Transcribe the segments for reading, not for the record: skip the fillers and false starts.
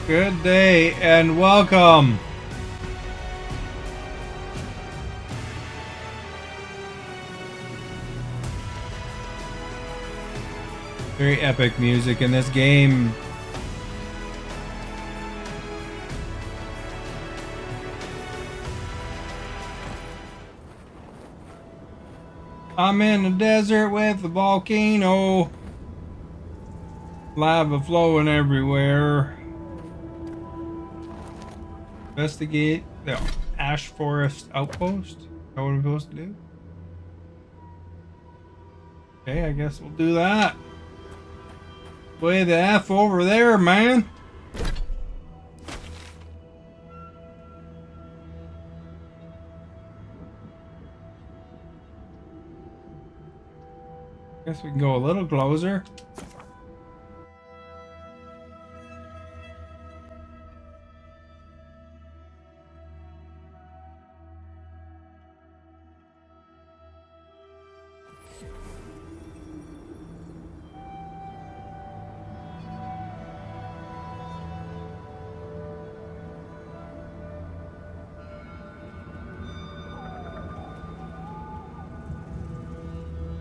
Good day and welcome. Very epic music in this game. I'm in the desert with a volcano. Lava flowing everywhere. Investigate the Ash Forest Outpost. Is that what we're supposed to do? Okay, I guess we'll do that. Way the F over there, man. Guess we can go a little closer.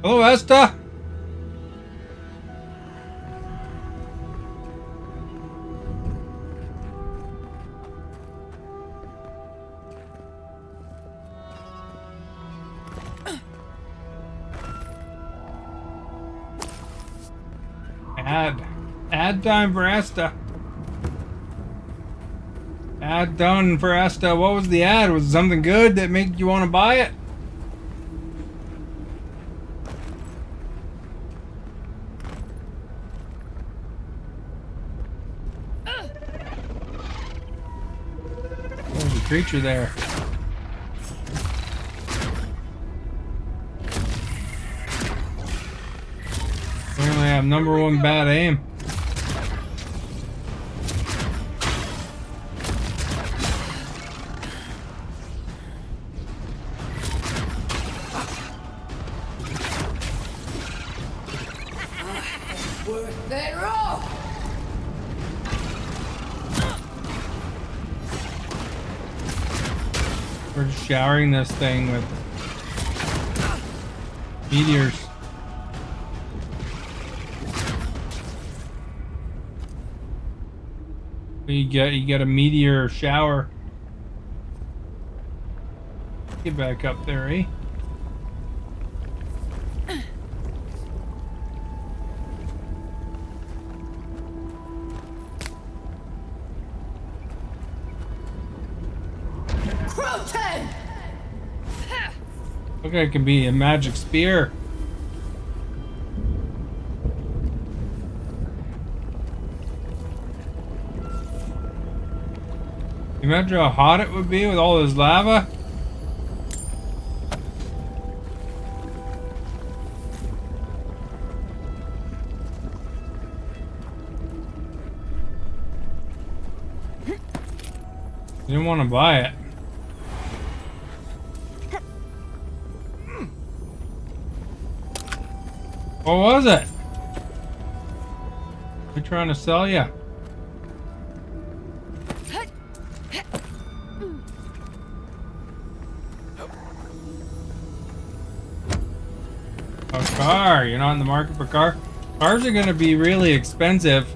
Hello, Esta. Ad time for Esta. Ad done for Esta. What was the ad? Was it something good that made you want to buy it? There's a creature there. Apparently I have #1 bad aim. We're showering this thing with meteors. You get a meteor shower. Get back up there, eh? Look, it can be a magic spear. Imagine how hot it would be with all this lava. You didn't want to buy it. What was it? We're trying to sell you. A car. You're not in the market for car. Cars are going to be really expensive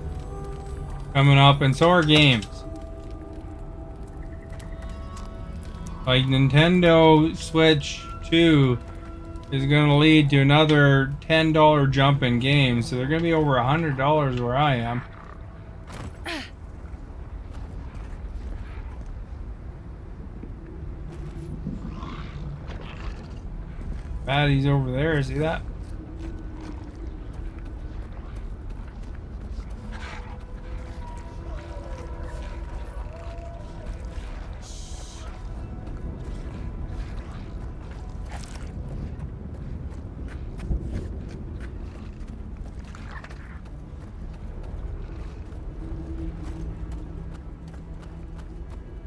coming up, and so are games. Like Nintendo Switch 2 is going to lead to another $10 jump in games, so they're going to be over $100 where I am. Baddies over there, see that?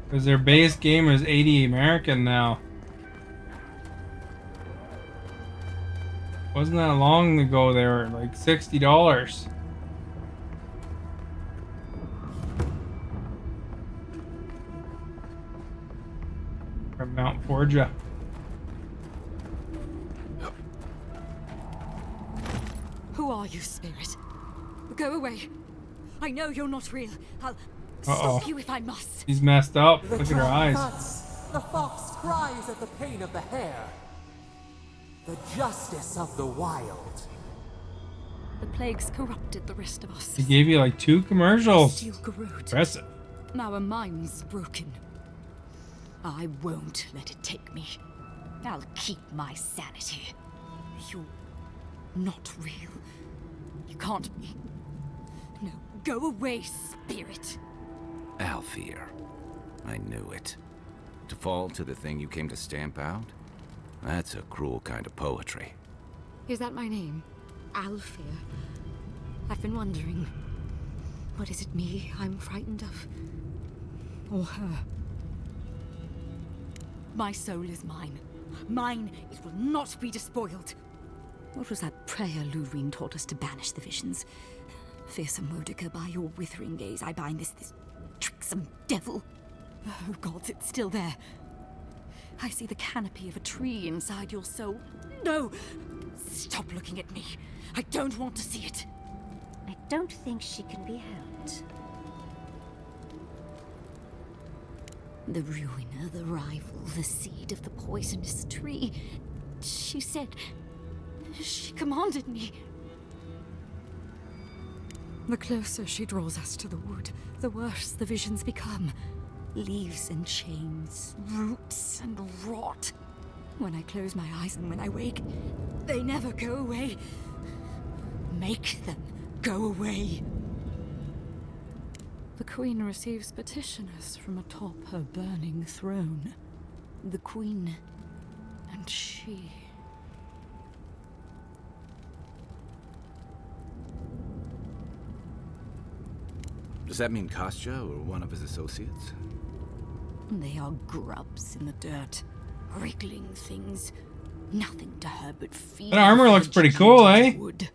Because their base game is 80 American now. Wasn't that long ago they were like $60. From Mount Forja. Who are you, spirit? Go away. I know you're not real. I'll Uh-oh. stop you if I must. He's messed up. The Look at her trap eyes. cuts. The fox cries at the pain of the hare. The justice of the wild. The plague's corrupted the rest of us. He gave you like 2 commercials. Steel Garut. Impressive. Our mind's broken. I won't let it take me. I'll keep my sanity. You're not real. You can't be. No, go away, spirit. Alfear. I knew it. To fall to the thing you came to stamp out? That's a cruel kind of poetry. Is that my name? Alfear. I've been wondering. What is it me I'm frightened of? Or her? My soul is mine. Mine, it will not be despoiled. What was that prayer Lureen taught us to banish the visions? Fearsome Modica, by your withering gaze, I bind this tricksome devil. Oh gods, it's still there. I see the canopy of a tree inside your soul. No! Stop looking at me. I don't want to see it. I don't think she can be helped. The ruiner, the rival, the seed of the poisonous tree. She said... She commanded me. The closer she draws us to the wood, the worse the visions become. Leaves and chains, roots and rot. When I close my eyes and when I wake, they never go away. Make them go away. The Queen receives petitioners from atop her burning throne. The Queen and she. Does that mean Kostya or one of his associates? They are grubs in the dirt, wriggling things. Nothing to her but fear. That armor looks pretty cool, eh? Wood.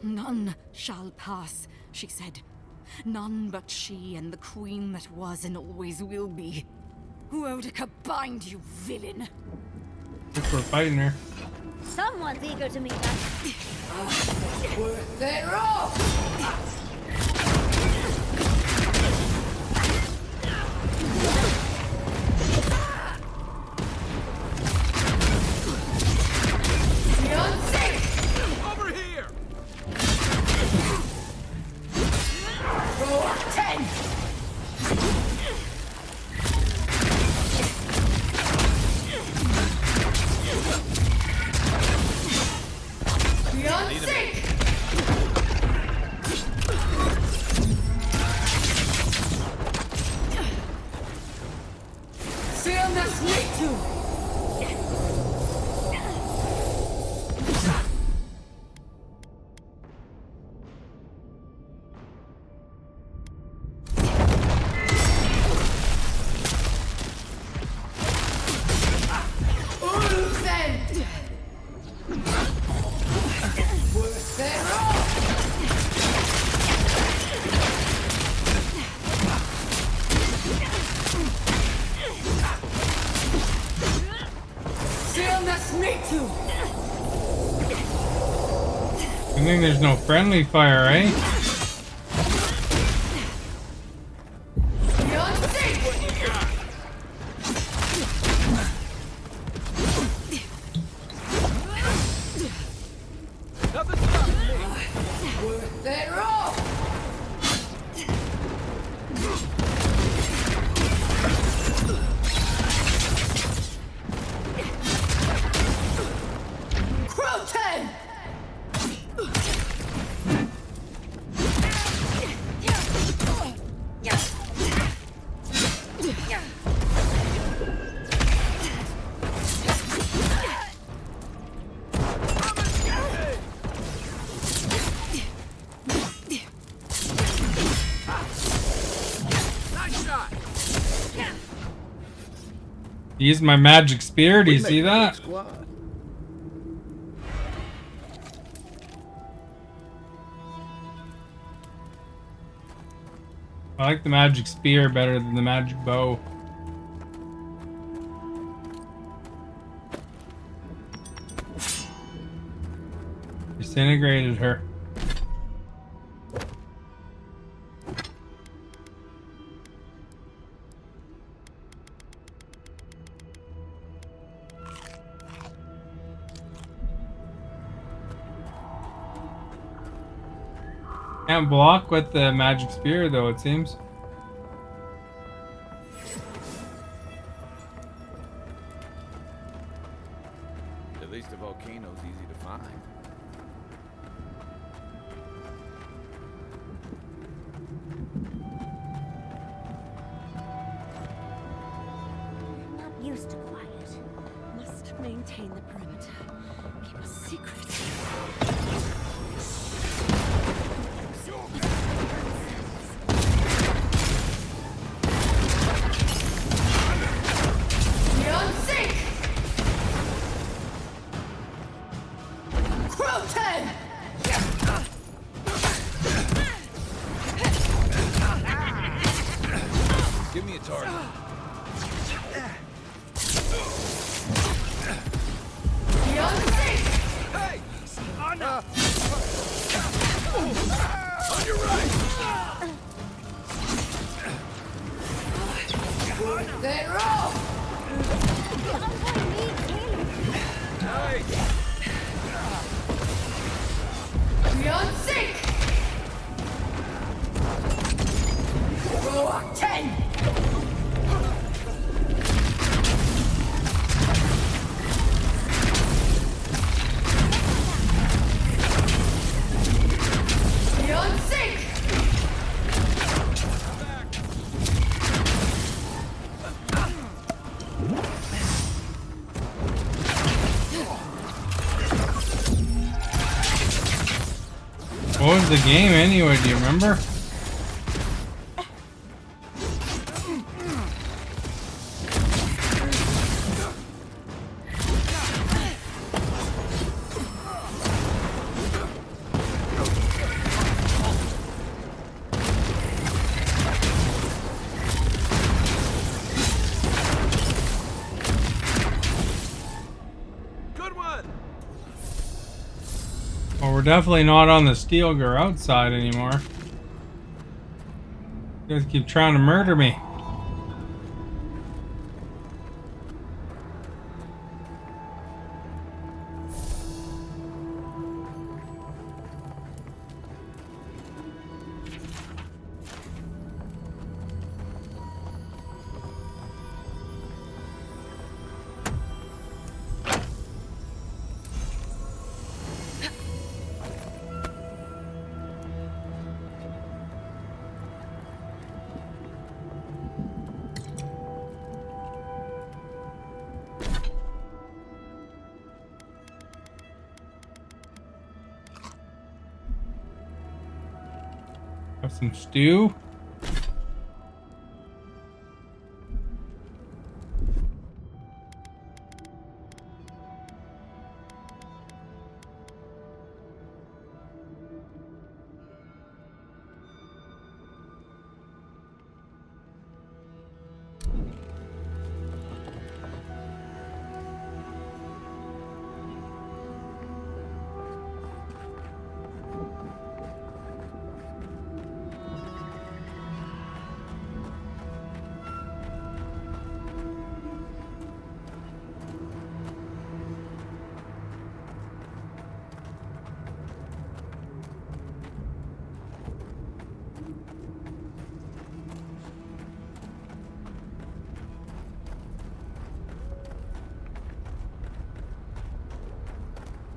None shall pass, she said. None but she and the queen that was and always will be. Wodica, bind, you villain! Look, we're fighting her. Someone's eager to meet us. They're off! Over here! I think there's no friendly fire, eh? Use my magic spear. Do you see that? I like the magic spear better than the magic bow. disintegrated her. Can't block with the magic spear though, it seems. At least the volcano's easy to find. I'm not used to quiet. Must maintain the perimeter. Keep a secret. Give me a target. Hey! On your right! They roll! Hey! Beyond sync! Roar 10! Beyond sync! What was the game anyway? Do you remember? Good one! Well, we're definitely not on the steel girl outside anymore. You guys keep trying to murder me. Have some stew.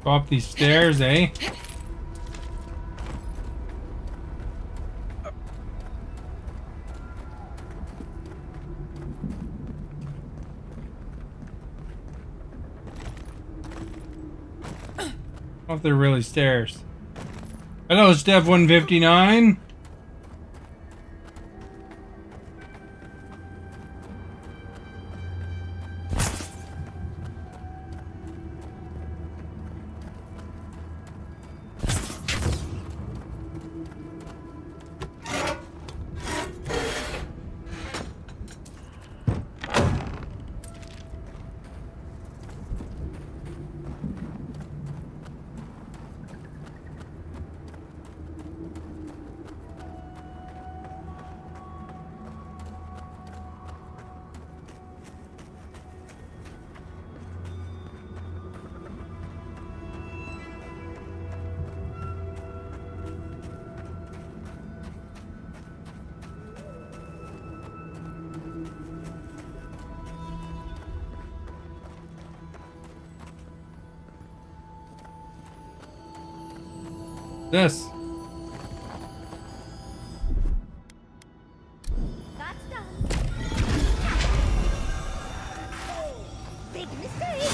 Go up these stairs, eh? I don't know if they're really stairs. Hello, Steph 159. This. That's done. Big mistake.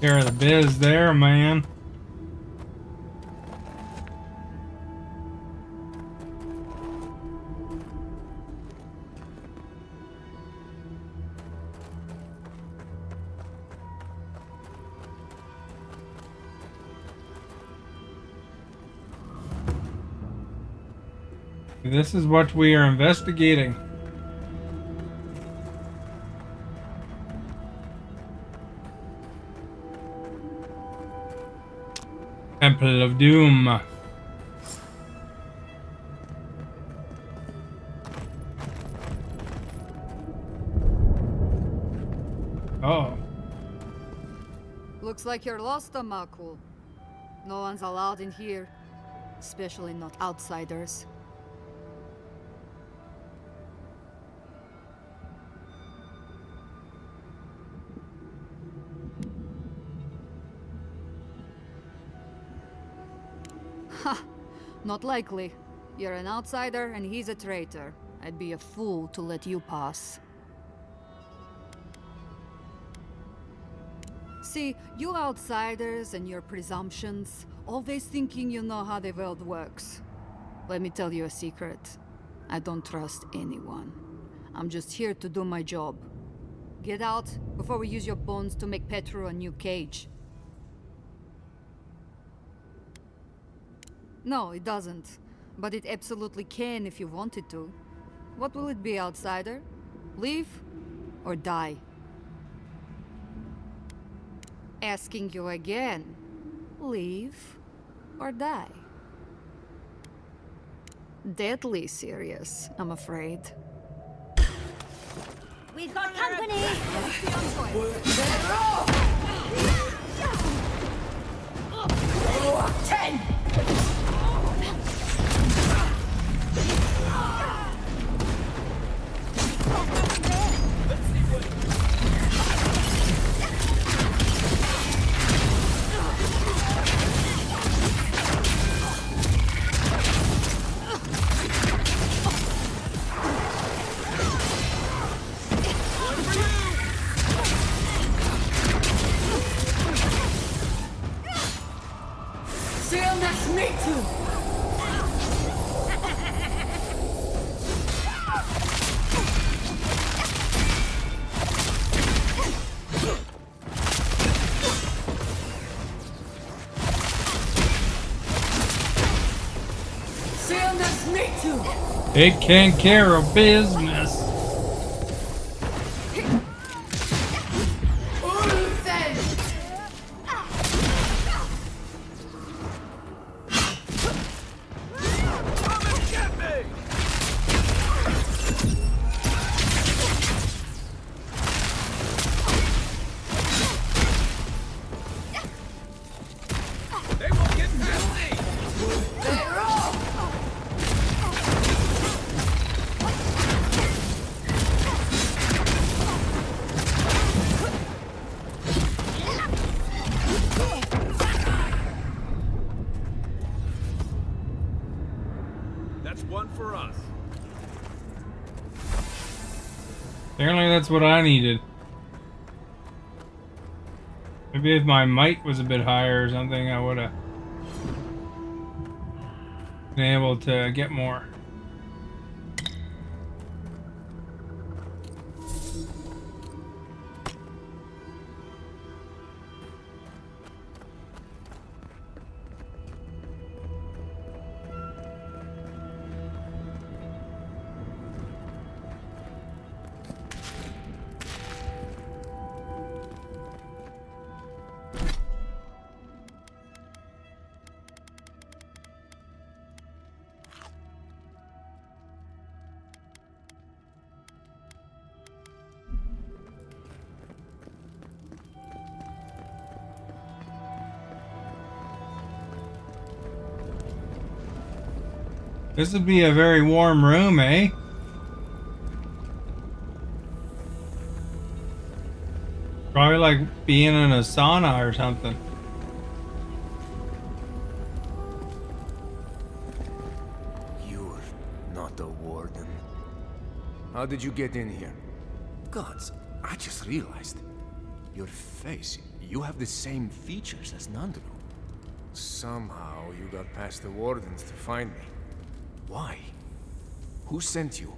Care of the biz there, man. This is what we are investigating. Temple of Doom. Oh. Looks like you're lost, Makul. No one's allowed in here, especially not outsiders. Ha! Not likely. You're an outsider and he's a traitor. I'd be a fool to let you pass. See, you outsiders and your presumptions, always thinking you know how the world works. Let me tell you a secret. I don't trust anyone. I'm just here to do my job. Get out before we use your bones to make Petru a new cage. No, it doesn't. But it absolutely can if you wanted to. What will it be, outsider? Leave or die? Asking you again. Leave or die? Deadly serious, I'm afraid. We've got company. Taking care of business. Apparently that's what I needed. Maybe if my might was a bit higher or something, I would have been able to get more. This would be a very warm room, eh? Probably like being in a sauna or something. You're not a warden. How did you get in here? Gods, I just realized. Your face, you have the same features as Nandru. Somehow you got past the wardens to find me. Why? Who sent you?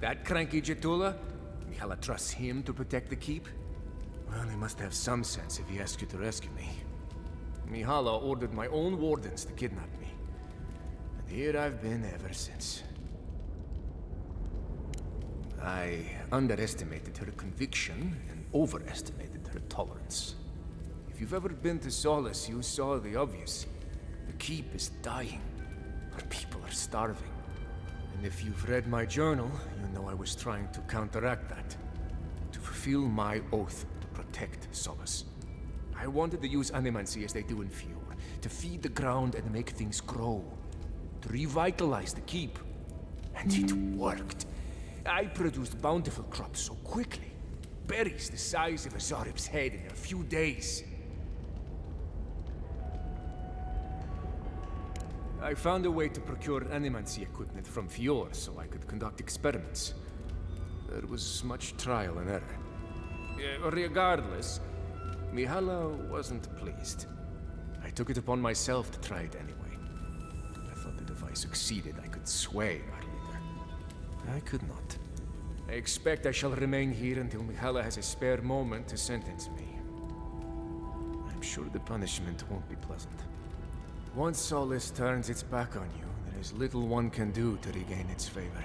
That cranky Jetula? Mihala trusts him to protect the keep? Well, he must have some sense if he asked you to rescue me. Mihala ordered my own wardens to kidnap me. And here I've been ever since. I underestimated her conviction and overestimated her tolerance. If you've ever been to Solace, you saw the obvious. The keep is dying. Our people are starving. And if you've read my journal, you know I was trying to counteract that. To fulfill my oath to protect Solace. I wanted to use animancy as they do in Fjord. To feed the ground and make things grow. To revitalize the keep. And it worked. I produced bountiful crops so quickly. Berries the size of a Zarib's head in a few days. I found a way to procure animancy equipment from Fjord so I could conduct experiments. There was much trial and error. Regardless, Mihala wasn't pleased. I took it upon myself to try it anyway. I thought that if I succeeded, I could sway our leader. I could not. I expect I shall remain here until Mihala has a spare moment to sentence me. I'm sure the punishment won't be pleasant. Once Solace turns its back on you, there is little one can do to regain its favor.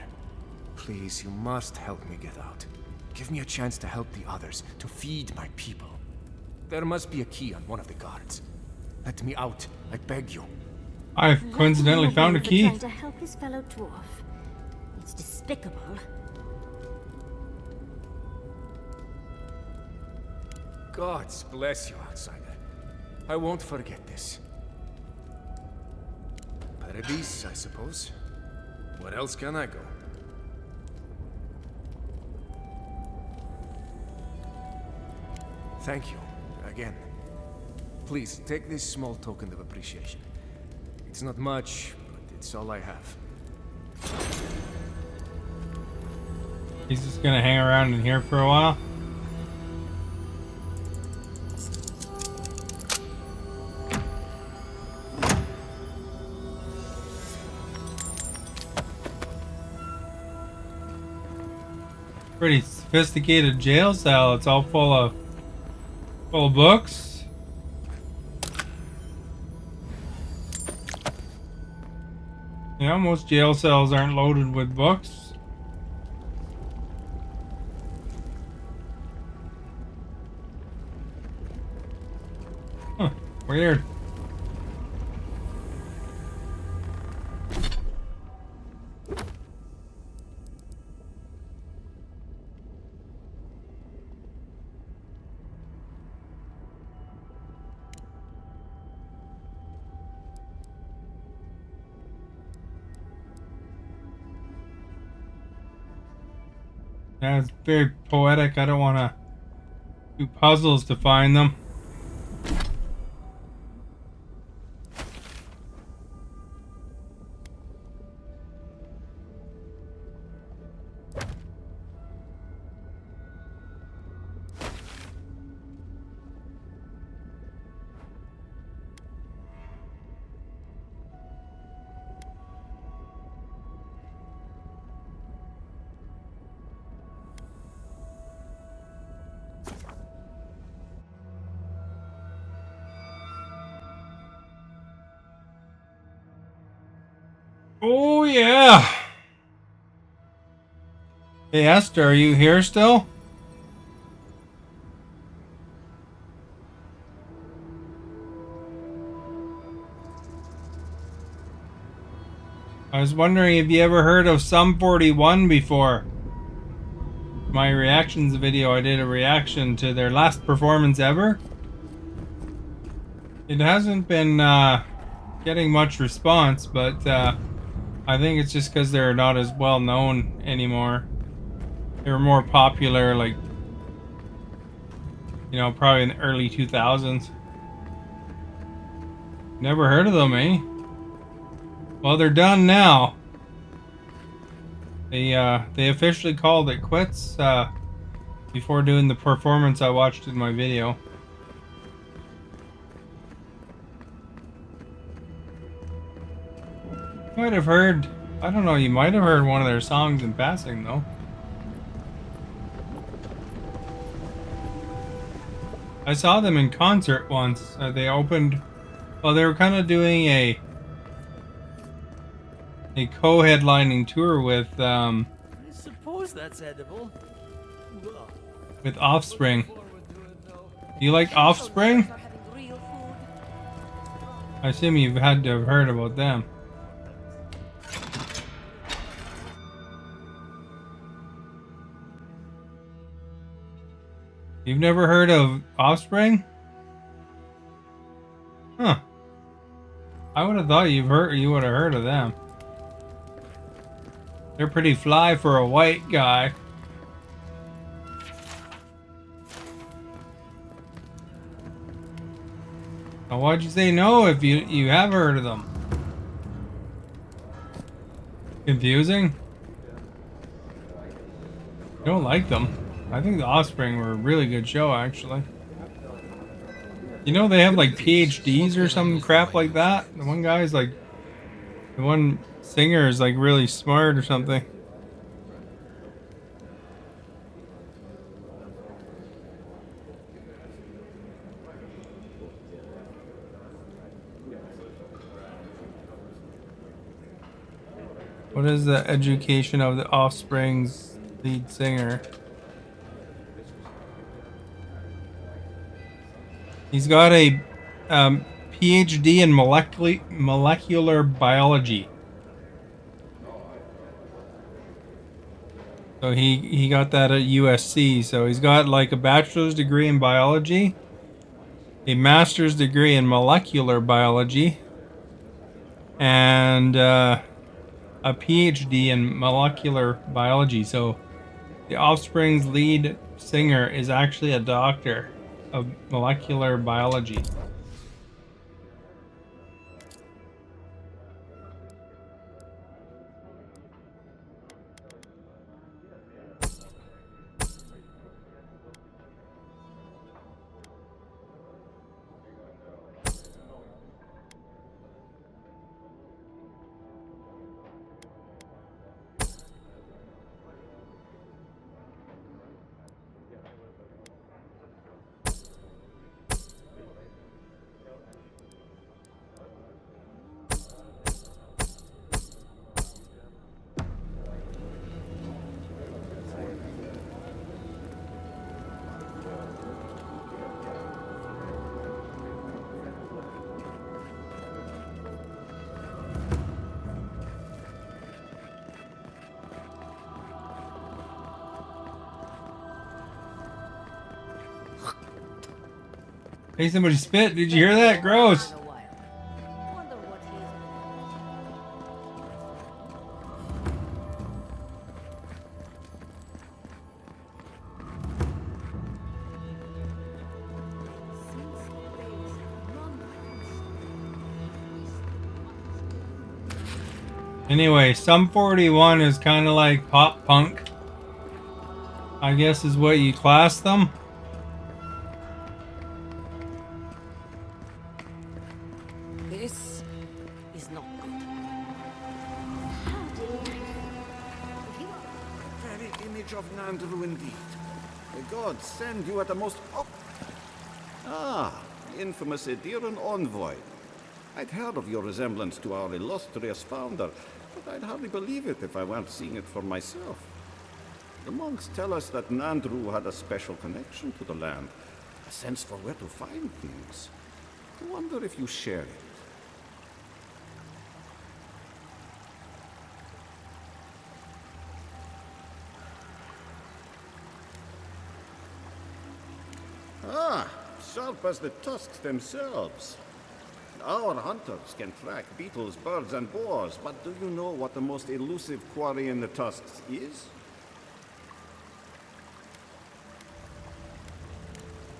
Please, you must help me get out. Give me a chance to help the others, to feed my people. There must be a key on one of the guards. Let me out, I beg you. I've coincidentally found a key. Trying to help his fellow dwarf. It's despicable. Gods bless you, outsider. I won't forget this. Paradise, I suppose. Where else can I go? Thank you, again. Please, take this small token of appreciation. It's not much, but it's all I have. He's just gonna hang around in here for a while. Pretty sophisticated jail cell. It's all full of books. Yeah, most jail cells aren't loaded with books. Huh, weird. Yeah, it's very poetic. I don't want to do puzzles to find them. Oh, yeah. Hey, Esther, are you here still? I was wondering if you ever heard of Sum 41 before. My reactions video, I did a reaction to their last performance ever. It hasn't been getting much response, but I think it's just because they're not as well known anymore. They were more popular, like, you know, probably in the early 2000s. Never heard of them, eh? Well, they're done now. They officially called it quits before doing the performance I watched in my video. You might have heard, I don't know, you might have heard one of their songs in passing, though. I saw them in concert once. They opened, well, they were kind of doing a co-headlining tour with I suppose that's edible. Well, with Offspring. forward to it, though. You like Offspring? I assume you've had to have heard about them. You've never heard of Offspring? Huh. I would have thought you would have heard of them. They're pretty fly for a white guy. Now why'd you say no if you have heard of them? Confusing? You don't like them. I think the Offspring were a really good show, actually. You know they have like PhDs or some crap like that? The one guy's like... The one singer is like really smart or something. What is the education of the Offspring's lead singer? He's got a PhD in molecular biology. So he got that at USC. So he's got like a bachelor's degree in biology, a master's degree in molecular biology, and a PhD in molecular biology. So the Offspring's lead singer is actually a doctor of molecular biology. Hey, somebody spit. Did you hear that? Gross. Wonder what he's Anyway, Sum 41 is kind of like pop punk, I guess is what you class them. This is not good. Very image of Nandru indeed. The gods send you at the most... Ah, the infamous Ederan envoy. I'd heard of your resemblance to our illustrious founder, but I'd hardly believe it if I weren't seeing it for myself. The monks tell us that Nandru had a special connection to the land, a sense for where to find things. I wonder if you share it. Ah, sharp as the tusks themselves. Our hunters can track beetles, birds, and boars, but do you know what the most elusive quarry in the tusks is?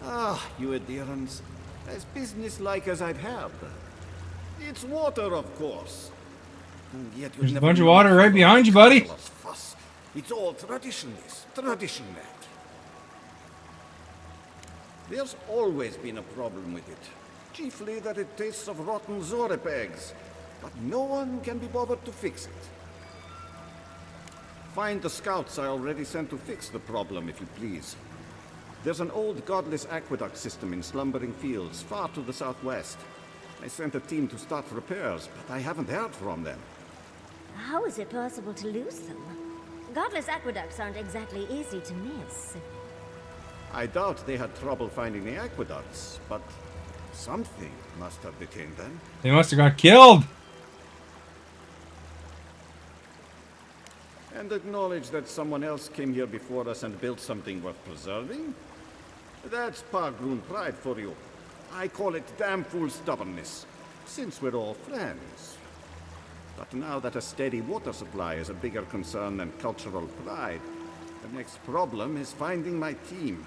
Ah, you Edirans. As businesslike as I'd have. It's water, of course. And yet you'd There's a never bunch of know water right behind you, buddy. Castle's fuss. It's all traditionalist, traditional. There's always been a problem with it. Chiefly that it tastes of rotten zorip eggs. But no one can be bothered to fix it. Find the scouts I already sent to fix the problem, if you please. There's an old godless aqueduct system in Slumbering Fields, far to the southwest. I sent a team to start repairs, but I haven't heard from them. How is it possible to lose them? Godless aqueducts aren't exactly easy to miss. I doubt they had trouble finding the aqueducts, but something must have detained them. They must have got killed. And acknowledge that someone else came here before us and built something worth preserving? That's Pargroon pride for you. I call it damn fool stubbornness, since we're all friends. But now that a steady water supply is a bigger concern than cultural pride, the next problem is finding my team.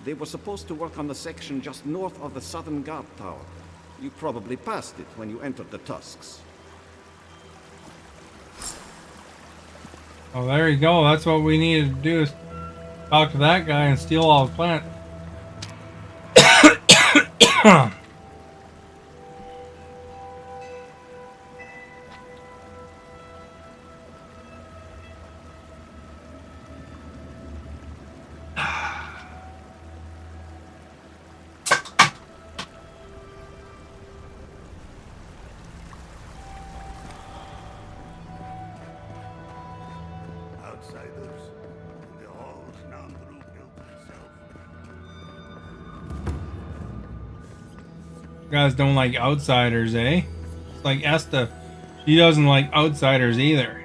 They were supposed to work on the section just north of the southern guard tower. You probably passed it when you entered the Tusks. Oh, there you go. That's what we needed to do, is talk to that guy and steal all the plant. Outsiders in the halls Nandru built himself. Guys don't like outsiders, eh? It's like Esta. She doesn't like outsiders either.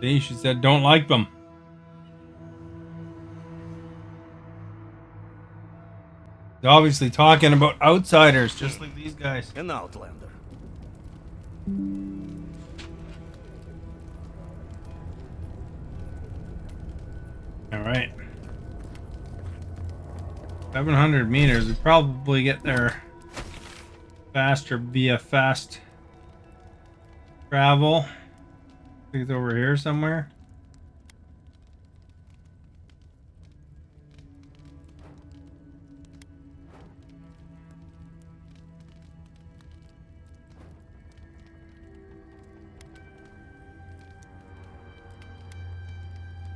See, she said don't like them. They're obviously talking about outsiders, just like these guys. An outlander. All right. 700 meters. We probably get there faster via fast travel. I think it's over here somewhere.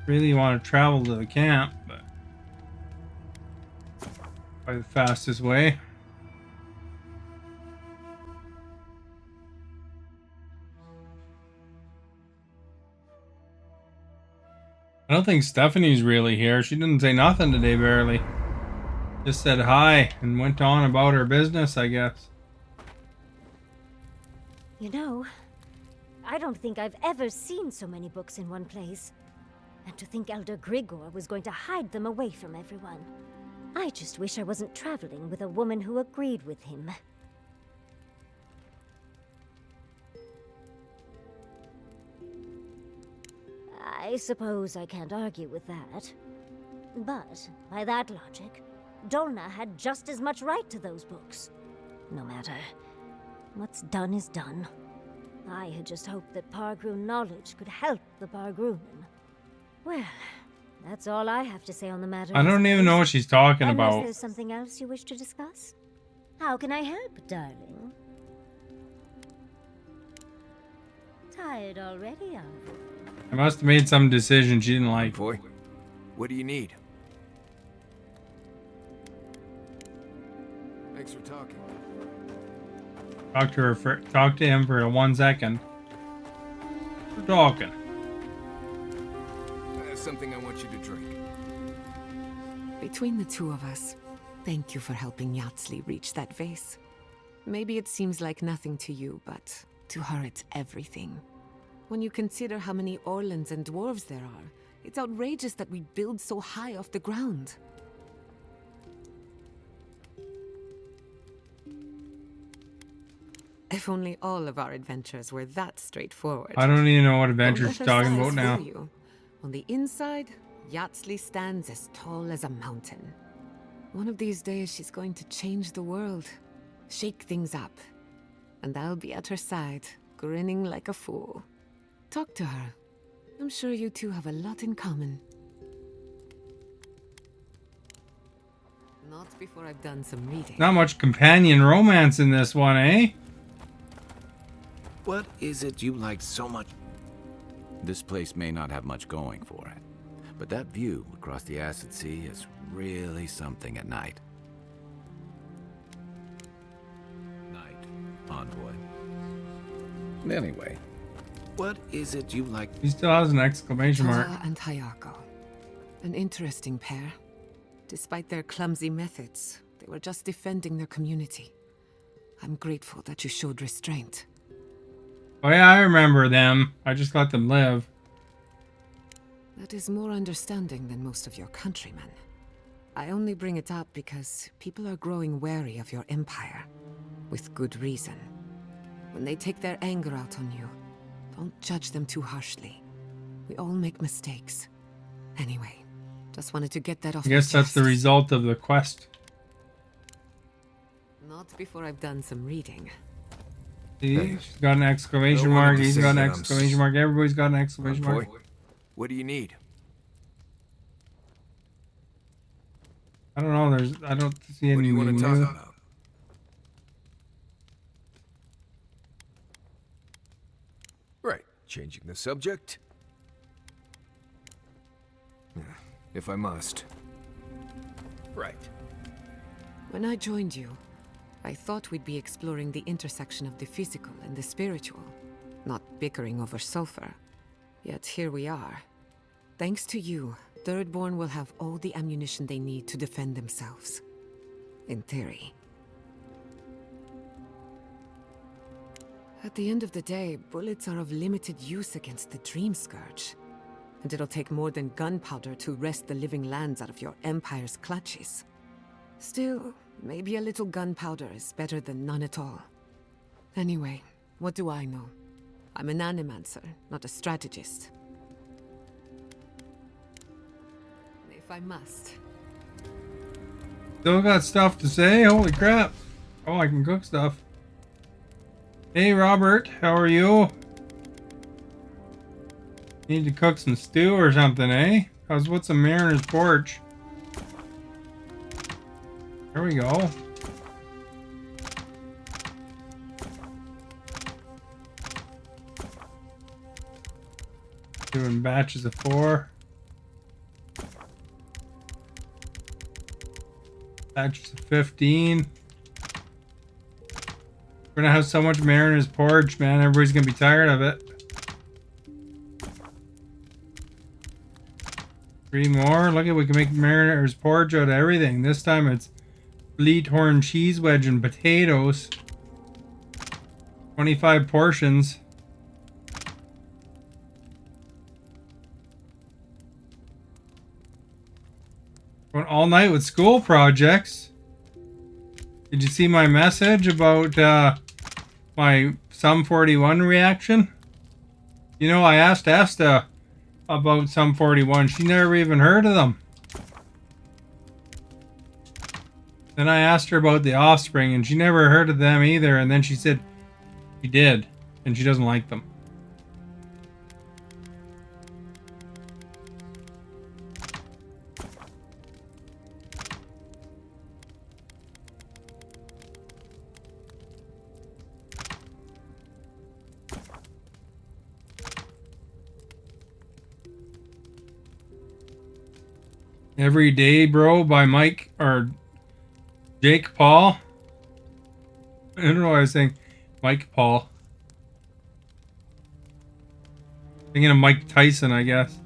Really want to travel to the camp, but probably the fastest way. I don't think Stephanie's really here. She didn't say nothing today, barely. Just said hi and went on about her business, I guess. You know, I don't think I've ever seen so many books in one place. And to think Elder Grigor was going to hide them away from everyone. I just wish I wasn't traveling with a woman who agreed with him. I suppose I can't argue with that. But, by that logic, Dolna had just as much right to those books. No matter. What's done is done. I had just hoped that Pargroon knowledge could help the Pargroonen. Well, that's all I have to say on the matter. I don't even know what she's talking Unless about. there's something else you wish to discuss? How can I help, darling? Tired already, are you? I must have made some decision she didn't like. Boy, what do you need? Thanks for talking. Talk to him for 1 second. We're talking. Something I want you to drink. Between the two of us, thank you for helping Yatsli reach that vase. Maybe it seems like nothing to you, but to her it's everything. When you consider how many Orlans and dwarves there are, it's outrageous that we build so high off the ground. If only all of our adventures were that straightforward. I don't even know what Don't adventure let she's her talking size about now. fool you. On the inside, Yatsley stands as tall as a mountain. One of these days, she's going to change the world, shake things up. And I'll be at her side, grinning like a fool. Talk to her. I'm sure you two have a lot in common. Not before I've done some reading. Not much companion romance in this one, eh? What is it you like so much? This place may not have much going for it, but that view across the Acid Sea is really something at night. Night, envoy. Anyway, what is it you like? He still has an exclamation mark. Tara and Hayako. An interesting pair. Despite their clumsy methods, they were just defending their community. I'm grateful that you showed restraint. Oh yeah, I remember them. I just let them live. That is more understanding than most of your countrymen. I only bring it up because people are growing wary of your empire. With good reason. When they take their anger out on you, don't judge them too harshly. We all make mistakes. Anyway, just wanted to get that off I guess my that's the chest. result of the quest. Not before I've done some reading. See, she's got an exclamation No one mark. to He's say got an that I'm exclamation mark. Everybody's got an exclamation mark. What do you need? I don't know. I don't see What do you want anything to talk new. about? Right, changing the subject. If I must. Right. When I joined you, I thought we'd be exploring the intersection of the physical and the spiritual, not bickering over sulfur. Yet here we are. Thanks to you, Thirdborn will have all the ammunition they need to defend themselves. In theory. At the end of the day, bullets are of limited use against the Dream Scourge. And it'll take more than gunpowder to wrest the living lands out of your Empire's clutches. Still, maybe a little gunpowder is better than none at all. Anyway, what do I know? I'm an animancer, not a strategist. If I must. Still got stuff to say? Holy crap. Oh, I can cook stuff. Hey, Robert. How are you? Need to cook some stew or something, eh? What's a mariner's porch? There we go. Doing batches of 4. Batches of 15. We're gonna have so much mariner's porridge, man. Everybody's gonna be tired of it. 3 more. Look at, we can make mariner's porridge out of everything. This time it's fleet horn cheese wedge and potatoes. 25 portions. Going all night with school projects. Did you see my message about my Sum 41 reaction? You know, I asked Asta about Sum 41. She never even heard of them. Then I asked her about the Offspring, and she never heard of them either. And then she said she did, and she doesn't like them. Every Day, Bro by Mike or Jake Paul. I don't know why I was saying Mike Paul. Thinking of Mike Tyson, I guess.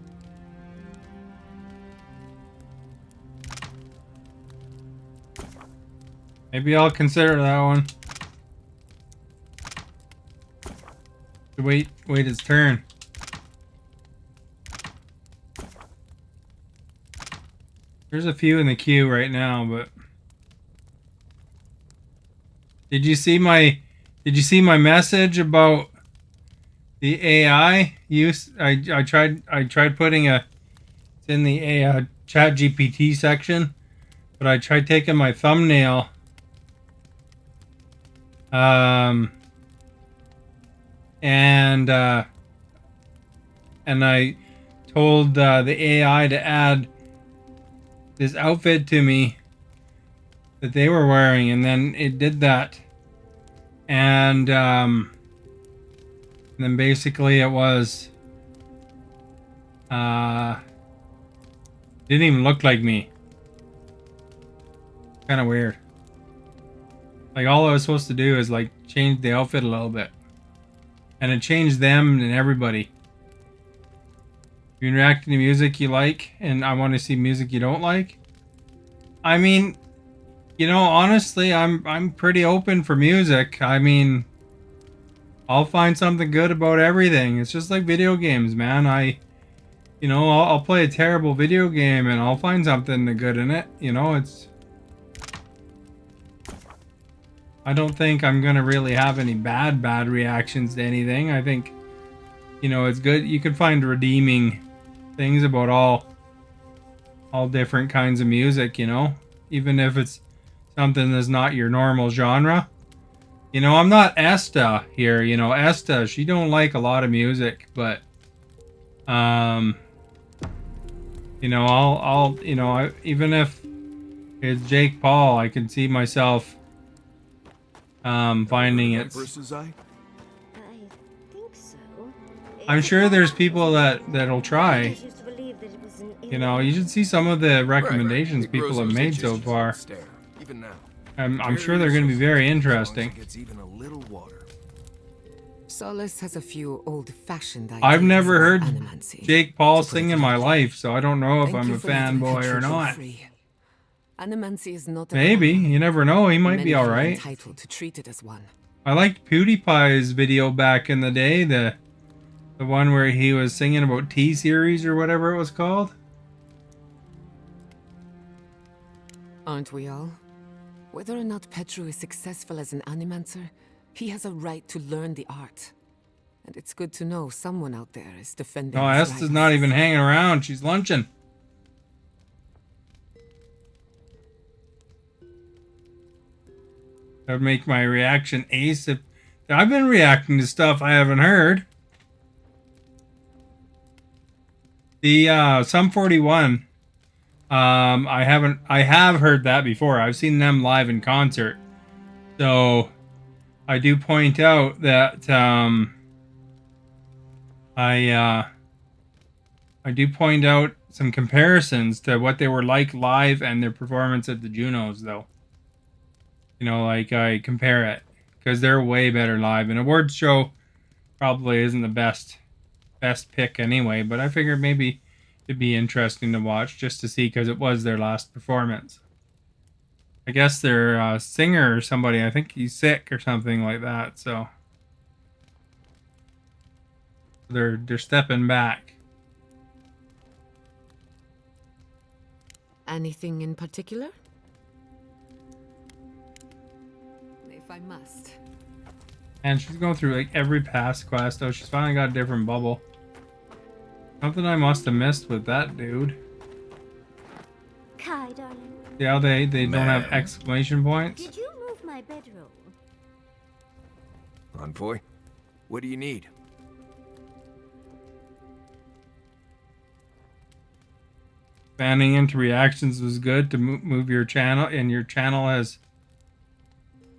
Maybe I'll consider that one. Wait his turn. There's a few in the queue right now, but did you see my message about the AI use? I tried putting it's in the chat GPT section, but I tried taking my thumbnail and I told the AI to add this outfit to me that they were wearing, and then it did that. And then basically it was didn't even look like me. Kind of weird. Like all I was supposed to do is like change the outfit a little bit, and it changed them and everybody. You're reacting to music you like, and I want to see music you don't like. I mean, you know, honestly, I'm pretty open for music. I mean, I'll find something good about everything. It's just like video games, man. I'll play a terrible video game and I'll find something good in it. You know, I don't think I'm gonna really have any bad reactions to anything. I think, you know, it's good. You can find redeeming things about all different kinds of music, you know, even if it's something that's not your normal genre. You know, I'm not Esta here. You know, Esta, she don't like a lot of music, but you know, I'll you know, even if it's Jake Paul, I can see myself finding it. I think so. I'm sure there's people that'll try. You know, you should see some of the recommendations people have made so far. Even now. I'm sure they're going to be very interesting. Solace has a few old-fashioned ideas. I've never about heard animancy. Jake Paul sing in my life, so I don't know if Thank I'm you a for letting me fanboy cut or you not. free. Animancy is not a Maybe, crime. you never know. He might Many be feel alright. entitled to treat it as one. I liked PewDiePie's video back in the day, the one where he was singing about T-Series or whatever it was called. Aren't we all? Whether or not Petru is successful as an animancer, he has a right to learn the art. And it's good to know someone out there is defending No, his Esta's rights. not even hanging around. She's lunching. That would make my reaction ace if I've been reacting to stuff I haven't heard. The Sum 41. I have heard that before. I've seen them live in concert. So I do point out that I do point out some comparisons to what they were like live and their performance at the Junos, though. You know, like I compare it because they're way better live. An awards show probably isn't the best pick anyway, but I figured maybe it'd be interesting to watch just to see because it was their last performance. I guess their singer or somebody, I think he's sick or something like that, so they're stepping back. Anything in particular? If I must. And she's going through like every past quest. Oh, she's finally got a different bubble. Something I must have missed with that dude. Kai, darling. See how they don't have exclamation points? Did you move my bedroll? Envoy, what do you need? Fanning into reactions was good to move your channel, and your channel has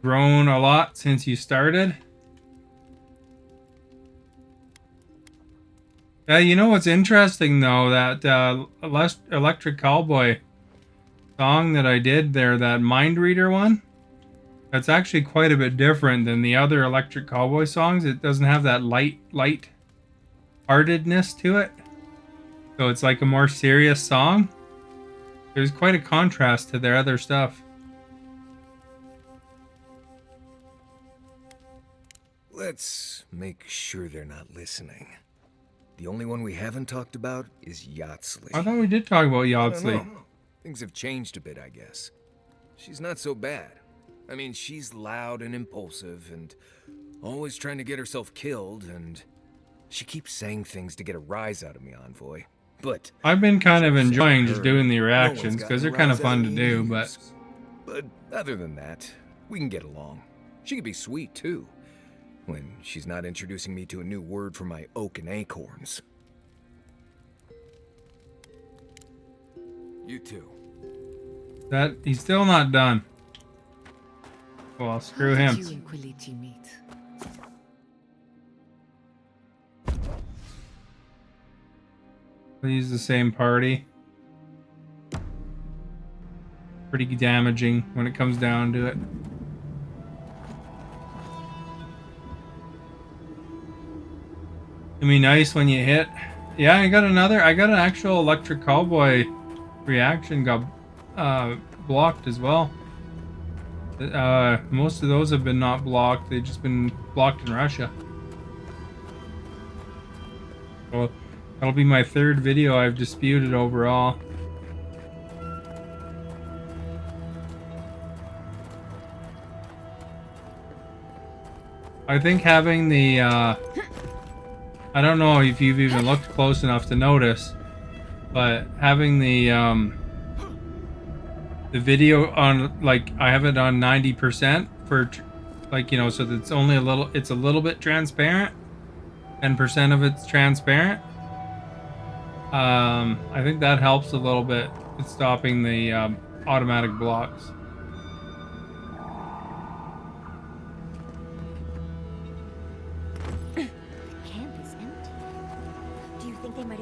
grown a lot since you started. Yeah, you know what's interesting though, that Electric Cowboy song that I did there, that Mind Reader one, that's actually quite a bit different than the other Electric Cowboy songs. It doesn't have that light-heartedness to it. So it's like a more serious song. There's quite a contrast to their other stuff. Let's make sure they're not listening. The only one we haven't talked about is Yatsley. I thought we did talk about I don't Yodsley. know. Things have changed a bit, I guess. She's not so bad. I mean, she's loud and impulsive and always trying to get herself killed, and she keeps saying things to get a rise out of me, Envoy. But I've been kind of enjoying just her, doing the no reactions one's because gotten they're kind a of rise out fun to me do, in but years. But other than that, we can get along. She can be sweet, too. When she's not introducing me to a new word for my oak and acorns. You too. that he's still not done. Well, screw How him. did you and Quilici meet? They use the same party. Pretty damaging when it comes down to it. It'd be nice when you hit. Yeah, I got an actual electric cowboy reaction got blocked as well. Most of those have been not blocked. They've just been blocked in Russia. So that'll be my third video I've disputed overall. I think having the I don't know if you've even looked close enough to notice, but having the video on, like, I have it on 90% for, like, you know, so that it's only it's a little bit transparent. 10% of it's transparent. I think that helps a little bit with stopping the automatic blocks.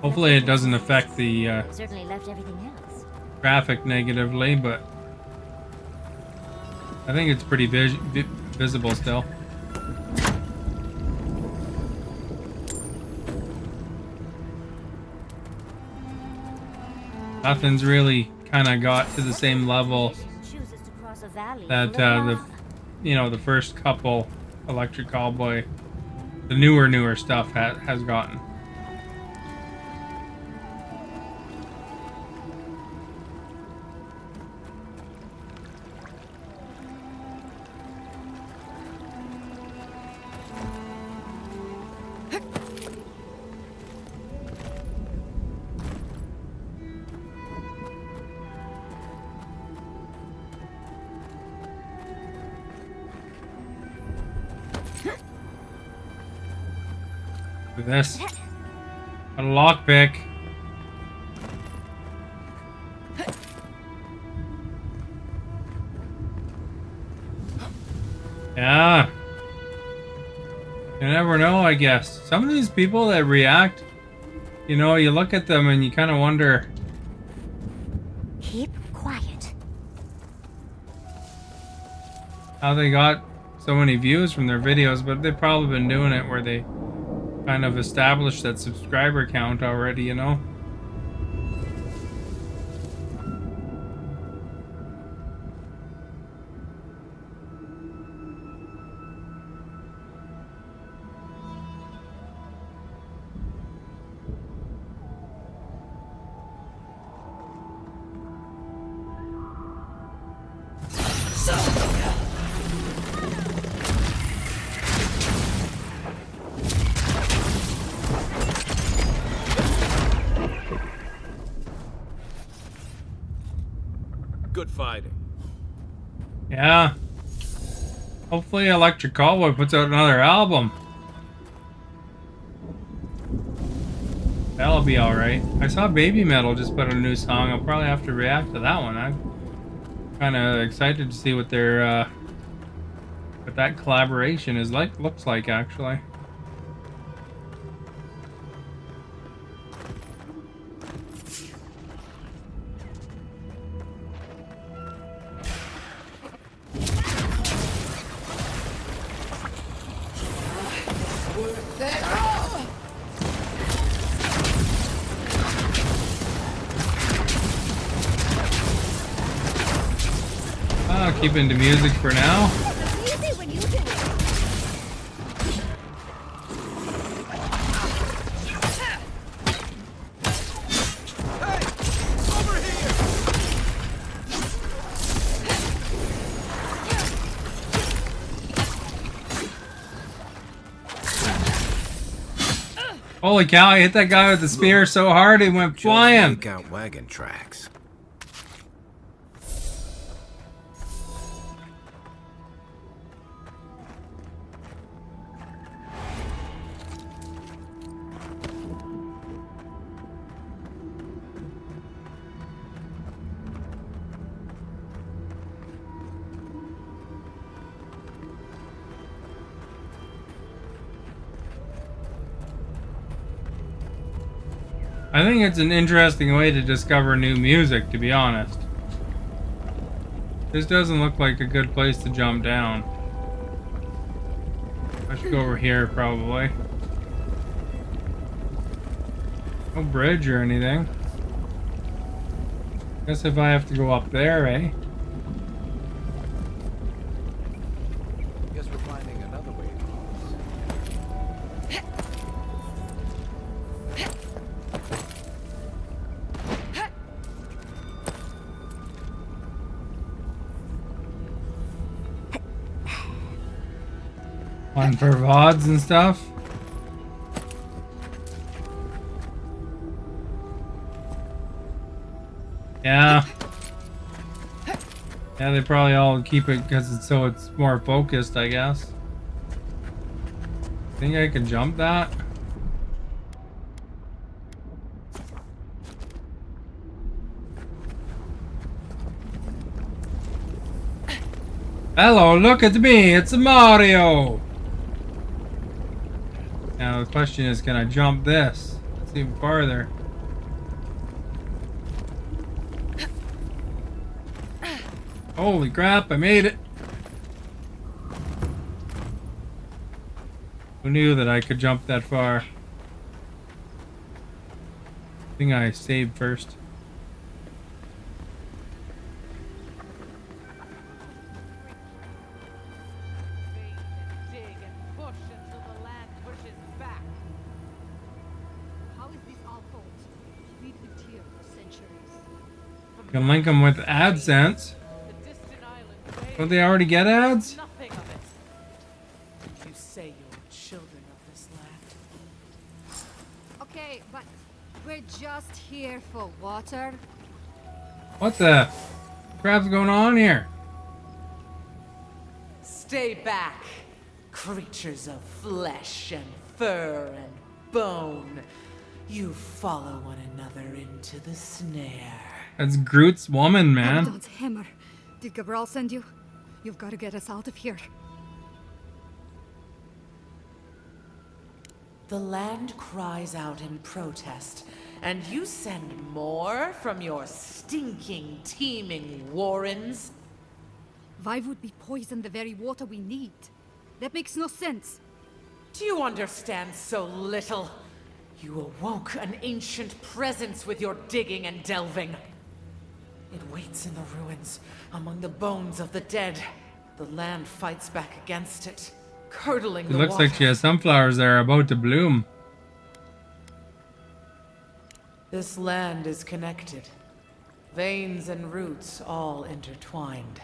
Hopefully it doesn't affect the Certainly left everything else. traffic negatively, but I think it's pretty visible still. Nothing's really kind of got to the same level that the first couple Electric Cowboy, the newer stuff has gotten. This. A lockpick. Yeah. You never know, I guess. Some of these people that react, you know, you look at them and you kind of wonder. Keep quiet. How they got so many views from their videos, but they've probably been doing it where they kind of established that subscriber count already, you know? Good fighting. Yeah. Hopefully Electric Cowboy puts out another album. That'll be alright. I saw Baby Metal just put out a new song. I'll probably have to react to that one. I'm kind of excited to see what their what that collaboration is looks like, actually. Keep into music for now. Easy when you do it. Hey! Over here! Holy cow, I hit that guy with the spear so hard he went Just flying. make out wagon tracks. I think it's an interesting way to discover new music, to be honest. This doesn't look like a good place to jump down. I should go over here, probably. No bridge or anything. Guess if I have to go up there, eh? Guess we're finding another way across. On for VODs and stuff. Yeah. Yeah, they probably all keep it because it's more focused, I guess. Think I can jump that? Hello, look at me, it's Mario! Now the question is, can I jump this? It's even farther. Holy crap, I made it! Who knew that I could jump that far? I think I saved first. You can link them with AdSense. Don't they already get ads? You say you're children of this land. Okay, but we're just here for water. What the crap's going on here? Stay back, creatures of flesh and fur and bone. You follow one another into the snare. That's Groot's woman, man. Abaddon's hammer. Did Gabriel send you? You've got to get us out of here. The land cries out in protest, and you send more from your stinking, teeming warrens? Why would we poison the very water we need? That makes no sense. Do you understand so little? You awoke an ancient presence with your digging and delving. It waits in the ruins, among the bones of the dead. The land fights back against it, curdling It the looks water. like she has sunflowers that are about to bloom. This land is connected. Veins and roots all intertwined.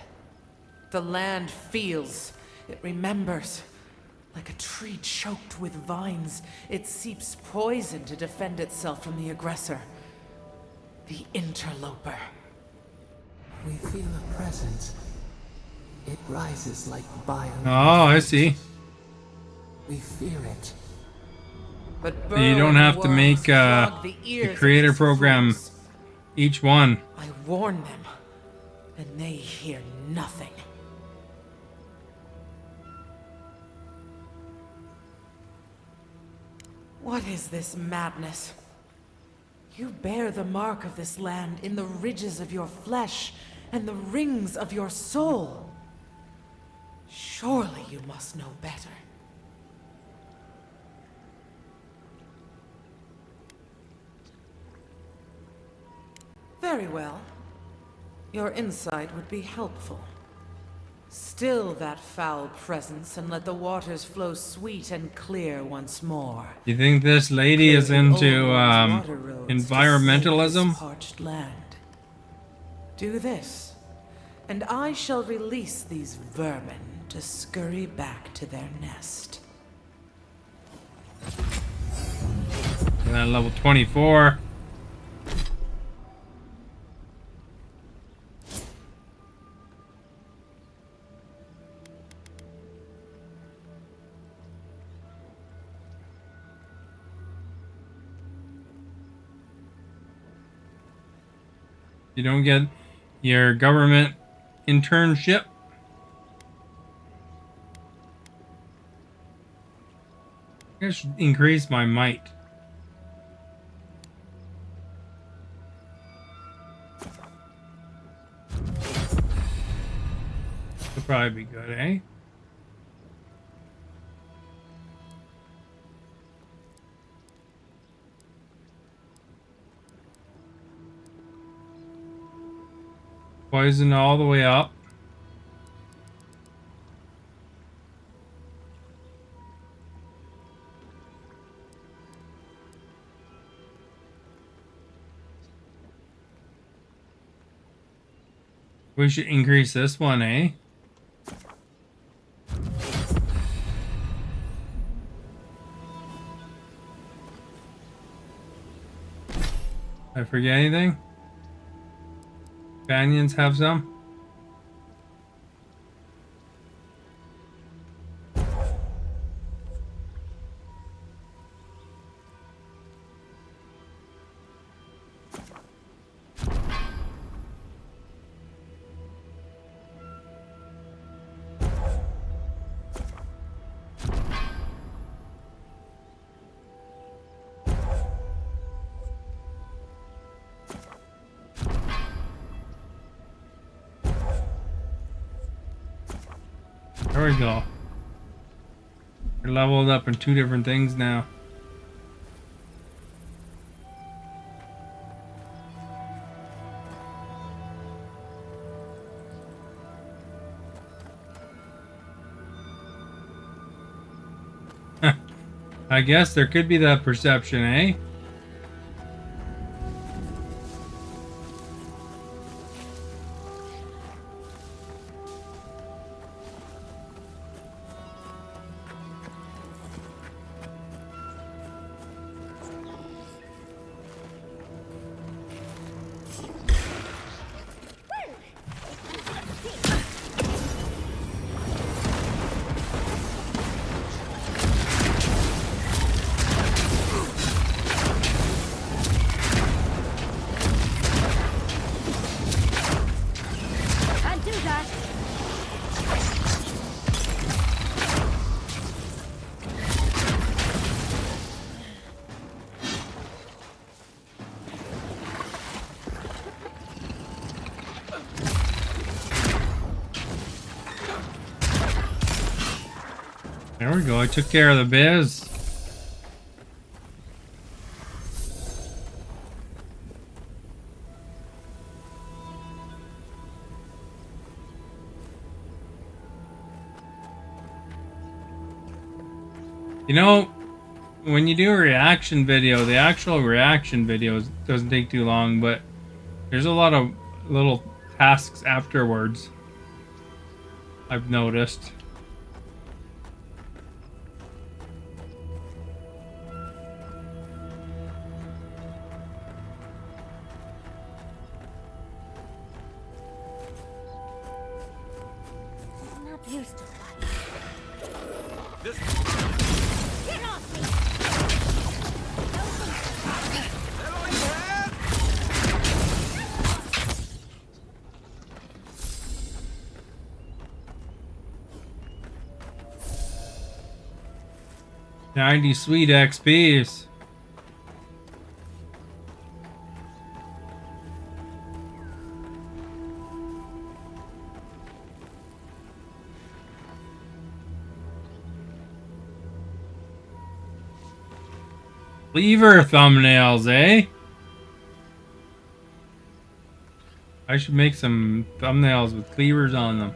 The land feels, it remembers. Like a tree choked with vines, it seeps poison to defend itself from the aggressor. The interloper. We feel a presence. It rises like bio. Oh, I see. We fear it. But You don't have to make the creator program each one. I warn them, and they hear nothing. What is this madness? You bear the mark of this land in the ridges of your flesh and the rings of your soul. Surely you must know better. Very well. Your insight would be helpful. Still that foul presence and let the waters flow sweet and clear once more. You think this lady is into environmentalism? Parched land. Do this, and I shall release these vermin to scurry back to their nest. that level 24. You don't get your government internship. I should increase my might. Would probably be good, eh? Poison all the way up. We should increase this one, eh? I forget anything? Companions have some? There we go. We're leveled up in 2 different things now. I guess there could be that perception, eh? There we go, I took care of the biz. You know, when you do a reaction video, the actual reaction video doesn't take too long, but there's a lot of little tasks afterwards, I've noticed. Used to fight. This. Get off me! $90 sweet XPs. Cleaver thumbnails, eh? I should make some thumbnails with cleavers on them.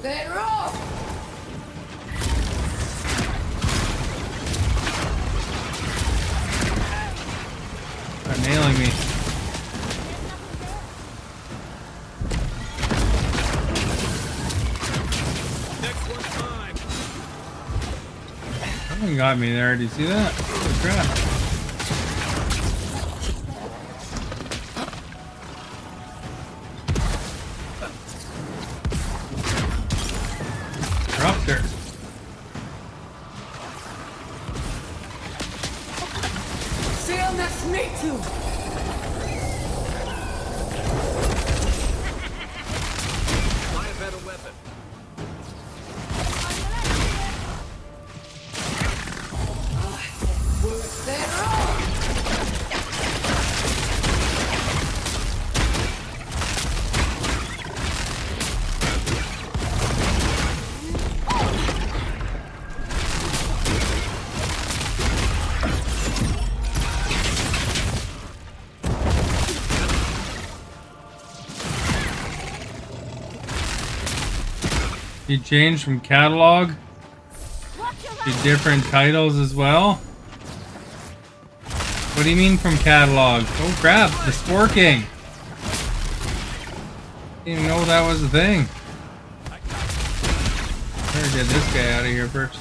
They're off! They're nailing me. Something got me there. Do you see that? Holy crap. We're up there. Sail next meet you! Buy a better weapon. You changed from catalog to different titles as well? What do you mean from catalog? Oh crap, the sporking! Didn't even know that was a thing. Better get this guy out of here first.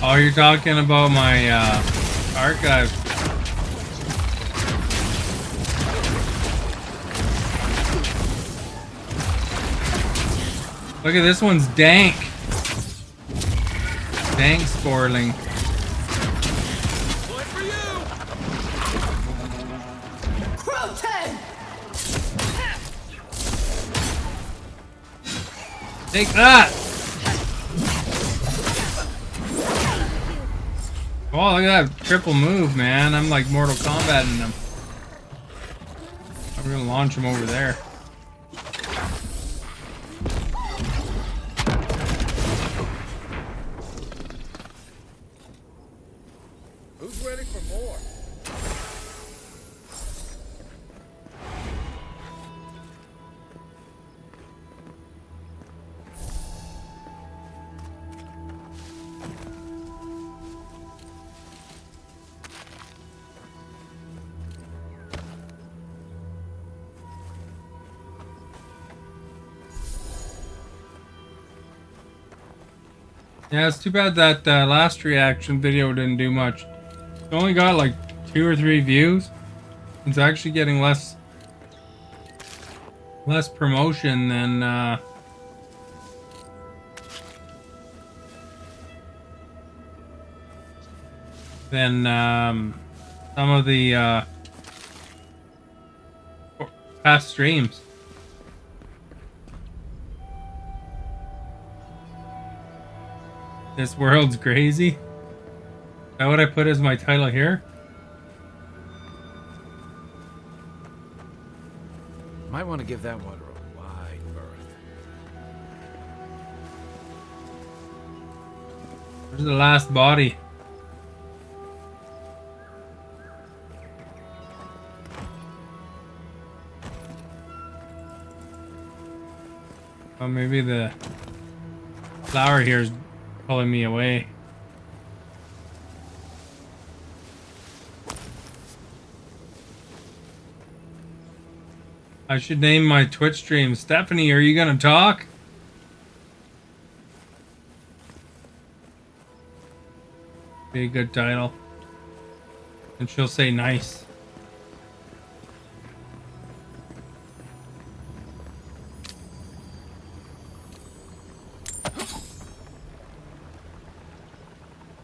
Oh, you're talking about my archive. Look at this one's dank. Dank sporling. Take that! Oh, look at that triple move, man. I'm like Mortal Kombat in them. I'm gonna launch him over there. Who's ready for more? Yeah, it's too bad that last reaction video didn't do much. It only got like 2 or 3 views. It's actually getting less promotion than some of the past streams. This world's crazy. Is that what I put as my title here? Might want to give that water a wide berth. Where's the last body? Oh, maybe the flower here is pulling me away. I should name my Twitch stream. Stephanie, are you gonna talk? Be a good title. And she'll say nice.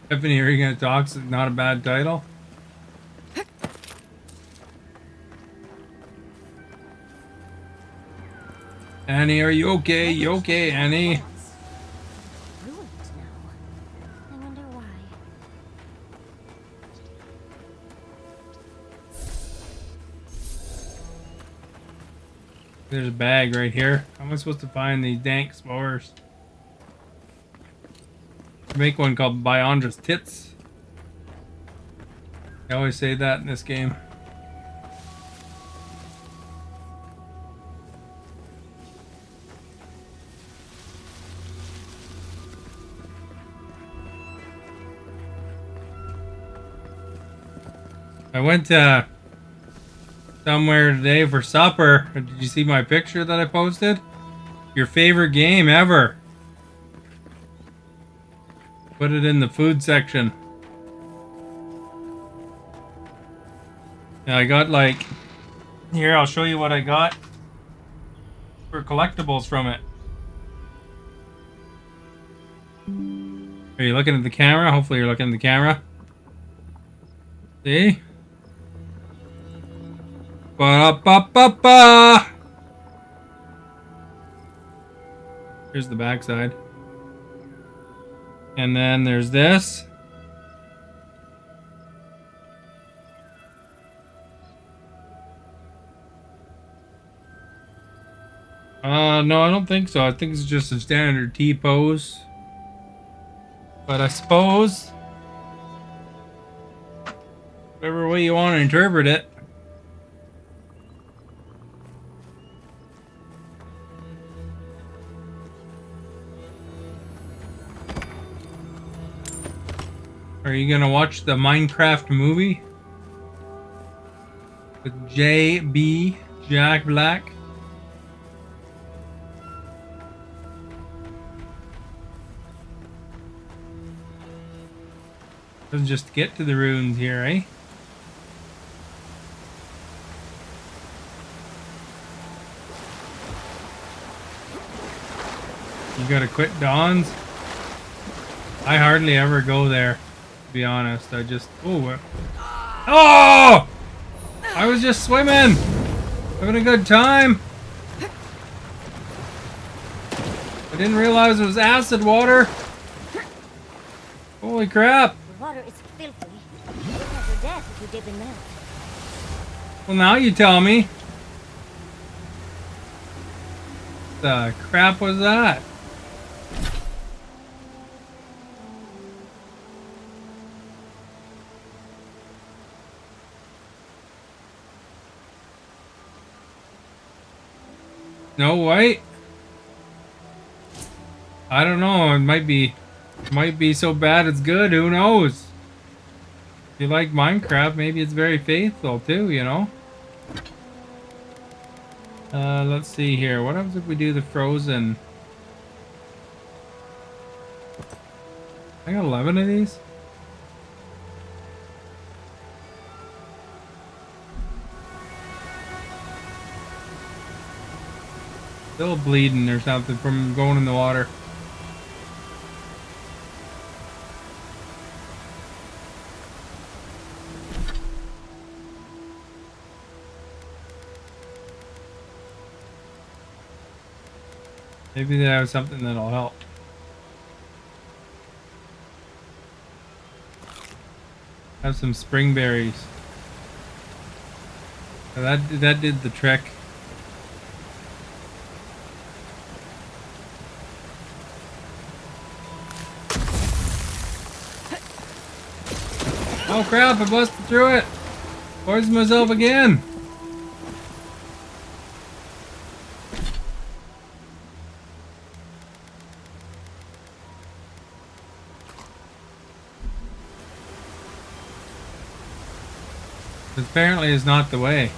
Stephanie, are you gonna talk? It's not a bad title. Annie, are you okay? You okay, Annie? There's a bag right here. How am I supposed to find these dank spores? Make one called Biondra's Tits. I always say that in this game. I went somewhere today for supper. Did you see my picture that I posted? Your favorite game ever. Put it in the food section. Yeah, I got like... Here, I'll show you what I got for collectibles from it. Are you looking at the camera? Hopefully you're looking at the camera. See? Ba-da-ba-ba-ba! Here's the backside. And then there's this. No, I don't think so. I think it's just a standard T pose. But I suppose, whatever way you want to interpret it. Are you gonna watch the Minecraft movie? With J.B. Jack Black? Doesn't just get to the ruins here, eh? You gotta quit Dawn's? I hardly ever go there, to be honest. I just... Oh! Oh! I was just swimming! Having a good time! I didn't realize it was acid water! Holy crap! The water is filthy. You'll have to death if you dip in there. Well, now you tell me. The crap was that? No white? I don't know. It might be so bad it's good. Who knows? If you like Minecraft, maybe it's very faithful too, you know? Let's see here. What happens if we do the frozen? I got 11 of these? Still bleeding or something from going in the water. Maybe they have something that'll help. Have some spring berries. So that did the trick. Oh crap, I busted through it! Poisoned myself again! This apparently is not the way.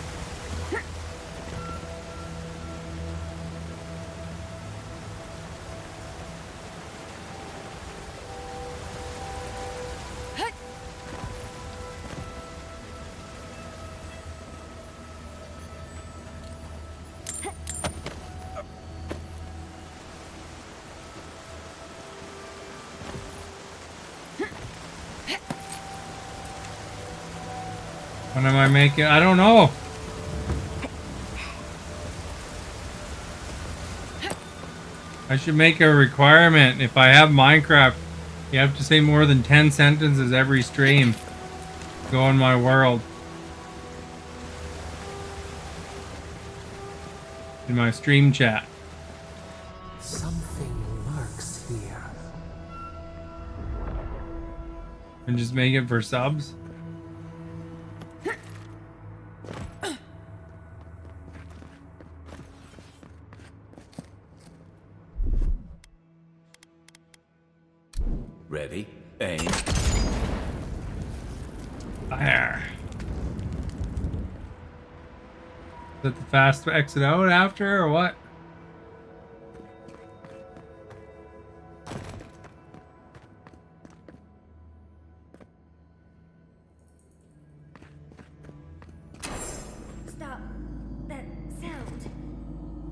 What am I making? I don't know. I should make a requirement. If I have Minecraft, you have to say more than 10 sentences every stream. Go in my world. in my stream chat. Something lurks here. And just make it for subs. Ready? Aim. Fire. Is that the fast exit out after, or what? Stop that sound.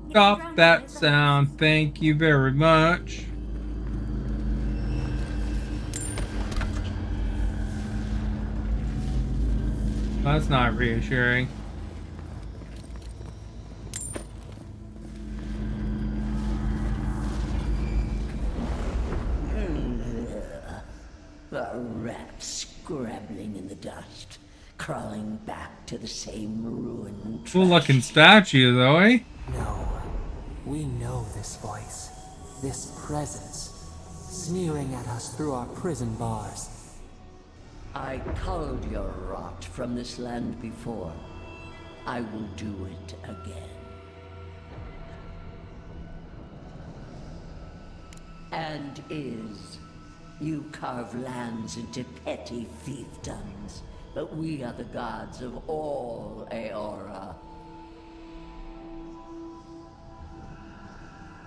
Stop that sound. Thank you very much. That's not reassuring. A rat scrabbling in the dust, crawling back to the same ruin. Cool looking statue though, eh? No, we know this voice, this presence, sneering at us through our prison bars. I culled your rot from this land before. I will do it again. And you carve lands into petty fiefdoms, but we are the gods of all Eora.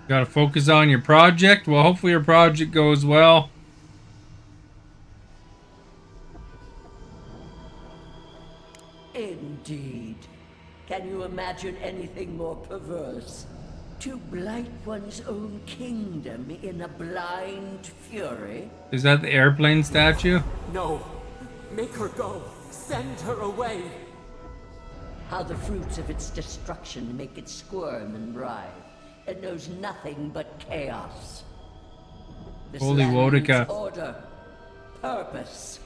Gotta focus on your project. Well, hopefully your project goes well. Indeed. Can you imagine anything more perverse? To blight one's own kingdom in a blind fury? Is that the airplane statue? No, make her go. Send her away. How the fruits of its destruction make it squirm and writhe. It knows nothing but chaos. This Holy land Wodica. needs order, purpose.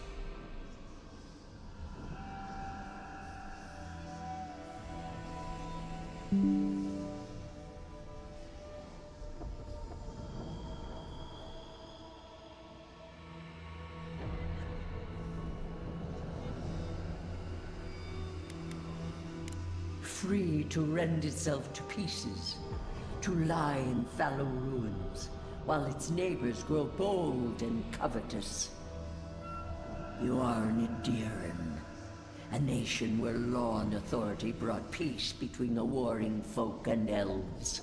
Free to rend itself to pieces, to lie in fallow ruins, while its neighbors grow bold and covetous. You are an Ediran, a nation where law and authority brought peace between the warring folk and elves.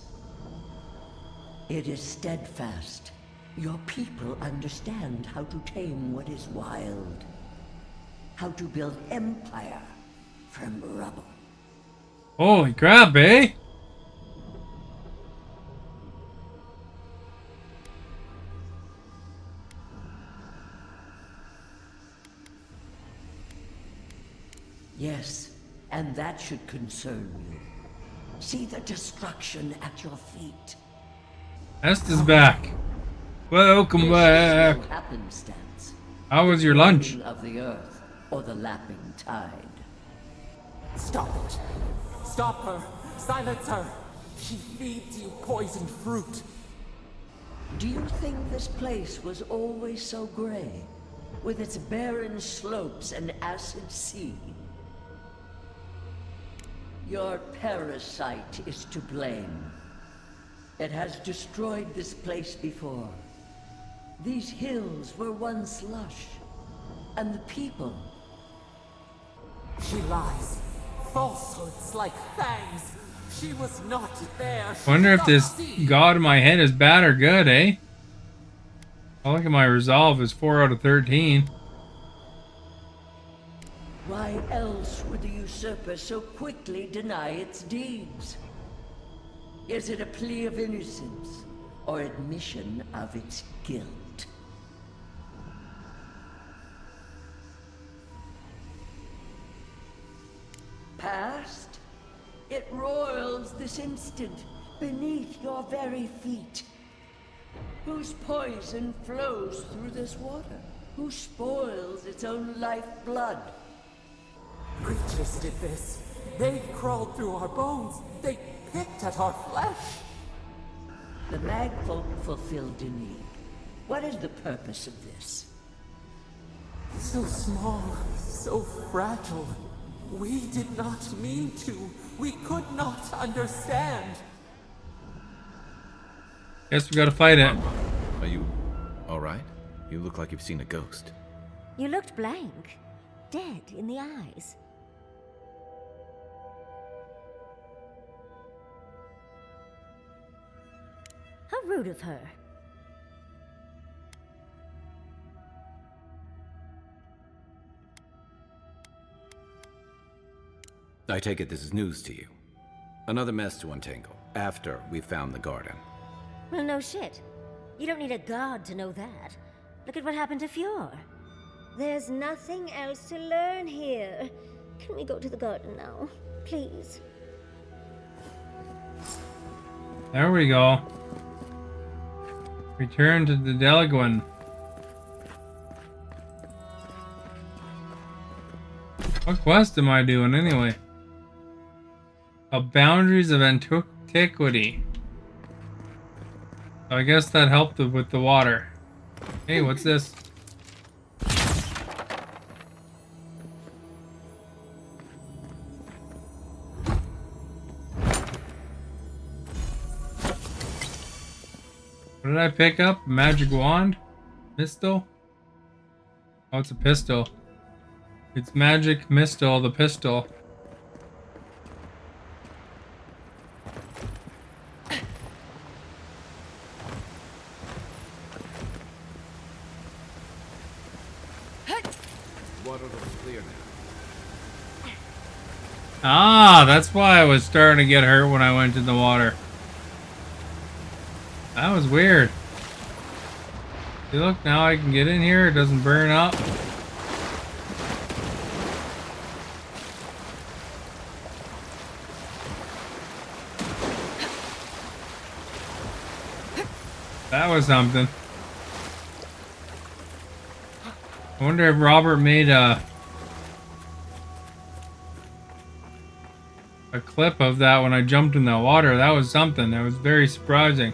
It is steadfast. Your people understand how to tame what is wild, how to build empire from rubble. Holy crap, eh? Yes, and that should concern you. See the destruction at your feet. Estes back. Welcome This back. is no happenstance. How was your lunch? Of the earth or the lapping tide. Stop it. Stop her. Silence her. She feeds you poisoned fruit. Do you think this place was always so gray? With its barren slopes and acid sea? Your parasite is to blame. It has destroyed this place before. These hills were once lush, and the people. She lies. Falsehoods like fangs. She was not there. Wonder if this god in my head is bad or good, eh? I look at my resolve is 4 out of 13. Why else would the usurper so quickly deny its deeds? Is it a plea of innocence, or admission of its guilt? Past? It roils this instant, beneath your very feet. Whose poison flows through this water? Who spoils its own lifeblood? Creatures did this. They crawled through our bones. They picked bite at our flesh. The Magfolk fulfilled a need. What is the purpose of this? So small, so fragile. We did not mean to. We could not understand. Guess we gotta fight it. Are you alright? You look like you've seen a ghost. You looked blank, dead in the eyes. How rude of her. I take it this is news to you. Another mess to untangle, after we found the garden. Well, no shit. You don't need a god to know that. Look at what happened to Fjord. There's nothing else to learn here. Can we go to the garden now? Please. There we go. Return to the Delaguin. What quest am I doing anyway? Boundaries of Antiquity. So I guess that helped with the water. Hey, what's this? What did I pick up? Magic wand? Pistol? Oh, it's a pistol. It's magic mistle, the pistol. Water looks clear now. Ah, that's why I was starting to get hurt when I went in the water. That was weird. See, look, now I can get in here. It doesn't burn up. That was something. I wonder if Robert made a clip of that when I jumped in the water. That was something. That was very surprising.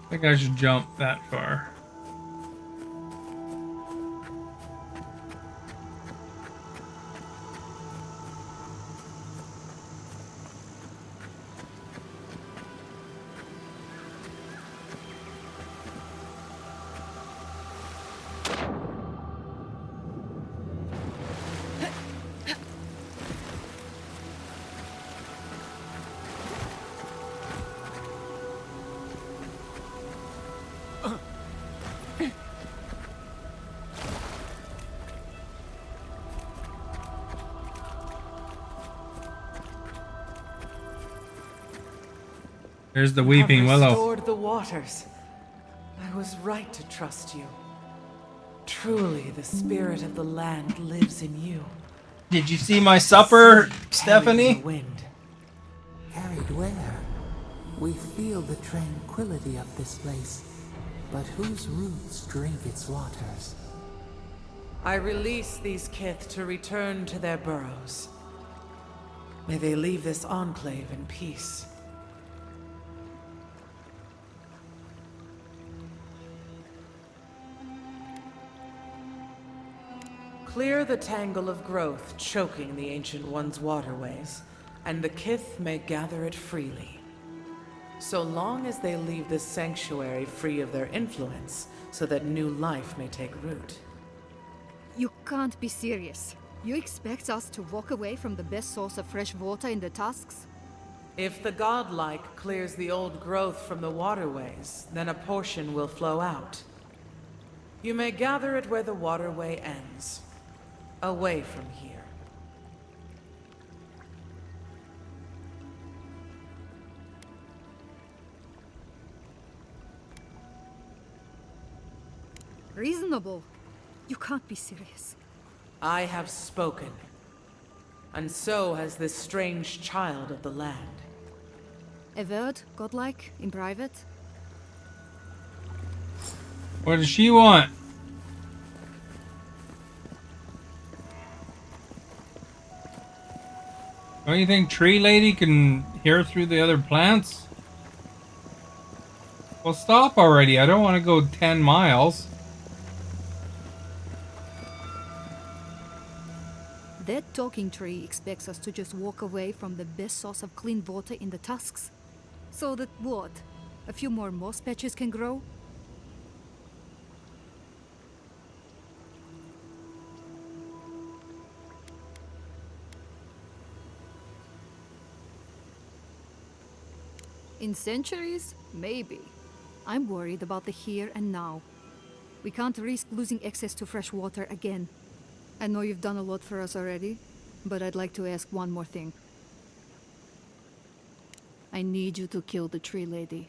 I think I should jump that far. There's the Weeping Willow. Restored the waters. I was right to trust you. Truly, the spirit of the land lives in you. Did you see my supper, Stephanie? Wind. Carried where? We feel the tranquility of this place, but whose roots drink its waters? I release these kith to return to their burrows. May they leave this enclave in peace. Clear the tangle of growth choking the Ancient One's waterways, and the kith may gather it freely. So long as they leave this sanctuary free of their influence, so that new life may take root. You can't be serious. You expect us to walk away from the best source of fresh water in the Tusks? If the godlike clears the old growth from the waterways, then a portion will flow out. You may gather it where the waterway ends. Away from here. Reasonable. You can't be serious. I have spoken. And so has this strange child of the land. Avowed, godlike, in private. What does she want? Don't you think Tree Lady can hear through the other plants? Well, stop already. I don't want to go 10 miles. That talking tree expects us to just walk away from the best source of clean water in the tusks. So that what? A few more moss patches can grow? In centuries? Maybe. I'm worried about the here and now. We can't risk losing access to fresh water again. I know you've done a lot for us already, but I'd like to ask one more thing. I need you to kill the tree lady.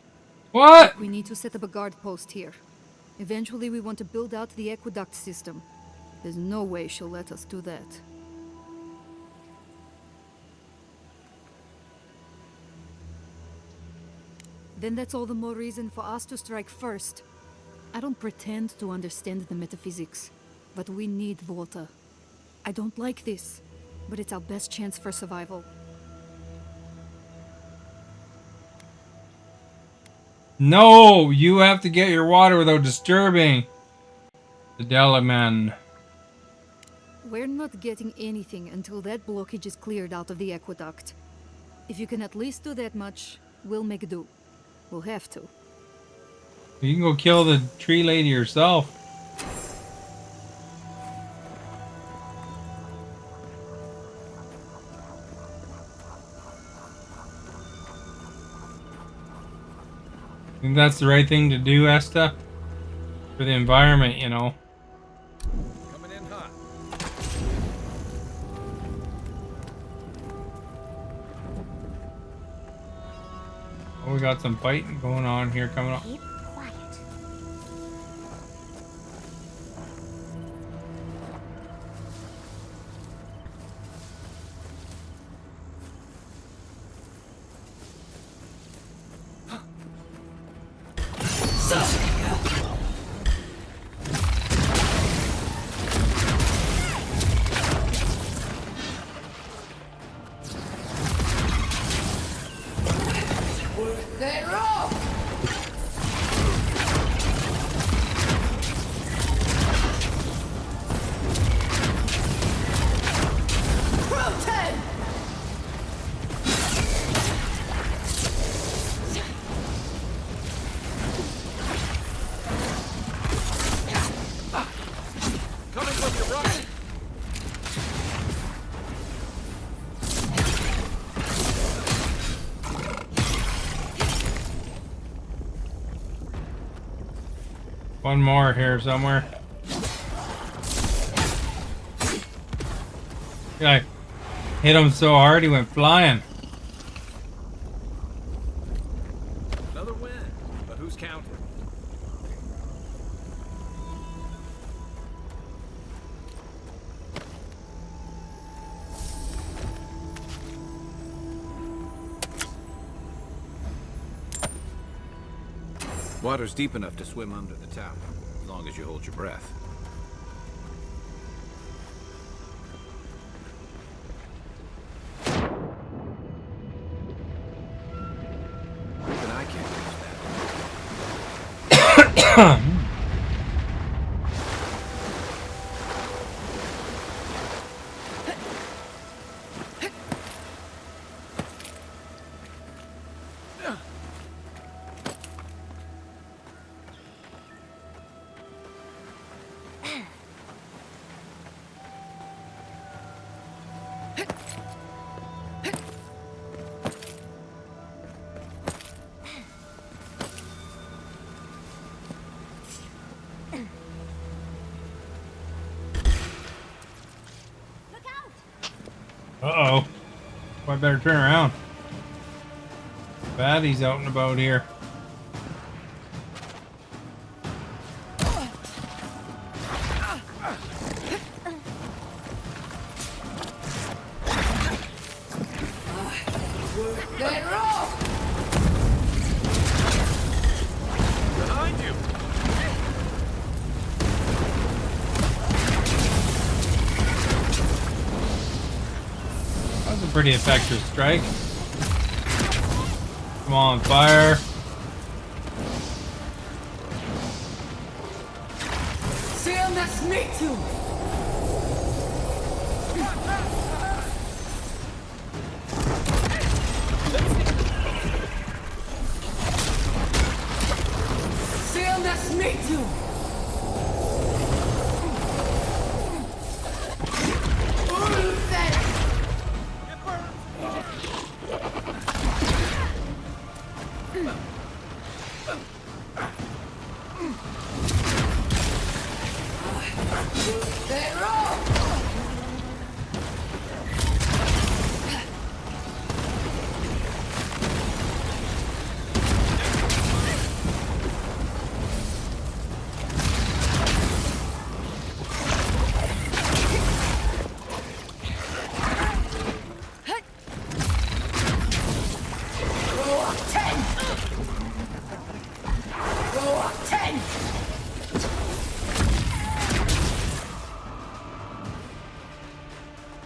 What? We need to set up a guard post here. Eventually we want to build out the aqueduct system. There's no way she'll let us do that. Then that's all the more reason for us to strike first. I don't pretend to understand the metaphysics, but we need water. I don't like this, but it's our best chance for survival. No, you have to get your water without disturbing the Delaman. We're not getting anything until that blockage is cleared out of the aqueduct. If you can at least do that much, we'll make do. We'll have to. You can go kill the tree lady yourself. I think that's the right thing to do, Esta. For the environment, you know. Coming in hot. Oh, we got some fighting going on here coming up. Keep quiet. Coming from your right. One more here somewhere. I hit him so hard he went flying. Another win. But who's counting? Water's deep enough to swim under the tower, as long as you hold your breath. Even I can't reach that. Uh-oh. Well, I better turn around. Baddie's out and about here. pretty effective strike. Come on, fire. Seal das Metu! Seal das Metu!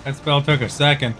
That spell took a second.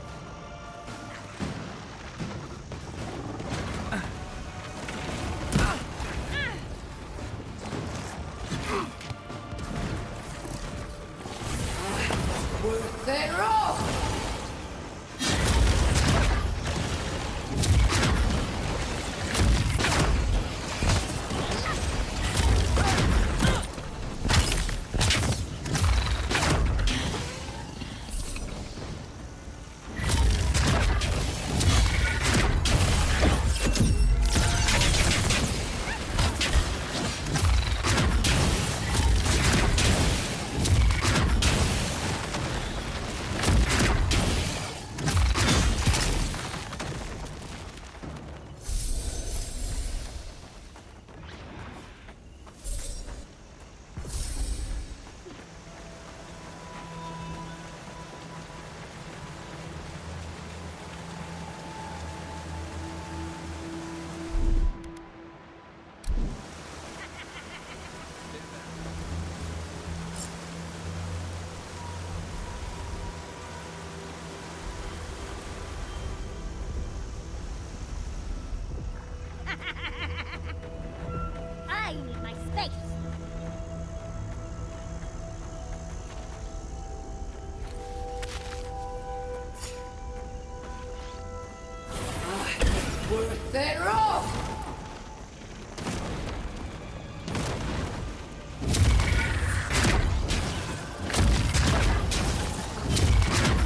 I need my space.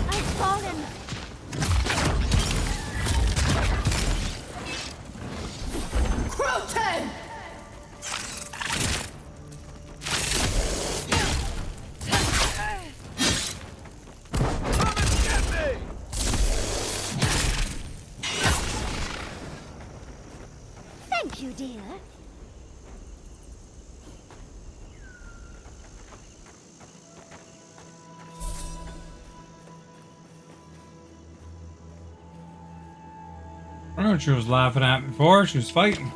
I've fallen. Croton! Thank you, dear. I don't know what she was laughing at before. She was fighting.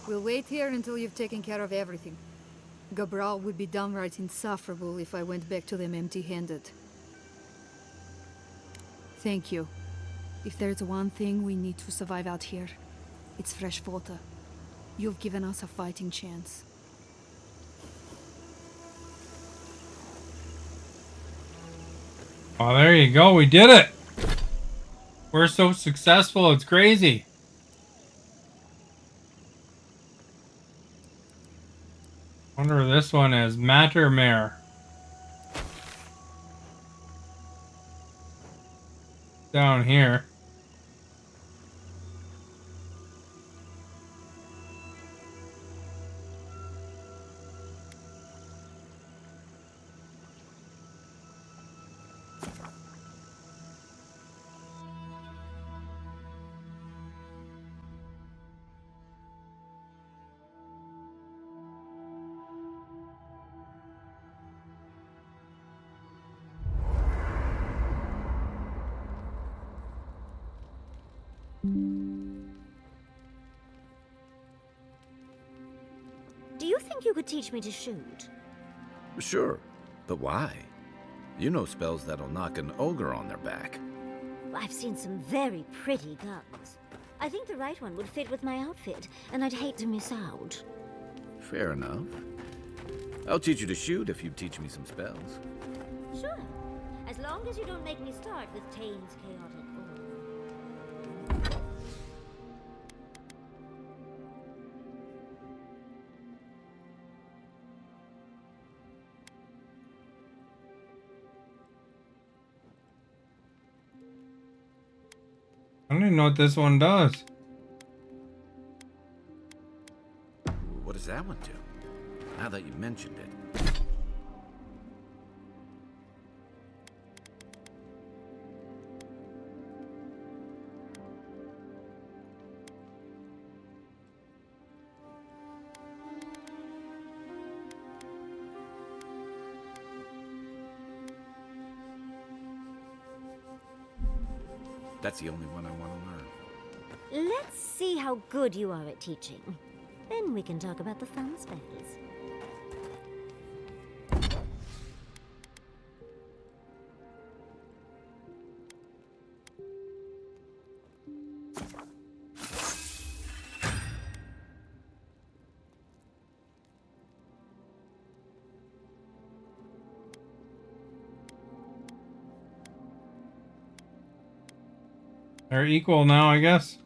We'll wait here until you've taken care of everything. Gabral would be downright insufferable if I went back to them empty-handed. Thank you. If there's one thing we need to survive out here, it's fresh water. You've given us a fighting chance. Oh, there you go. We did it. We're so successful. It's crazy. Wonder if this one is Mattermare. Down here. Do you think you could teach me to shoot? Sure, but why? You know spells that'll knock an ogre on their back. I've seen some very pretty guns. I think the right one would fit with my outfit, and I'd hate to miss out. Fair enough. I'll teach you to shoot if you teach me some spells. Sure. As long as you don't make me start with Tane's chaotic order. I don't even know what this one does. What does that one do? Now that you mentioned it. That's the only one I want to learn. Let's see how good you are at teaching. Then we can talk about the fun spells. They're equal now, I guess.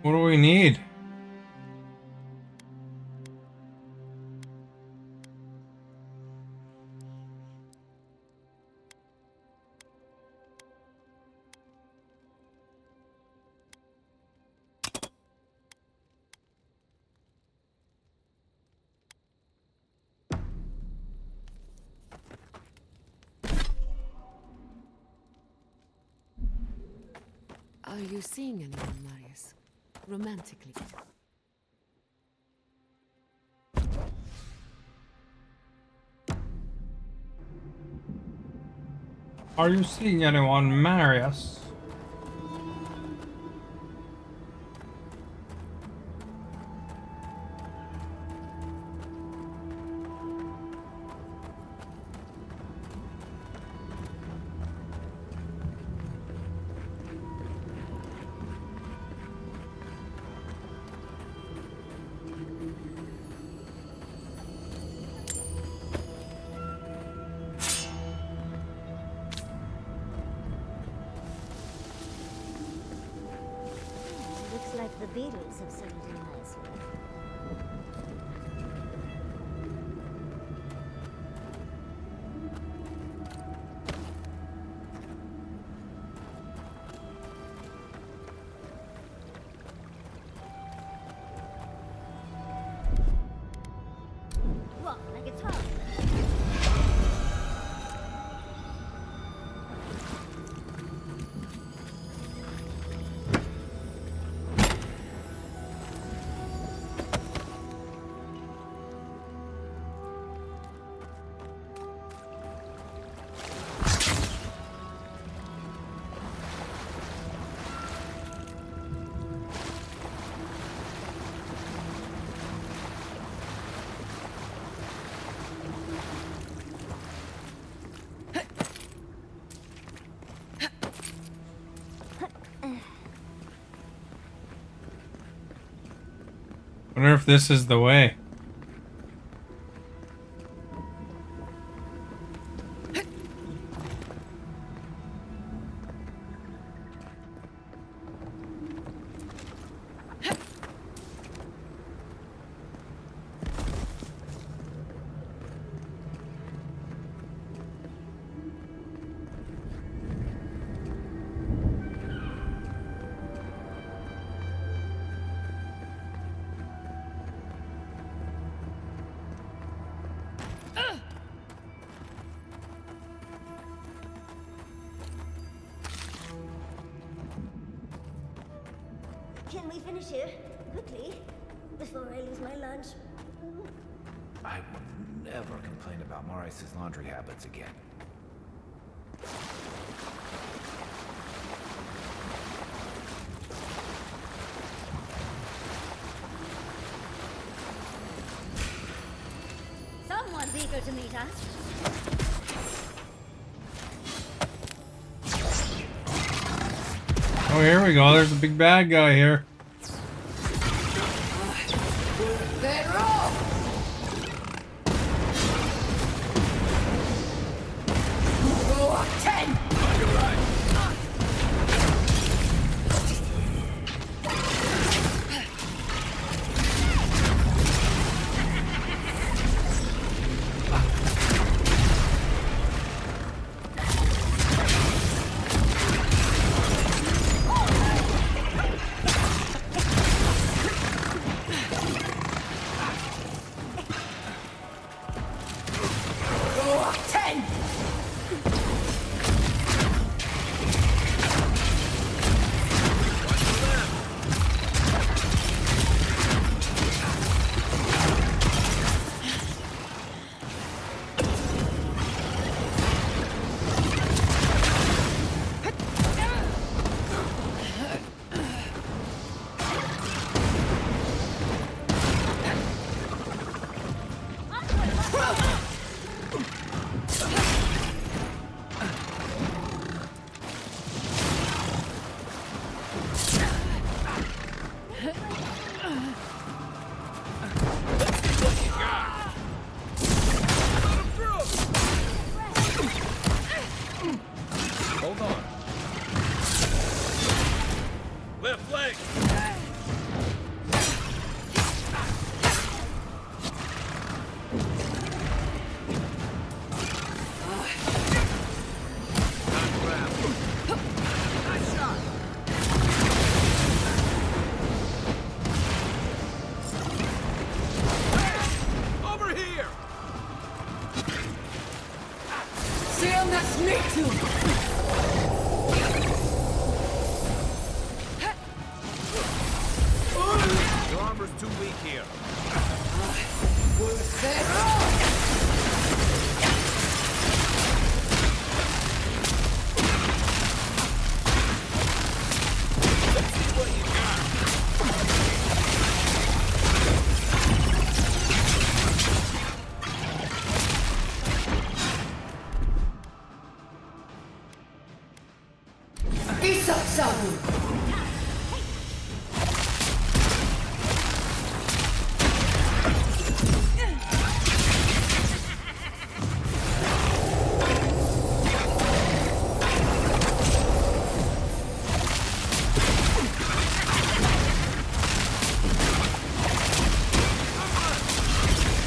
What do we need? Are you seeing anyone, Marius? Romantically? Are you seeing anyone, Marius? must have settled in nicely. What, like it's home? Wonder if this is the way. Can we finish here? Quickly? Before I lose my lunch? I will never complain about Maurice's laundry habits again. Someone's eager to meet us. Oh, here we go. There's a big bad guy here. Your armor's too weak here.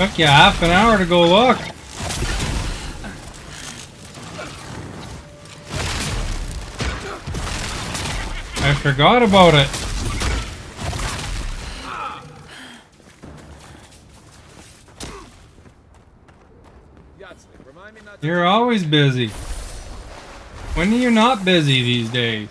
Took you half an hour to go look. I forgot about it. You're always busy. When are you not busy these days?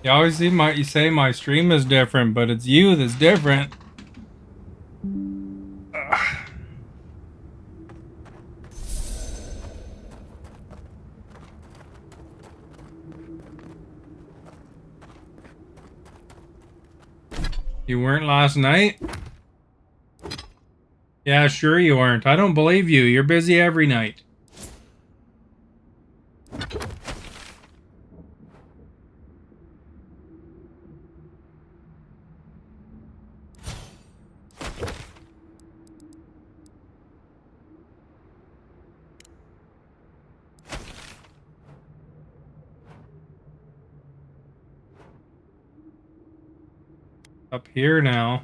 You always you say my stream is different, but it's you that's different. You weren't last night? Yeah, sure you weren't. I don't believe you. You're busy every night. Up here now.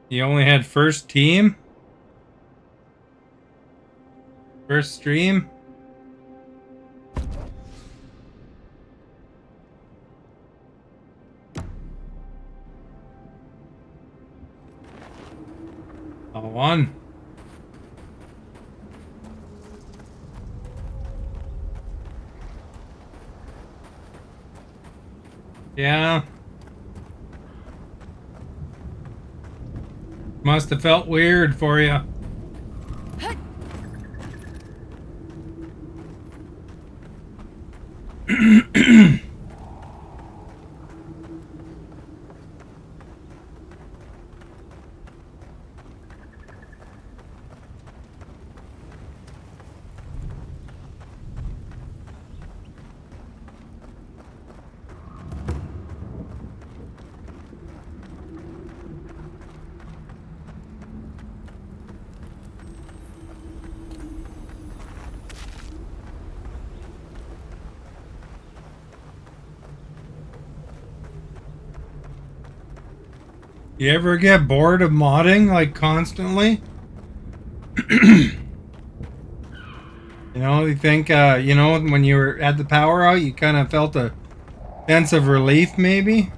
You only had first team? First stream? Oh, one. Yeah. Must have felt weird for you. You ever get bored of modding, like, constantly? You know, you think, you know, when you were at the power out, you kind of felt a sense of relief, maybe?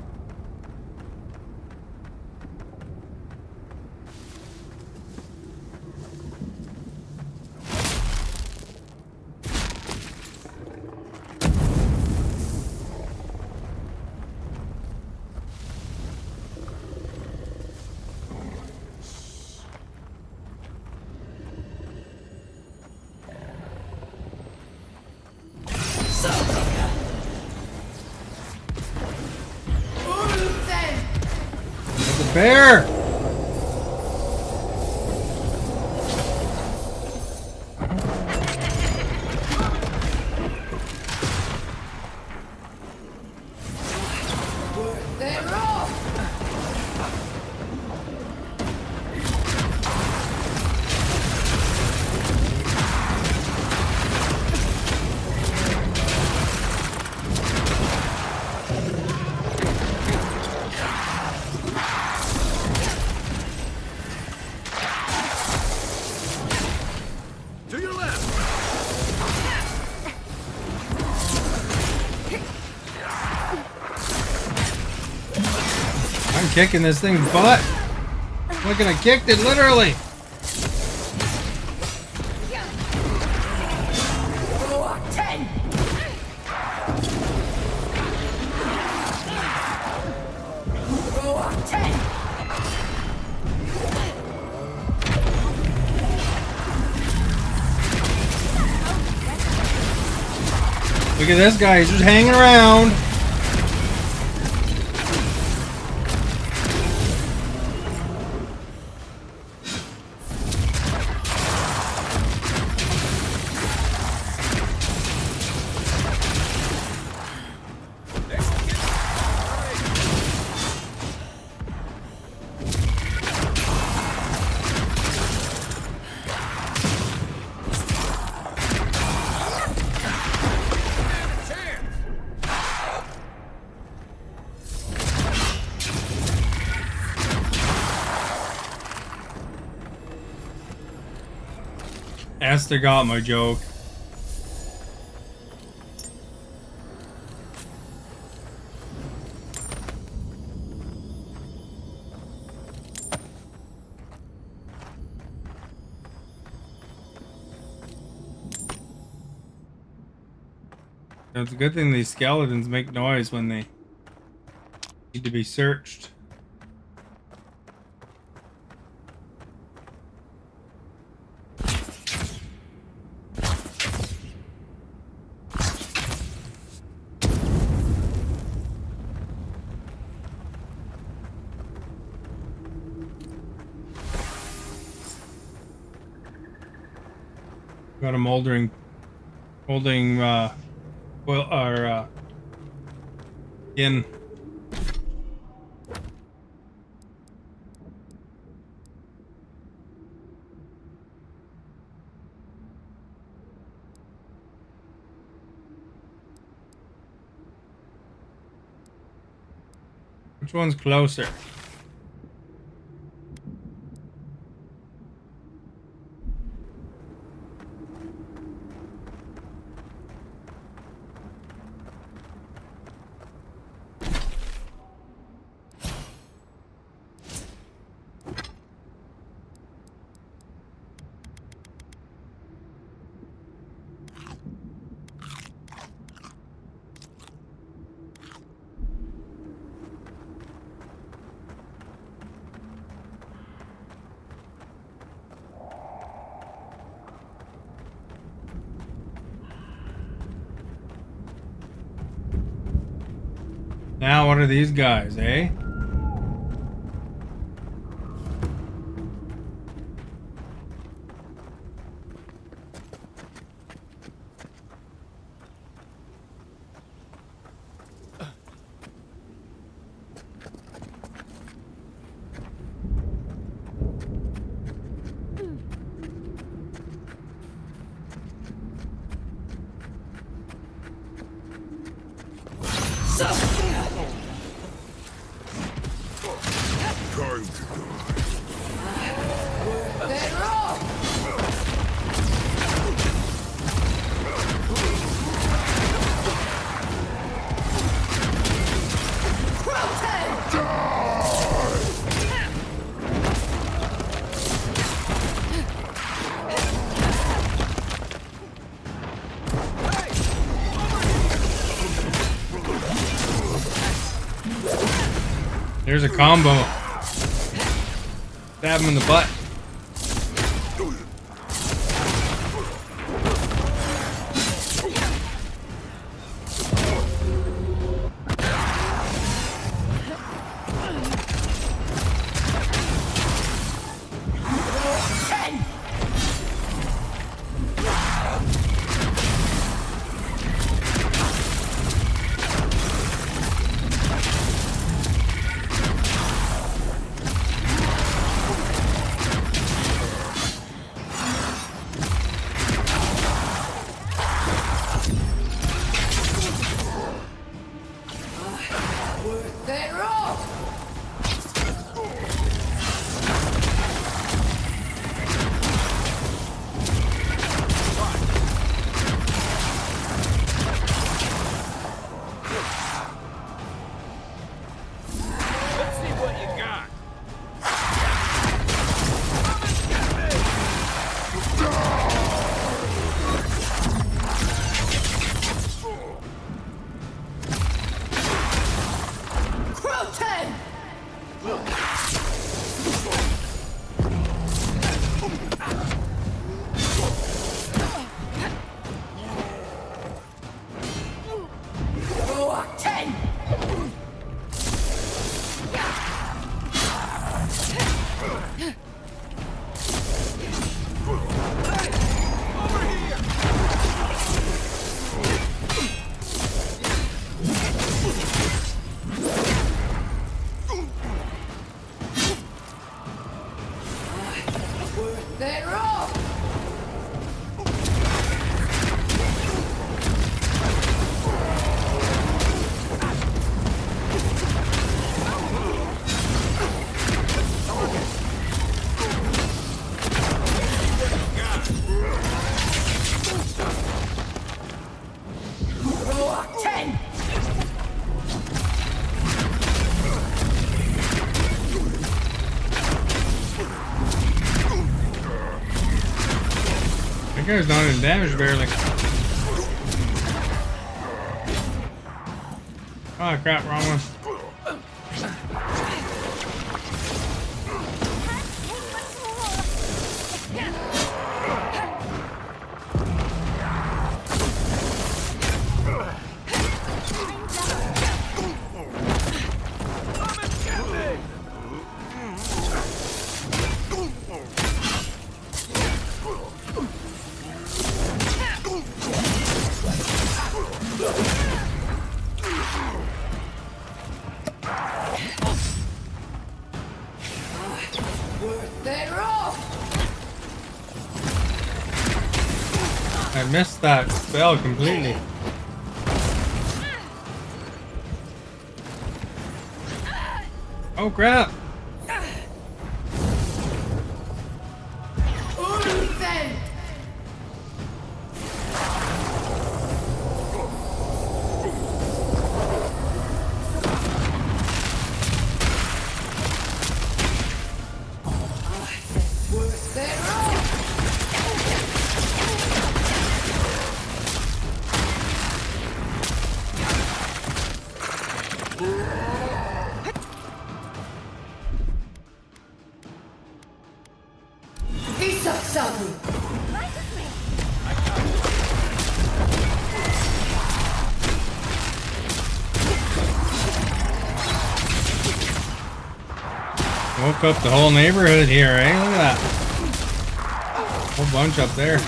Bear! Kicking this thing's butt. Look at I kicked it literally. Look at this guy, he's just hanging around. Esther got my joke. It's a good thing these skeletons make noise when they need to be searched. Got a molding, in. Which one's closer? Now what are these guys, eh? There's a combo. Stab him in the butt. They're off! That guy's not in damage barely. Oh crap, wrong one. I missed that spell completely. Oh crap! Woke up the whole neighborhood here, eh? Look at that. Whole bunch up there.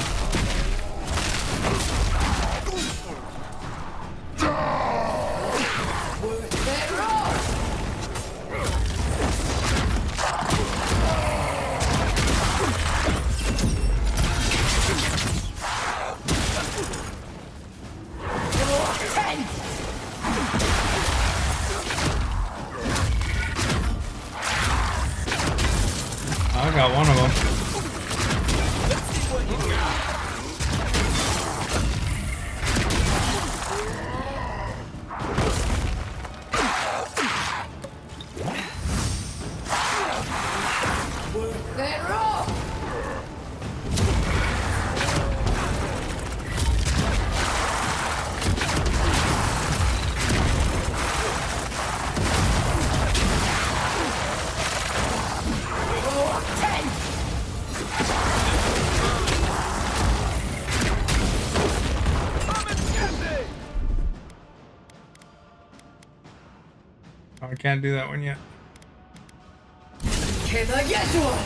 I got one of them. I can't do that one yet. Can I get to one?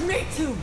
Me too.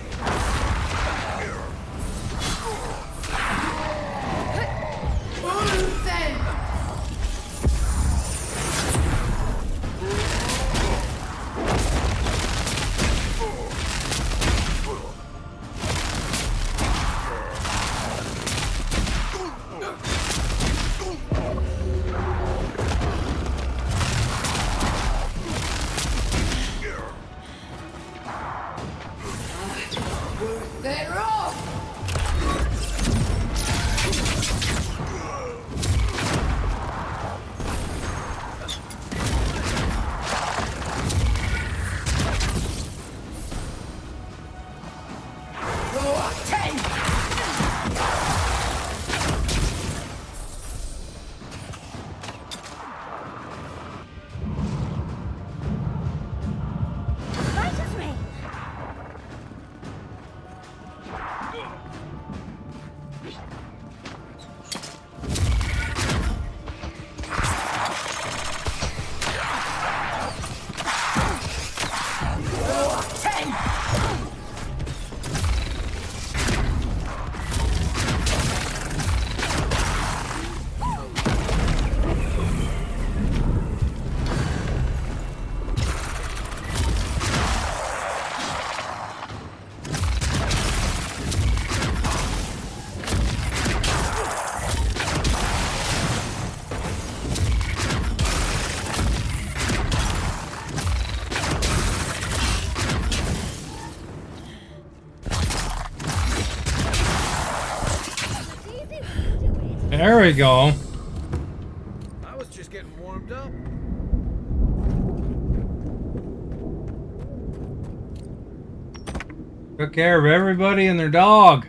There we go. I was just getting warmed up. Took care of everybody and their dog.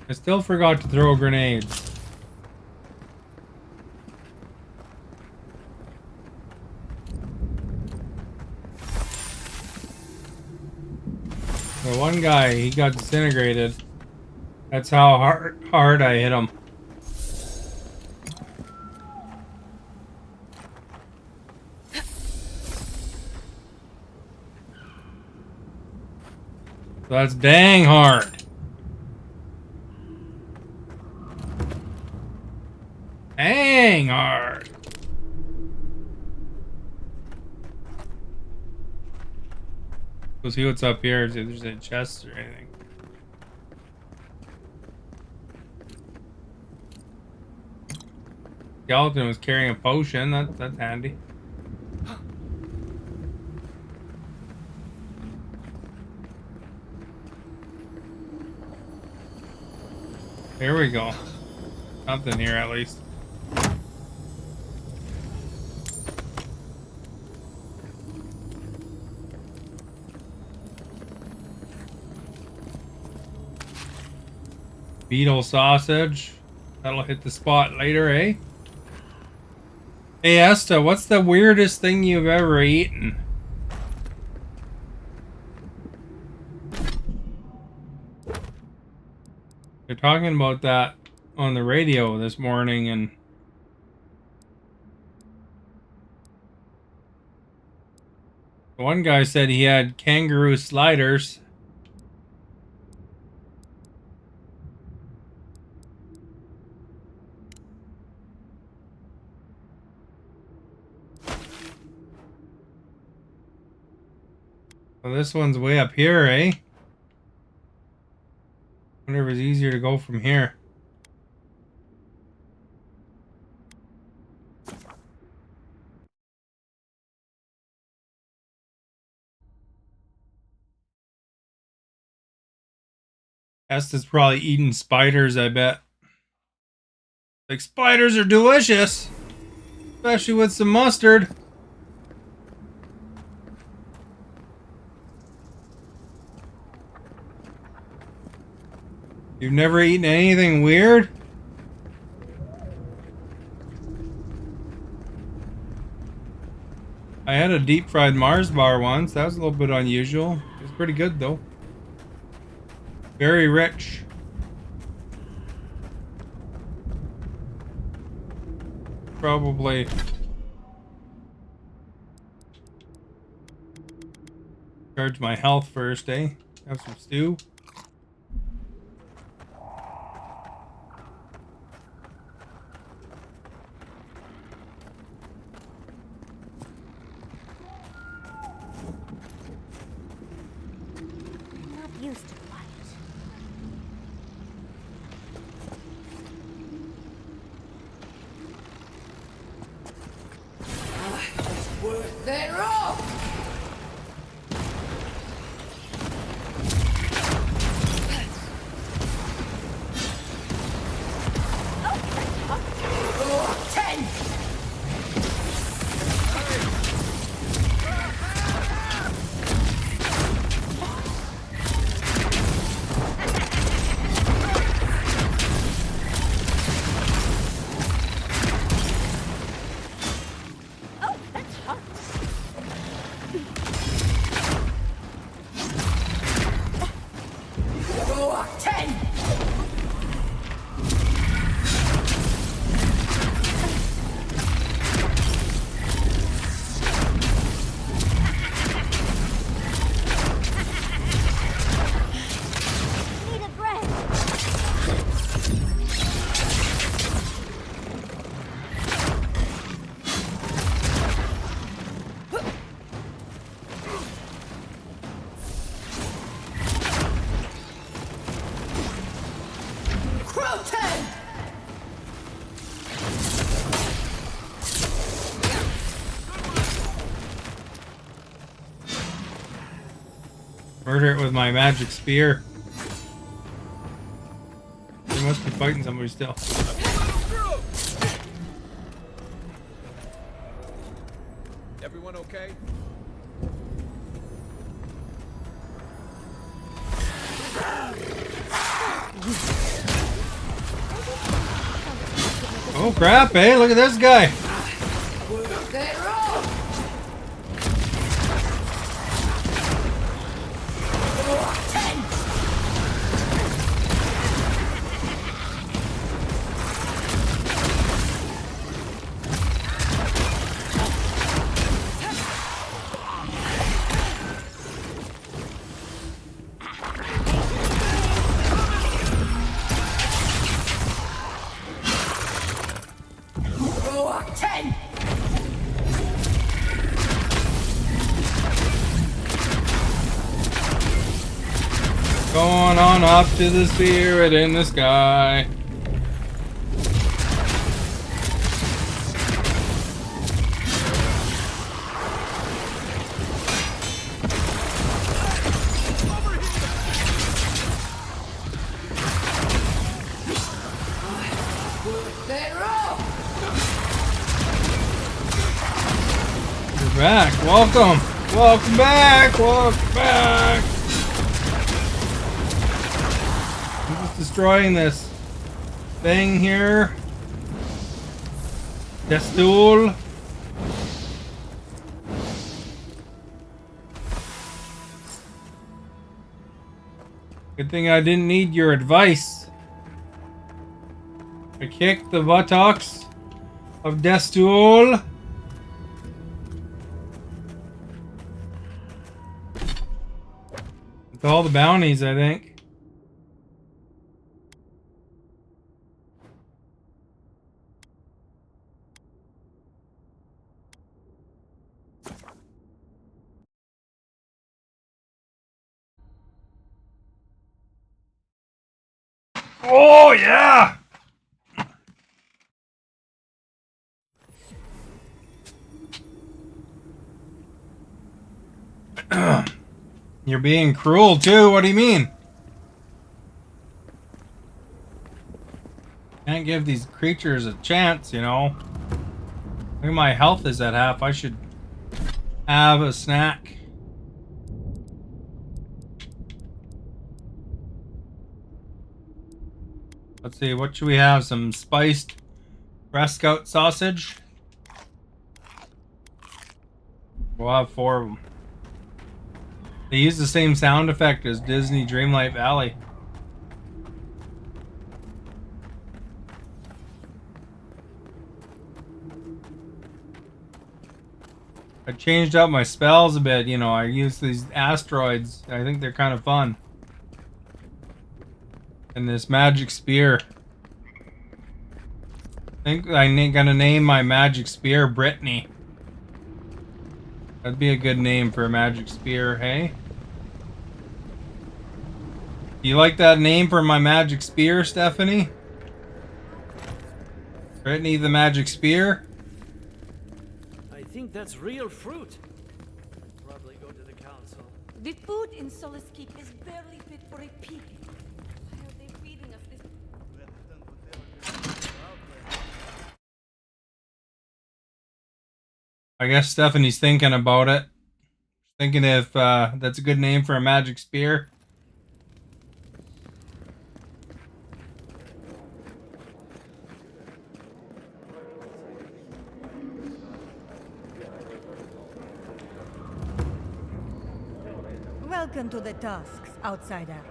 I still forgot to throw grenades. The one guy, he got disintegrated. That's how hard I hit him. So that's dang hard. Dang hard. We'll see what's up here, if there's any chests or anything. Skeleton was carrying a potion, that's handy. Here we go. Something here at least. Beetle sausage. That'll hit the spot later, eh? Hey Esta, what's the weirdest thing you've ever eaten? They're talking about that on the radio this morning, and one guy said he had kangaroo sliders. Well, this one's way up here, eh? Wonder if it's easier to go from here. Esta's probably eating spiders, I bet. Like, spiders are delicious! Especially with some mustard. You've never eaten anything weird? I had a deep fried Mars bar once. That was a little bit unusual. It was pretty good though. Very rich. Probably charge my health first, eh? Have some stew. Used to quiet. Worth that rock! Oh, 10! Murder it with my magic spear. He must be fighting somebody still. Everyone okay? Oh crap, hey, look at this guy. Going on up to the spirit in the sky. You're back. Welcome. Welcome back. Welcome back. Destroying this thing here. Destool. Good thing I didn't need your advice. I kicked the buttocks of Destool. With all the bounties, I think. Oh, yeah! You're being cruel, too. What do you mean? Can't give these creatures a chance, you know? I think my health is at half. I should have a snack. Let's see, what should we have? Some spiced Rescout sausage? We'll have 4 of them. They use the same sound effect as Disney Dreamlight Valley. I changed up my spells a bit, you know, I use these asteroids. I think they're kind of fun. And this magic spear. I think I'm gonna name my magic spear Brittany. That'd be a good name for a magic spear, hey? Do you like that name for my magic spear, Stephanie? Brittany the magic spear? I think that's real fruit. I'll probably go to the council. The food in Solace Keep is barely fit for a pig. Why are they feeding us this? I guess Stephanie's thinking about it. Thinking if that's a good name for a magic spear. Welcome to the Tusks, outsider.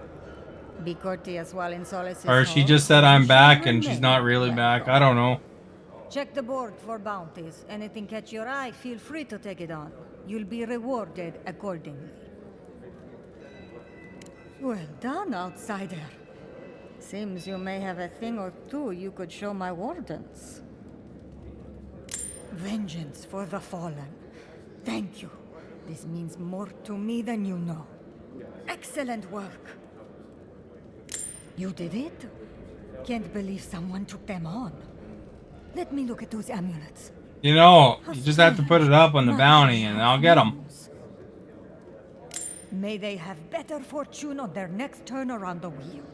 Be courteous while in Solace's Or she hall, just said and I'm you back shall and she's remain not really back. welcome. I don't know. Check the board for bounties. Anything catch your eye, feel free to take it on. You'll be rewarded accordingly. Well done, outsider. Seems you may have a thing or two you could show my wardens. Vengeance for the fallen. Thank you. This means more to me than you know. Excellent work. You did it? Can't believe someone took them on. Let me look at those amulets. You know, you just have to put it up on the bounty and I'll get them. May they have better fortune on their next turn around the wheel.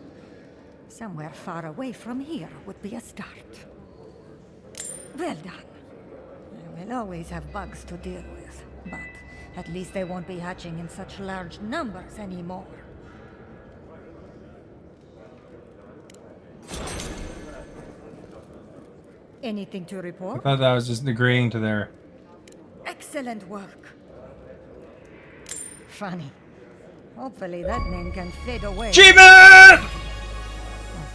Somewhere far away from here would be a start. Well done. I will always have bugs to deal with, but at least they won't be hatching in such large numbers anymore. Anything to I report? thought that was just agreeing to their... Excellent work. Funny. Hopefully that name can fade away. Achievement! I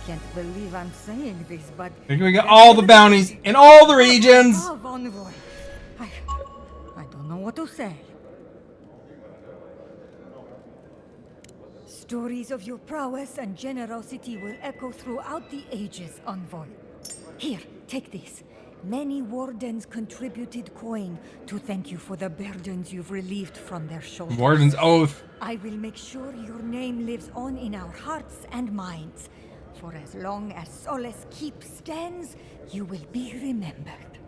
can't believe I'm saying this, but... We got all the bounties in all the regions! Envoy. I don't know what to say. Stories of your prowess and generosity will echo throughout the ages, Envoy. Here, take this. Many wardens contributed coin to thank you for the burdens you've relieved from their shoulders. Warden's Oath. I will make sure your name lives on in our hearts and minds. For as long as Solace Keep stands, you will be remembered.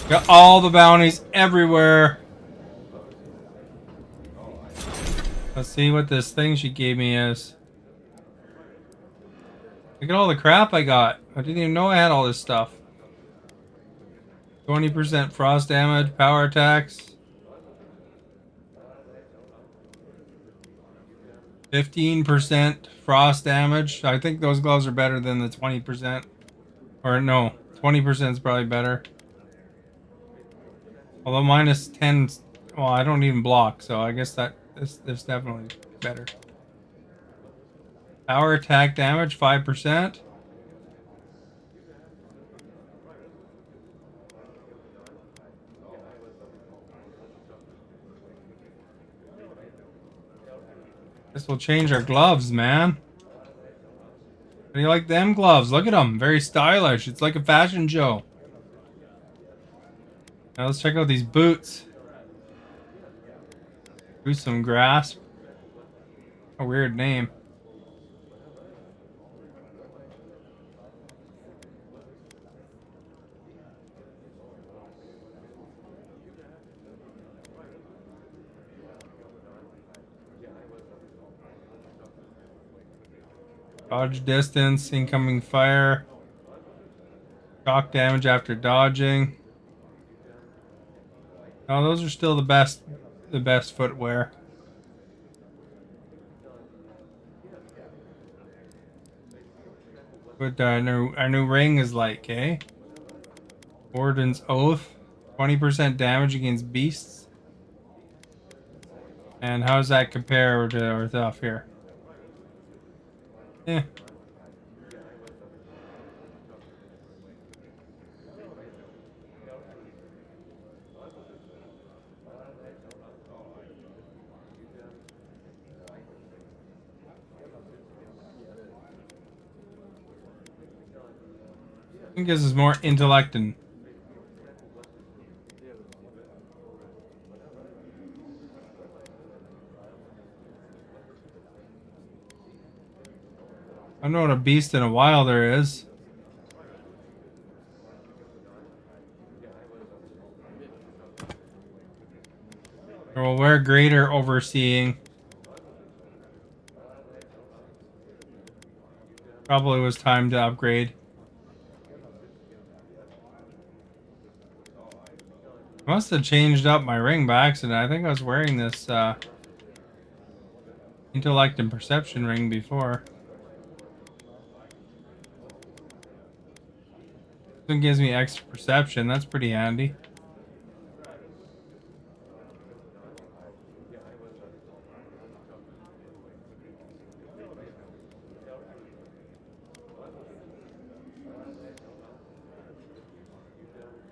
Got all the bounties everywhere. Let's see what this thing she gave me is. Look at all the crap I got. I didn't even know I had all this stuff. 20% frost damage, power attacks. 15% frost damage. I think those gloves are better than the 20%. Or no, 20% is probably better. Although minus 10, well, I don't even block, so I guess that this definitely better. Power attack damage 5%. This will change our gloves, man. How do you like them gloves? Look at them, very stylish. It's like a fashion show. Now let's check out these boots. Do some grasp. A weird name. Dodge distance, incoming fire. Shock damage after dodging. Oh, those are still the best footwear. What our new ring is like, eh? Warden's Oath. 20% damage against beasts. And how does that compare to our stuff here? Yeah. I think this is more intellect and I don't know what a beast and a wilder is. Well, we're greater overseeing. Probably was time to upgrade. I must have changed up my ring by accident. I think I was wearing this intellect and perception ring before. This one gives me extra perception. That's pretty handy.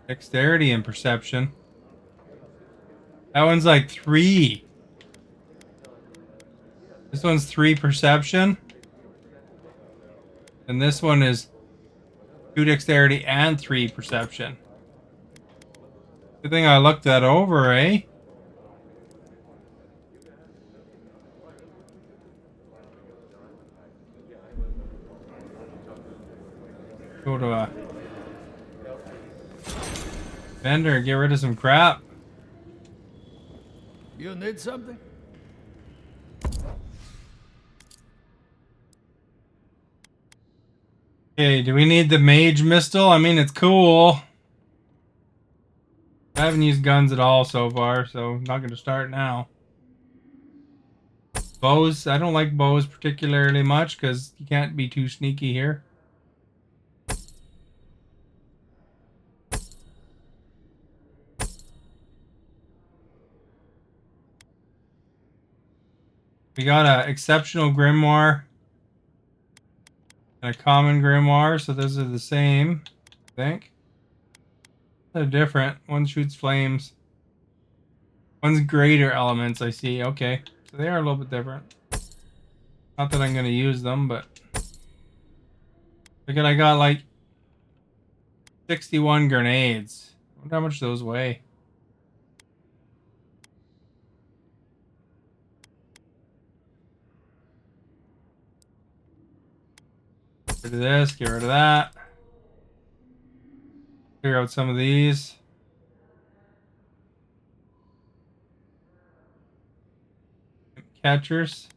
Dexterity and perception. That one's like 3. This one's 3 perception. And this one is 2 dexterity and 3 perception. Good thing I looked that over, eh? Go to a vendor, get rid of some crap. You need something? Okay, do we need the mage mistle? I mean, it's cool. I haven't used guns at all so far, so I'm not going to start now. Bows, I don't like bows particularly much because you can't be too sneaky here. We got a exceptional grimoire and a common grimoire, so those are the same, I think. They're different. One shoots flames. One's greater elements, I see. Okay, so they are a little bit different. Not that I'm going to use them, but... Look at, I got like 61 grenades. I wonder how much those weigh. Get rid of this, get rid of that. Clear out some of these. Catchers.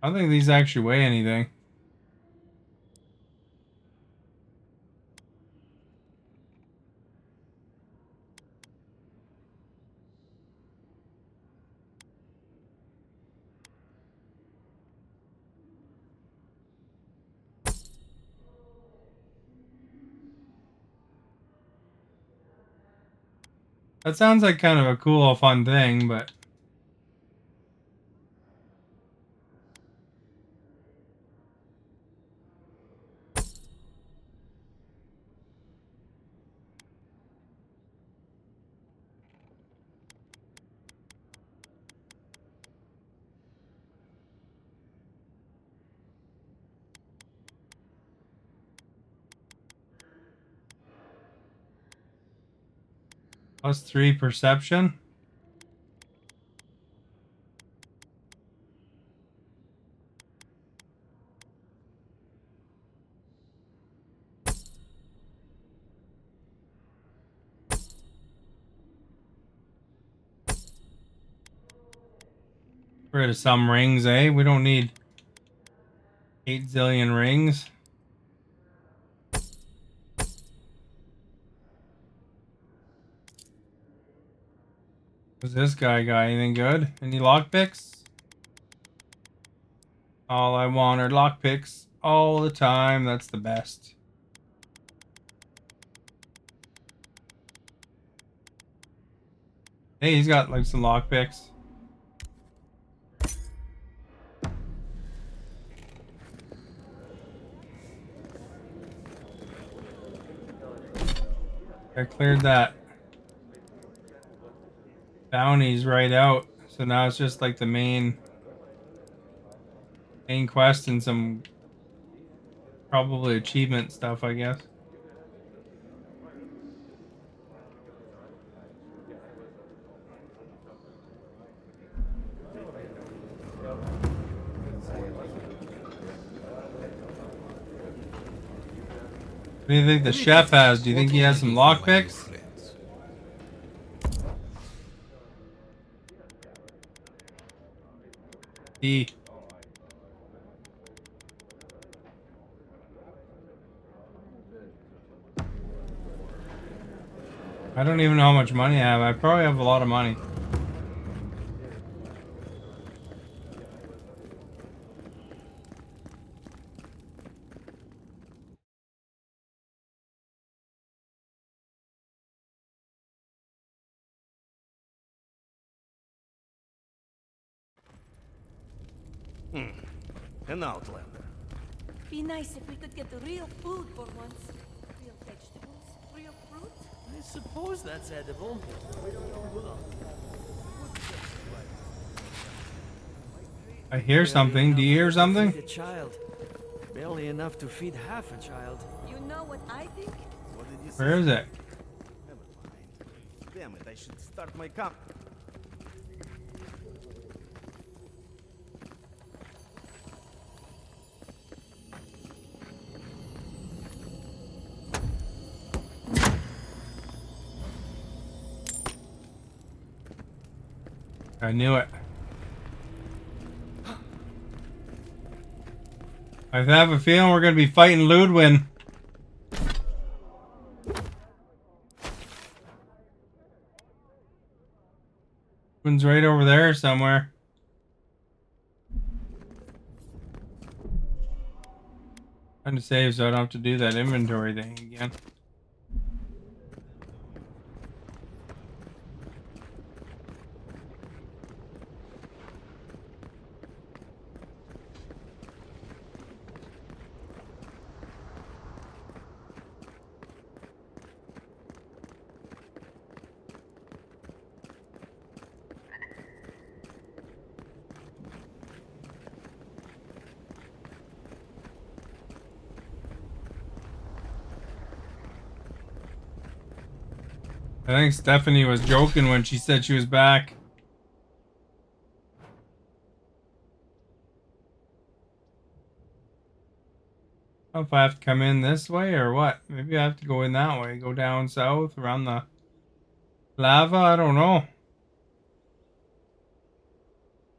I don't think these actually weigh anything. That sounds like kind of a cool, fun thing, but... +3 perception. Get rid of some rings, eh? We don't need 8 zillion rings. What's this guy got? Anything good? Any lockpicks? All I want are lockpicks all the time. That's the best. Hey, he's got like some lockpicks. I cleared that. Bounties right out. So now it's just like the main quest and some probably achievement stuff, I guess. What do you think the chef has? Do you think he has some lockpicks? I don't even know how much money I have. I probably have a lot of money. An outlander. Be nice if we could get the real food for once. Real vegetables, real fruit. I suppose that's edible. I hear something. Do you hear something? A child. Barely enough to feed half a child. You know what I think? What did you say? Where is it? Never mind. Damn it, I should start my comp. I knew it. I have a feeling we're gonna be fighting Ludwin. Ludwin's right over there somewhere. Trying to save so I don't have to do that inventory thing again. I think Stephanie was joking when she said she was back. I don't know if I have to come in this way or what. Maybe I have to go in that way. Go down south around the lava. I don't know.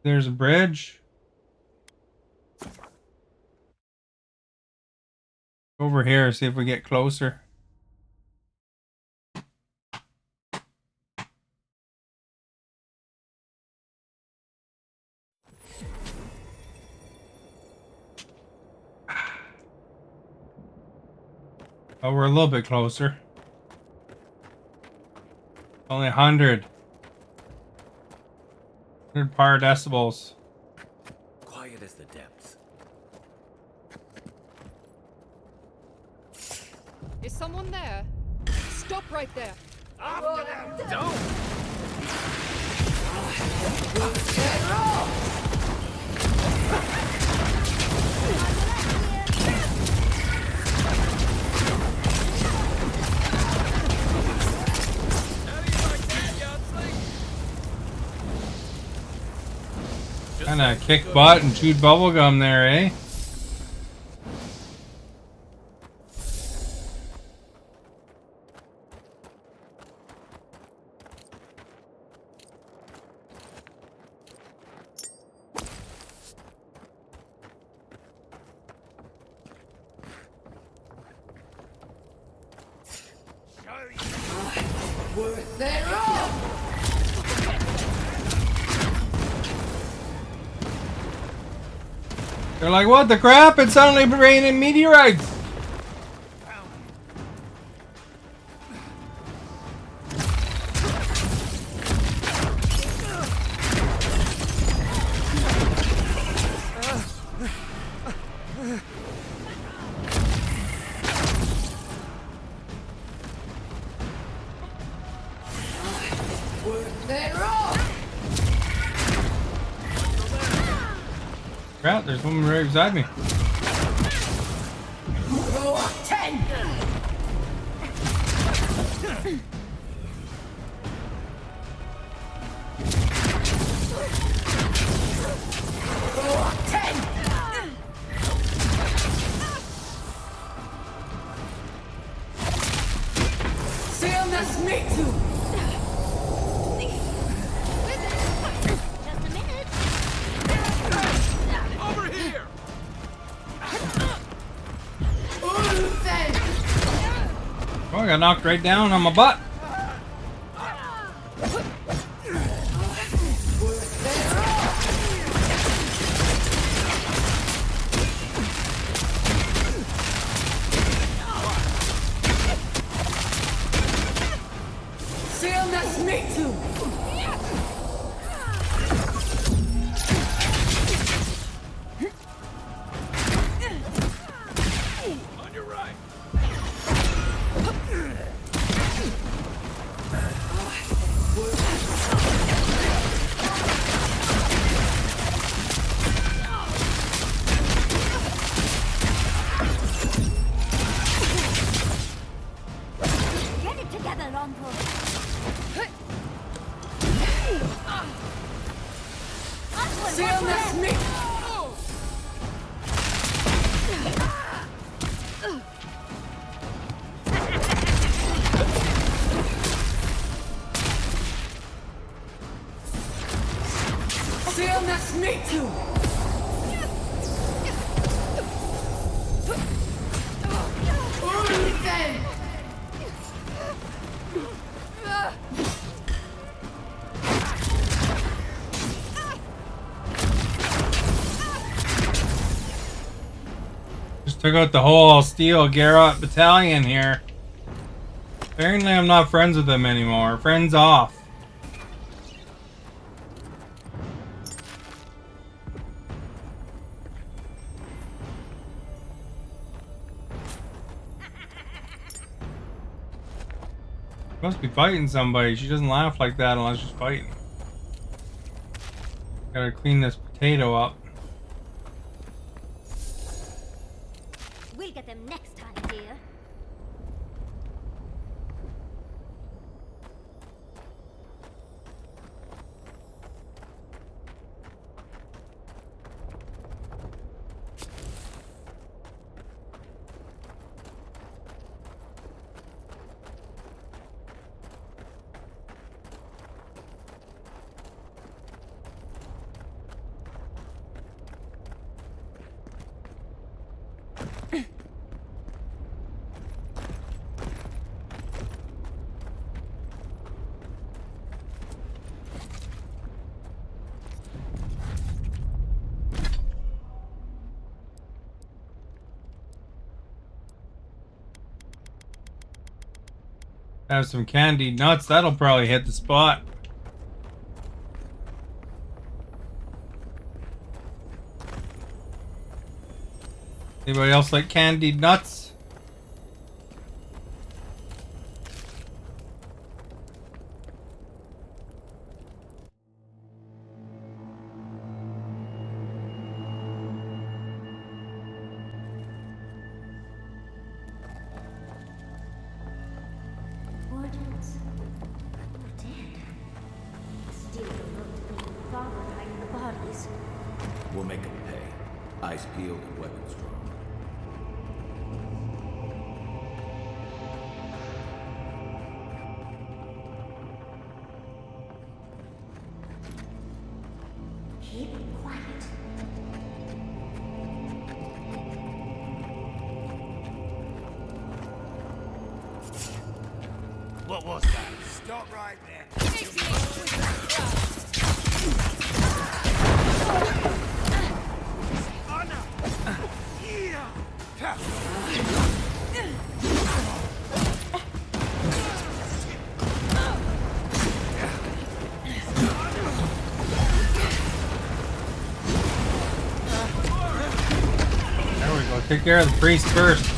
There's a bridge. Over here, see if we get closer. Oh, we're a little bit closer. Only 100. 100 par decibels. Quiet as the depths. Is someone there? Stop right there. Don't! Kinda kick butt and chewed bubblegum there, eh? Worth their own! They're like, what the crap? It's suddenly raining meteorites! Worth their own! Crap, there's one right beside me. Row 10! Row 10! Seal nas mitu! Just a minute. Over here! Oh, I got knocked right down on my butt. Seal nas mitu! On your right! Just took out the whole Steel Garrot battalion here. Apparently I'm not friends with them anymore. Friends off. Must be fighting somebody. She doesn't laugh like that unless she's fighting. Gotta clean this potato up. We'll get them next time, dear. Have some candied nuts. That'll probably hit the spot. Anybody else like candied nuts? Wardens. We're dead. Still looked being far behind the bodies. We'll make them pay. Eyes peeled and weapons drawn. Keep quiet. What was that? Stop right there. There we go. Take care of the priest first.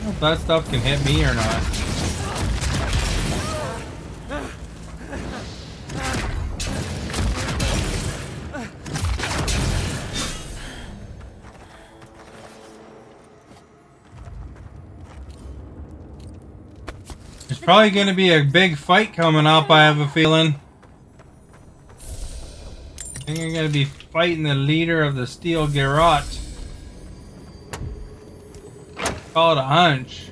If that stuff can hit me or not. There's probably going to be a big fight coming up, I have a feeling. I think I'm going to be fighting the leader of the Steel Garrot. Call it a hunch.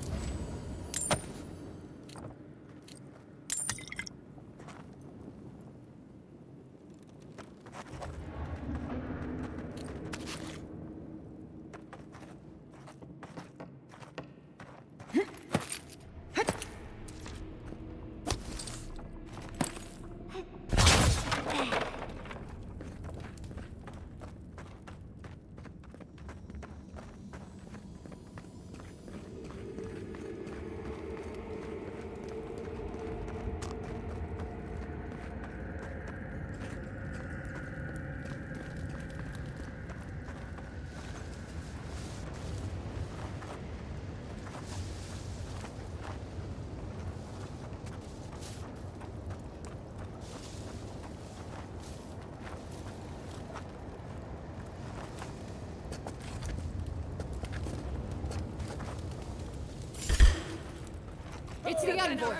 It's the envoy.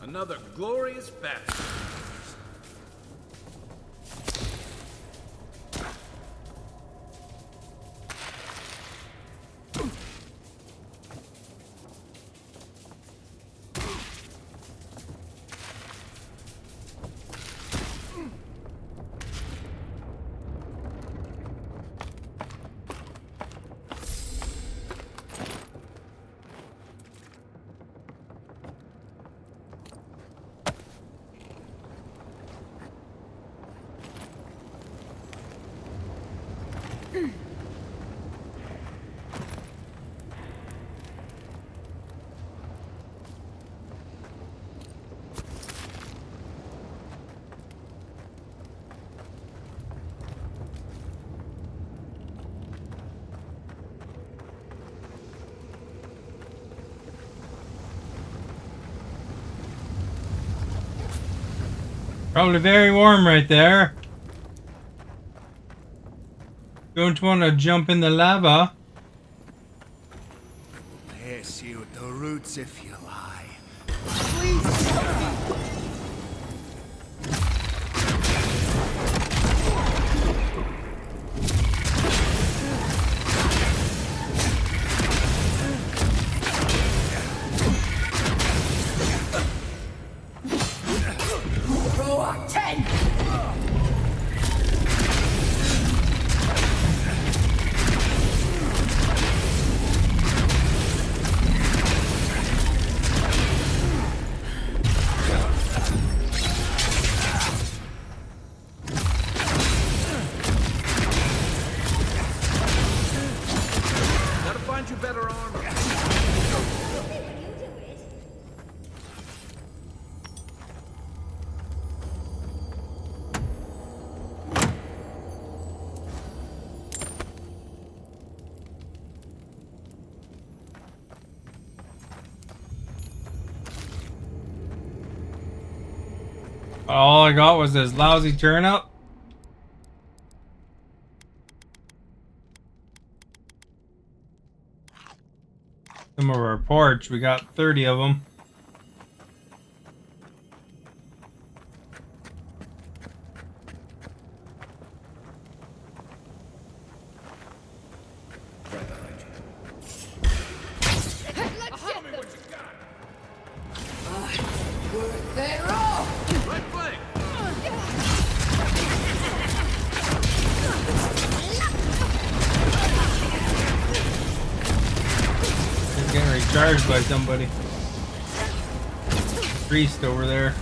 Another glorious bastard. Probably very warm right there. Don't want to jump in the lava. Pierce you at the roots if you lie. All I got was this lousy turnip. Some of our porch, we got 30 of them. Getting recharged by somebody. Priest over there.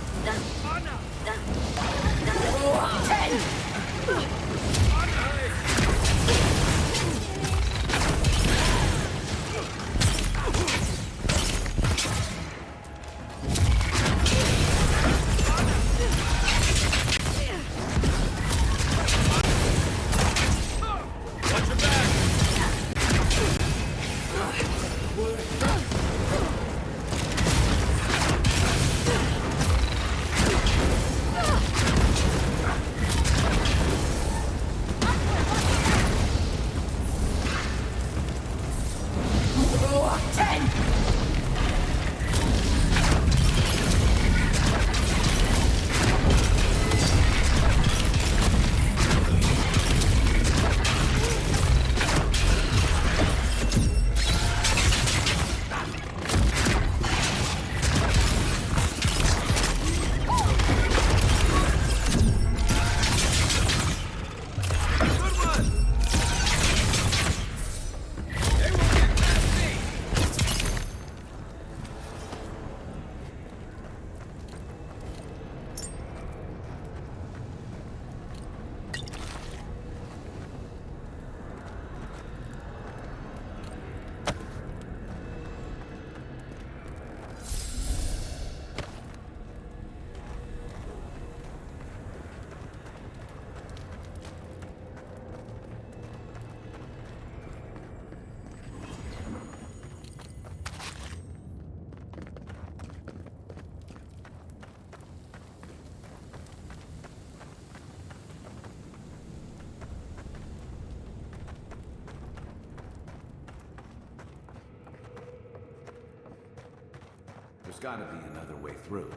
There's gotta be another way through.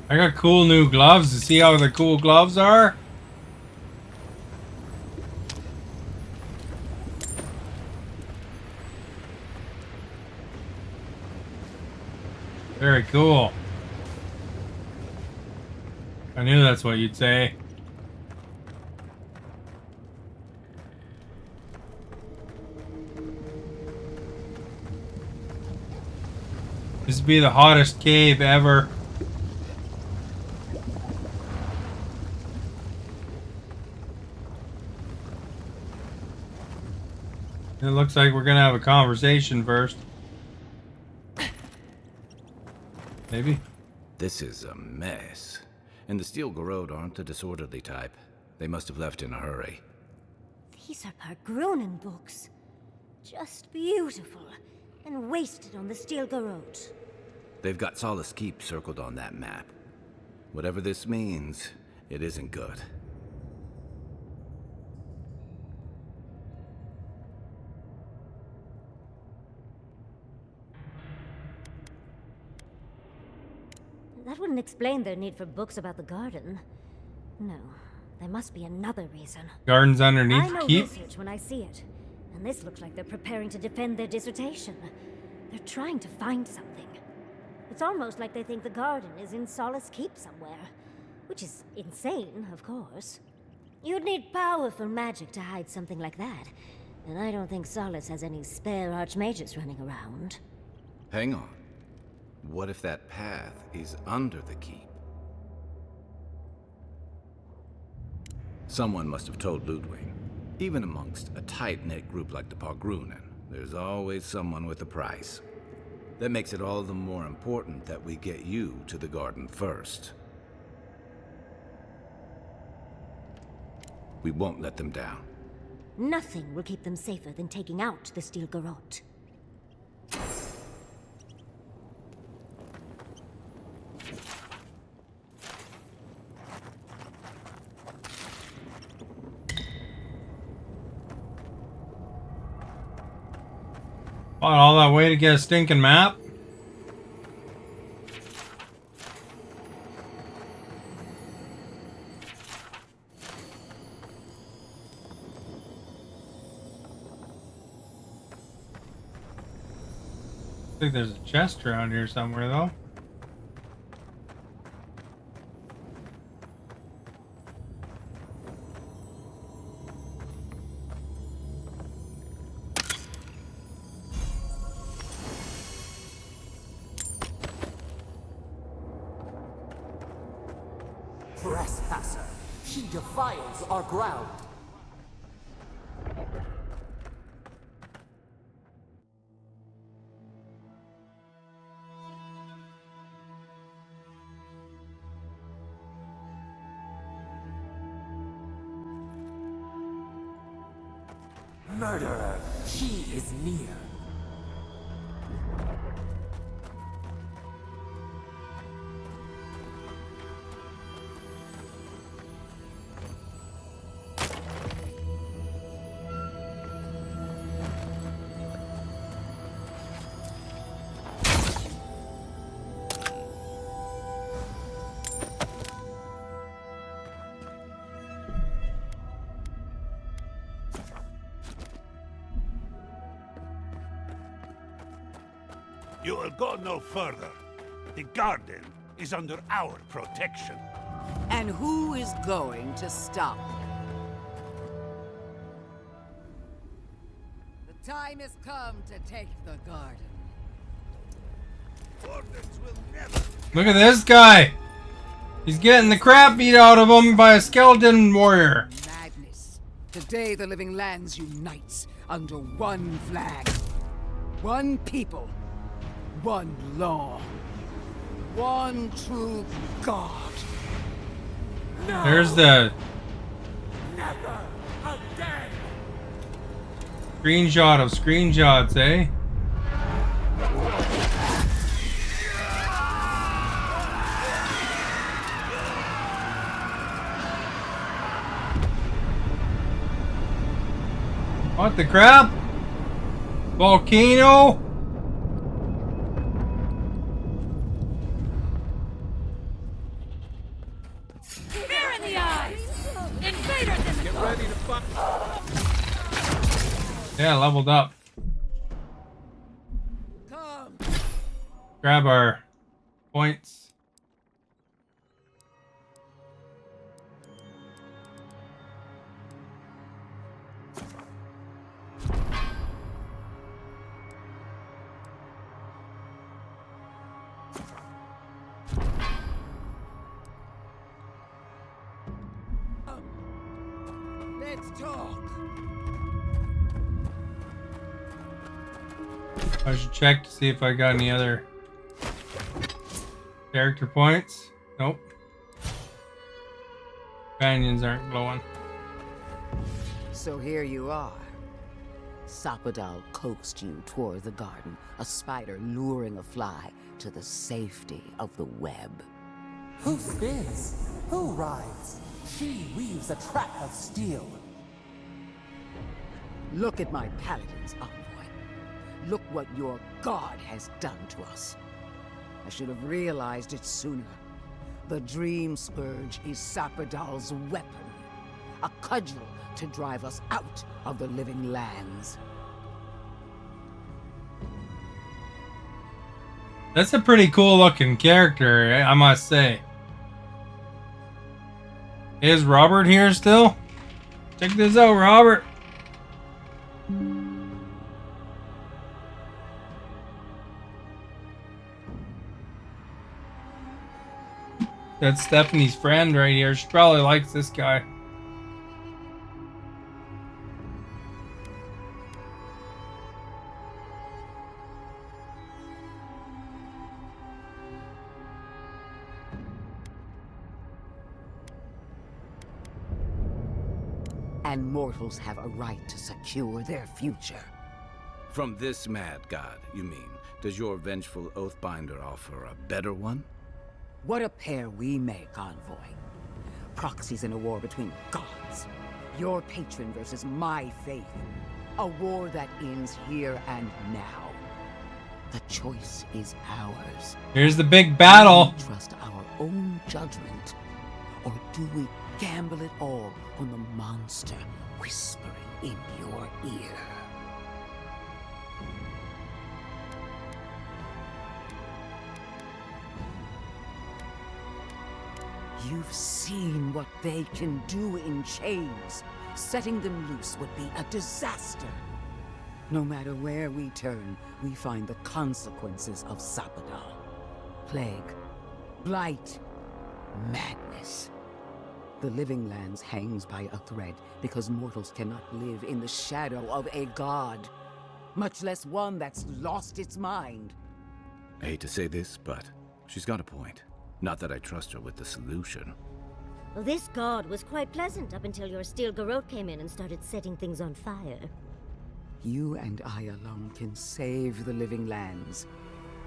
I got cool new gloves. To see how the cool gloves are? Very cool. I knew that's what you'd say. This would be the hottest cave ever. It looks like we're gonna have a conversation first. Maybe. This is a mess. And the Steel Garrod aren't the disorderly type. They must have left in a hurry. These are Pargrunen books. Just beautiful. And wasted on the Steel Garrod. They've got Solace Keep circled on that map. Whatever this means, it isn't good. That wouldn't explain their need for books about the garden. No, there must be another reason. Garden's underneath I know keep. research when I see it, and this looks like they're preparing to defend their dissertation. They're trying to find something. It's almost like they think the garden is in Solace Keep somewhere, which is insane, of course. You'd need powerful magic to hide something like that, and I don't think Solace has any spare archmages running around. Hang on. What if that path is under the keep? Someone must have told Ludwig. Even amongst a tight-knit group like the Pargrunen, there's always someone with a price. That makes it all the more important that we get you to the garden first. We won't let them down. Nothing will keep them safer than taking out the Steel Garrod. Fought all that way to get a stinking map. I think there's a chest around here somewhere, though. Trespasser! She defiles our ground! Murderer! She is near! You will go no further. The garden is under our protection. And who is going to stop me? The time has come to take the garden. Wardens will never... Look at this guy! He's getting the crap beat out of him by a skeleton warrior. Madness. Today the living lands unites under one flag. One people. One law. One true God. No! There's the Never again! screenshot of screenshots, eh? What the crap? Volcano? Fear in the eyes! Invaders in the Get ready to fight. Yeah, leveled up. Come. Grab our points. Let's talk. I should check to see if I got any other character points. Nope. Companions aren't glowing. So here you are. Sapadal coaxed you toward the garden, a spider luring a fly to the safety of the web. Who spins? Who rides? She weaves a trap of steel. Look at my paladins, envoy. Look what your god has done to us. I should have realized it sooner. The Dream Scourge is Sapadal's weapon. A cudgel to drive us out of the living lands. That's a pretty cool looking character, I must say. Is Robert here still? Check this out, Robert. That's Stephanie's friend right here. She probably likes this guy. And mortals have a right to secure their future. From this mad god, you mean? Does your vengeful Oathbinder offer a better one? What a pair we make, envoy. Proxies in a war between gods. Your patron versus my faith. A war that ends here and now. The choice is ours. Here's the big battle. Do we trust our own judgment? Or do we gamble it all on the monster whispering in your ear? You've seen what they can do in chains. Setting them loose would be a disaster. No matter where we turn, we find the consequences of Sapadal. Plague, blight, madness. The Living Lands hangs by a thread because mortals cannot live in the shadow of a god, much less one that's lost its mind. I hate to say this, but she's got a point. Not that I trust her with the solution. Well, this god was quite pleasant up until your steel garrote came in and started setting things on fire. You and I alone can save the Living Lands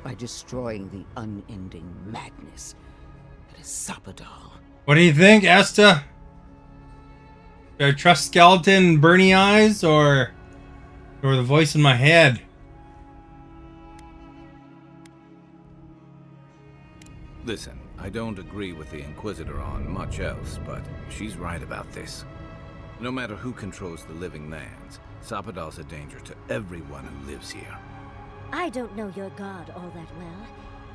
by destroying the unending madness that is Sapadal. What do you think, Esta? Do I trust Skeleton Bernie Eyes or the voice in my head? Listen, I don't agree with the Inquisitor on much else, but she's right about this. No matter who controls the Living Lands, Sapadal's a danger to everyone who lives here. I don't know your god all that well,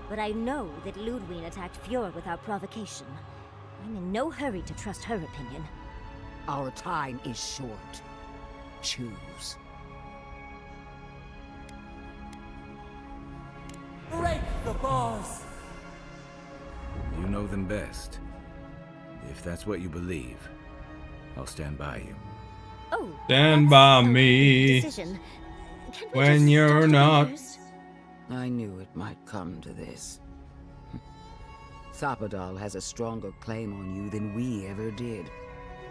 but I know that Ludwig attacked Fjord without provocation. I'm in no hurry to trust her opinion. Our time is short. Choose. Break the bars! You know them best. If that's what you believe, I'll stand by you. Oh, stand by me when you're not. I knew it might come to this. Sapadal has a stronger claim on you than we ever did.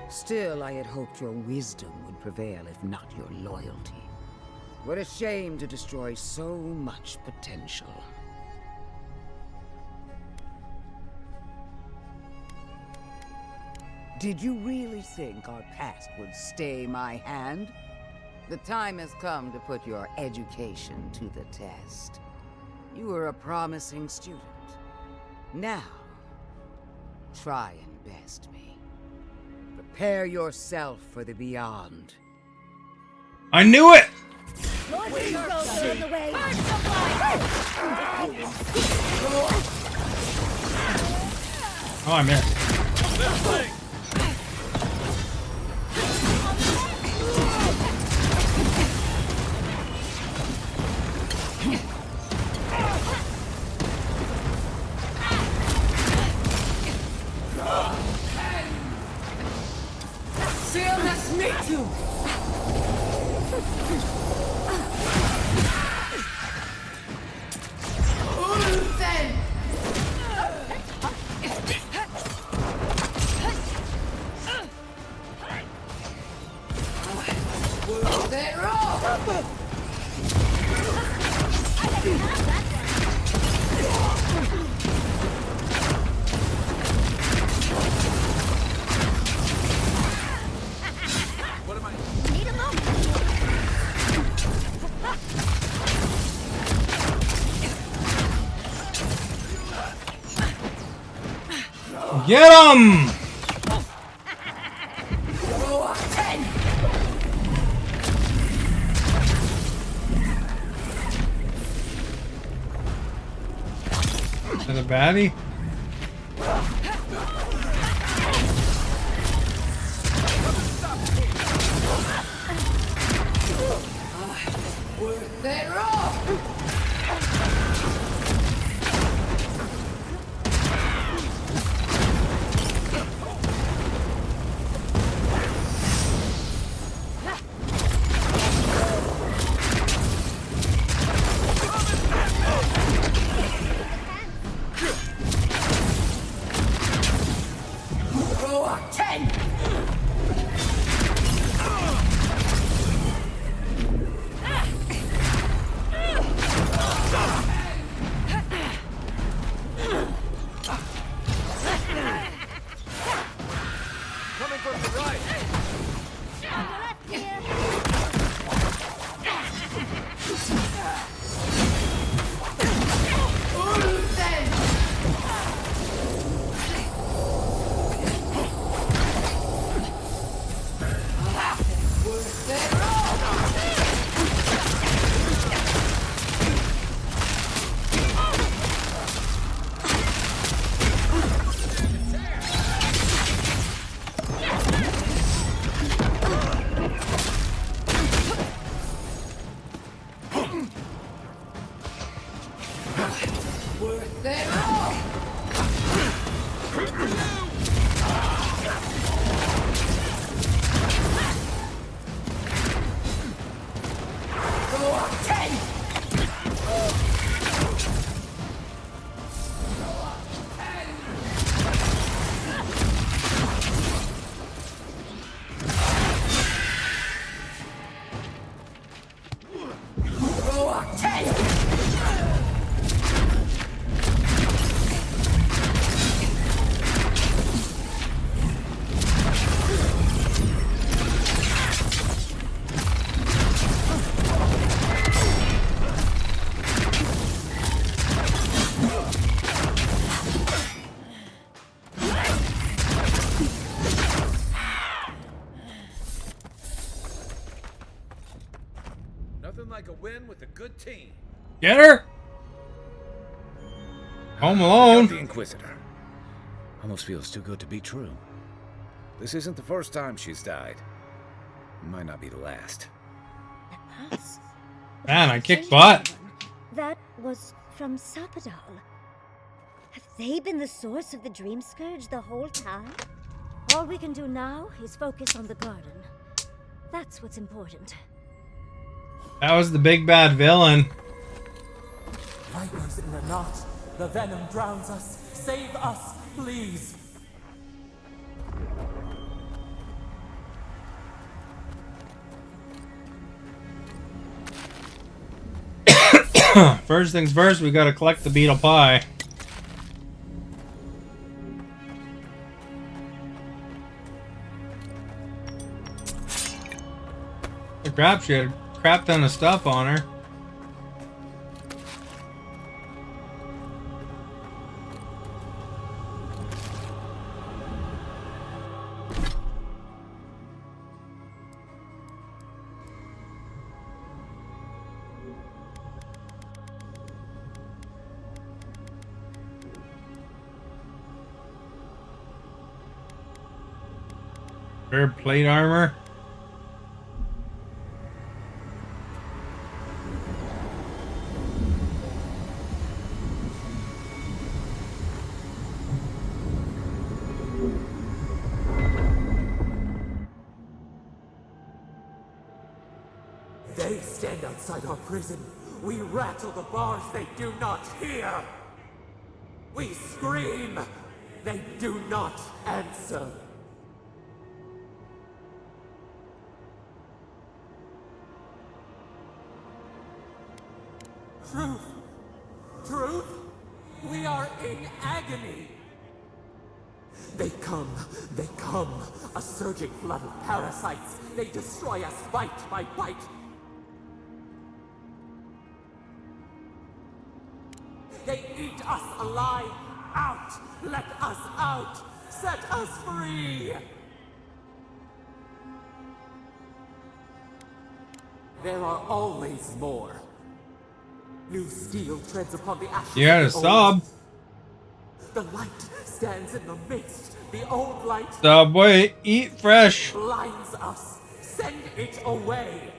Still, I had hoped your wisdom would prevail, if not your loyalty. What a shame to destroy so much potential. Did you really think our past would stay my hand? The time has come to put your education to the test. You were a promising student. Now, try and best me. Prepare yourself for the beyond. I knew it! More heroes are on the way! Oh, I missed. Seal, let's meet you! Get him! Is that a baddie? Nothing like a win with a good team. Get her! Home Alone. The Inquisitor. Almost feels too good to be true. This isn't the first time she's died. It might not be the last. Man, I kicked butt. That was from Sapadal. Have they been the source of the Dream Scourge the whole time? All we can do now is focus on the garden. That's what's important. That was the big bad villain. Vipers in the knot. The venom drowns us. Save us, please. First things first, we gotta collect the beetle pie. The crap, she had a crap ton of stuff on her. Her plate armor. They stand outside our prison. We rattle the bars they do not hear. We scream. They do not answer. Truth. Truth. We are in agony. They come, a surging flood of parasites. They destroy us bite by bite. They eat us alive. Out! Let us out! Set us free! There are always more. New steel treads upon the ashes. You had a sub. The light stands in the midst. The old light. Subway, eat fresh. Blinds us. Send it away.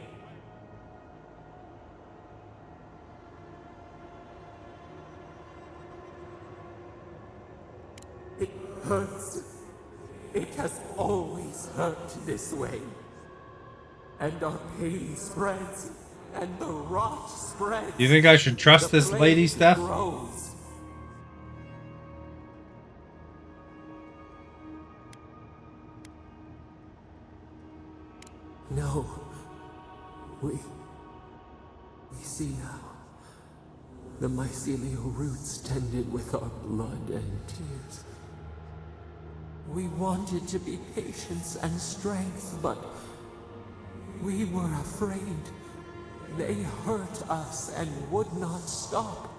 It hurts. It has always hurt this way. And our pain spreads. And the rot spreads. You think I should trust this lady stuff? Grows. No. We see now. The mycelial roots tended with our blood and tears. We wanted to be patience and strength, but we were afraid. They hurt us and would not stop.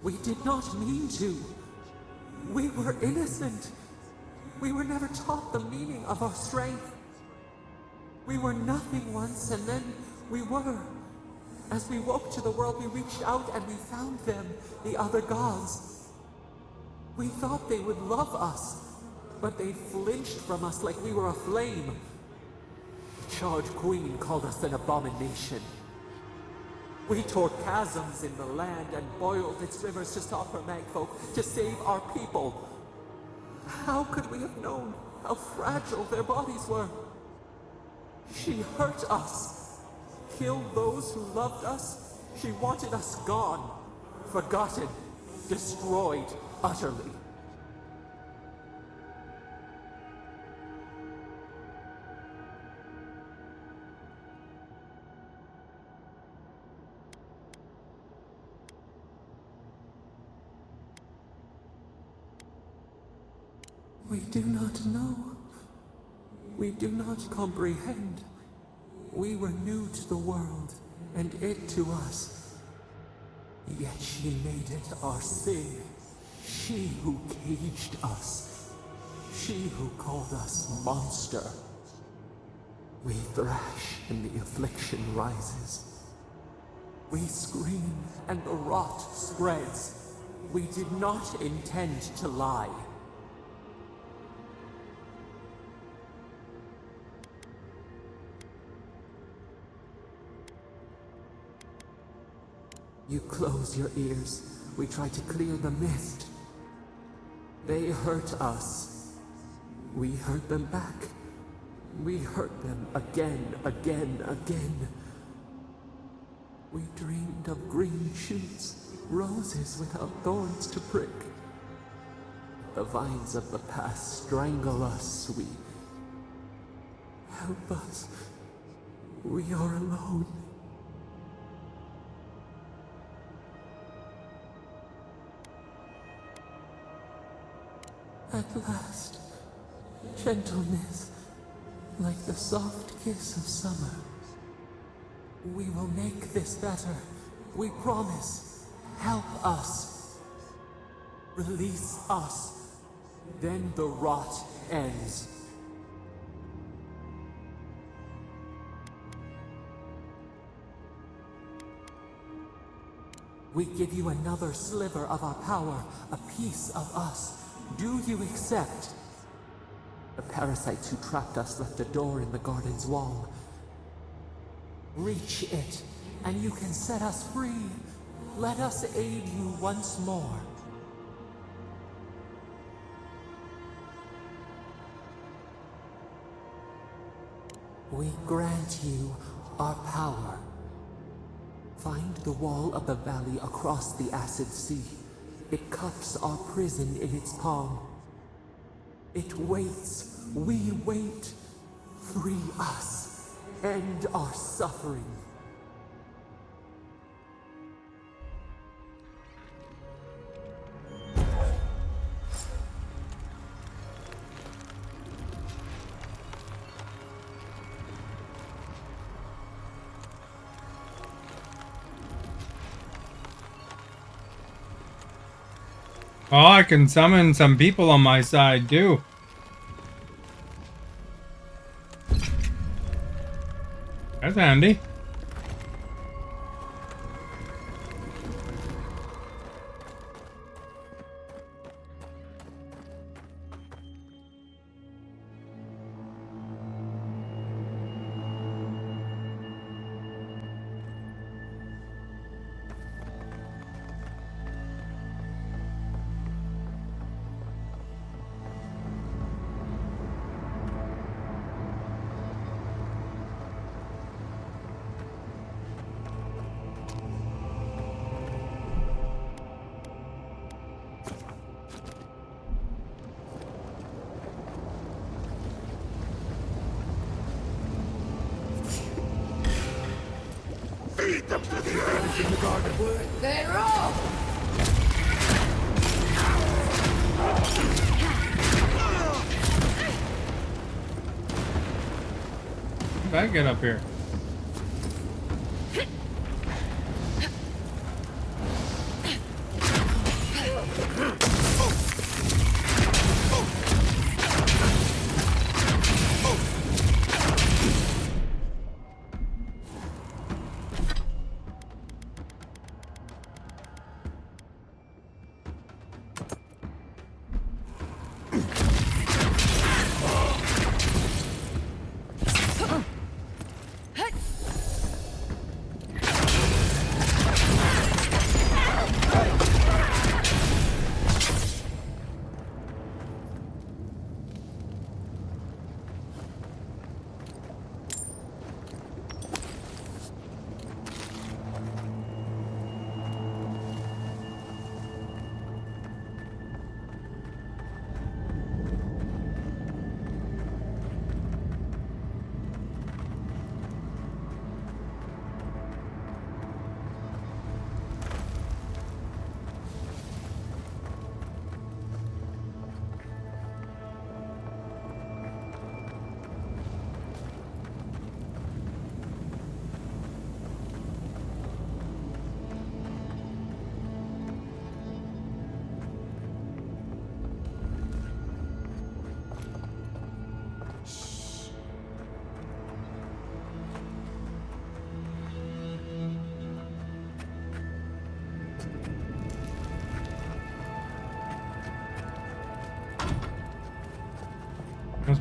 We did not mean to. We were innocent. We were never taught the meaning of our strength. We were nothing once, and then we were. As we woke to the world, we reached out and we found them, the other gods. We thought they would love us, but they flinched from us like we were a flame. The Charred Queen called us an abomination. We tore chasms in the land and boiled its rivers to stop her magfolk, to save our people. How could we have known how fragile their bodies were? She hurt us. Killed those who loved us. She wanted us gone, forgotten, destroyed utterly. We do not know. We do not comprehend. We were new to the world, and it to us. Yet she made it our sin. She who caged us. She who called us monster. We thrash and the affliction rises. We scream and the rot spreads. We did not intend to lie. You close your ears. We try to clear the mist. They hurt us. We hurt them back. We hurt them again, again. We dreamed of green shoots, roses without thorns to prick. The vines of the past strangle us. Help us. We are alone. At last, gentleness, like the soft kiss of summer. We will make this better. We promise. Help us. Release us. Then the rot ends. We give you another sliver of our power, a piece of us. Do you accept? The parasites who trapped us left a door in the garden's wall. Reach it, and you can set us free. Let us aid you once more. We grant you our power. Find the wall of the valley across the acid sea. It cups our prison in its palm. It waits. We wait. Free us. End our suffering. Oh, I can summon some people on my side too. That's handy. Feed them to the earth in the garden. They're off! How did I get up here?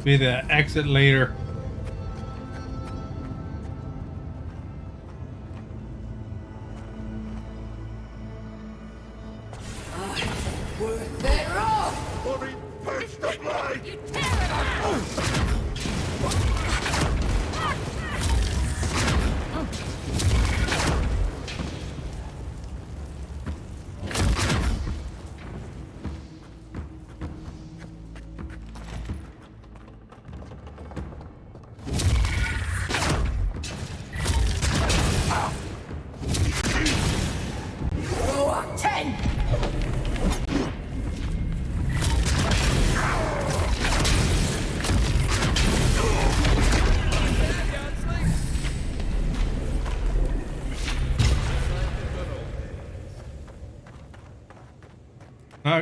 Be the exit later.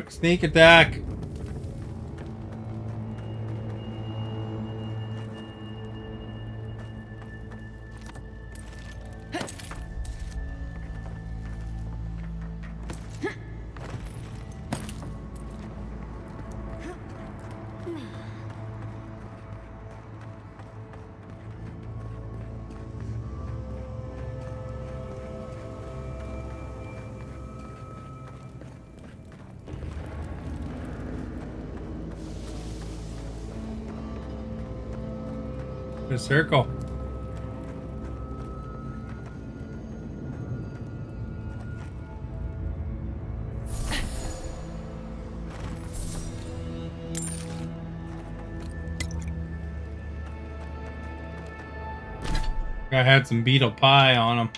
Sneak attack. The circle. I had some beetle pie on him.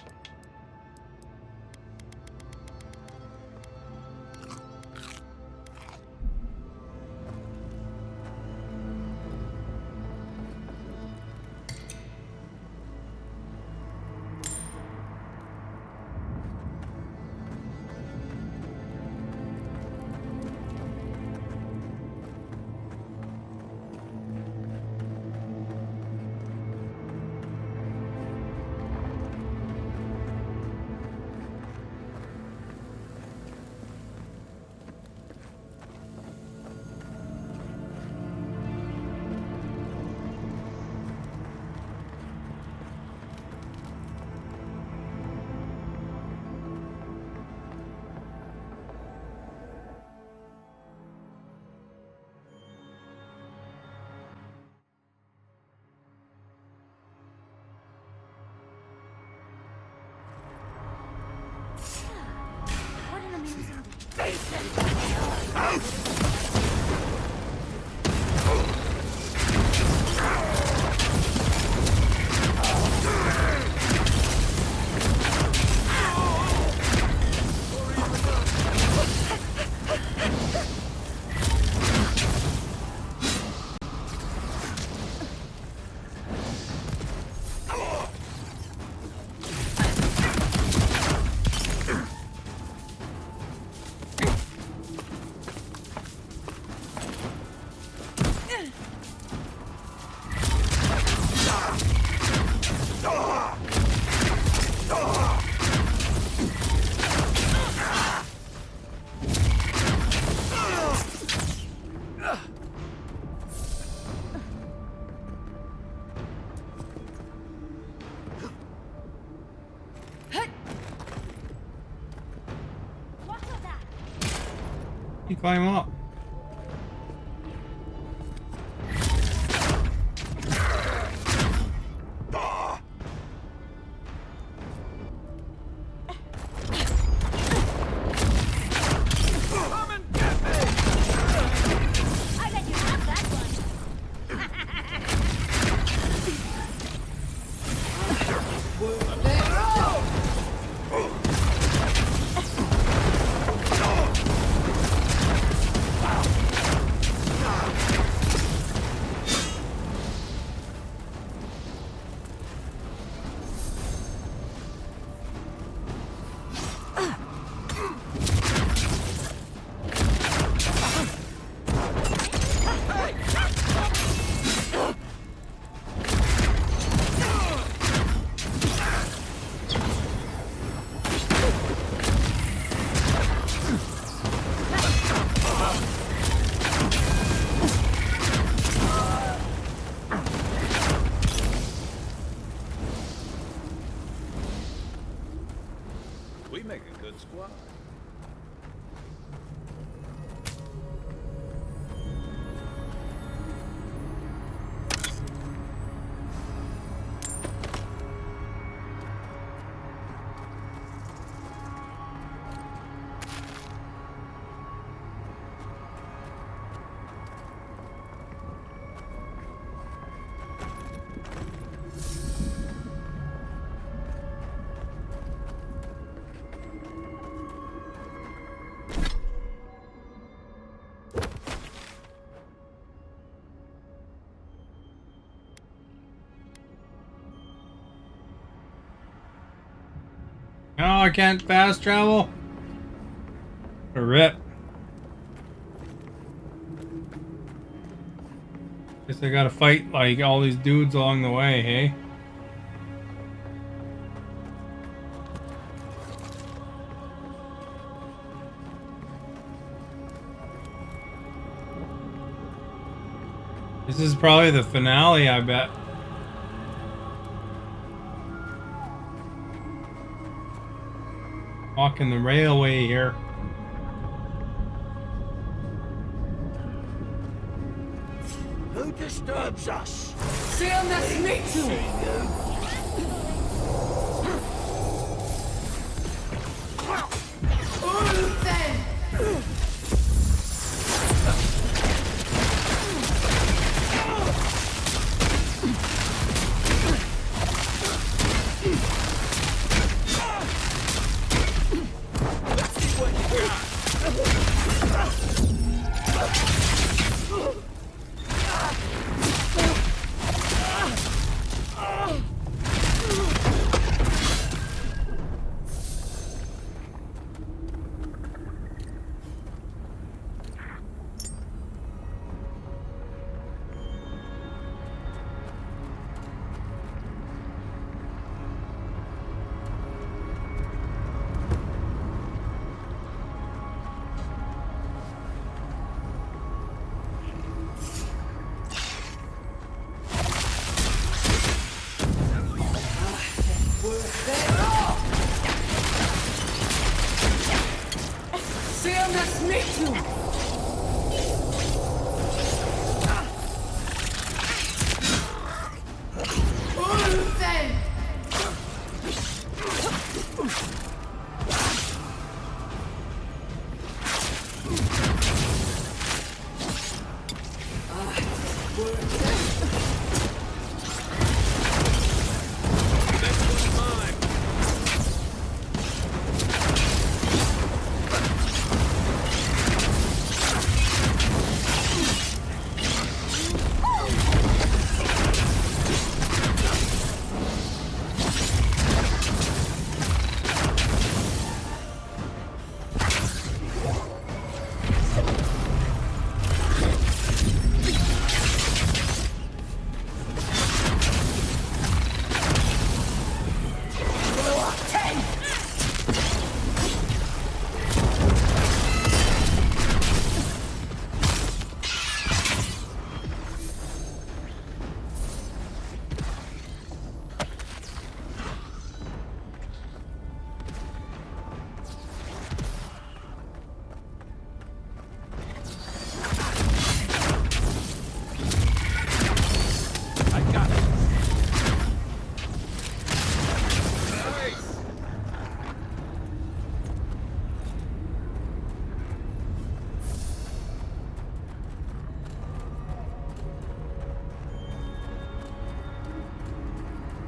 You climb up. We make a good squad. No, I can't fast travel. A rip. Guess I gotta fight like all these dudes along the way, hey? This is probably the finale, I bet. Walking the railway here. Who disturbs us? Seal that's me too!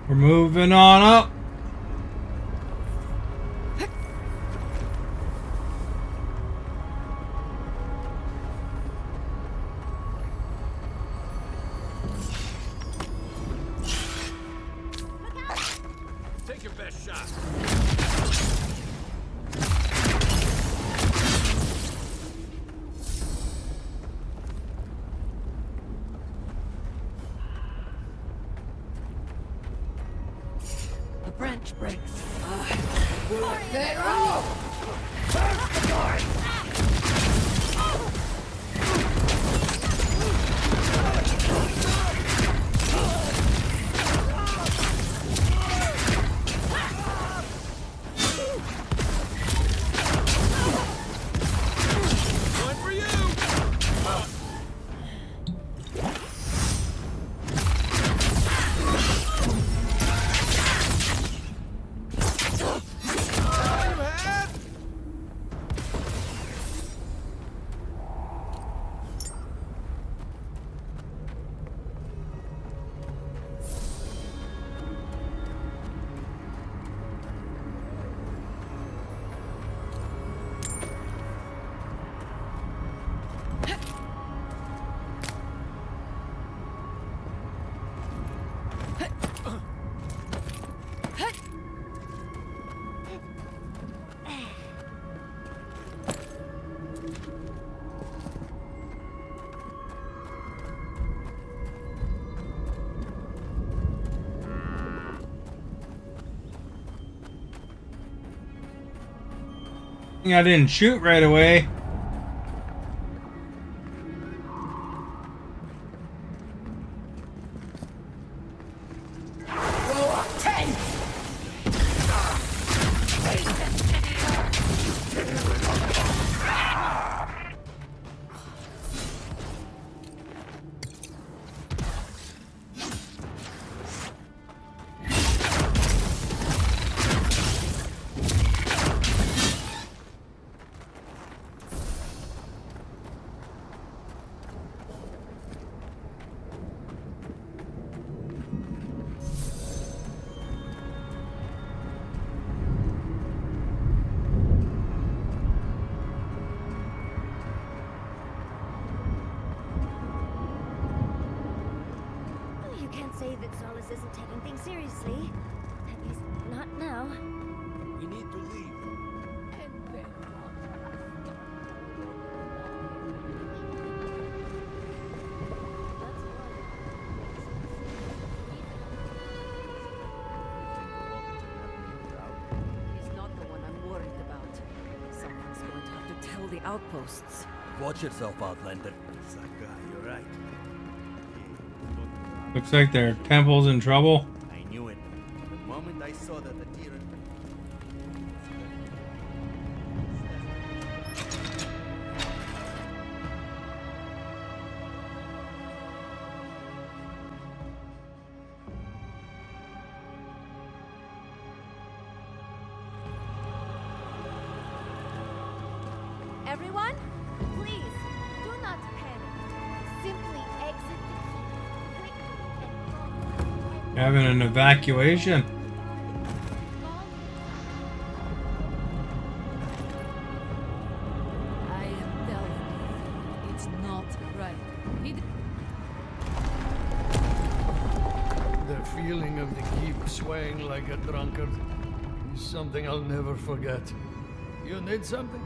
We're moving on up. Take your best shot. The branch breaks. They're off! Burst the guard! I didn't shoot right away. You can't say that Solace isn't taking things seriously. At least, not now. We need to leave. He's not the one I'm worried about. Someone's going to have to tell the outposts. Watch yourself, Outlander. Saka, you're right. Looks like their temple's in trouble. I knew it. The moment I saw that the deer... Everyone, please, do not panic. Simply exit the keep quickly and Having an evacuation. I am telling you, it's not right. The feeling of the keep swaying like a drunkard is something I'll never forget. You need something?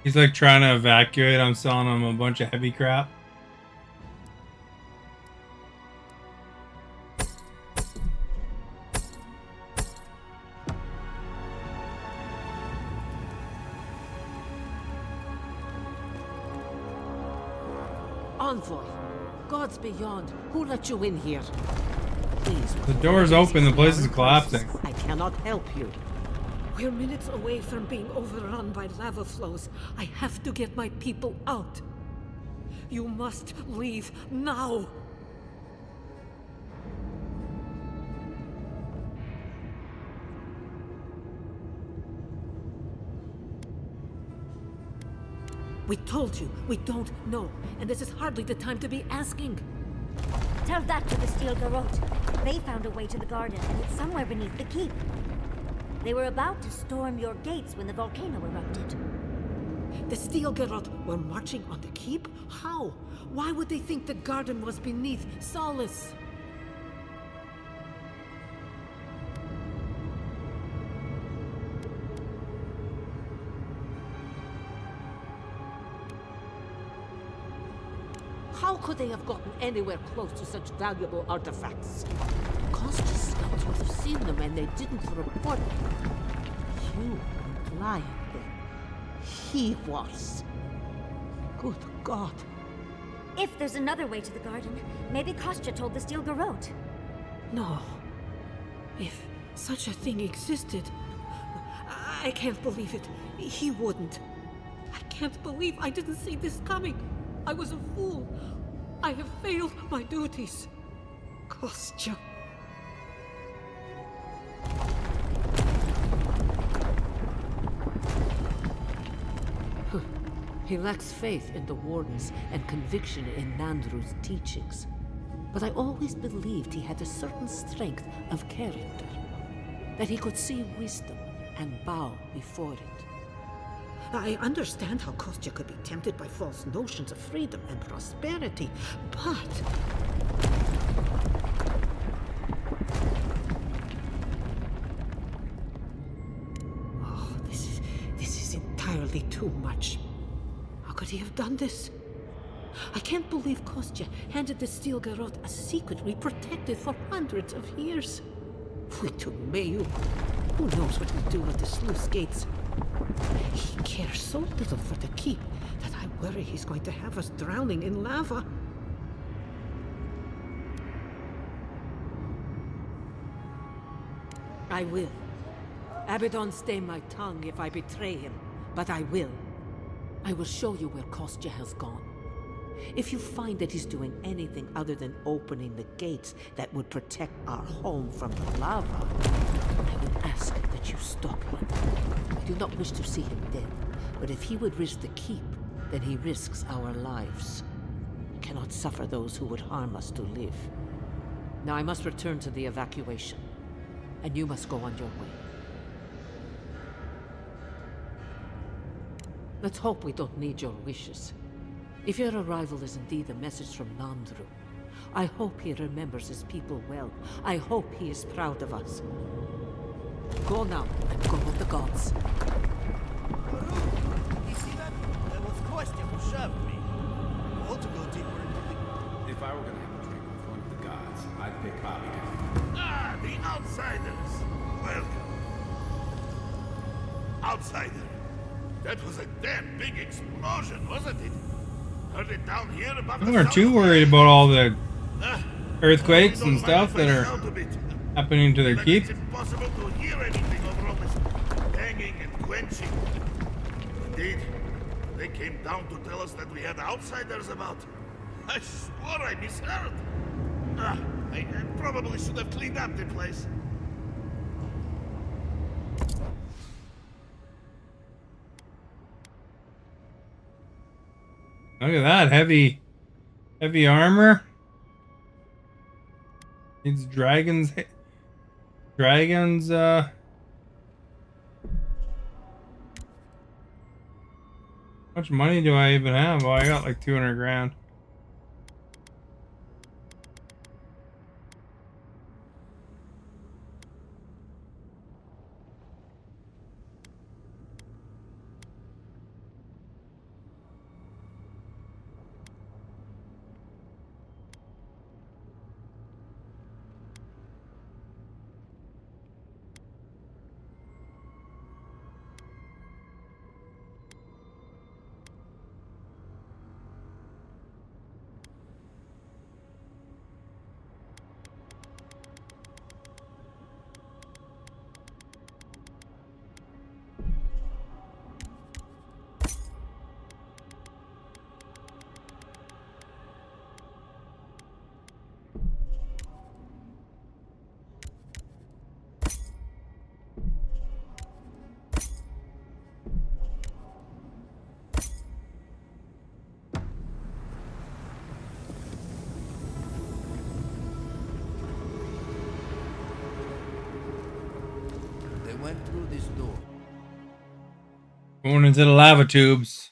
He's like trying to evacuate. I'm selling him a bunch of heavy crap. Envoy, gods beyond, who let you in here? Please. The door's open. The place is collapsing. I cannot help you. We're minutes away from being overrun by lava flows. I have to get my people out. You must leave now. We told you, we don't know, and this is hardly the time to be asking. Tell that to the Steel Garrote. They found a way to the garden, and it's somewhere beneath the keep. They were about to storm your gates when the volcano erupted. The Steel Garrote were marching on the keep? How? Why would they think the garden was beneath Solace? How could they have gotten anywhere close to such valuable artifacts? Costa scouts would have seen them and they didn't report them. You weren't lying then. He was. Good God. If there's another way to the garden, maybe Kostya told the Steel Garrote. No. If such a thing existed, I can't believe it. He wouldn't. I can't believe I didn't see this coming. I was a fool. I have failed my duties. Kostya. He lacks faith in the Wardens and conviction in Nandru's teachings. But I always believed he had a certain strength of character, that he could see wisdom and bow before it. I understand how Kostya could be tempted by false notions of freedom and prosperity, but... Oh, this is entirely too much. How could he have done this? I can't believe Kostya handed the Steel Garrote a secret we protected for hundreds of years. We took Mayu. Who knows what he'll do with the sluice gates? He cares so little for the keep that I worry he's going to have us drowning in lava. I will. Abaddon stay my tongue if I betray him, but I will. I will show you where Kostya has gone. If you find that he's doing anything other than opening the gates that would protect our home from the lava, I would ask that you stop him. I do not wish to see him dead, but if he would risk the keep, then he risks our lives. We cannot suffer those who would harm us to live. Now I must return to the evacuation, and you must go on your way. Let's hope we don't need your wishes. If your arrival is indeed a message from Nandru, I hope he remembers his people well. I hope he is proud of us. Go now, and go with the gods. You see that? That was Kostya who shoved me. I want to go deeper into the... If I were gonna have a drink with one of the gods, I'd pick Bobby. Ah, the outsiders. Welcome. Outsider. That was a damn big explosion, wasn't it? Heard it down here above We weren't too worried about all the earthquakes and stuff that are happening to their keep. It's impossible to hear anything over all this banging and quenching. Indeed, they came down to tell us that we had outsiders about. I swore I misheard. I probably should have cleaned up the place. Look at that heavy armor. It's dragons. How much money do I even have? Oh, I got like 200 grand. Went through this door. Going into the lava tubes.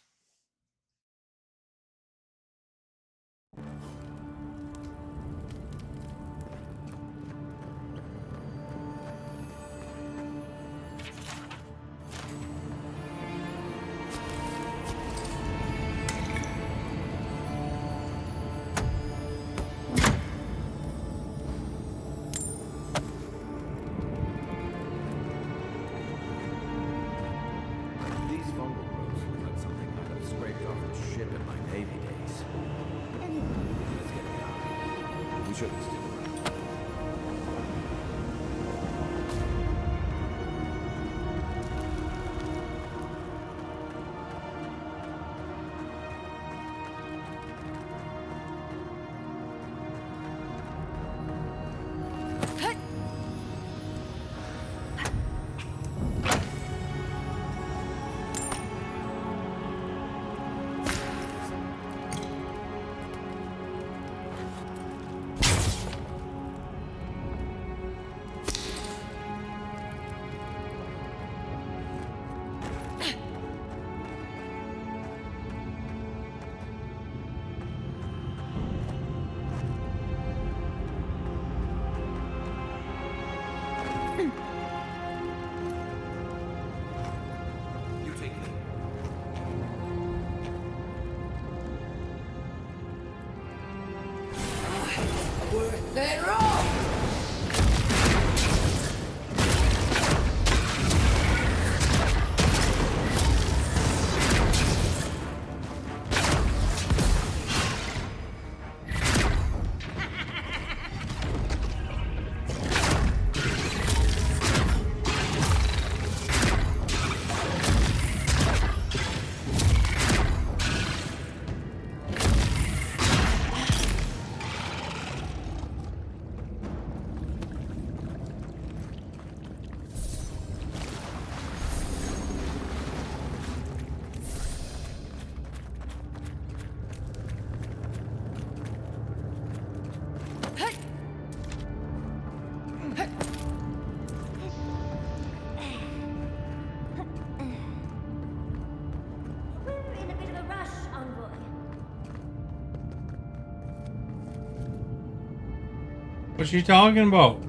What's she talking about?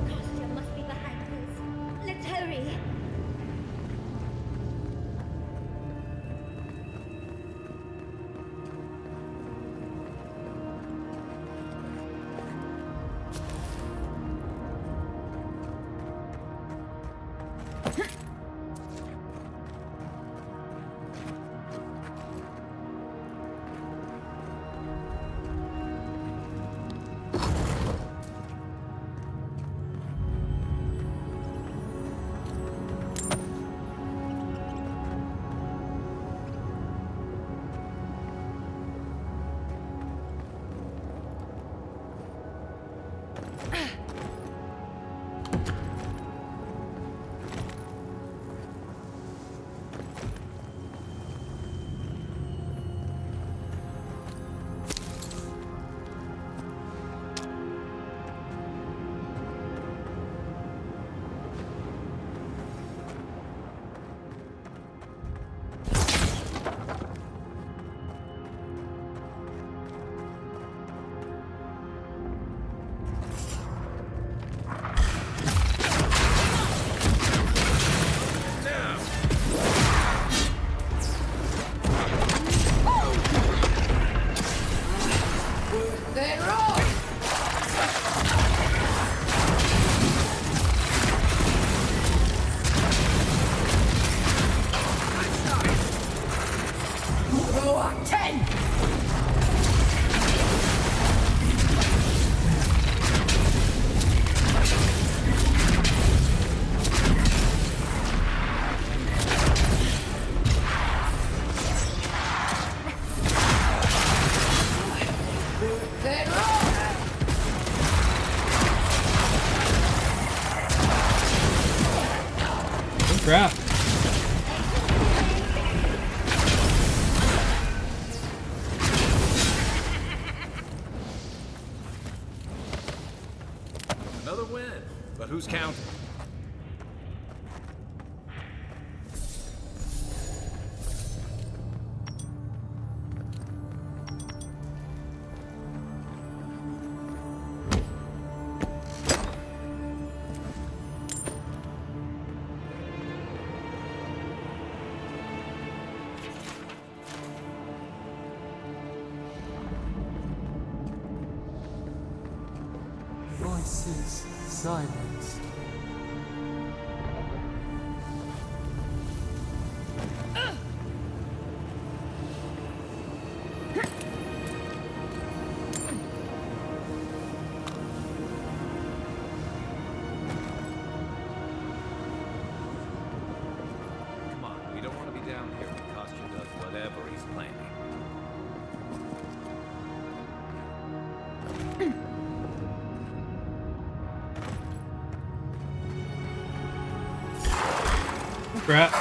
Kostya must be behind this. Let's hurry. Crap. Another win, but who's counting? Voices silenced. Come on, we don't want to be down here when Kostya does whatever he's planning. Crap.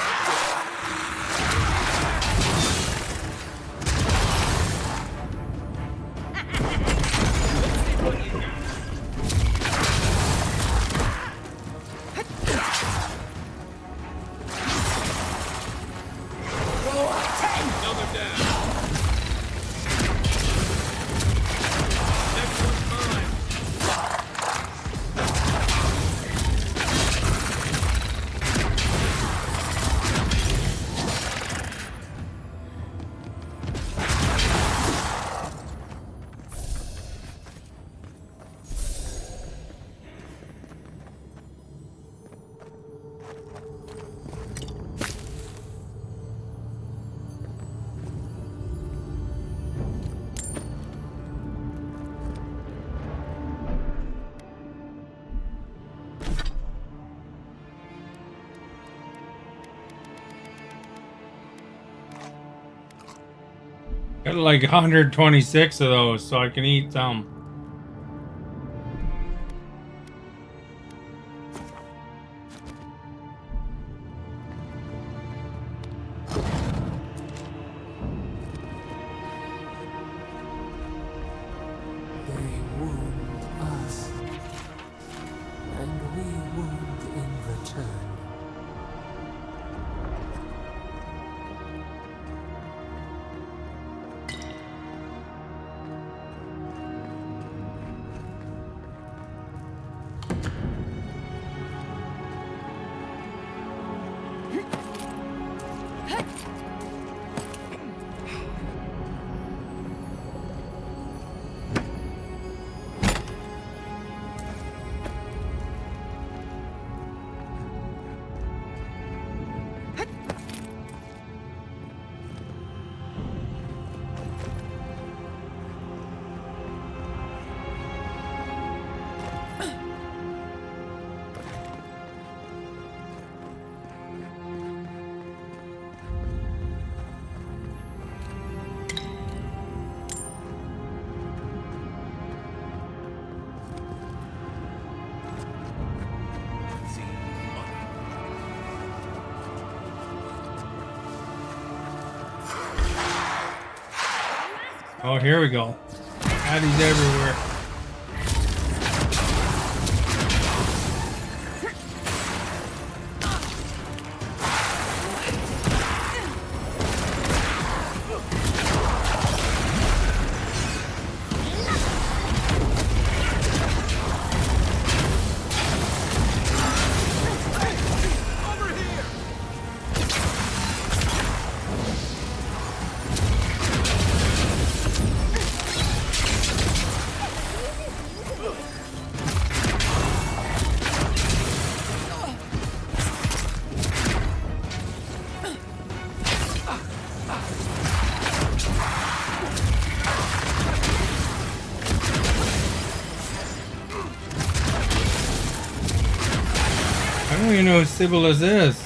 Got like 126 of those, so I can eat some. They wound us, and we wound in return. Oh, here we go. Baddies everywhere. I don't even know who Sibyllus is.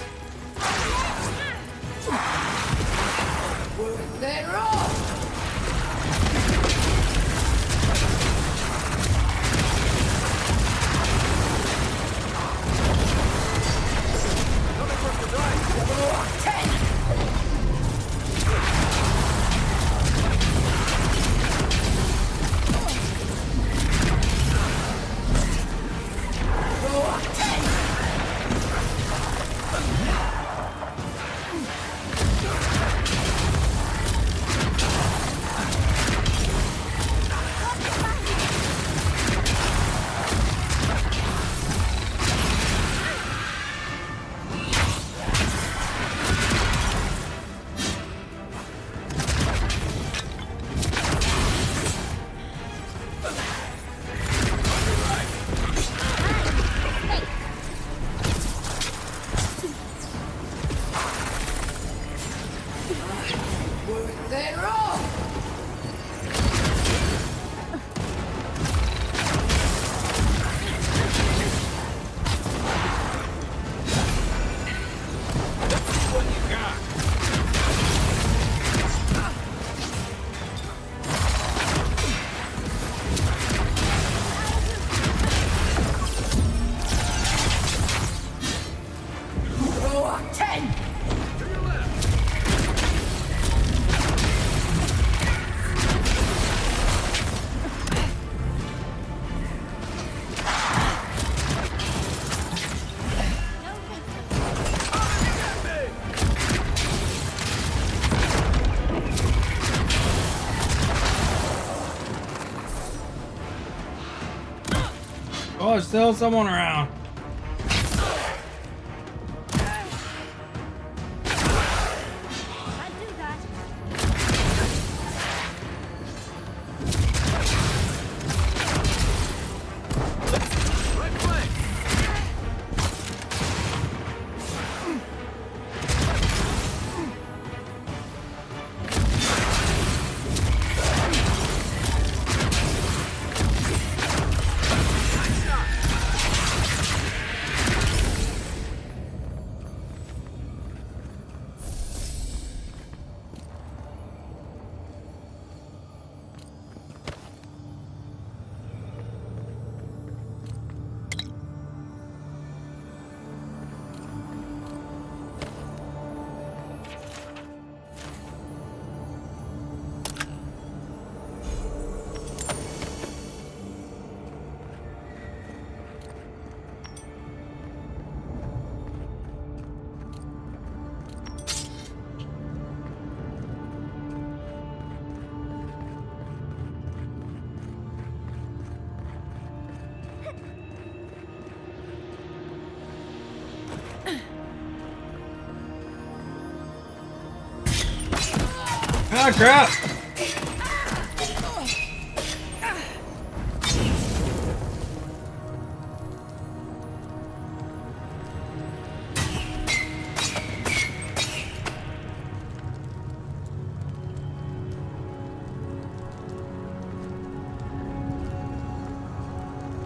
Oh, there's still someone around. Ah, crap!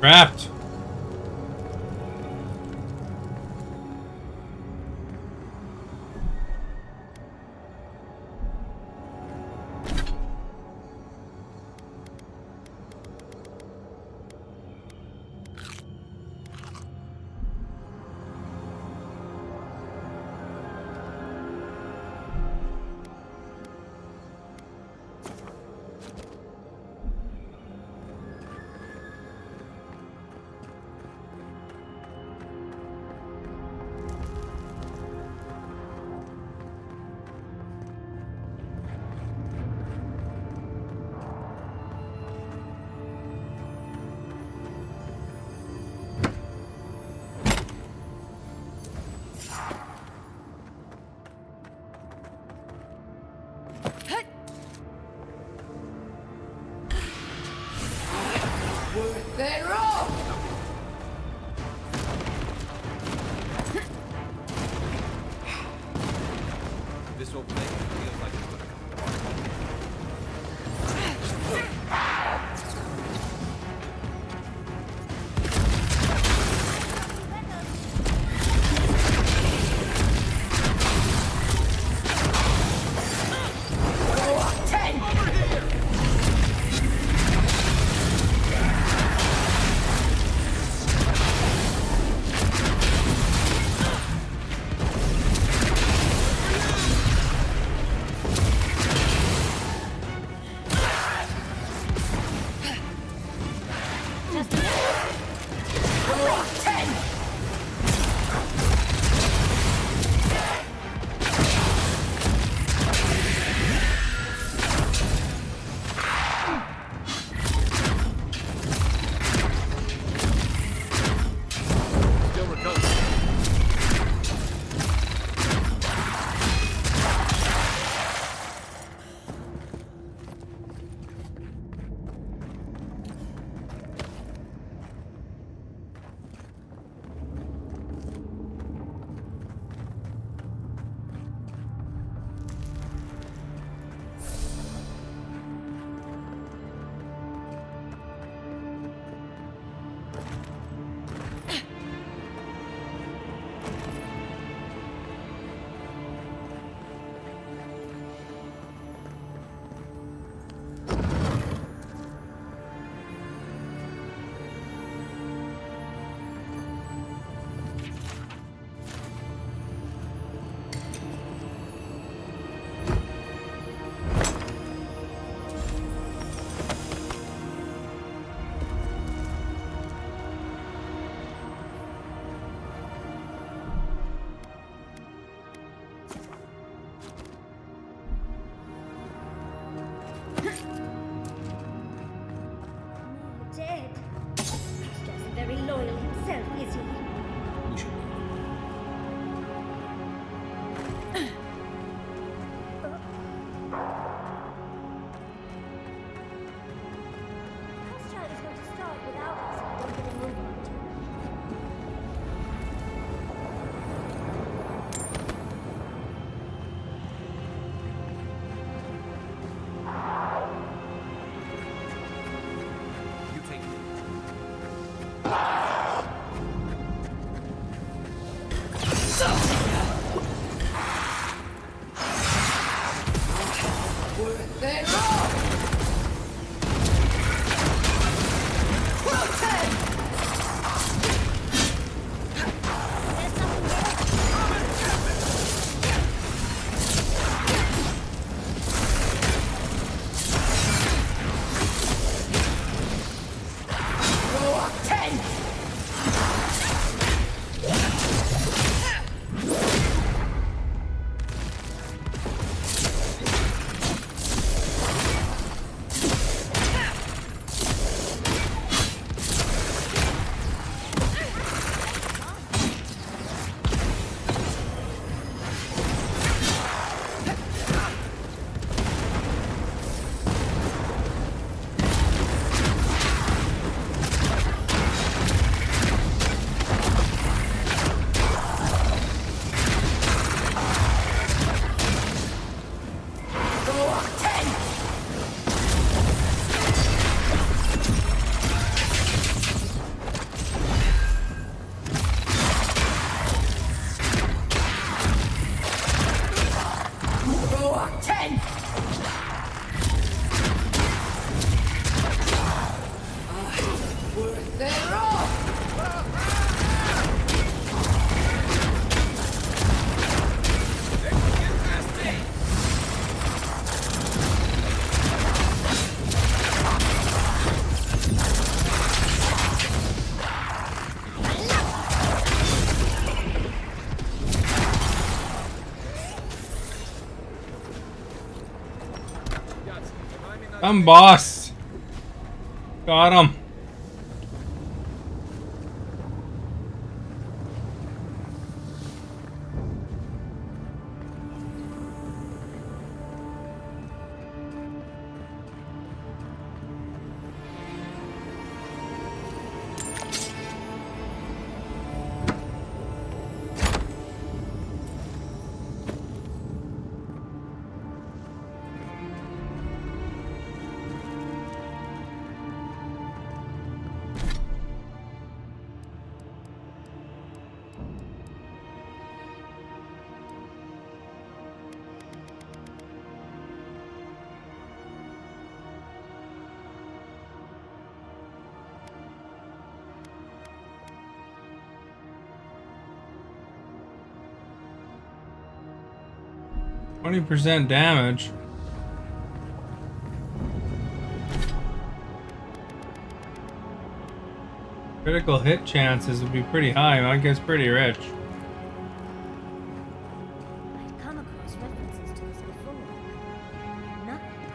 Trapped. Dead. Pastor isn't very loyal himself, is he? We should Pastor is going to start without us if we don't get a move on to. I'm boss. Got him. %20 damage. Critical hit chances would be pretty high. Mike gets pretty rich. I've come across references to this before. Nothing.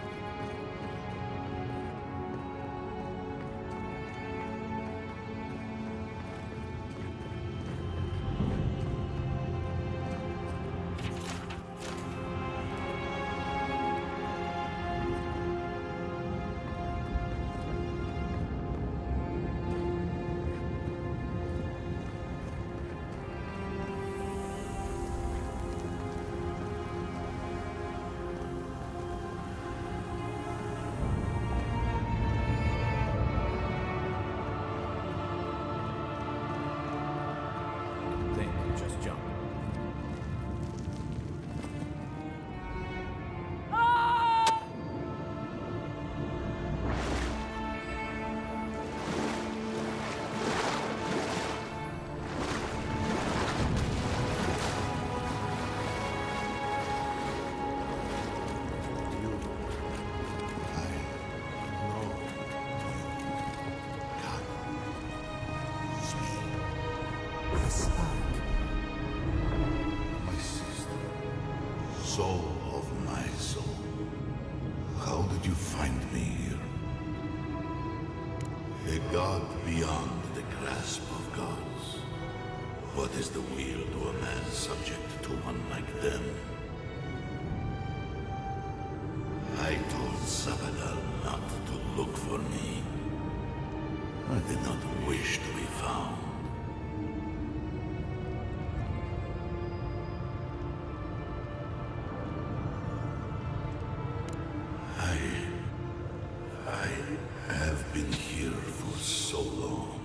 Think, just jump. The spark. My sister. Soul of my soul. How did you find me here? A god beyond the grasp of gods. What is the will to a man subject to one like them? I told Sabadal not to look for me. I did not wish to be found. I have been here for so long.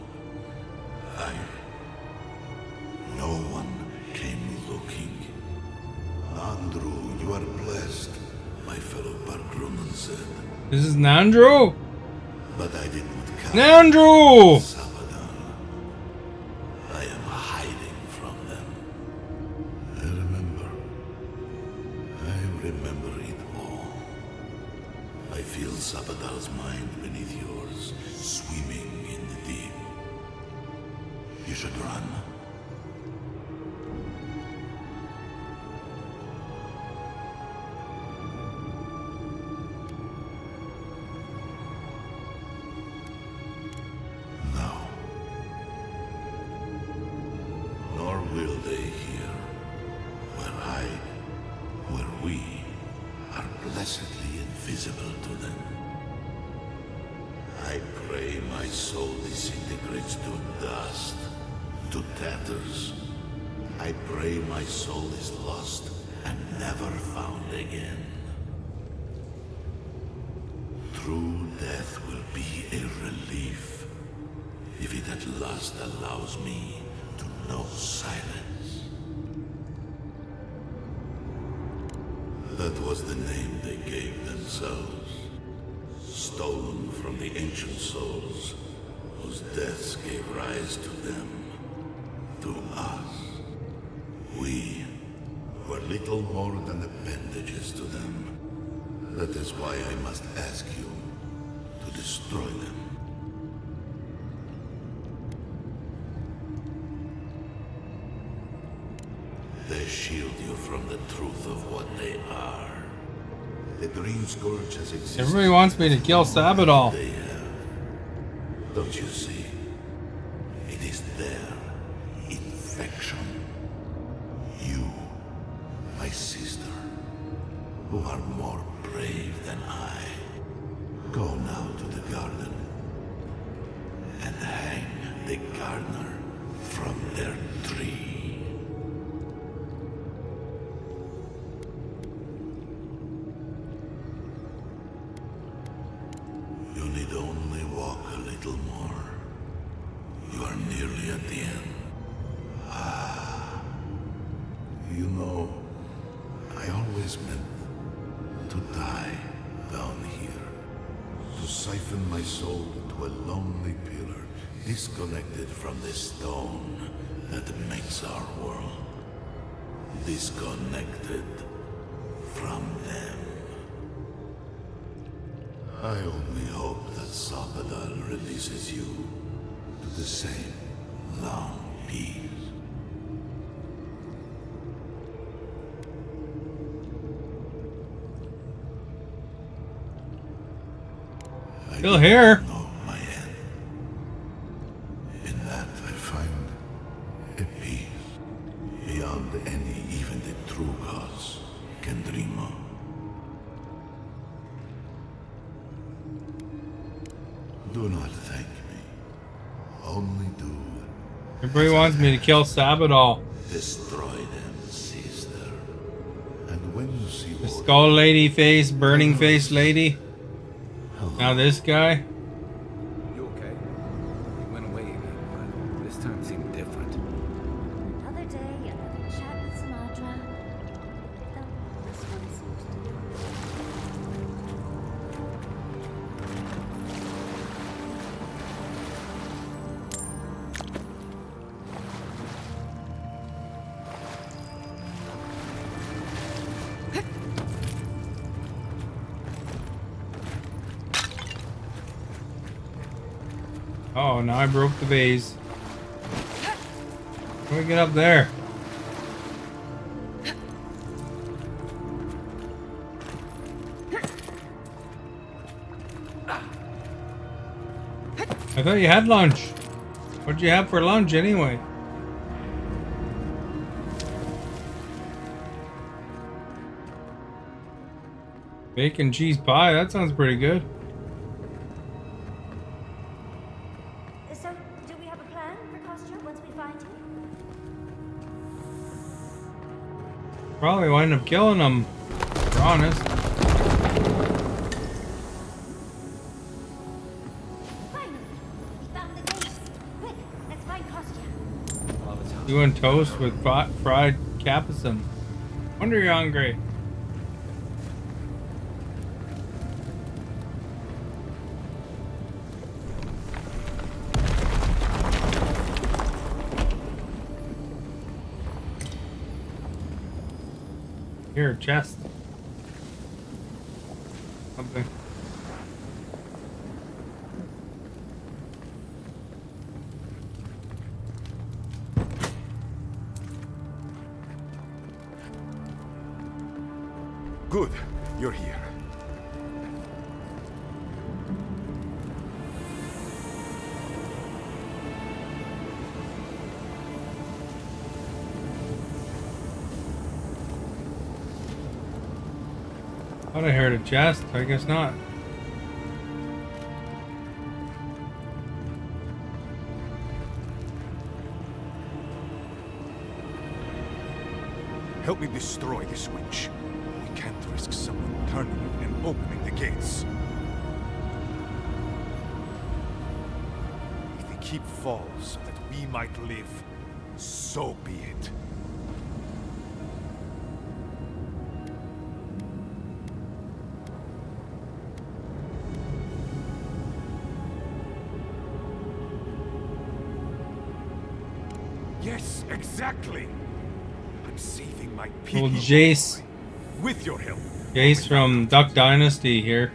No one came looking. Andrew, you are blessed, my fellow Bargrunan said. This is Nandro? But I did not come. Nandro! Sabadal. I am hiding from them. I remember it all. I feel Sabadal's mind beneath yours, swimming in the deep. You should run. No. Nor will they here, where we are blessedly invisible to them. I pray my soul disintegrates to dust, to tatters. I pray my soul is lost and never found again. True death will be a relief, if it at last allows me to know silence. That was the name they gave themselves, stolen from the ancient souls whose deaths gave rise to them, to us. We were little more than appendages to them. That is why I must ask you to destroy them. They shield you from the truth of what they are. The Dream Scourge has existed. Everybody wants me to kill Sabadal. They have. Don't you see? It is their infection. You, my sister, who are more brave than I, go now to the garden and hang the gardener from their tree. You need only walk a little more. You are nearly at the end. You know, I always meant to die down here. To siphon my soul into a lonely pillar, disconnected from the stone that makes our world. Disconnected from them. I only hope that Sabadal releases you to the same. Long peace. Still here. In that I find a peace beyond any even the true gods can dream of. Do not thank me. Only do Everybody wants me to kill Sabadal. destroy them, sister. And when you see The skull lady face, burning face lady. Now this guy. You okay? He went away again, but this time seemed different. Another day, another chat with Sinatra. Though this one seems Oh, now I broke the vase. How do we get up there? I thought you had lunch. What'd you have for lunch anyway? Bacon cheese pie, that sounds pretty good. So, do we have a plan for Kostya once we find him? Probably wind up killing him, to be honest. Finally! We found the gates! Quick, let's find Kostya! Doing toast with fried capsicum. Wonder you're hungry. Here, chest. Something. Good, you're here. Thought I heard a chest. I guess not. Help me destroy this witch. We can't risk someone turning it and opening the gates. If the keep falls so that we might live, so be it. Yes, exactly. I'm saving my people. Old Jace. With your help. Jace from Duck Dynasty here.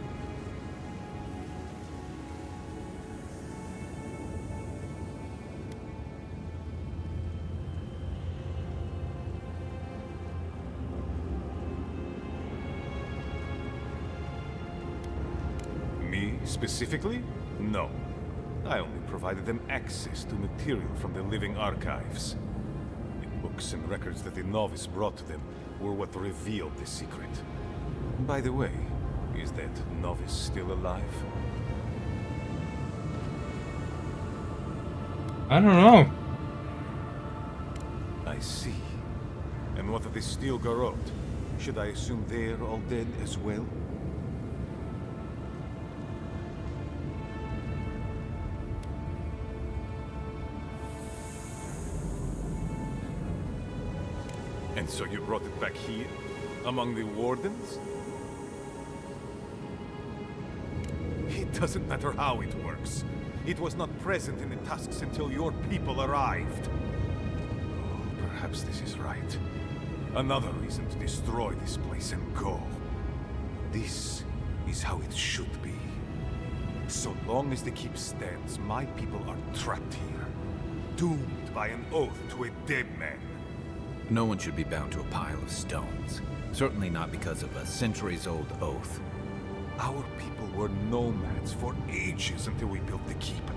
Me, specifically? No. I only provided them access to material from the living archives. The books and records that the novice brought to them were what revealed the secret. By the way, is that novice still alive? I don't know. I see. And what of the Steel Garrote? Should I assume they're all dead as well? And so you brought it back here? Among the Wardens? It doesn't matter how it works. It was not present in the tusks until your people arrived. Oh, perhaps this is right. Another reason to destroy this place and go. This is how it should be. So long as the keep stands, my people are trapped here. Doomed by an oath to a dead man. No one should be bound to a pile of stones. Certainly not because of a centuries-old oath. Our people were nomads for ages until we built the keep.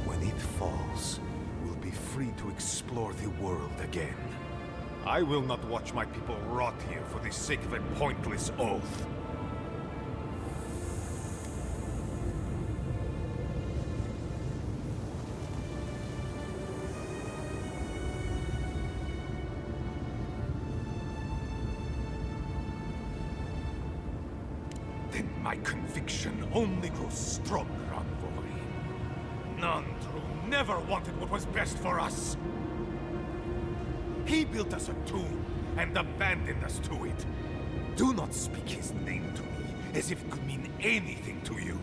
When it falls, we'll be free to explore the world again. I will not watch my people rot here for the sake of a pointless oath. Then my conviction only grows stronger, Envoy. Nandru never wanted what was best for us. He built us a tomb and abandoned us to it. Do not speak his name to me as if it could mean anything to you.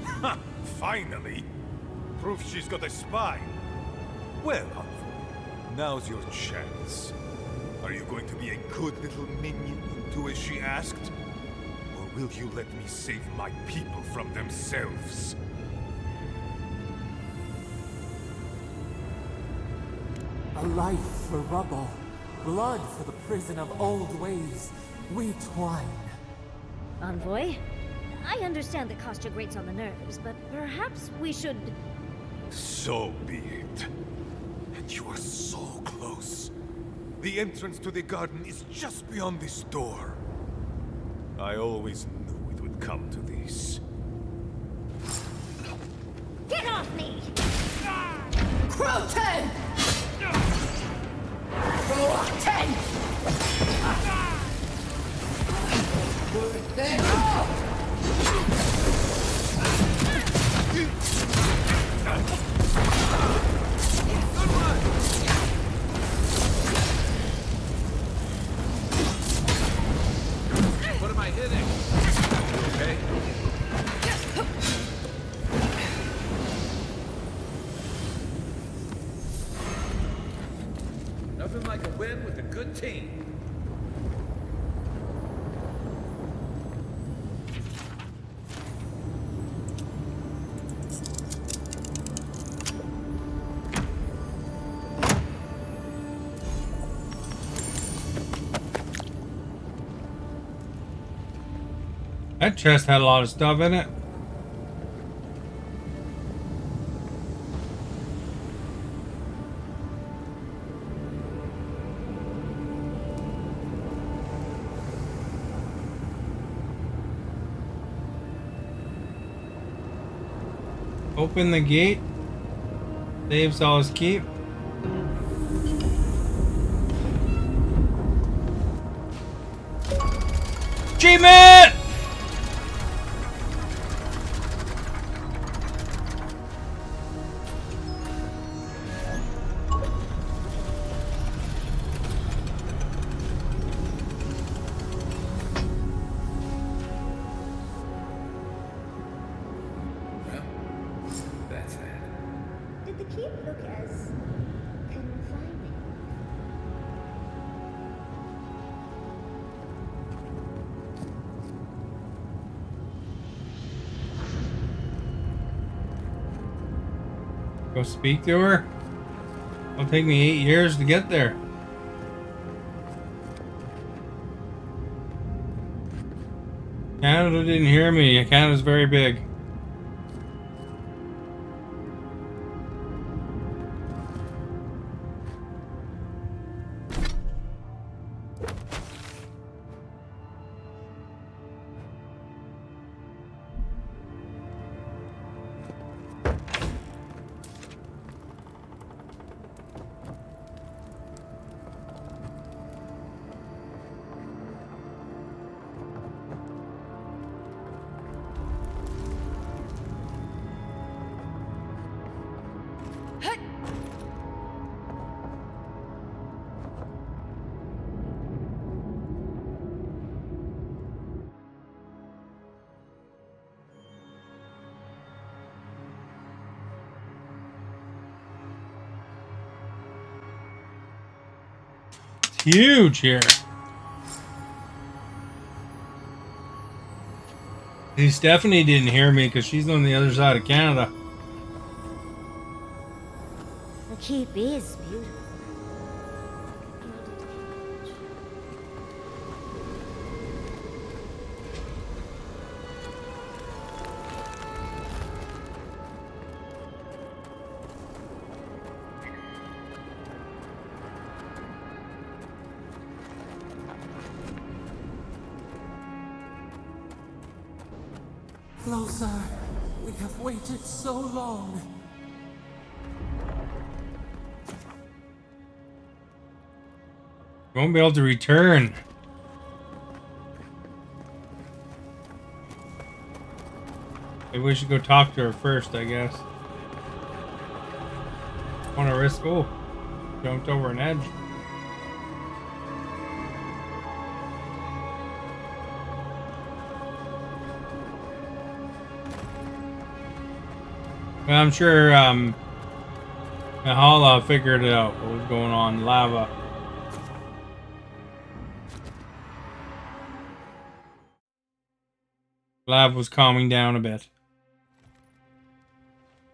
Ha! Finally! Proof she's got a spine. Well, Envoy, now's your chance. Are you going to be a good little minion and do as she asked? Or will you let me save my people from themselves? A life for rubble, blood for the prison of old ways. We twine. Envoy, I understand the Kostya grates on the nerves, but perhaps we should... So be it. And you are so close. The entrance to the garden is just beyond this door. I always knew it would come to this. Get off me! Croton! Croton! There What am I hitting? You okay? Nothing like a win with a good team. That chest had a lot of stuff in it. Open the gate. Saves all his keep. Achievement! That's that. Did the keep look as... confining? Go speak to her? It'll take me 8 years to get there. Canada didn't hear me. Canada's very big. Huge here. See, Stephanie didn't hear me because she's on the other side of Canada. The keep is beautiful. Closer. We have waited so long. Won't be able to return. Maybe we should go talk to her first, I guess. Want to risk? Oh, jumped over an edge. Well, I'm sure Mahala figured it out. What was going on? Lava. Lava was calming down a bit.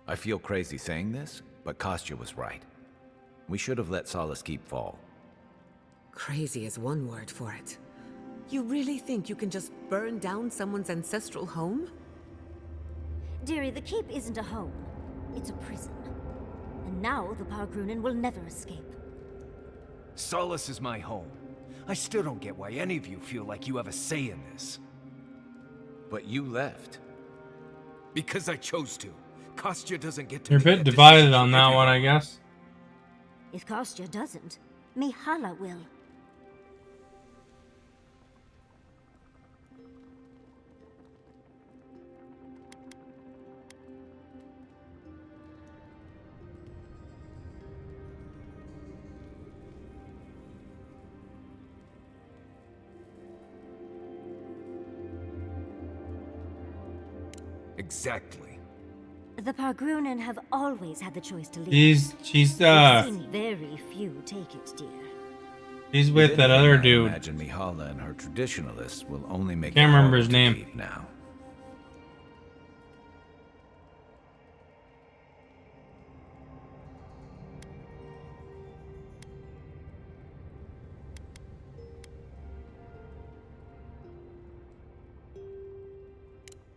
I feel crazy saying this, but Kostya was right. We should have let Solace Keep fall. Crazy is one word for it. You really think you can just burn down someone's ancestral home? Dearie, the keep isn't a home. It's a prison. And now the Pargrunen will never escape. Solace is my home. I still don't get why any of you feel like you have a say in this. But you left. Because I chose to. Kostya doesn't get to You're a bit divided on that one, I guess. If Kostya doesn't, Mihala will. Exactly. The Pargrunen have always had the choice to leave. She's We've seen very few take it, dear. He's with that other dude. I imagine Mihala and her traditionalists will only make Can't it remember his harder to name. leave now.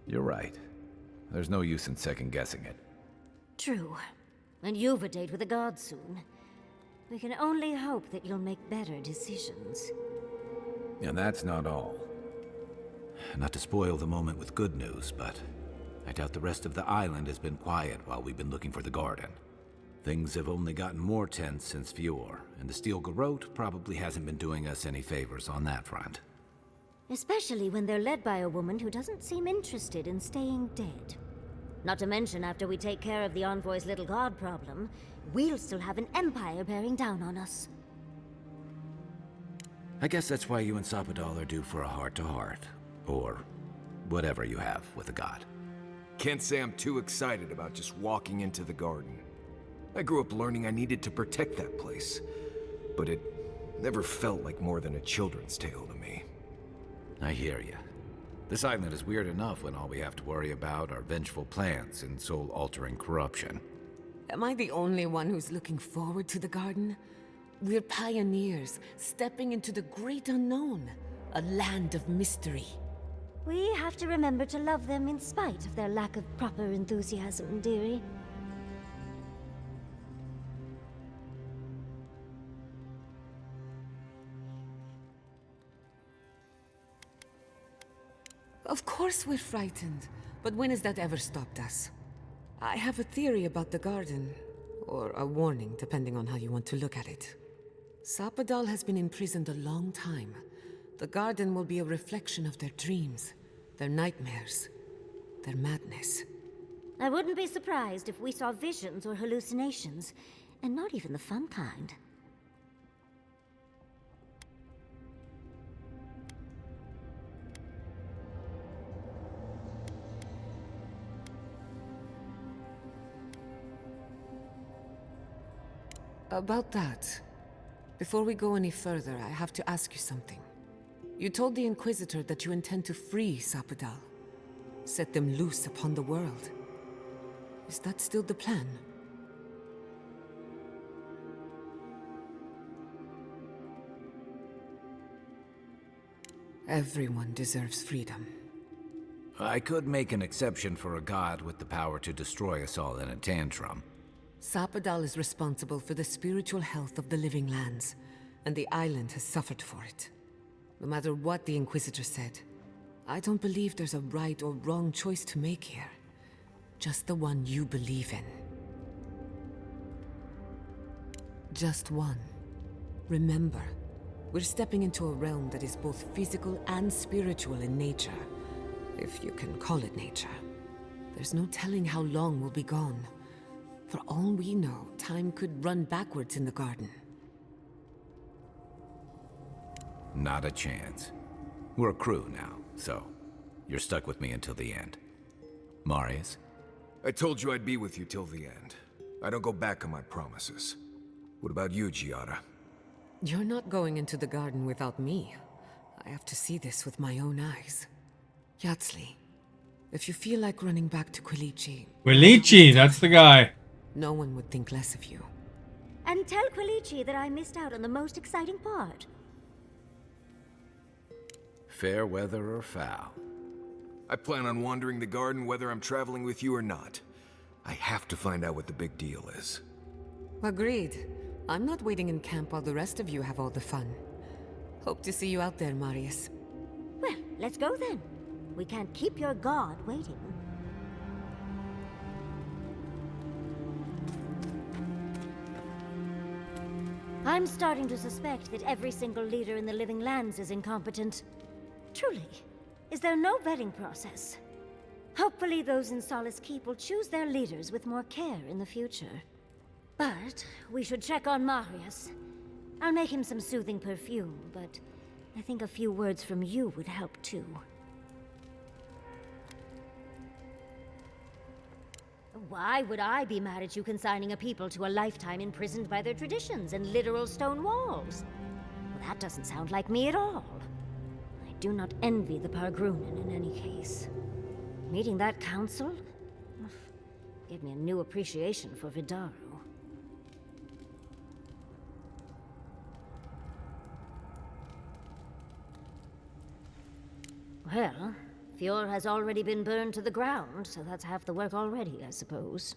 You're right. There's no use in second-guessing it. True. And you've a date with the gods soon. We can only hope that you'll make better decisions. And that's not all. Not to spoil the moment with good news, but I doubt the rest of the island has been quiet while we've been looking for the garden. Things have only gotten more tense since Fjord, and the Steel Garrote probably hasn't been doing us any favors on that front. Especially when they're led by a woman who doesn't seem interested in staying dead. Not to mention, after we take care of the Envoy's little god problem, we'll still have an empire bearing down on us. I guess that's why you and Sapadal are due for a heart-to-heart. Or whatever you have with a god. Can't say I'm too excited about just walking into the garden. I grew up learning I needed to protect that place. But it never felt like more than a children's tale to me. I hear you. This island is weird enough when all we have to worry about are vengeful plans and soul-altering corruption. Am I the only one who's looking forward to the garden? We're pioneers, stepping into the great unknown. A land of mystery. We have to remember to love them in spite of their lack of proper enthusiasm, dearie. Of course we're frightened, but when has that ever stopped us? I have a theory about the garden, or a warning, depending on how you want to look at it. Sapadal has been imprisoned a long time. The garden will be a reflection of their dreams, their nightmares, their madness. I wouldn't be surprised if we saw visions or hallucinations, and not even the fun kind. About that, before we go any further, I have to ask you something. You told the Inquisitor that you intend to free Sapadal. set them loose upon the world. Is that still the plan? Everyone deserves freedom. I could make an exception for a god with the power to destroy us all in a tantrum. Sapadal is responsible for the spiritual health of the living lands, and the island has suffered for it. No matter what the Inquisitor said, I don't believe there's a right or wrong choice to make here. Just the one you believe in. Just one. Remember, we're stepping into a realm that is both physical and spiritual in nature. If you can call it nature. There's no telling how long we'll be gone. For all we know, time could run backwards in the garden. Not a chance. We're a crew now, so you're stuck with me until the end. Marius? I told you I'd be with you till the end. I don't go back on my promises. What about you, Giada? You're not going into the garden without me. I have to see this with my own eyes. Yatsli, if you feel like running back to Quilichi... Quilichi, that's the guy. No one would think less of you. And tell Quilichi that I missed out on the most exciting part. Fair weather or foul? I plan on wandering the garden whether I'm traveling with you or not. I have to find out what the big deal is. Agreed. I'm not waiting in camp while the rest of you have all the fun. Hope to see you out there, Marius. Well, let's go then. We can't keep your god waiting. I'm starting to suspect that every single leader in the Living Lands is incompetent. Truly. Is there no vetting process? Hopefully those in Solace Keep will choose their leaders with more care in the future. But we should check on Marius. I'll make him some soothing perfume, but I think a few words from you would help too. Why would I be mad at you consigning a people to a lifetime imprisoned by their traditions and literal stone walls? Well, that doesn't sound like me at all. I do not envy the Pargrunen in any case. Meeting that council gave me a new appreciation for Vidaru. Well, Fior has already been burned to the ground, so that's half the work already, I suppose.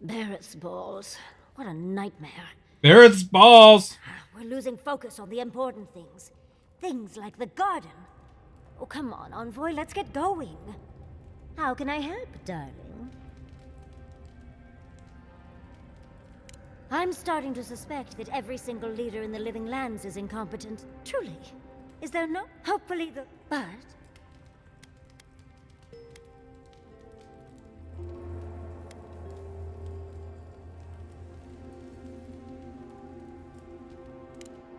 Barrett's balls. What a nightmare. Barrett's balls! We're losing focus on the important things. Things like the garden. Oh, come on, Envoy, let's get going. How can I help, darling? I'm starting to suspect that every single leader in the Living Lands is incompetent. Truly. Is there no... Hopefully the... But...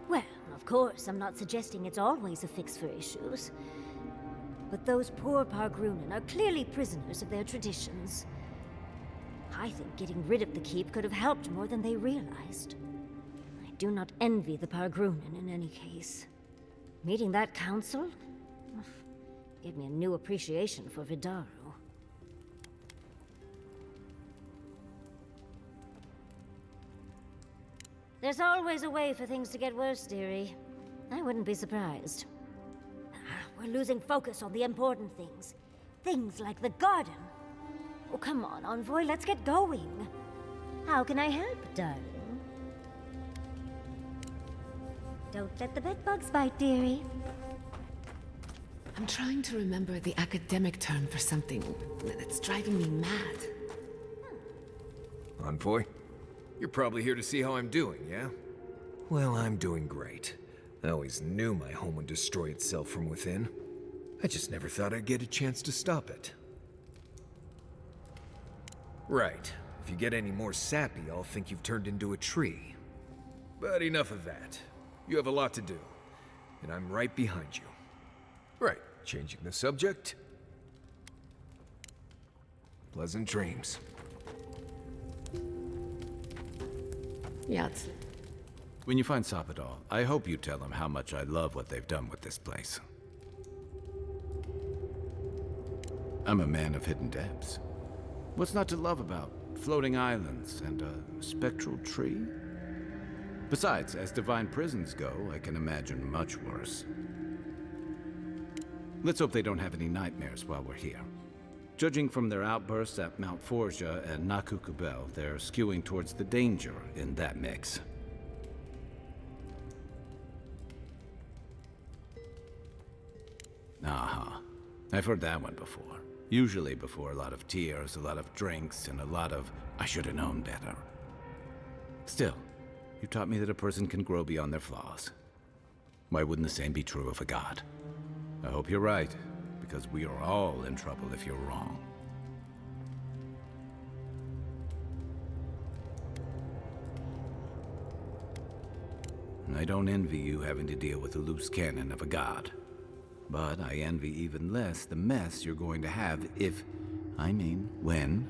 Well, of course, I'm not suggesting it's always a fix for issues. But those poor Pargrunen are clearly prisoners of their traditions. I think getting rid of the keep could have helped more than they realized. I do not envy the Pargrunen in any case. Meeting that council gave me a new appreciation for Vidaru. There's always a way for things to get worse, dearie. I wouldn't be surprised. We're losing focus on the important things. Things like the garden. Oh, come on, Envoy, let's get going. How can I help, darling? Don't let the bedbugs bite, dearie. I'm trying to remember the academic term for something that's driving me mad. Envoy? You're probably here to see how I'm doing, yeah? Well, I'm doing great. I always knew my home would destroy itself from within. I just never thought I'd get a chance to stop it. Right. If you get any more sappy, I'll think you've turned into a tree. But enough of that. You have a lot to do, and I'm right behind you. Right, changing the subject. Pleasant dreams. Yats. When you find Sapadal, I hope you tell him how much I love what they've done with this place. I'm a man of hidden depths. What's not to love about floating islands and a spectral tree? Besides, as divine prisons go, I can imagine much worse. Let's hope they don't have any nightmares while we're here. Judging from their outbursts at Mount Forja and Nakukubel, they're skewing towards the danger in that mix. Uh-huh. I've heard that one before. Usually before a lot of tears, a lot of drinks, and a lot of, I should have known better. Still, you taught me that a person can grow beyond their flaws. Why wouldn't the same be true of a god? I hope you're right, because we are all in trouble if you're wrong. I don't envy you having to deal with the loose cannon of a god. But I envy even less the mess you're going to have if, I mean, when,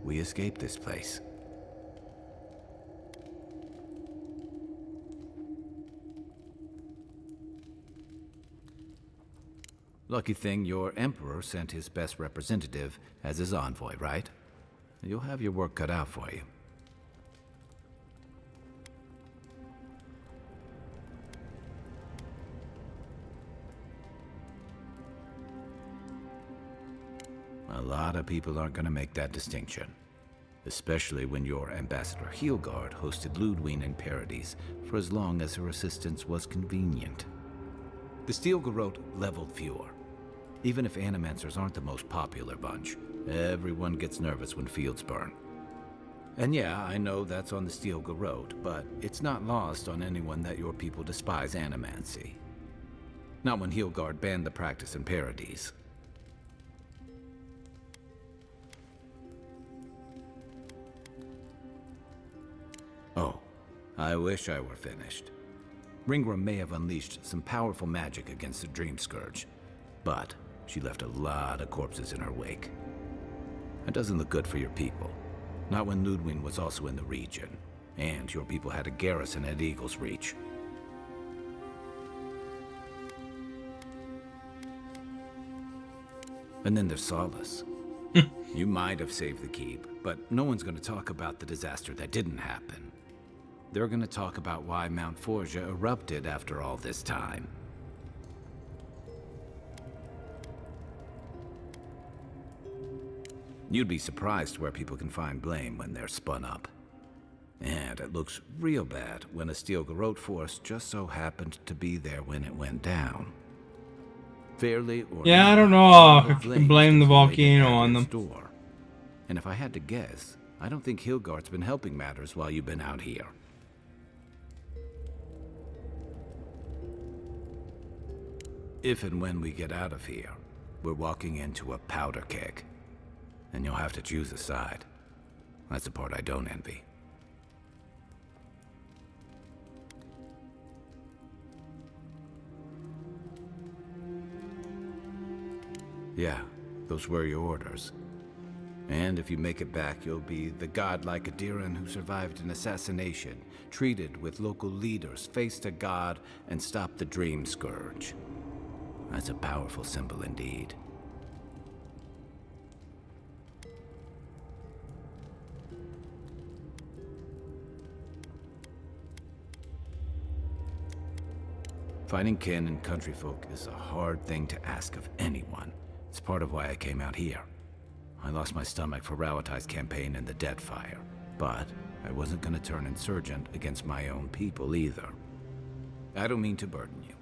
we escape this place. Lucky thing your emperor sent his best representative as his envoy, right? You'll have your work cut out for you. A lot of people aren't going to make that distinction. Especially when your Ambassador Heelguard hosted Ludwig in Paradise for as long as her assistance was convenient. The Steel Garrote leveled fewer. Even if Animancers aren't the most popular bunch, everyone gets nervous when fields burn. And yeah, I know that's on the Steel Garrote, but it's not lost on anyone that your people despise Animancy. Not when Heelguard banned the practice in Paradise. Oh, I wish I were finished. Ringra may have unleashed some powerful magic against the Dream Scourge, but she left a lot of corpses in her wake. That doesn't look good for your people. Not when Ludwig was also in the region, and your people had a garrison at Eagle's Reach. And then there's Solace. You might have saved the keep, but no one's going to talk about the disaster that didn't happen. They're going to talk about why Mount Forja erupted after all this time. You'd be surprised where people can find blame when they're spun up. And it looks real bad when a Steel Garrote force just so happened to be there when it went down. Fairly or yeah, not, I don't know if you flames can blame the just created volcano at on their them. store. And if I had to guess, I don't think Heelguard's been helping matters while you've been out here. If and when we get out of here, we're walking into a powder keg. And you'll have to choose a side. That's the part I don't envy. Yeah, those were your orders. And if you make it back, you'll be the godlike Adiran who survived an assassination, treated with local leaders, faced a god, and stopped the Dream Scourge. That's a powerful symbol indeed. Finding kin and countryfolk is a hard thing to ask of anyone. It's part of why I came out here. I lost my stomach for Rauatai's campaign in the Deadfire, but I wasn't gonna turn insurgent against my own people either. I don't mean to burden you.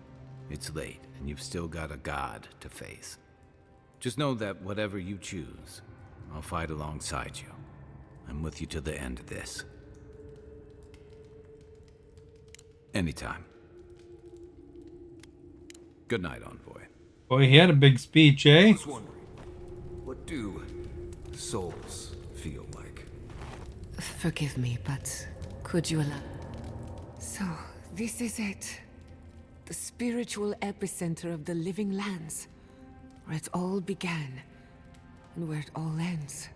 It's late, and you've still got a god to face. Just know that whatever you choose, I'll fight alongside you. I'm with you to the end of this. Anytime. Good night, Envoy. Boy, he had a big speech, eh? I was wondering, what do souls feel like? Forgive me, but could you allow... So, this is it. The spiritual epicenter of the living lands. Where it all began, and where it all ends.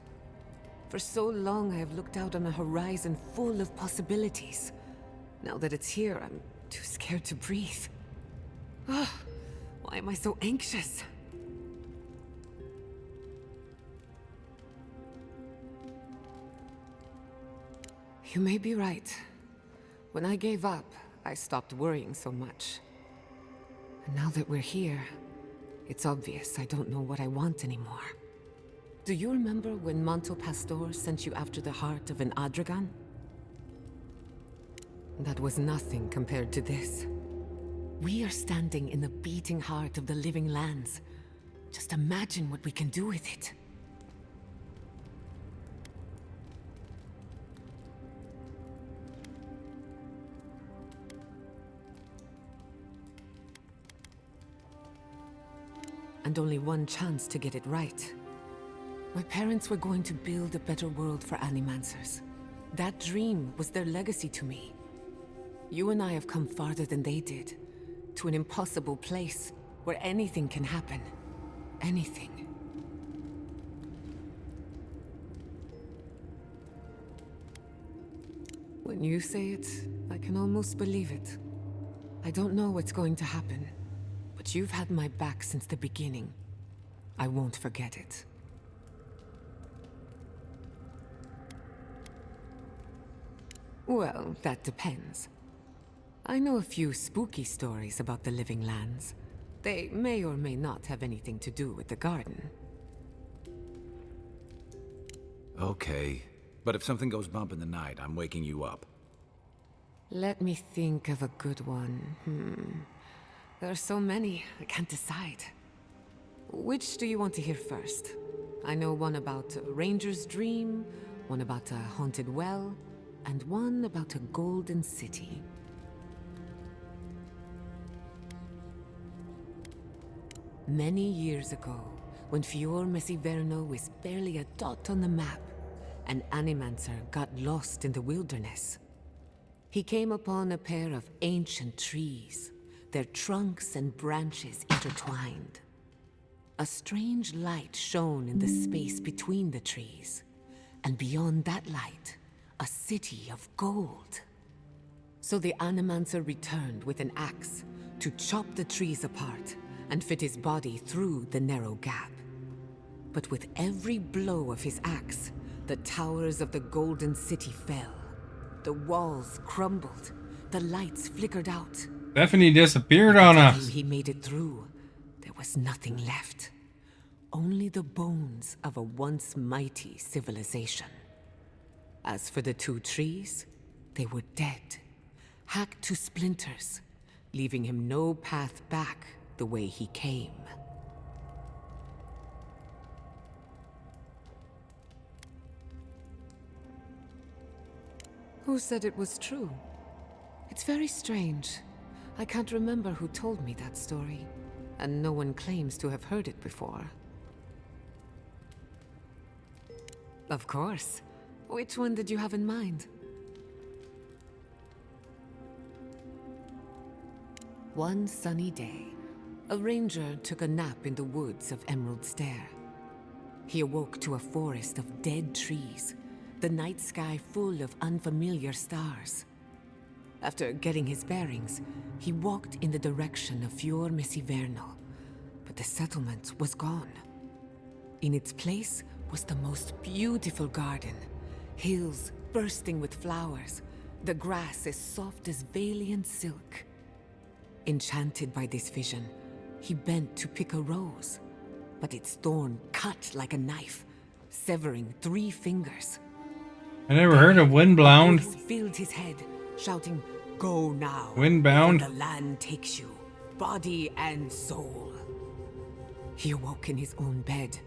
For so long I have looked out on a horizon full of possibilities. Now that it's here, I'm too scared to breathe. Why am I so anxious? You may be right. When I gave up, I stopped worrying so much. And now that we're here, it's obvious I don't know what I want anymore. Do you remember when Manto Pastor sent you after the heart of an Adragan? That was nothing compared to this. We are standing in the beating heart of the living lands. Just imagine what we can do with it. And only one chance to get it right. My parents were going to build a better world for Animancers. That dream was their legacy to me. You and I have come farther than they did, to an impossible place where anything can happen. Anything. When you say it, I can almost believe it. I don't know what's going to happen, but you've had my back since the beginning. I won't forget it. Well, that depends. I know a few spooky stories about the living lands. They may or may not have anything to do with the garden. Okay, but if something goes bump in the night, I'm waking you up. Let me think of a good one. There are so many, I can't decide. Which do you want to hear first? I know one about a ranger's dream, one about a haunted well, and one about a golden city. Many years ago, when Fior Messiverno was barely a dot on the map, an Animancer got lost in the wilderness. He came upon a pair of ancient trees, their trunks and branches intertwined. A strange light shone in the space between the trees, and beyond that light, a city of gold. So the Animancer returned with an axe to chop the trees apart and fit his body through the narrow gap. But with every blow of his axe, the towers of the Golden City fell. The walls crumbled, the lights flickered out. Bethany disappeared on us. He made it through. There was nothing left. Only the bones of a once mighty civilization. As for the two trees, they were dead, hacked to splinters, leaving him no path back the way he came. Who said it was true? It's very strange. I can't remember who told me that story, and no one claims to have heard it before. Of course. Which one did you have in mind? One sunny day, a ranger took a nap in the woods of Emerald Stair. He awoke to a forest of dead trees, the night sky full of unfamiliar stars. After getting his bearings, he walked in the direction of Fior Messiverno, but the settlement was gone. In its place was the most beautiful garden, hills bursting with flowers, the grass as soft as Valiant silk. Enchanted by this vision, he bent to pick a rose, but its thorn cut like a knife, severing 3 fingers. I never heard of Windbound. A voice filled his head, shouting, "Go now, Windbound. before the land takes you, body and soul." He awoke in his own bed,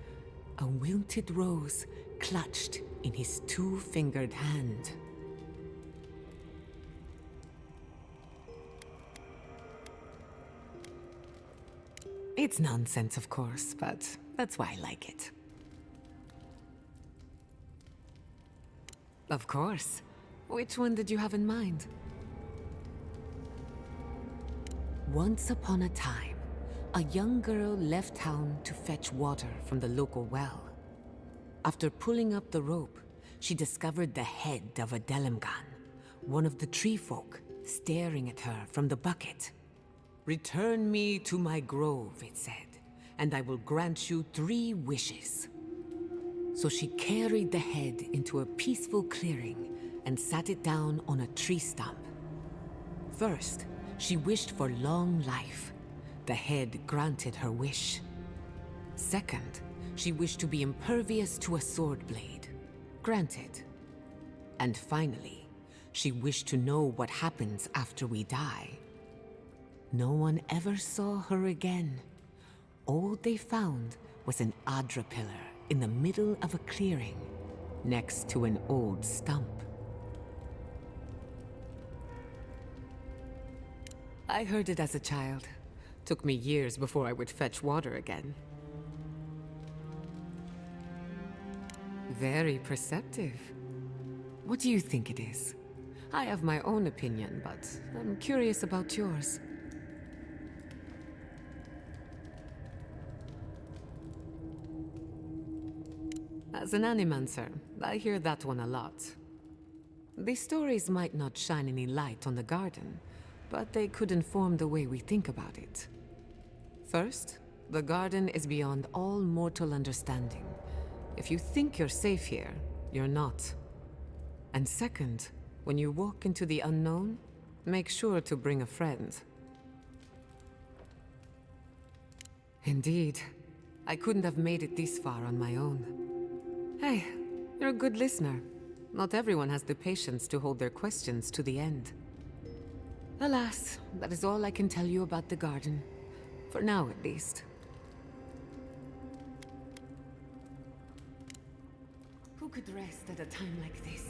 a wilted rose clutched in his 2-fingered hand. It's nonsense, of course, but that's why I like it. Of course. Which one did you have in mind? Once upon a time, a young girl left town to fetch water from the local well. After pulling up the rope, she discovered the head of a Delimgan, one of the tree folk, staring at her from the bucket. "Return me to my grove," it said, "and I will grant you 3 wishes." So she carried the head into a peaceful clearing and sat it down on a tree stump. First, she wished for long life. The head granted her wish. Second, she wished to be impervious to a sword blade. Granted. And finally, she wished to know what happens after we die. No one ever saw her again. All they found was an Adra pillar in the middle of a clearing, next to an old stump. I heard it as a child. Took me years before I would fetch water again. Very perceptive. What do you think it is? I have my own opinion, but I'm curious about yours. As an animancer, I hear that one a lot. These stories might not shine any light on the garden, but they could inform the way we think about it. First, the garden is beyond all mortal understanding. If you think you're safe here, you're not. And second, when you walk into the unknown, make sure to bring a friend. Indeed, I couldn't have made it this far on my own. Hey, you're a good listener. Not everyone has the patience to hold their questions to the end. Alas, that is all I can tell you about the garden. For now, at least. Who could rest at a time like this?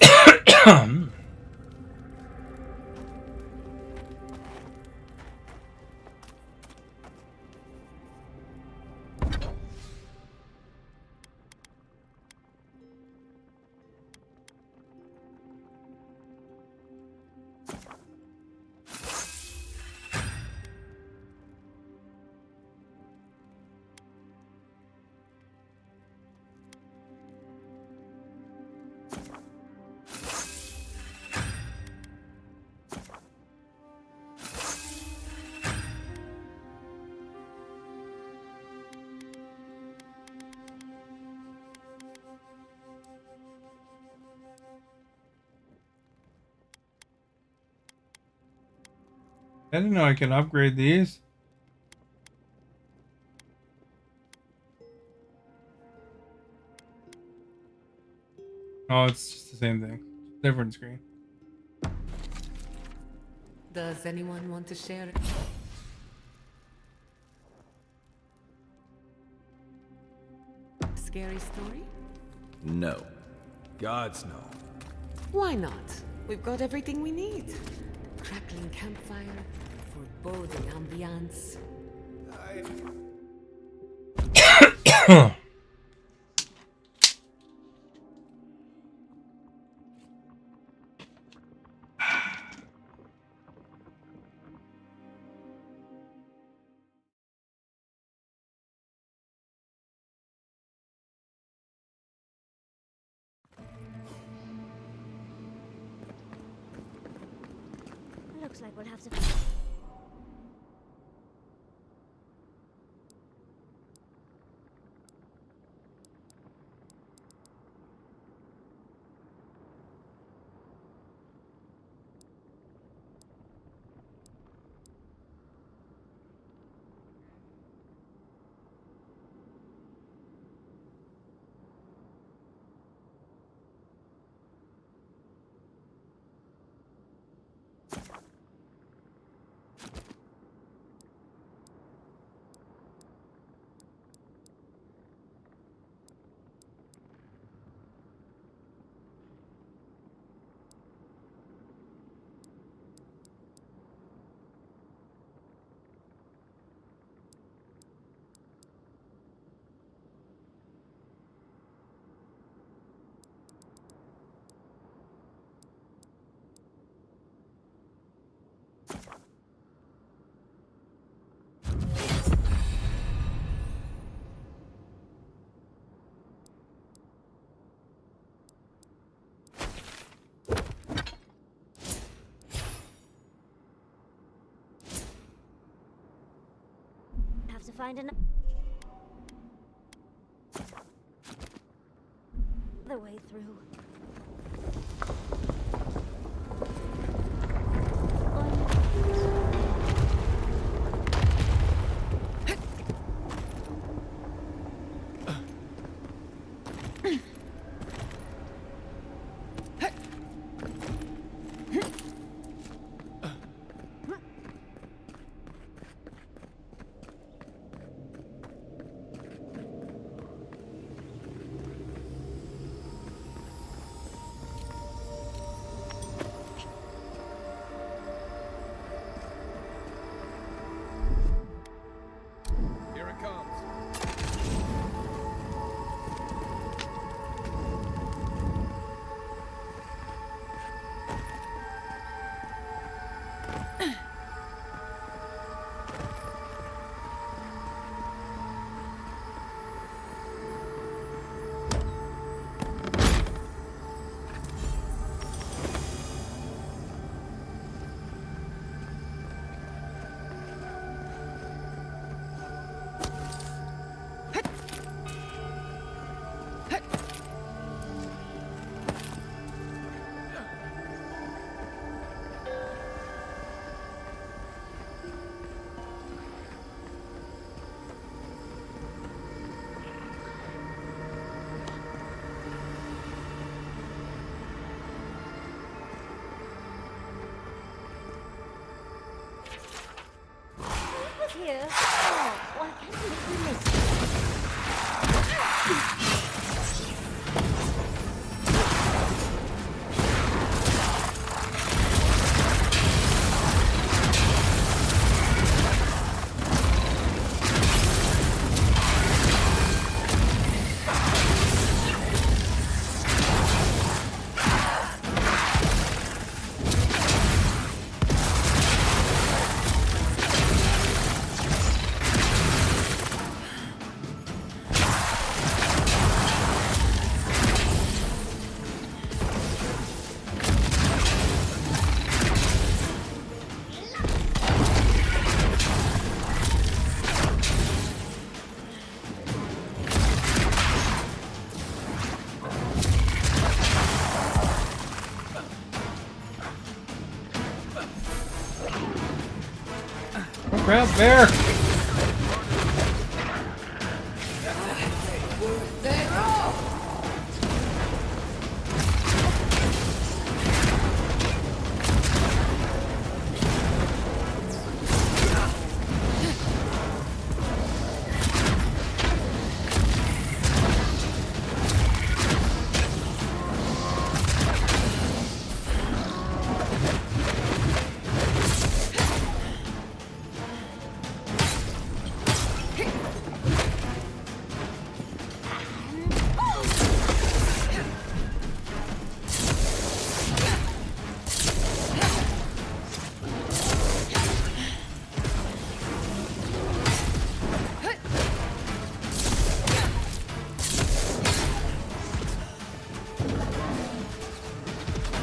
I didn't know I can upgrade these. Oh, it's just the same thing. Different screen. Does anyone want to share it? Scary story? No. Gods no. Why not? We've got everything we need. Crackling campfire, foreboding ambiance. Looks like we'll have to... Have to find another way through. dear. Oh, why can't we miss? Crap, bear!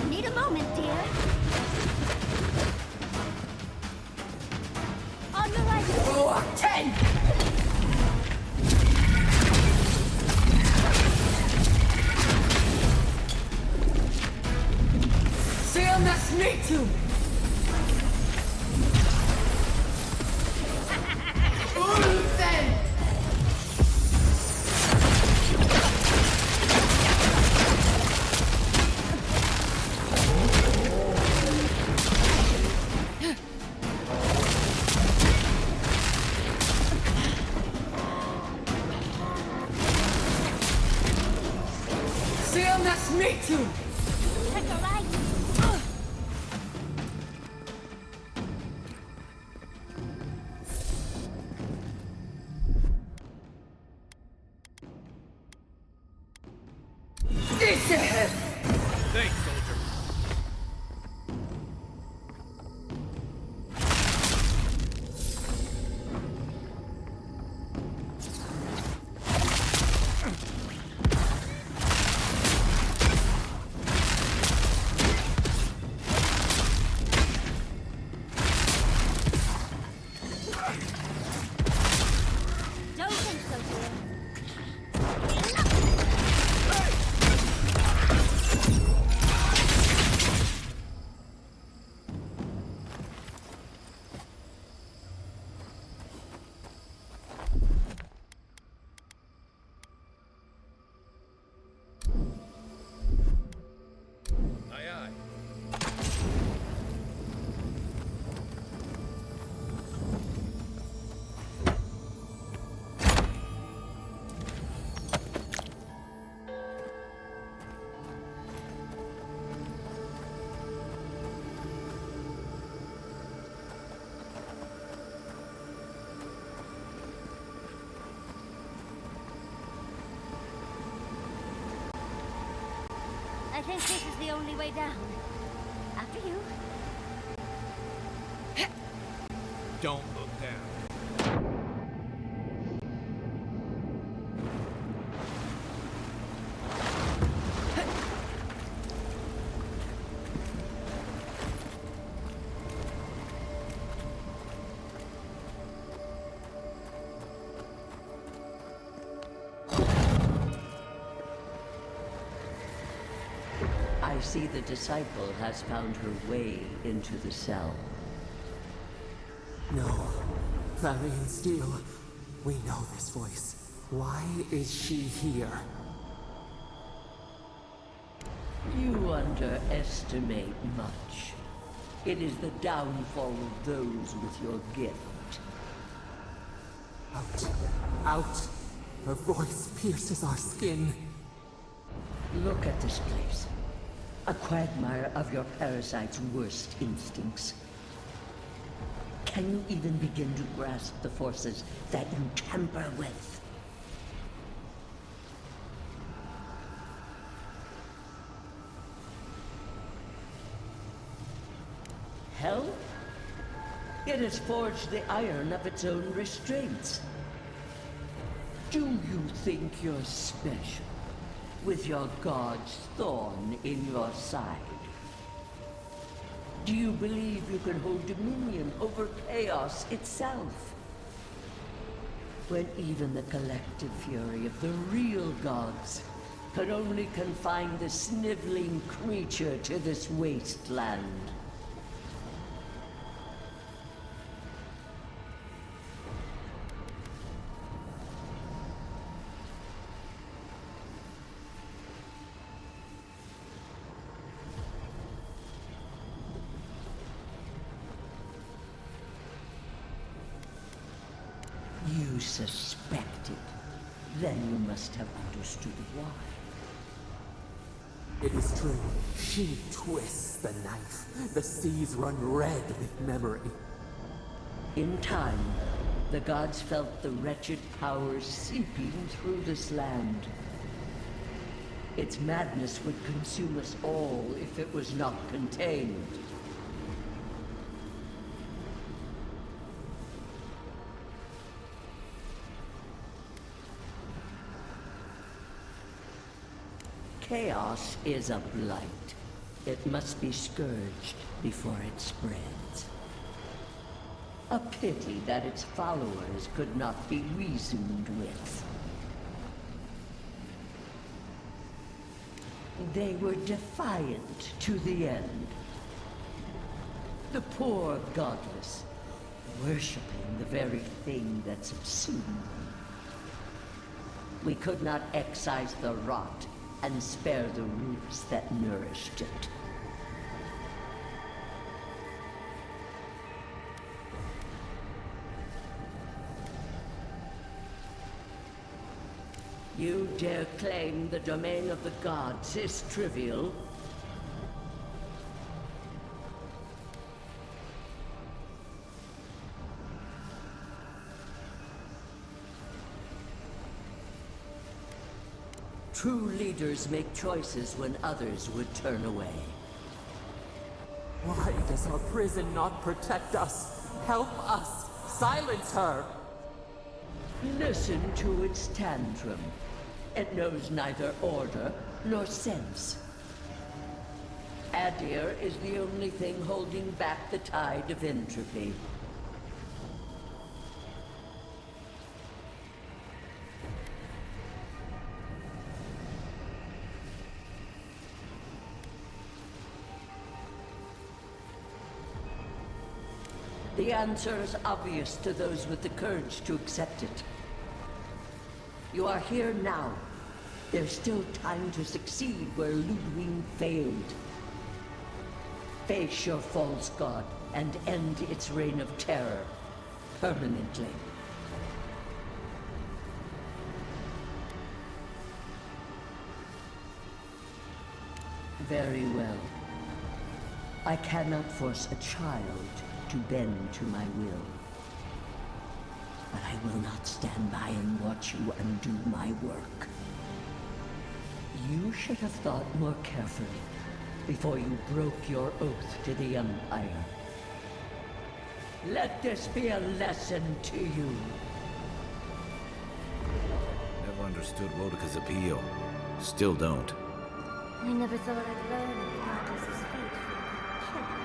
Need a moment, dear. On the right. Oh, 10! Seal nas mitu! Ulfen! Seal nas mitu! Check the right. This ahead! Thanks, soldier. Don't think so, dear. Aye, aye. I think this is the only way down. After you. Don't look down. I see the disciple has found her way into the cell. No. Clarion Steel. We know this voice. Why is she here? You underestimate much. It is the downfall of those with your gift. Out. Out. Her voice pierces our skin. Look at this place. A quagmire of your parasite's worst instincts. Can you even begin to grasp the forces that you tamper with? Hell? It has forged the iron of its own restraints. Do you think you're special, with your god's thorn in your side? Do you believe you can hold dominion over chaos itself? When even the collective fury of the real gods could only confine the sniveling creature to this wasteland. You suspected. Then you must have understood why. It is true. She twists the knife. The seas run red with memory. In time, the gods felt the wretched powers seeping through this land. Its madness would consume us all if it was not contained. Chaos is a blight. It must be scourged before it spreads. A pity that its followers could not be reasoned with. They were defiant to the end. The poor godless, worshipping the very thing that subsumed them. We could not excise the rot and spare the roots that nourished it. You dare claim the domain of the gods is trivial? True leaders make choices when others would turn away. Why does our prison not protect us? Help us! Silence her! Listen to its tantrum. It knows neither order nor sense. Adir is the only thing holding back the tide of entropy. The answer is obvious to those with the courage to accept it. You are here now. There's still time to succeed where Ludwig failed. Face your false god and end its reign of terror permanently. Very well. I cannot force a child to bend to my will. But I will not stand by and watch you undo my work. You should have thought more carefully before you broke your oath to the Empire. Let this be a lesson to you. Never understood Rodika's appeal. Still don't. I never thought I'd learn of the goddess's fate from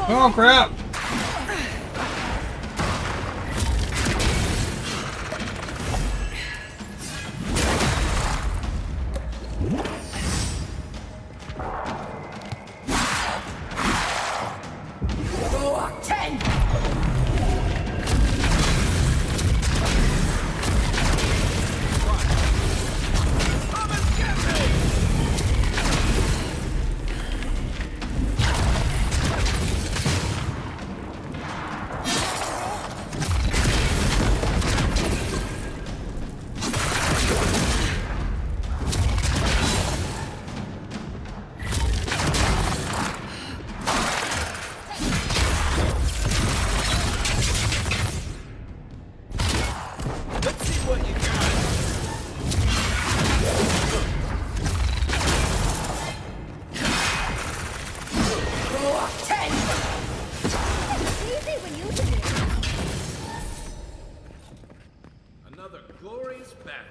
Oh crap! Another glorious battle.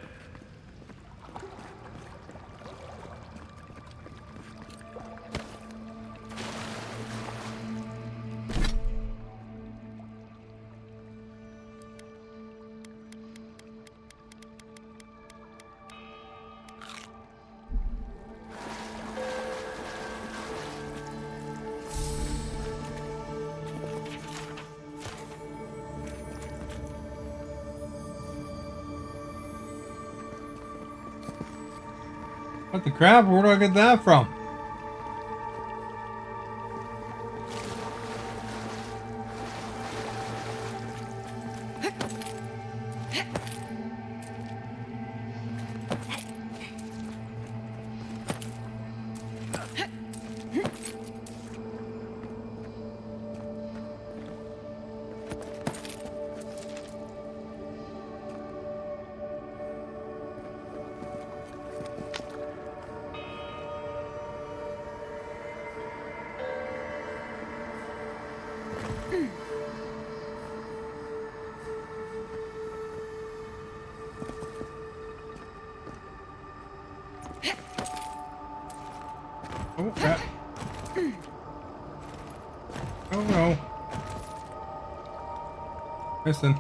What the crap? Where do I get that from? Oh crap. Oh no. Listen.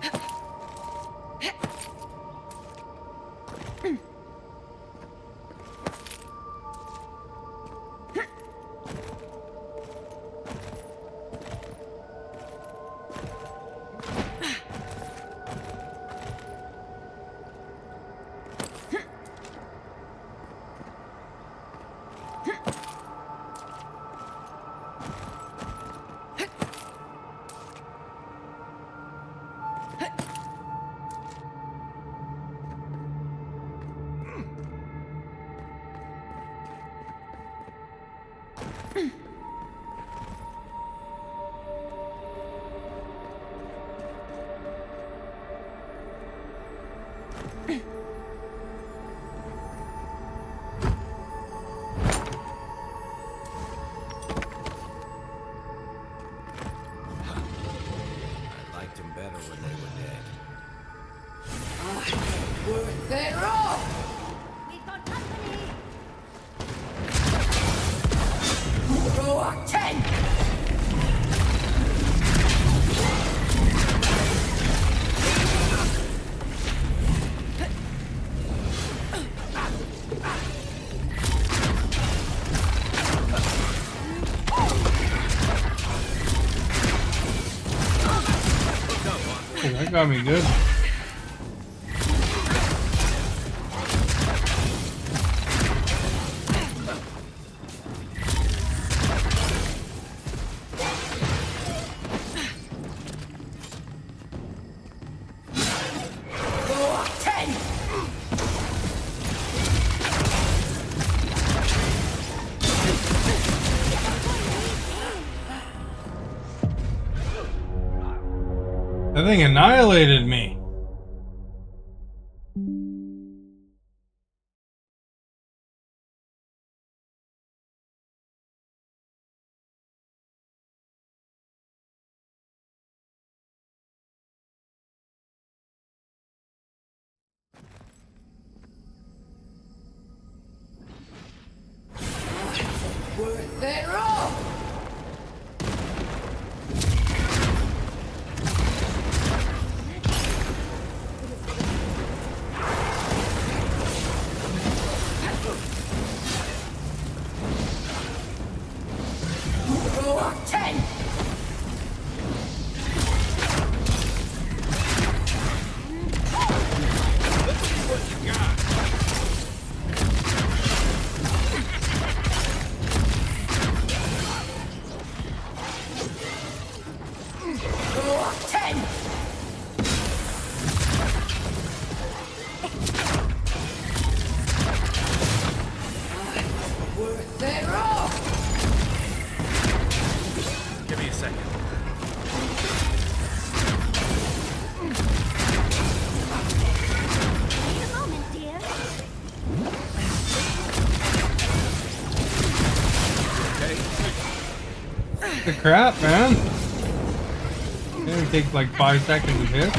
I liked him better when they were dead. They're off! We've got company! Roar 10! Oh, that got me good. Roar 10! That thing annihilated me. They're off! the crap, man. It only takes like 5 seconds to hit.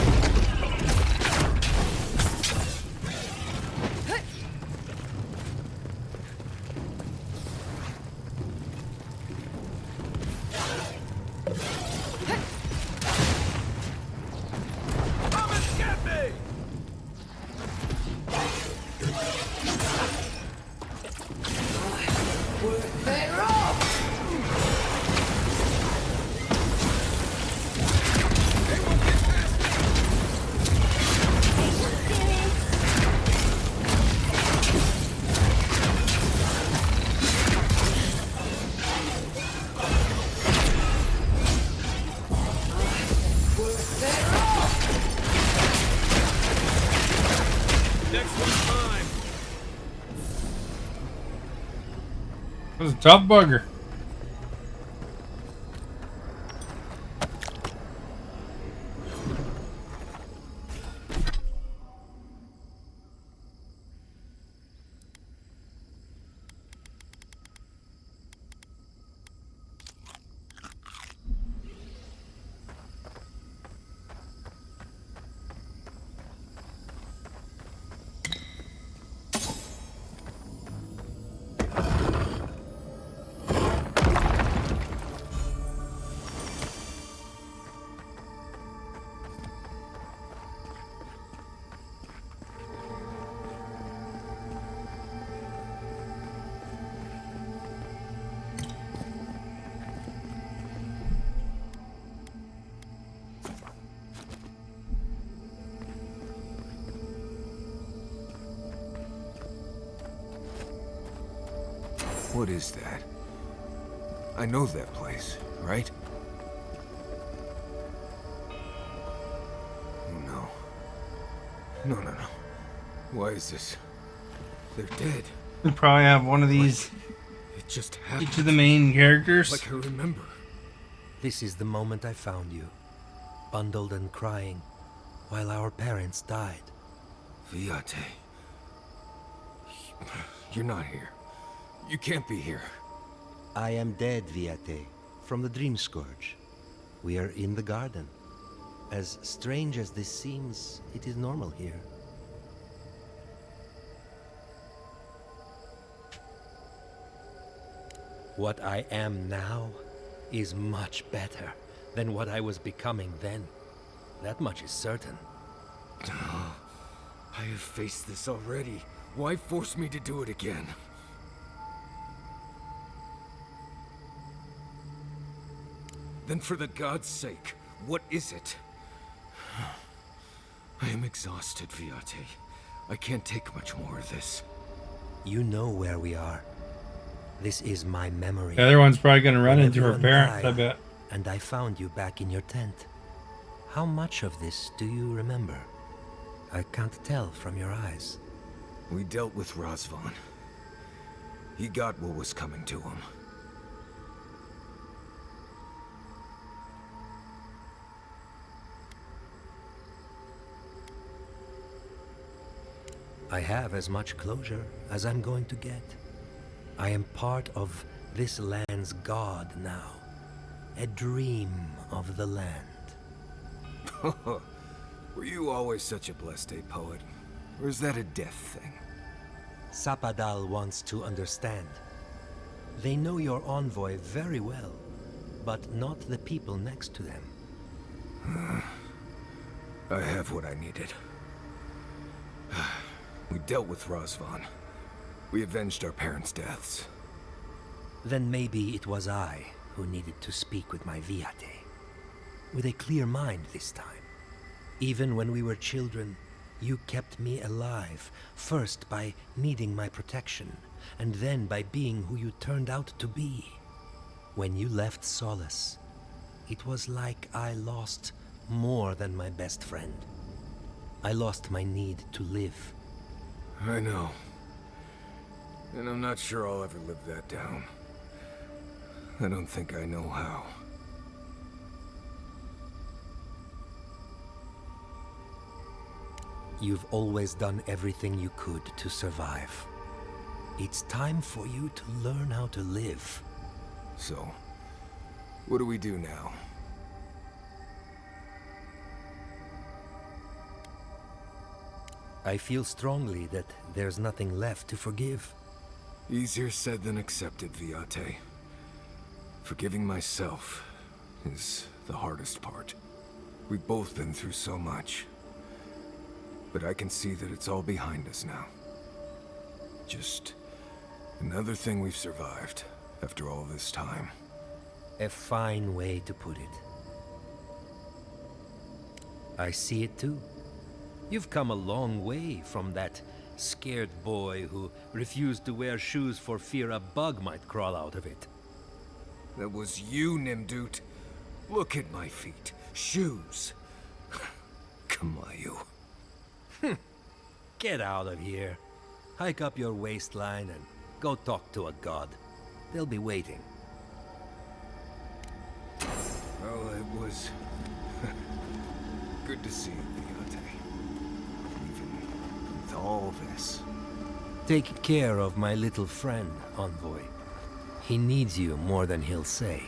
That was a tough bugger. What is that? I know that place, right? No. No. Why is this? They're dead. We probably have one of these. It just happened. Each of the main characters. Like I remember. This is the moment I found you, bundled and crying, while our parents died. Viate. You're not here. You can't be here. I am dead, Viate, from the Dream Scourge. We are in the garden. As strange as this seems, it is normal here. What I am now is much better than what I was becoming then. That much is certain. I have faced this already. Why force me to do it again? Then for the god's sake, what is it? I am exhausted, Viate. I can't take much more of this. You know where we are. This is my memory. The other one's probably gonna run When into her everyone parents, I died, bet. And I found you back in your tent. How much of this do you remember? I can't tell from your eyes. We dealt with Razvan. He got what was coming to him. I have as much closure as I'm going to get. I am part of this land's god now. A dream of the land. Were you always such a blessed day poet? Or is that a death thing? Sapadal wants to understand. They know your envoy very well, but not the people next to them. I have what I needed. We dealt with Razvan. We avenged our parents' deaths. Then maybe it was I who needed to speak with my Viate. With a clear mind this time. Even when we were children, you kept me alive, first by needing my protection, and then by being who you turned out to be. When you left Solace, it was like I lost more than my best friend. I lost my need to live. I know. And I'm not sure I'll ever live that down. I don't think I know how. You've always done everything you could to survive. It's time for you to learn how to live. So, What do we do now? I feel strongly that there's nothing left to forgive. Easier said than accepted, Viate. Forgiving myself is the hardest part. We've both been through so much. But I can see that it's all behind us now. Just another thing we've survived after all this time. A fine way to put it. I see it too. You've come a long way from that scared boy who refused to wear shoes for fear a bug might crawl out of it. That was you, Nimdut. Look at my feet. Shoes. Kamayu. Get out of here. Hike up your waistline and go talk to a god. They'll be waiting. Well, it was good to see you, Viate. Even with all this. Take care of my little friend, Envoy. He needs you more than he'll say.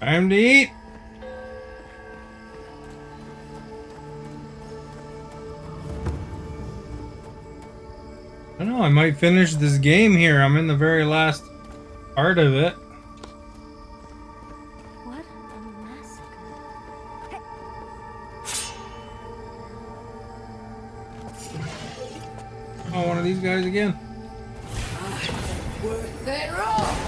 Time to eat. I don't know, I might finish this game here. I'm in the very last part of it. What a massacre. Oh, one of these guys again. They're off!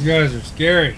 guys are scary.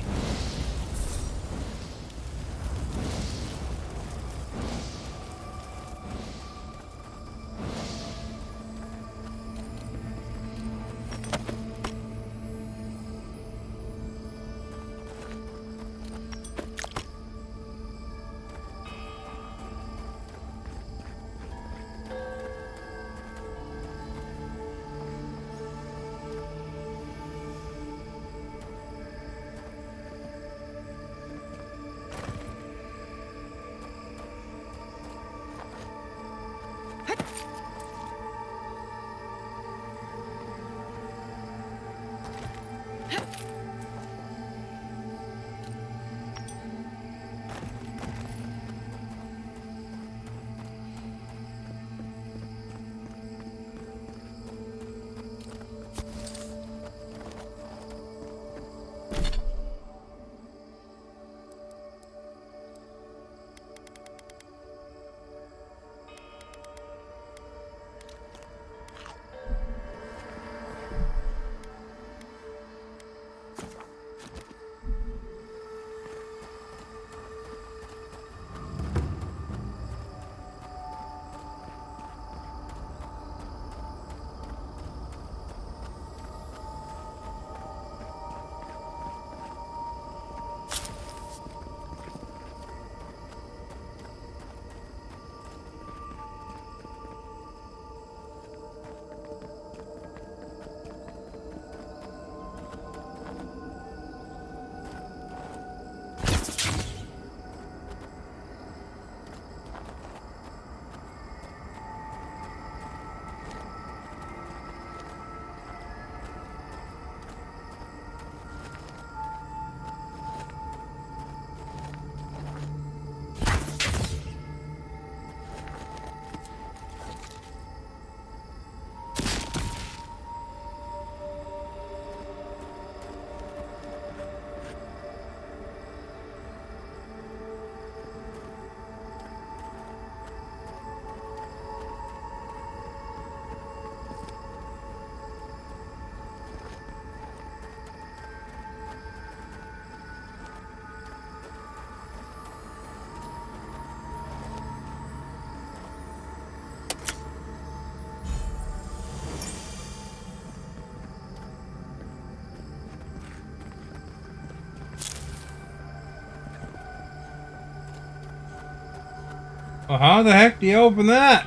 Well, how the heck do you open that?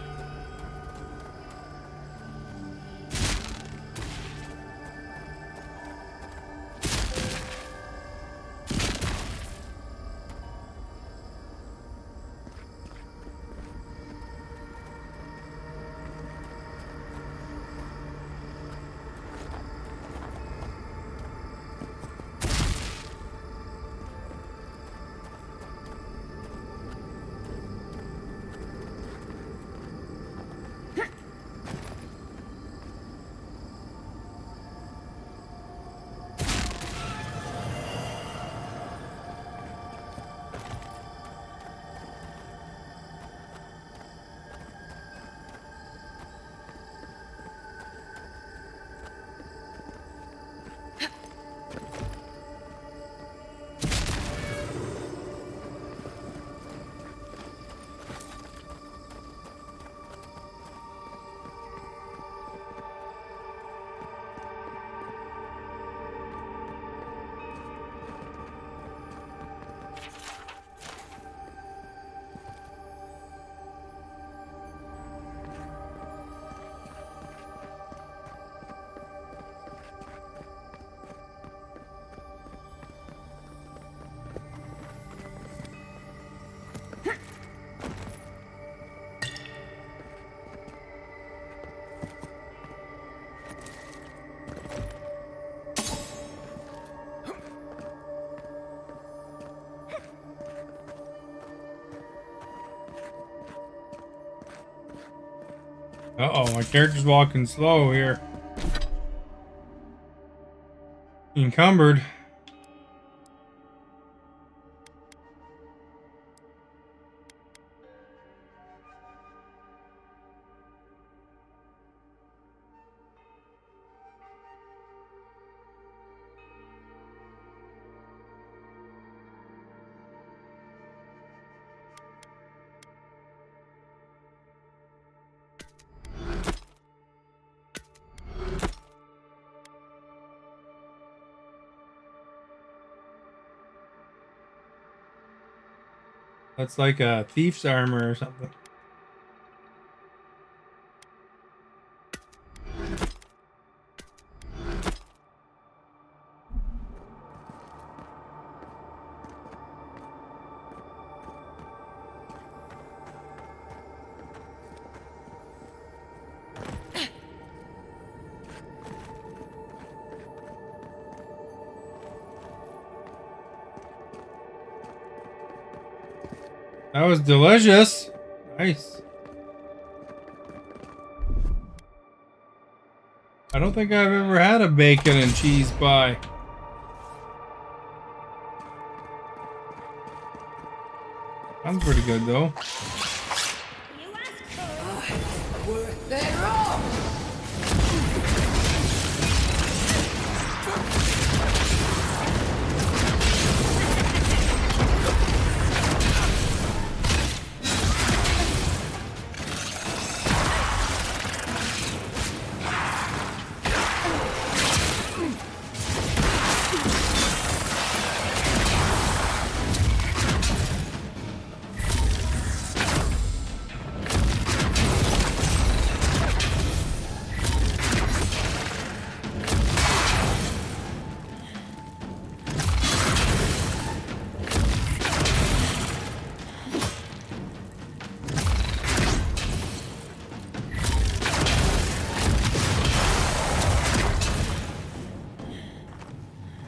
Uh-oh, my character's walking slow here. Encumbered. That's like a thief's armor or something. That was delicious. Nice. I don't think I've ever had a bacon and cheese pie. Sounds pretty good though. They're off!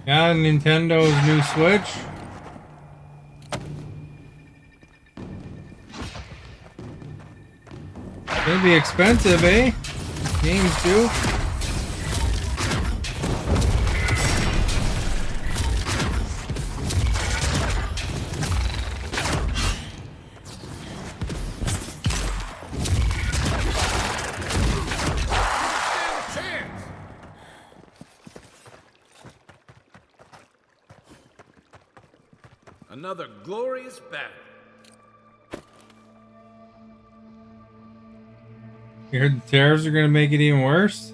Yeah, Nintendo's new Switch. Gonna be expensive, eh? Games too. Another glorious battle. You heard the tariffs are gonna make it even worse?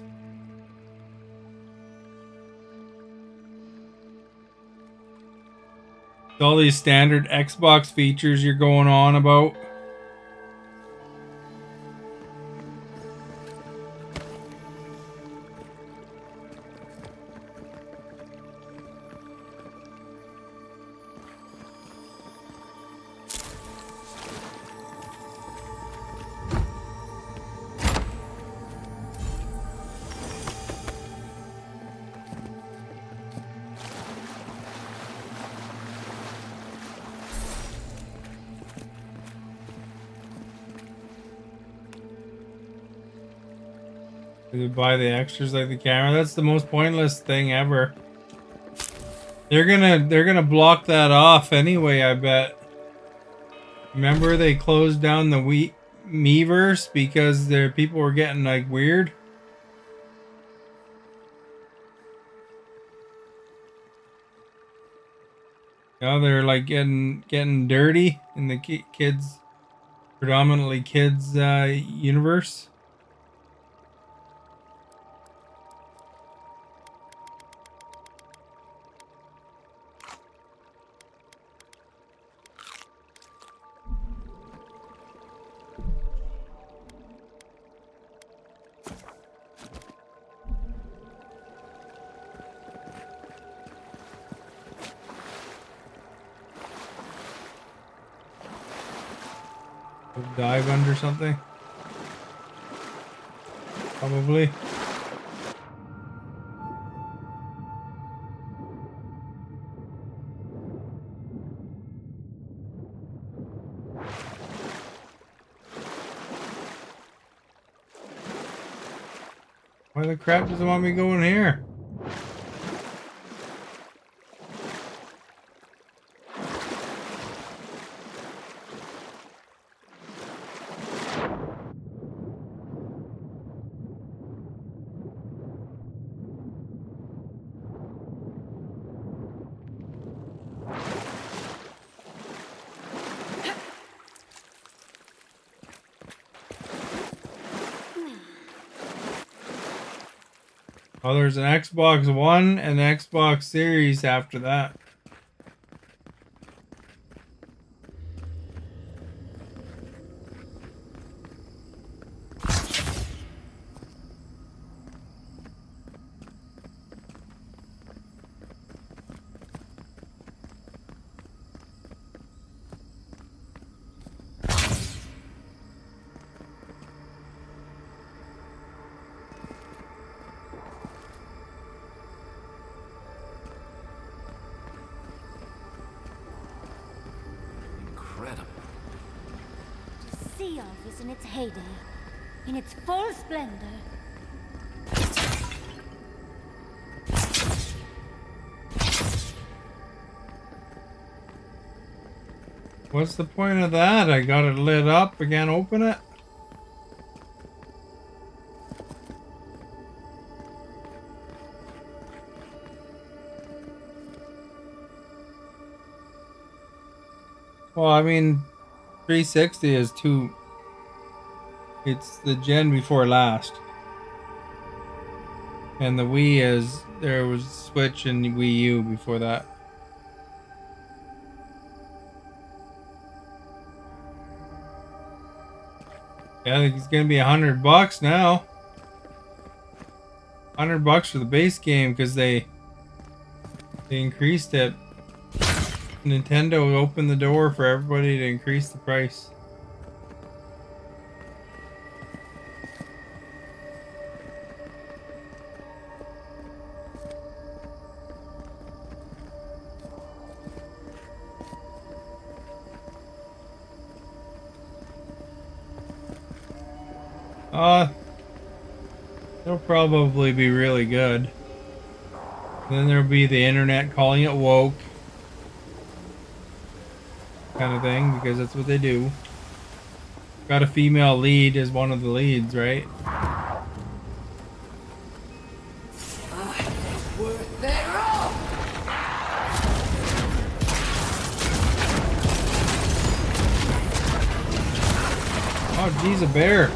All these standard Xbox features you're going on about. They buy the extras like the camera. That's the most pointless thing ever. They're gonna block that off anyway, I bet. Remember they closed down the Miiverse because their people were getting like weird? Yeah, they're like getting dirty in the kids, predominantly kids universe. Dive under something? Probably. Why the crap does it want me going here? Oh, there's an Xbox One and Xbox Series after that. city of is in its heyday, in its full splendor. What's the point of that? I got it lit up. I can't open it. Well, I mean, 360 is too... It's the gen before last. And the Wii is... There was Switch and Wii U before that. Yeah, I think it's gonna be $100 now. $100 for the base game because they increased it. Nintendo opened the door for everybody to increase the price. It'll probably be really good. Then there'll be the internet calling it woke. Kind of thing, because that's what they do. Got a female lead as one of the leads, right? Oh, geez, a bear.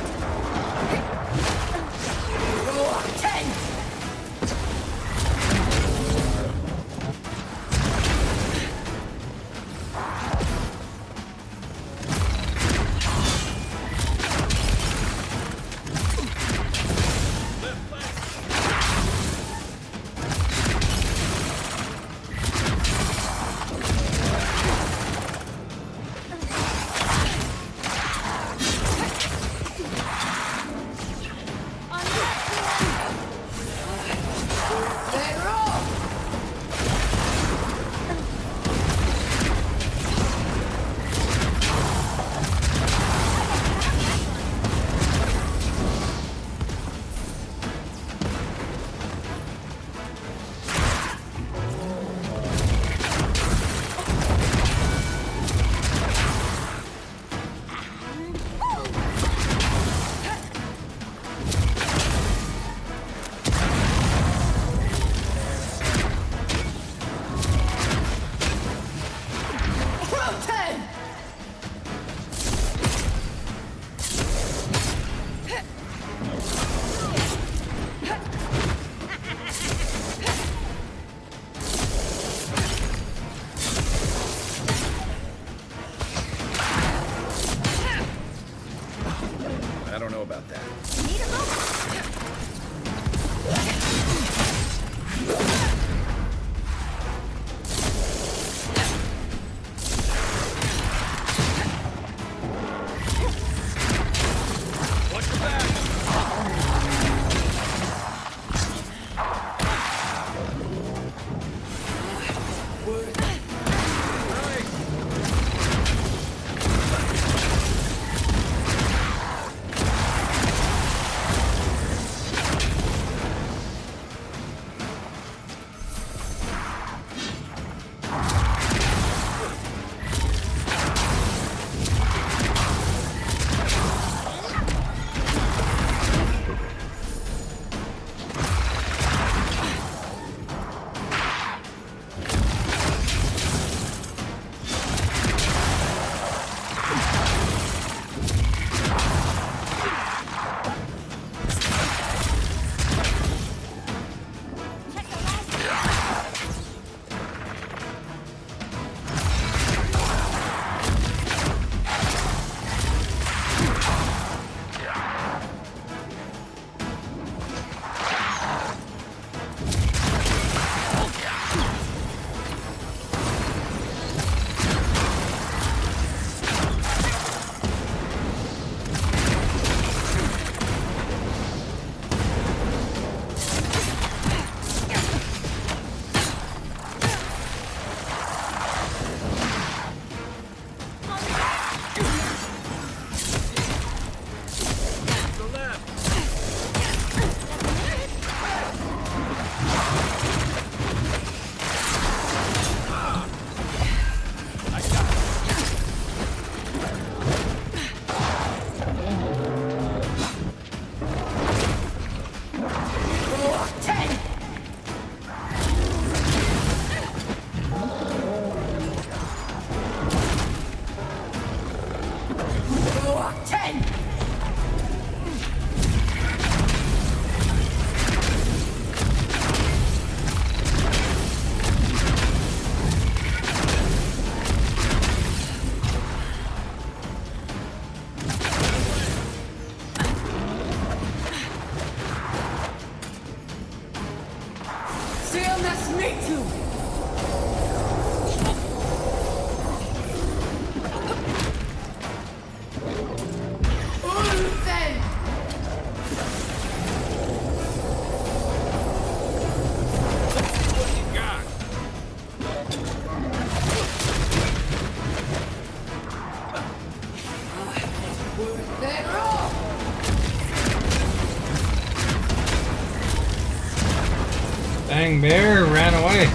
Dang bear ran away.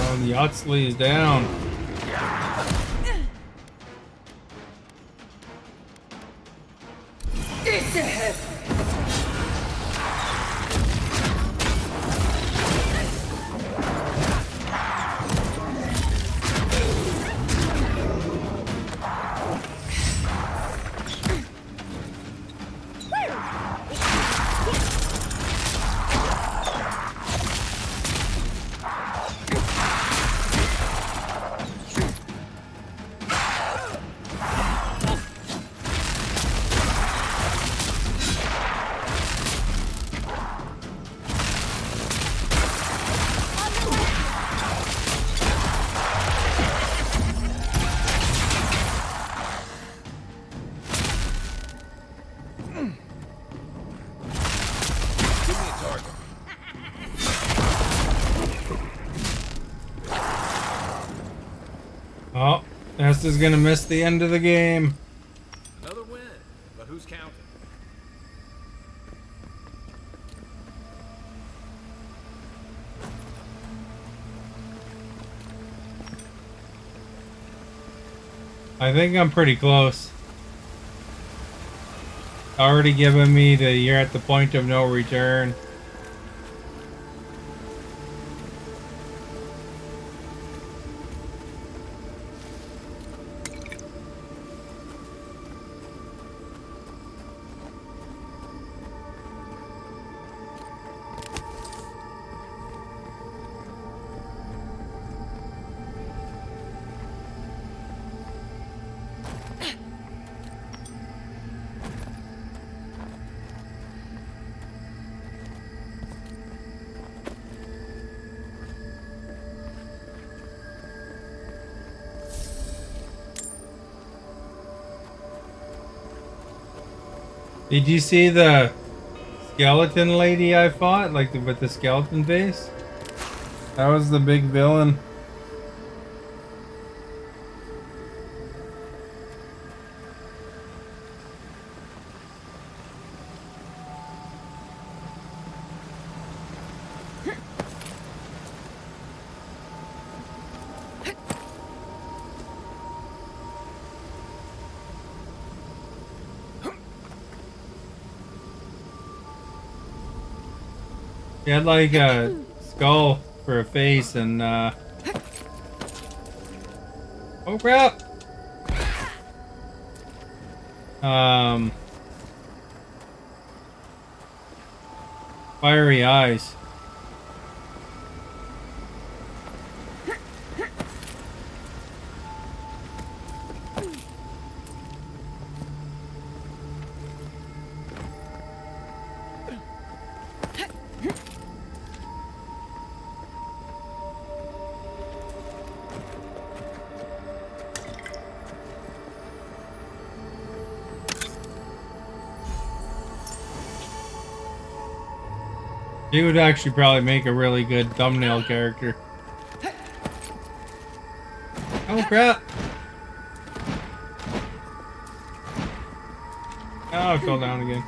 Oh, the Yahtzee is down. Oh, Nesta's gonna miss the end of the game. Another win, but who's counting? I think I'm pretty close. Already given me the you're at the point of no return. Did you see the skeleton lady I fought? Like with the skeleton face? That was the big villain. He had like a skull for a face and oh crap! Fiery eyes. He would actually probably make a really good thumbnail character. Oh crap! Oh, I fell down again.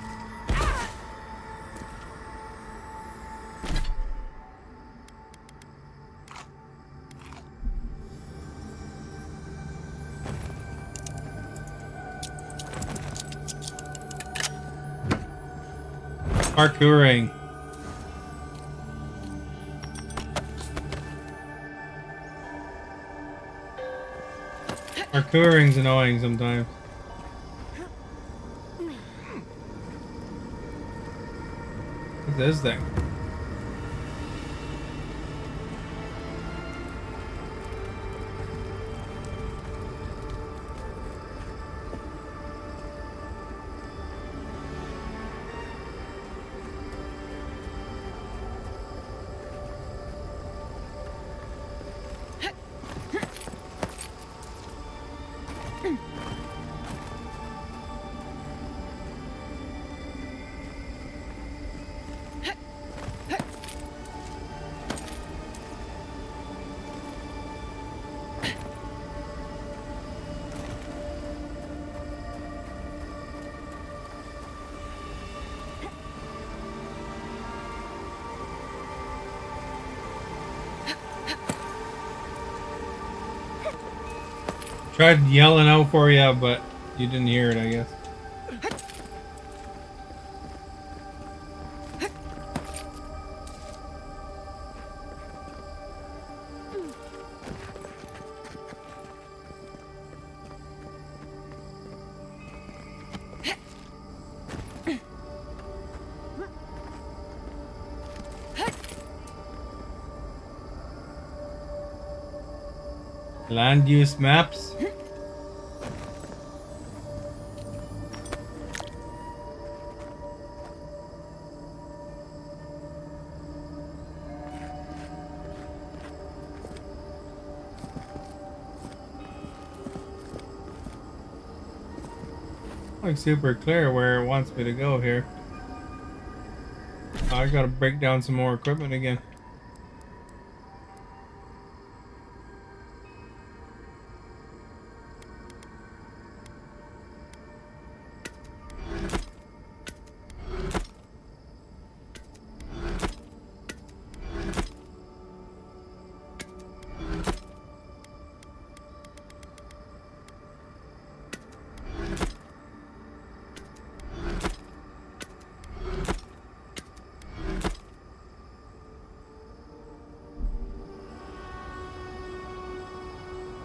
Parkouring. Parkouring's annoying sometimes. What's this thing? Tried yelling out for you, but you didn't hear it, I guess. Land use maps. Like super clear where it wants me to go here. I gotta break down some more equipment again.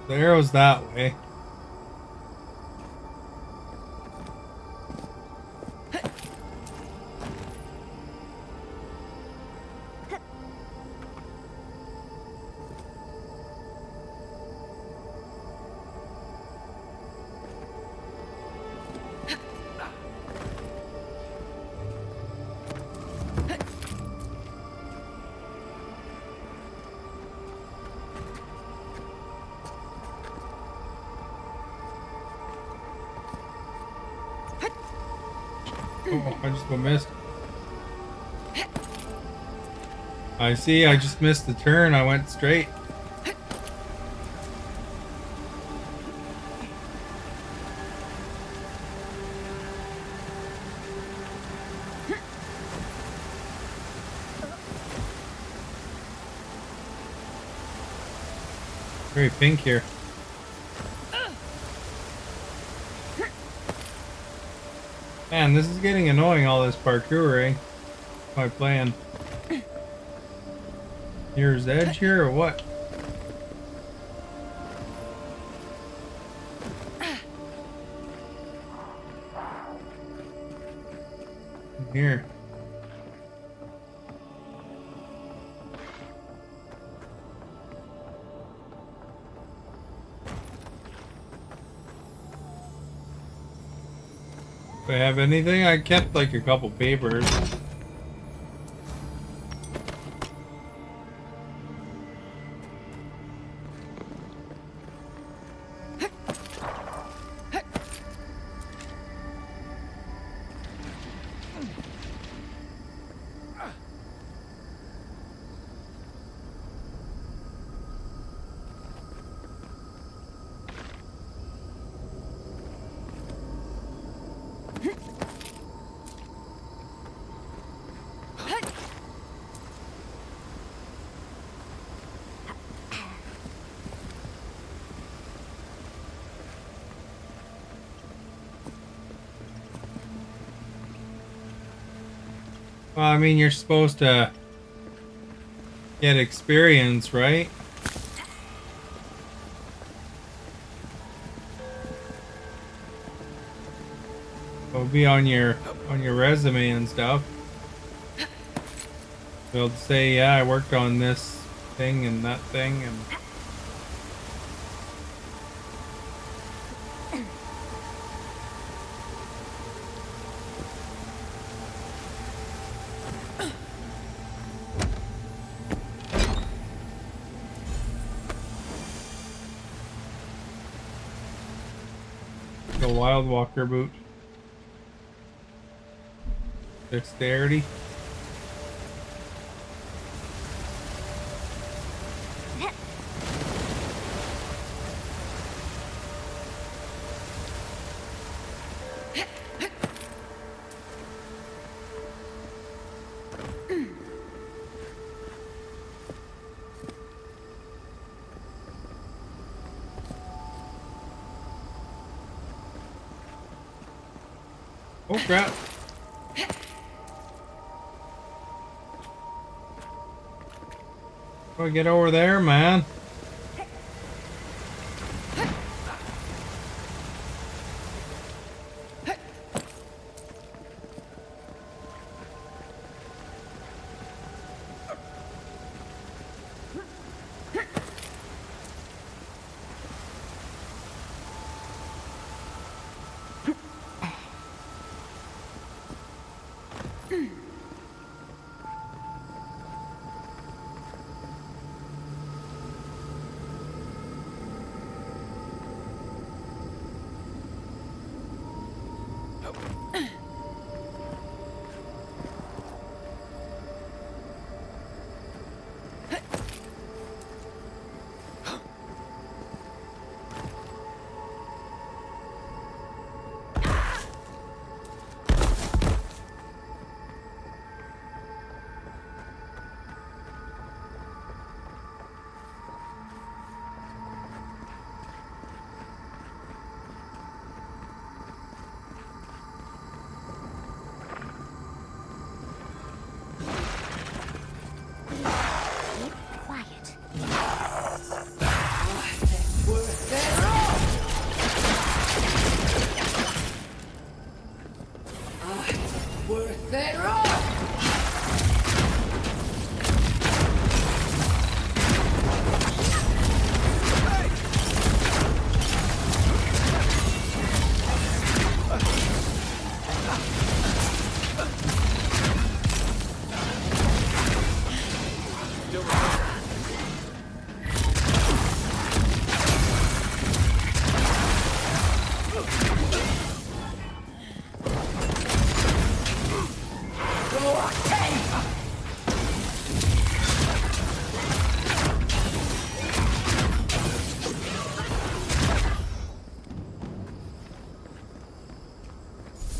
The arrow's that way. Oh, I just missed. I see, I just missed the turn. I went straight. Very pink here. Man, this is getting annoying, all this parkouring. What's my plan? Here's edge here, or what? Here. Do I have anything? I kept like a couple papers. Well, I mean, you're supposed to get experience, right? It'll be on your resume and stuff. They'll say, yeah, I worked on this thing and that thing and... The Wild Walker boot. Dexterity. Oh crap. Oh, get over there, man.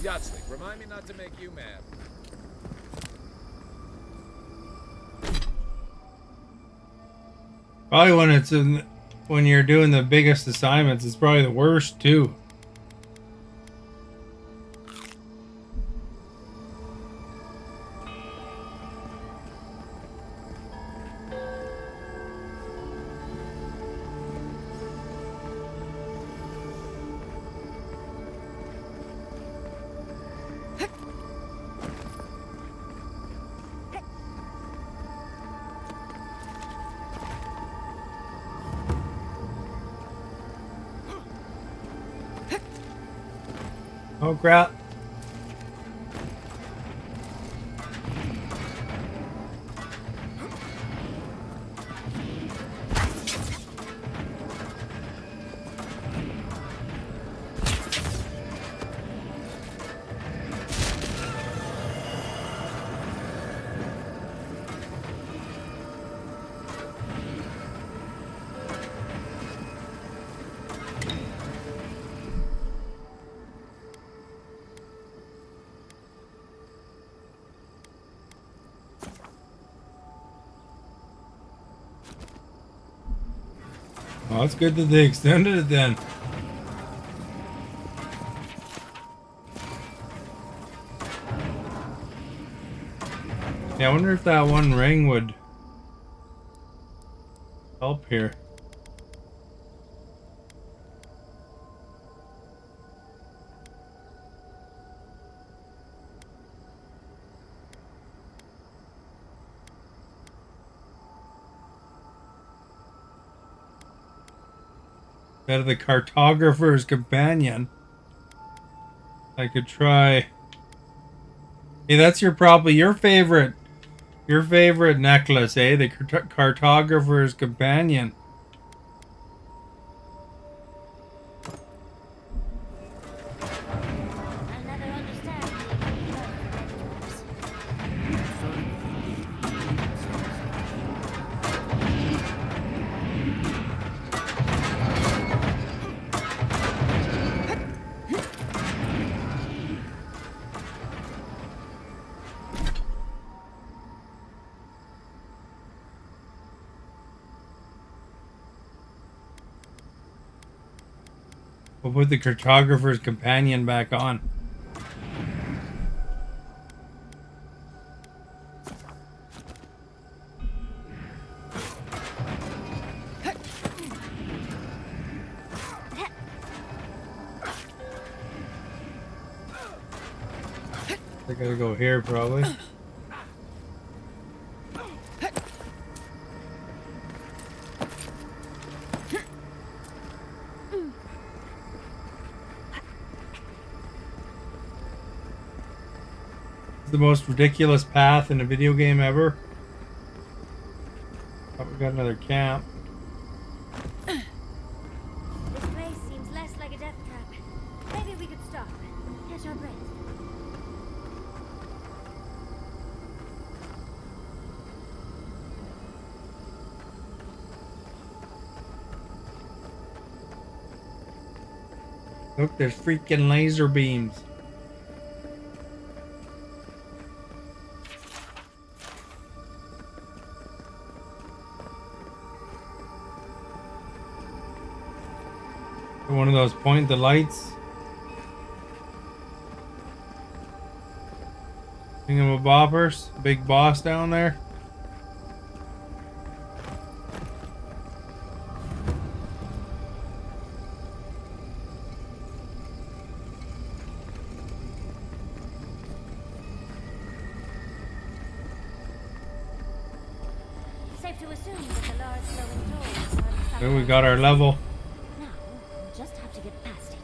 Yatsnik, remind me not to make you mad. Probably when you're doing the biggest assignments, it's probably the worst too. Oh crap. Well, it's good that they extended it then. Yeah, I wonder if that one ring would help here. Out of the cartographer's companion. I could try. Hey, that's probably your favorite necklace, eh? The cartographer's companion. We'll put the cartographer's companion back on. gotta go here probably. It's the most ridiculous path in a video game ever. Oh, we got another camp. This place seems less like a death trap. Maybe we could stop, catch our breath. Look, there's freaking laser beams. One of those point the lights. Thingamaboppers. Big boss down there. Safe to assume that the large glowing doors are Oh, we got our level. now. We'll just have to get past it.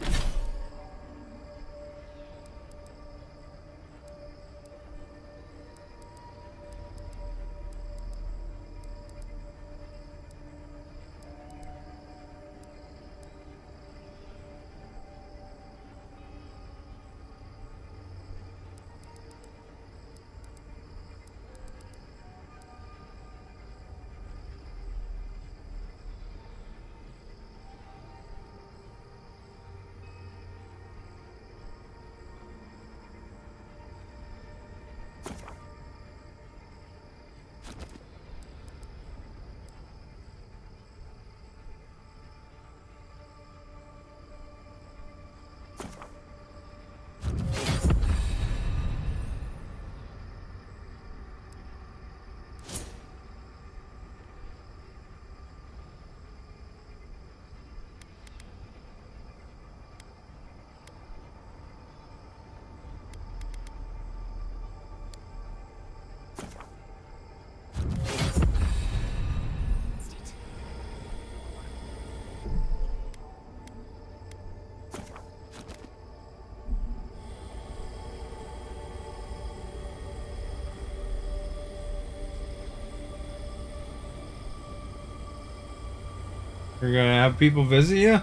You're gonna have people visit you?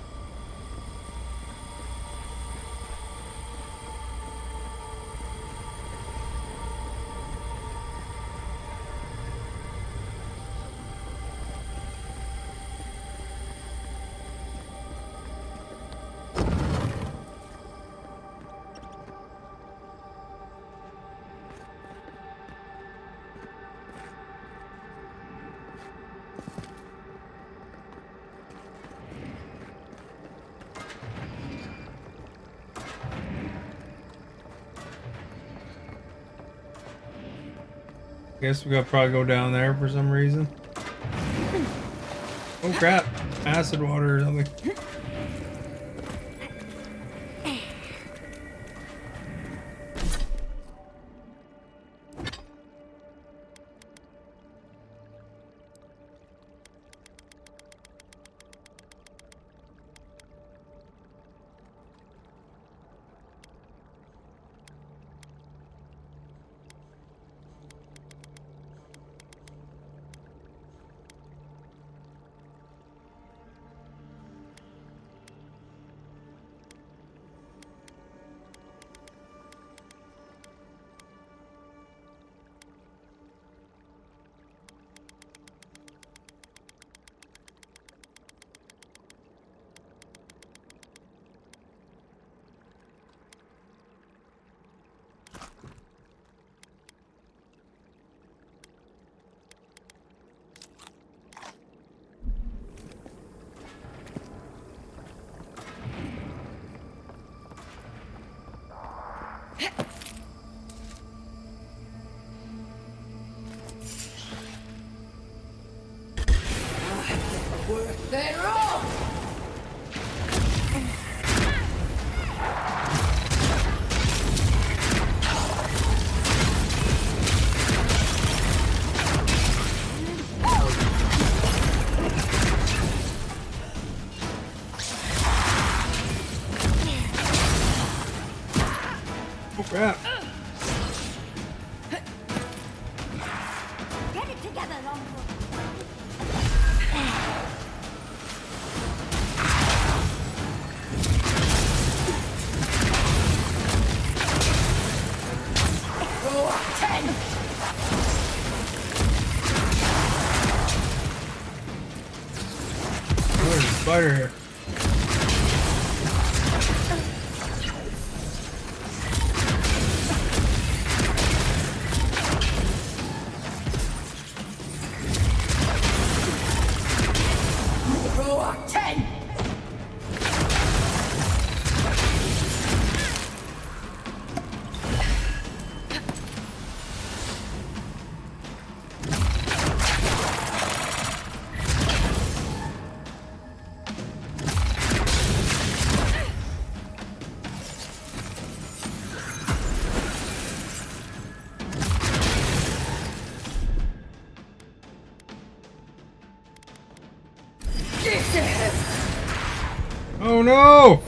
Guess we gotta probably go down there for some reason. Oh crap! Acid water or something. They're all! crap. Get it together, Longwood. There's a spider here. Oh no!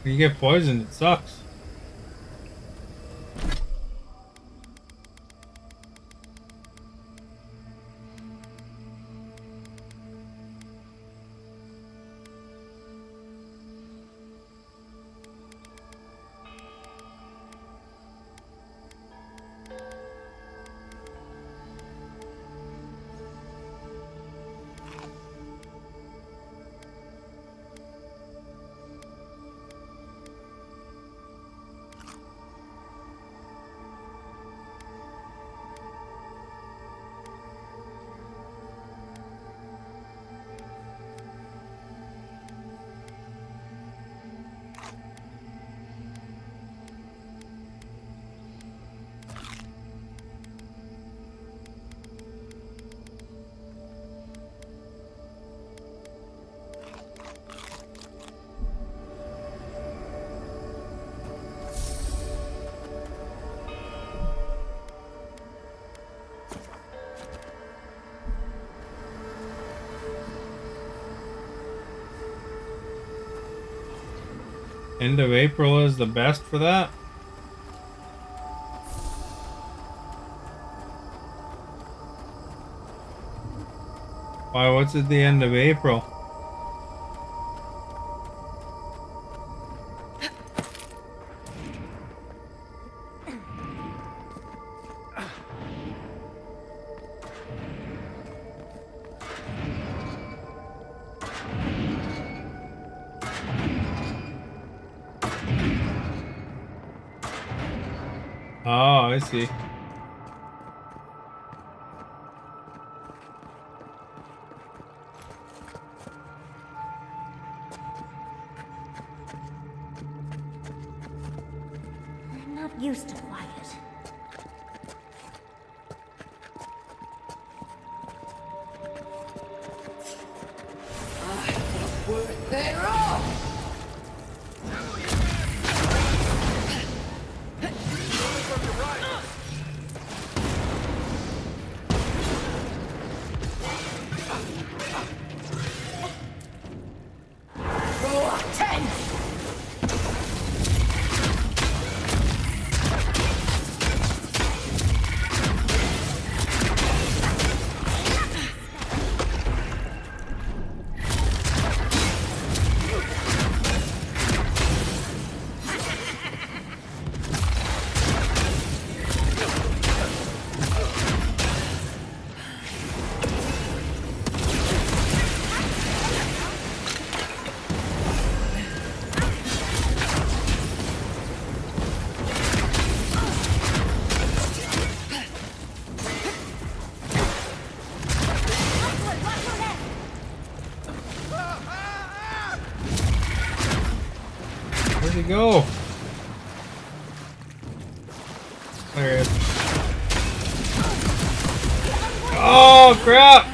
You get poisoned, it sucks. End of April is the best for that? Why, what's at the end of April? Oh, I see. I'm not used to quiet. Where'd he go? There he is. Oh, crap!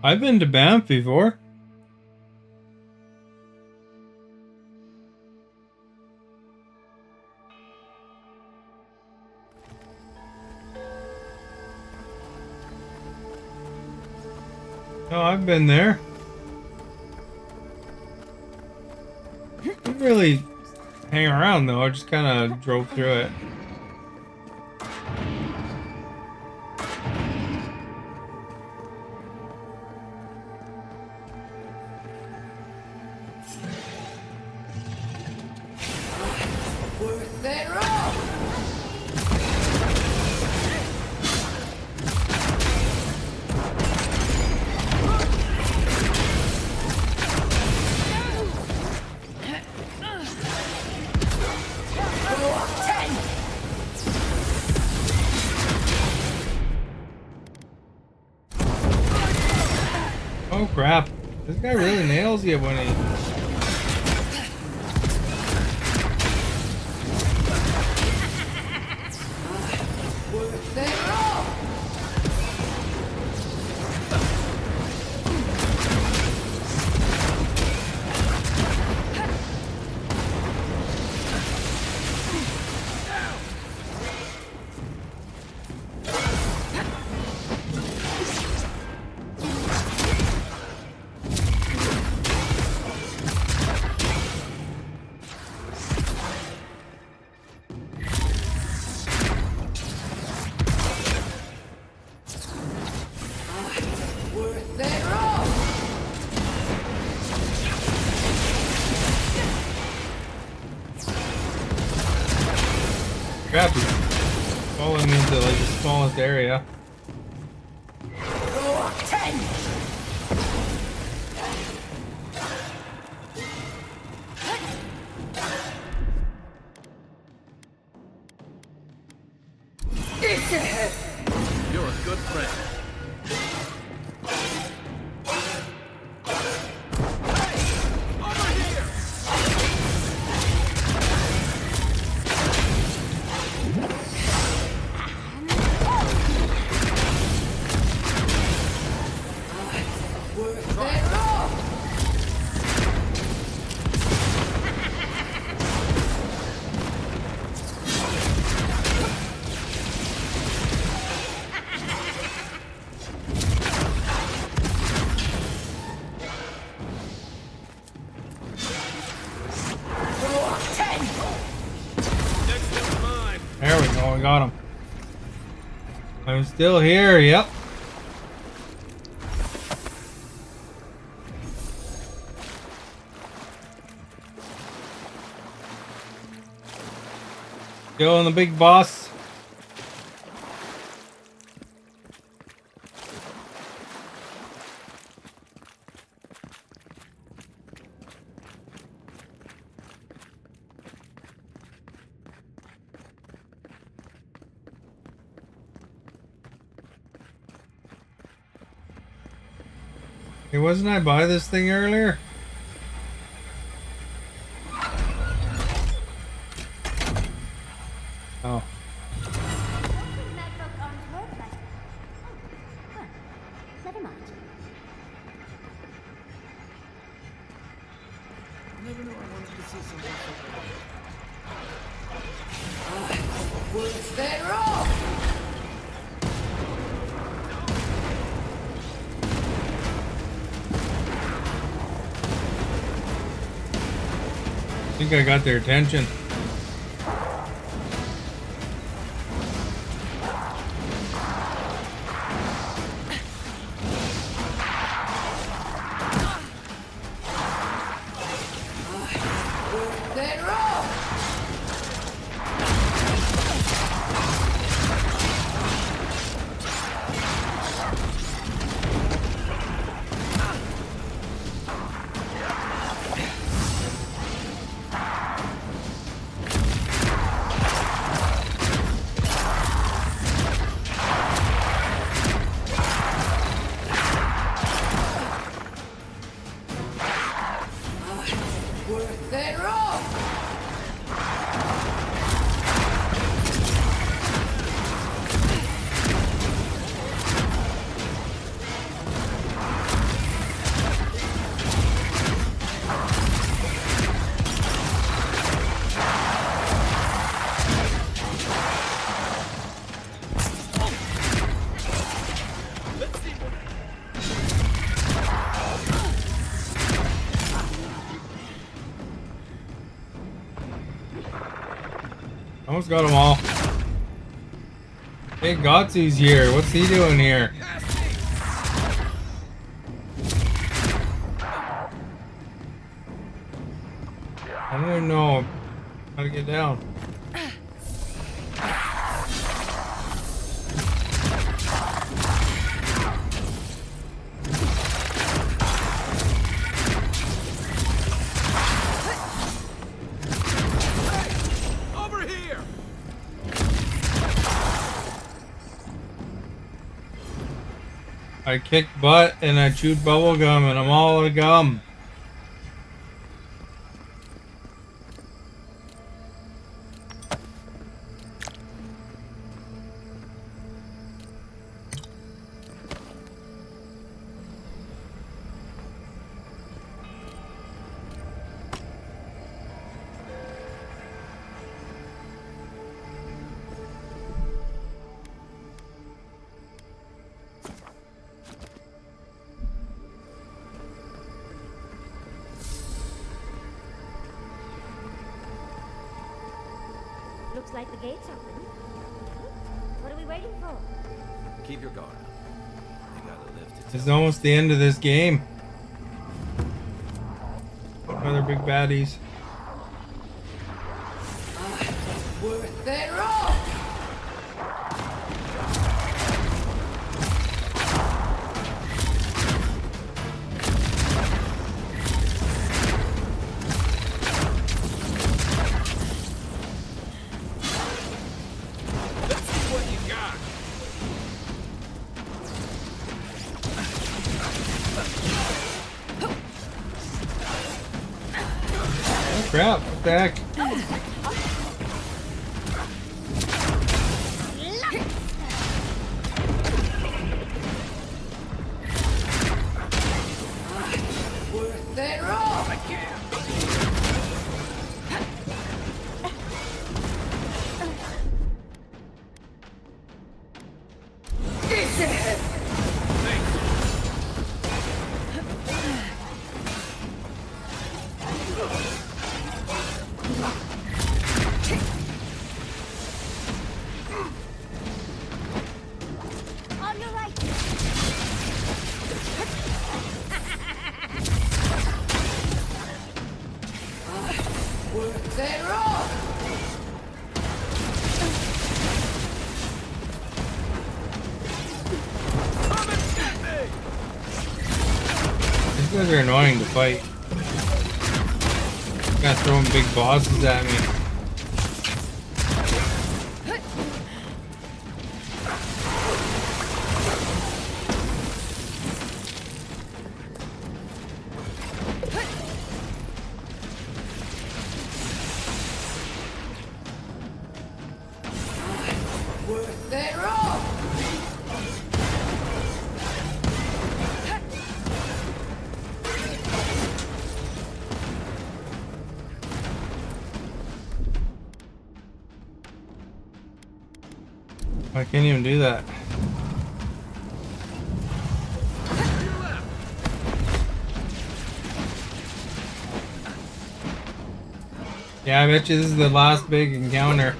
I've been to Banff before. No, I've been there. Didn't really hang around though, I just kind of drove through it. Worth it all! Oh crap. This guy really nails you when he... Worth it all! Worth it all! Crap, he's falling into like the smallest area. You're a good friend. Worth it all! There we go, I got him. I'm still here, yep. Killing the big boss. Hey, wasn't I buy this thing earlier? Oh. Never mind. Never knew I wanted to see something so worth it all! I think I got their attention. Worth it all! Almost got them all. Hey, Gotsu's here. What's he doing here? I don't even know how to get down. I kicked butt and I chewed bubble gum and I'm all out of gum. Looks like the gate's open. What are we waiting for? Keep your guard up. You gotta live to It's almost the end of this game. Other big baddies. Worth their all! Crap, what the heck? Worth their all! On your right. Worth their all! These guys are annoying to fight. Guys throwing big bosses at me. Worth their all! I can't even do that. Yeah, I bet you this is the last big encounter.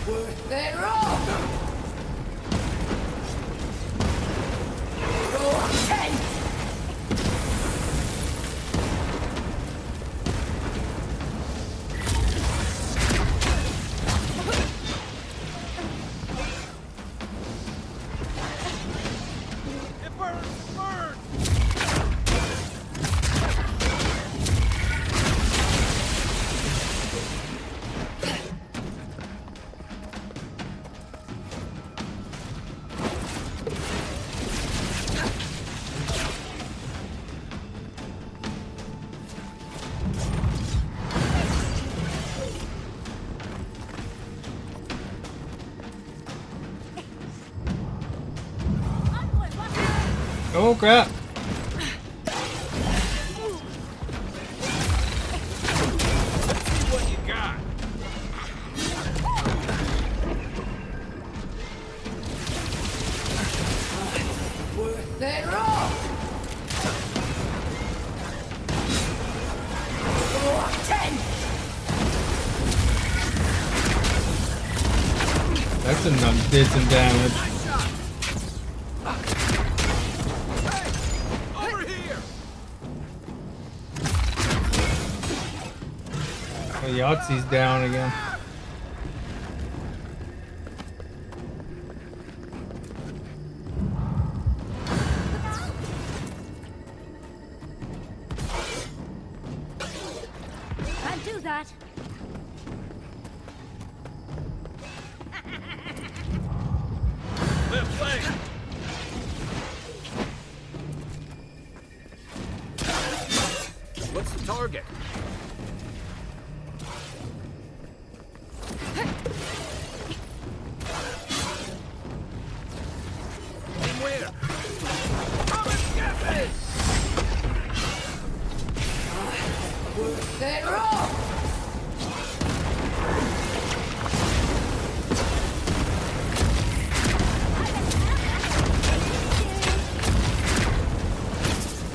Worth their all! Roll 10! Oh crap! did some damage. Oh, Yahtzee's down again. Can't do that. They're playing. What's the target? Aim where? Come and get this! They're off!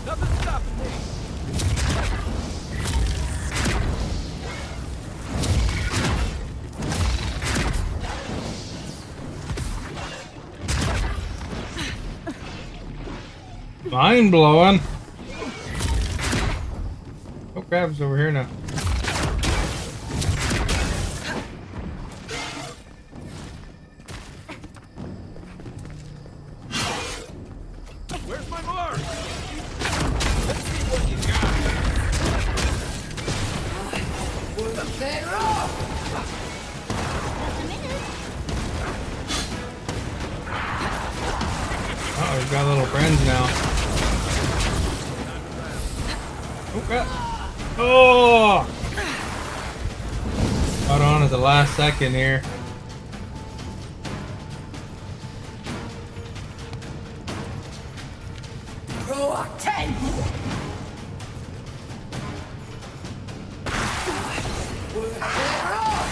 Nothing stopping me! Mind blowing. Oh crap, it's over here now. Where's my mark? Let's see what you got. They're off! Oh, we've got little friends now. Oh crap. Oh! Got on at the last second here. Row 10! They're off!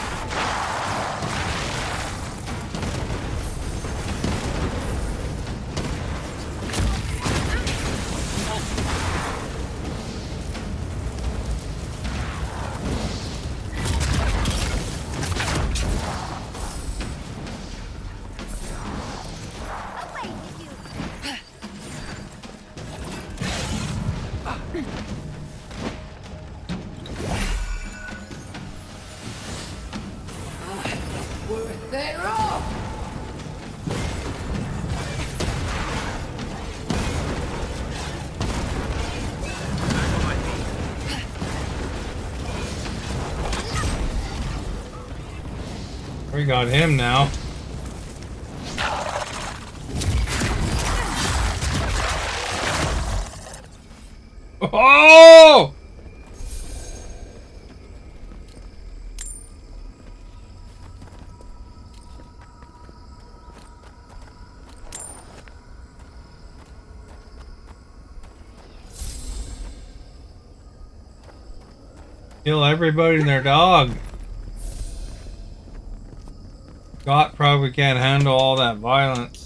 They're off! We got him now. Oh! Kill everybody and their dog. Scott probably can't handle all that violence.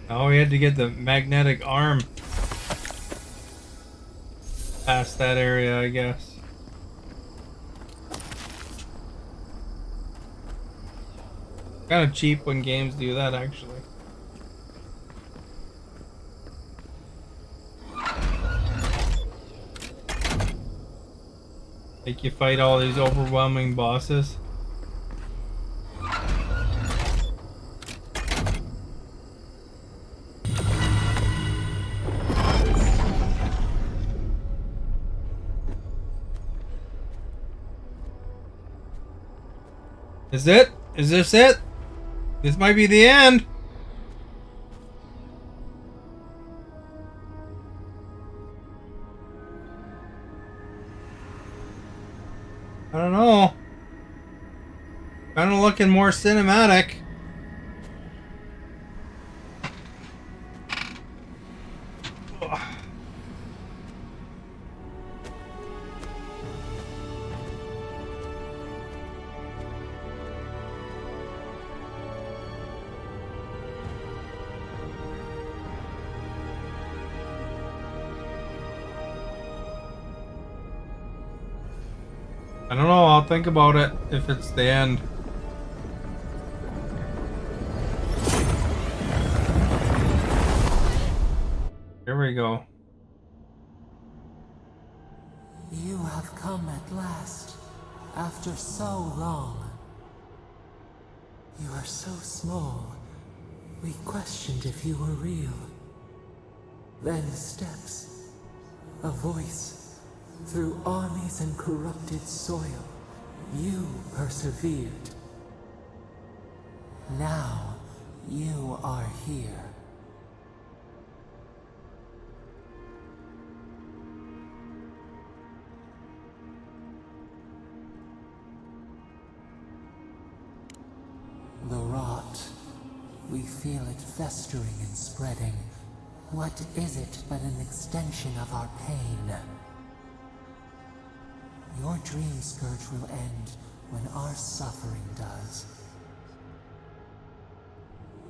Oh, we had to get the magnetic arm past that area, I guess. Kind of cheap when games do that, actually. Make you fight all these overwhelming bosses. Is it? Is this it? This might be the end. I don't know. Kind of looking more cinematic. Ugh. I don't know, I'll think about it if it's the end. Here we go. You have come at last, after so long. You are so small, we questioned if you were real. Then steps, a voice, through armies and corrupted soil, you persevered. Now, you are here. The rot. We feel it festering and spreading. What is it but an extension of our pain? Your dream scourge will end when our suffering does.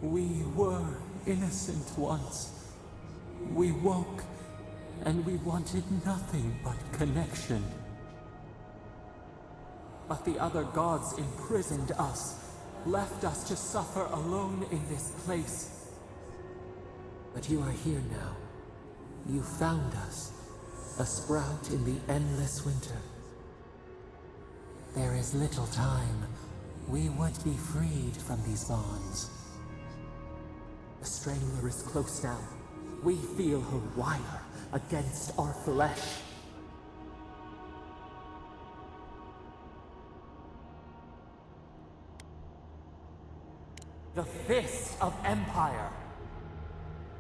We were innocent once. We woke, and we wanted nothing but connection. But the other gods imprisoned us, left us to suffer alone in this place. But you are here now. You found us, a sprout in the endless winter. There is little time. We would be freed from these bonds. The Strangler is close now. We feel her wire against our flesh. The fist of Empire.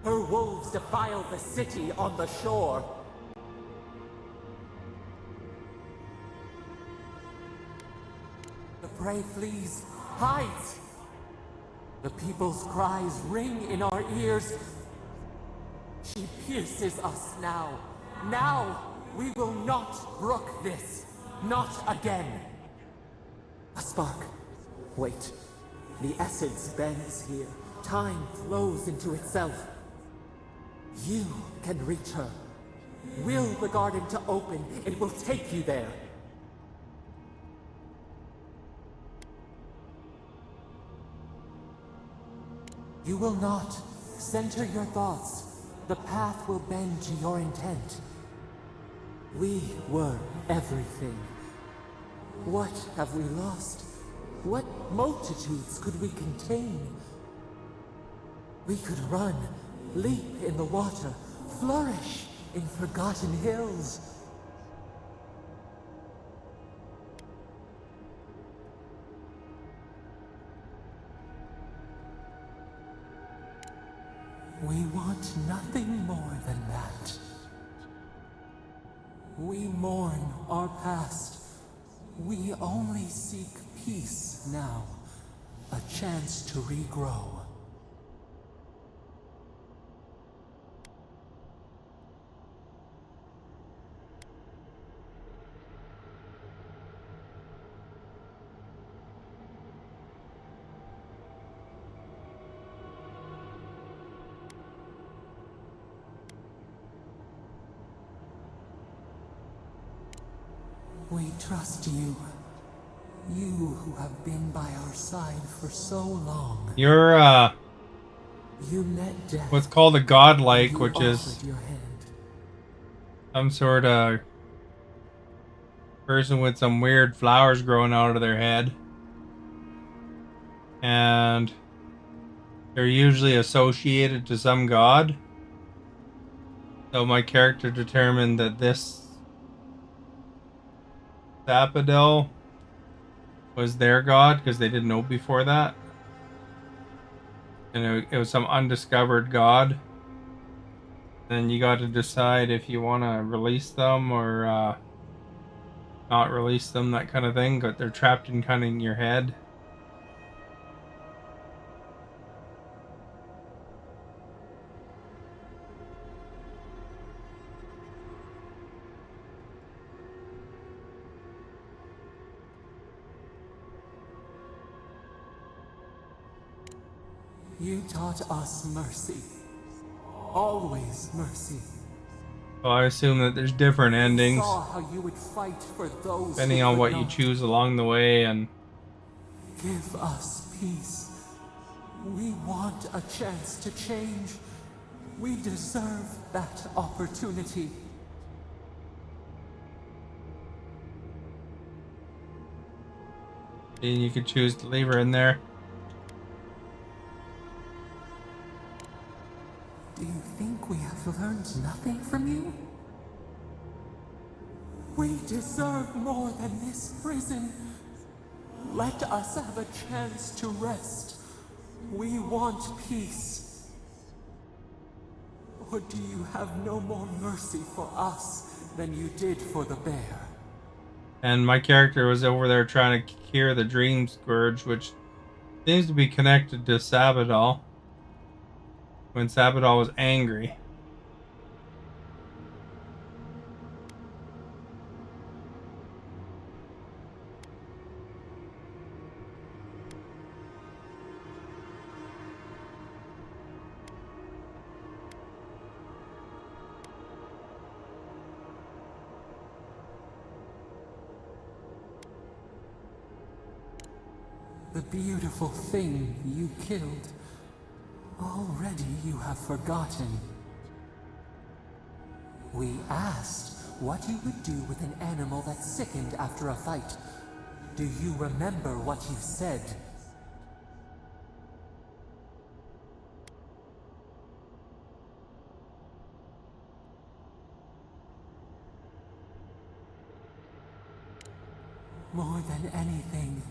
Her wolves defile the city on the shore. The prey flees, hides. The people's cries ring in our ears. She pierces us now. Now, we will not brook this. Not again. A spark. Wait. The essence bends here. Time flows into itself. You can reach her. Will the garden to open, it will take you there. You will not. Center your thoughts. The path will bend to your intent. We were everything. What have we lost? What multitudes could we contain? We could run, leap in the water, flourish in forgotten hills. We want nothing more than that. We mourn our past. We only seek peace now. A chance to regrow. We trust you. You who have been by our side for so long. You're, You met death. what's called a godlike, You which is offered your hand. some sort of person with some weird flowers growing out of their head. And they're usually associated to some god. So my character determined that this Sapodel was their god because they didn't know before that. And it was some undiscovered god. Then you got to decide if you want to release them or not release them, that kind of thing. But they're trapped in kind of in your head. You taught us mercy. Always mercy. So I assume that there's different endings Saw how you would fight for those depending who on could what you not. choose along the way, and Give us peace. We want a chance to change. We deserve that opportunity. you could choose to leave her in there. Do you think we have learned nothing from you? We deserve more than this prison. Let us have a chance to rest. We want peace. Or do you have no more mercy for us than you did for the bear? And my character was over there trying to cure the Dream Scourge, which seems to be connected to Sabadell. When Sabadell was angry. The beautiful thing you killed, already you have forgotten. We asked what you would do with an animal that sickened after a fight. Do you remember what you said? More than anything,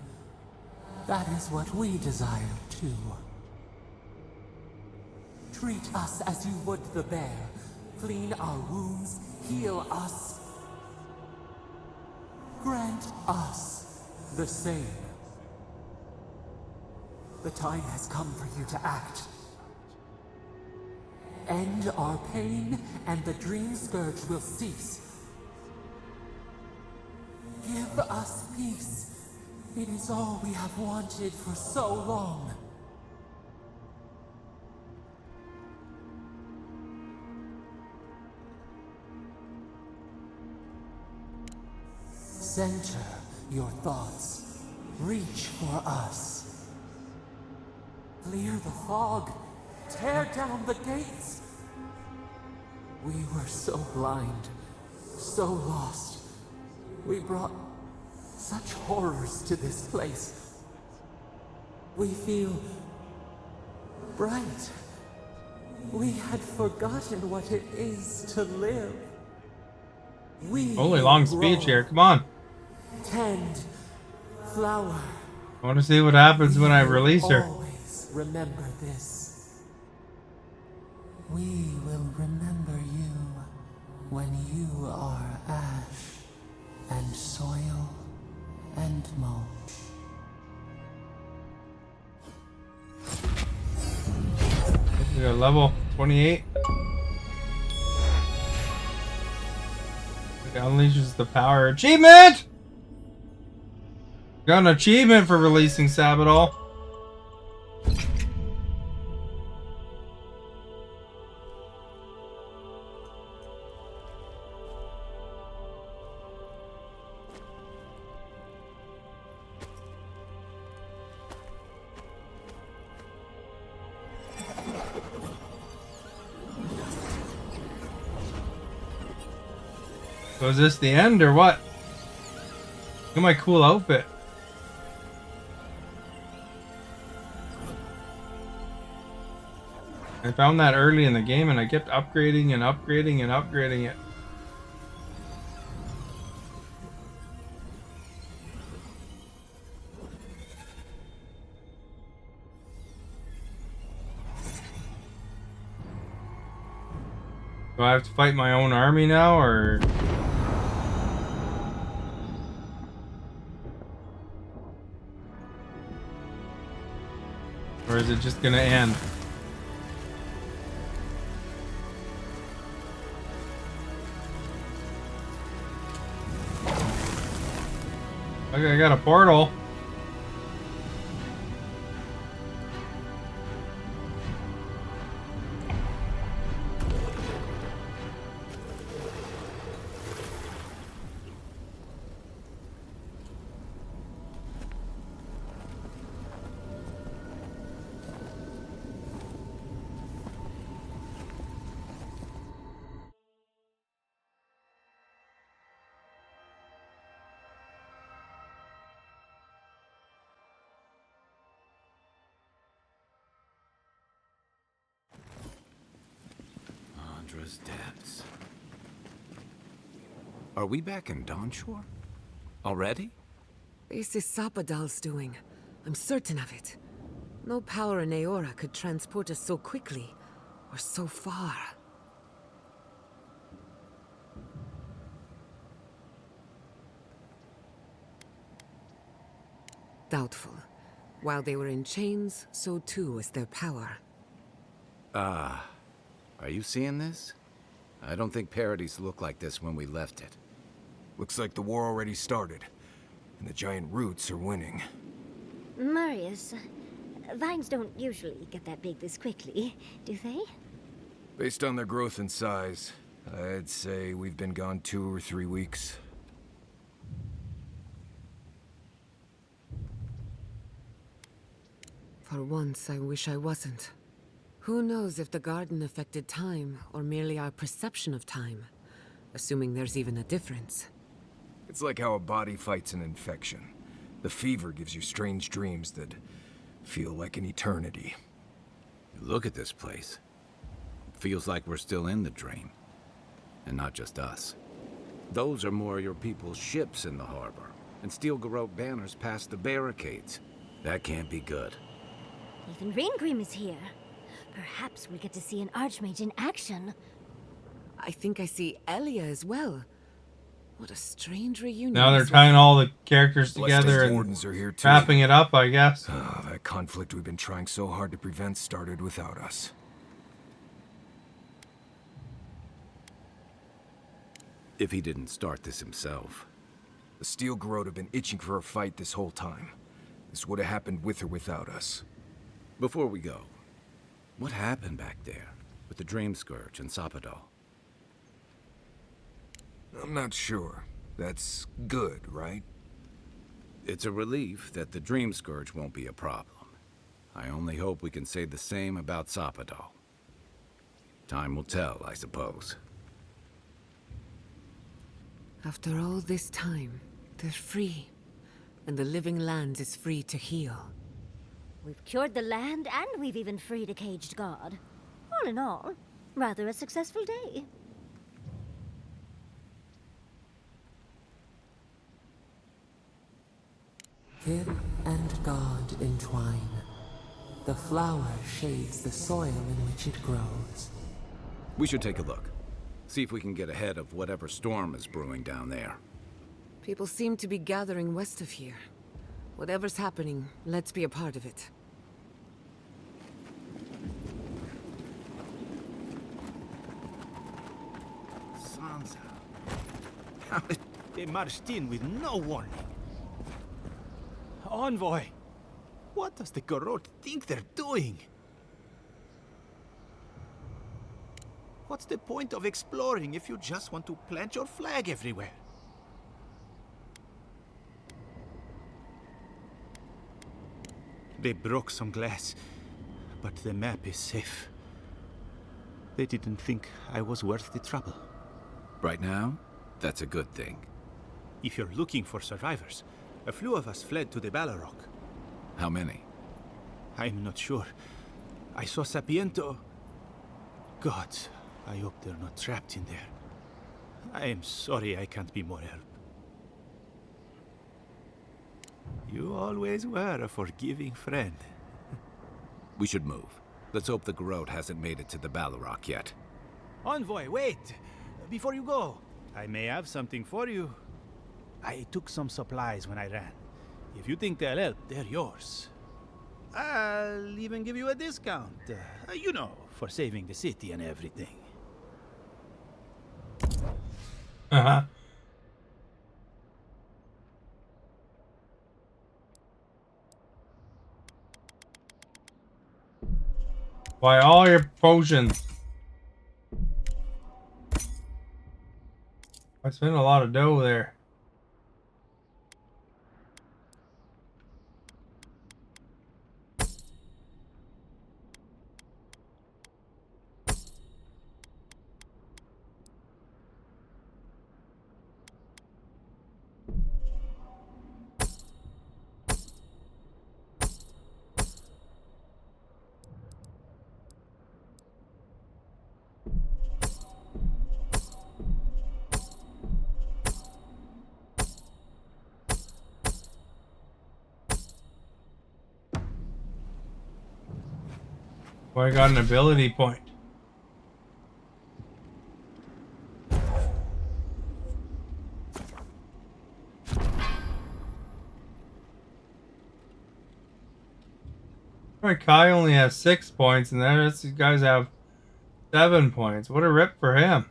that is what we desire too. Treat us as you would the bear. Clean our wounds, heal us. Grant us the same. The time has come for you to act. End our pain, and the Dream Scourge will cease. Give us peace. It is all we have wanted for so long. Center your thoughts. Reach for us. Clear the fog. Tear down the gates. We were so blind, so lost. We brought such horrors to this place. We feel bright. We had forgotten what it is to live. We Holy long speech here. Come on. Tend, flower. I want to see what happens when I release her. Always remember this. We will remember you when you are ash and soil and mulch. We got level 28. It unleashes the power. Achievement! Got an achievement for releasing Sabadell. So is this the end or what? Look at my cool outfit. I found that early in the game and I kept upgrading and upgrading and upgrading it. Do I have to fight my own army now, or? Or is it just gonna end? Okay, I got a portal. Eora's depths. Are we back in Dawnshore? Already? This is Sapadal's doing. I'm certain of it. No power in Eora could transport us so quickly, or so far. Doubtful. While they were in chains, so too was their power. Are you seeing this? I don't think Paradise looked like this when we left it. Looks like the war already started, and the giant roots are winning. Marius, vines don't usually get that big this quickly, do they? Based on their growth and size, I'd say we've been gone 2 or 3 weeks. For once, I wish I wasn't. Who knows if the garden affected time, or merely our perception of time? Assuming there's even a difference. It's like how a body fights an infection. The fever gives you strange dreams that feel like an eternity. Look at this place. It feels like we're still in the dream. And not just us. Those are more of your people's ships in the harbor, and steel garrote banners past the barricades. That can't be good. Even Reingrim is here. Perhaps we get to see an Archmage in action. I think I see Elia as well. What a strange reunion. Now they're tying all the characters together and Wardens are here too. wrapping it up, I guess. That conflict we've been trying so hard to prevent started without us. If he didn't start this himself. The Steel Garrote have been itching for a fight this whole time. This would have happened with or without us. Before we go, what happened back there with the Dream Scourge and Sapadal? I'm not sure. That's good, right? It's a relief that the Dream Scourge won't be a problem. I only hope we can say the same about Sapadal. Time will tell, I suppose. After all this time, they're free. And the living land is free to heal. We've cured the land, and we've even freed a caged god. All in all, rather a successful day. Kid and God entwine. The flower shades the soil in which it grows. We should take a look. See if we can get ahead of whatever storm is brewing down there. People seem to be gathering west of here. Whatever's happening, let's be a part of it. Sansa. How did they marched in with no warning? Envoy, what does the Garrote think they're doing? What's the point of exploring if you just want to plant your flag everywhere? They broke some glass, but the map is safe. They didn't think I was worth the trouble. Right now, that's a good thing. If you're looking for survivors, a few of us fled to the Balrog. How many? I'm not sure. I saw Sapiento. God, I hope they're not trapped in there. I am sorry I can't be more help. You always were a forgiving friend. We should move. Let's hope the Garrote hasn't made it to the Balrog yet. Envoy, wait! Before you go, I may have something for you. I took some supplies when I ran. If you think they'll help, they're yours. I'll even give you a discount. You know, for saving the city and everything. Uh-huh. Buy all your potions. I spent a lot of dough there. Oh, I got an ability point. Alright, Kai only has 6 points, and then these guys have 7 points. What a rip for him.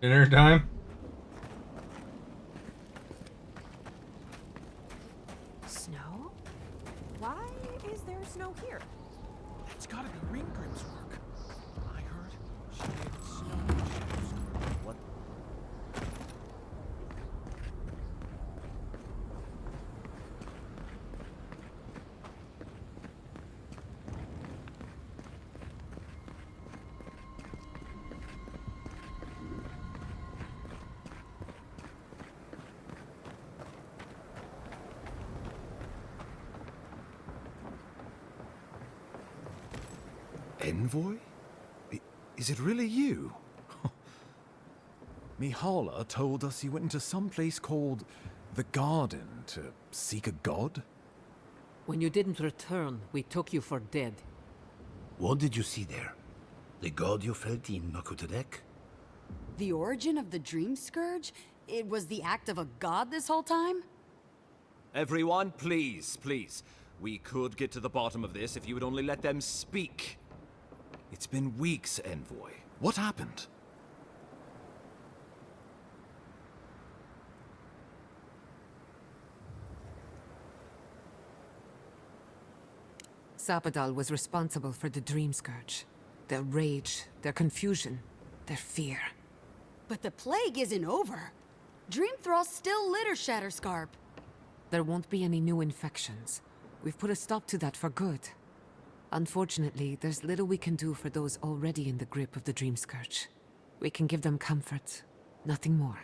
Dinner time? Snow? Why is there snow here? That's gotta be Ringgrim's work. I heard she made snow shadows. What? Envoy? Is it really you? Mihala told us you went into some place called the Garden to seek a god? When you didn't return, we took you for dead. What did you see there? The god you felt in Nakutadek? The origin of the Dream Scourge? It was the act of a god this whole time? Everyone, please, please. We could get to the bottom of this if you would only let them speak. It's been weeks, Envoy. What happened? Sapadal was responsible for the Dream Scourge. Their rage, their confusion, their fear. But the plague isn't over. Dream Thralls still litter Shatterscarp. There won't be any new infections. We've put a stop to that for good. Unfortunately, there's little we can do for those already in the grip of the Dream Scourge. We can give them comfort, nothing more.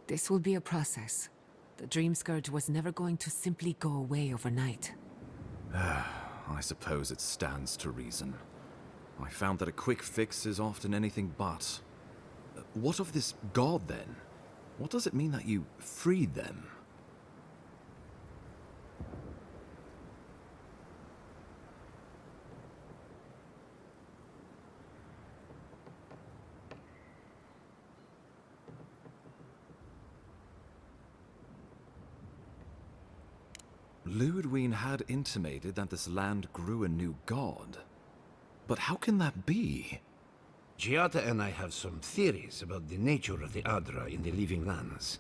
This will be a process. The Dream Scourge was never going to simply go away overnight. I suppose it stands to reason. I found that a quick fix is often anything but. What of this god, then? What does it mean that you freed them? Ludwine had intimated that this land grew a new god. But how can that be? Giada and I have some theories about the nature of the Adra in the living lands.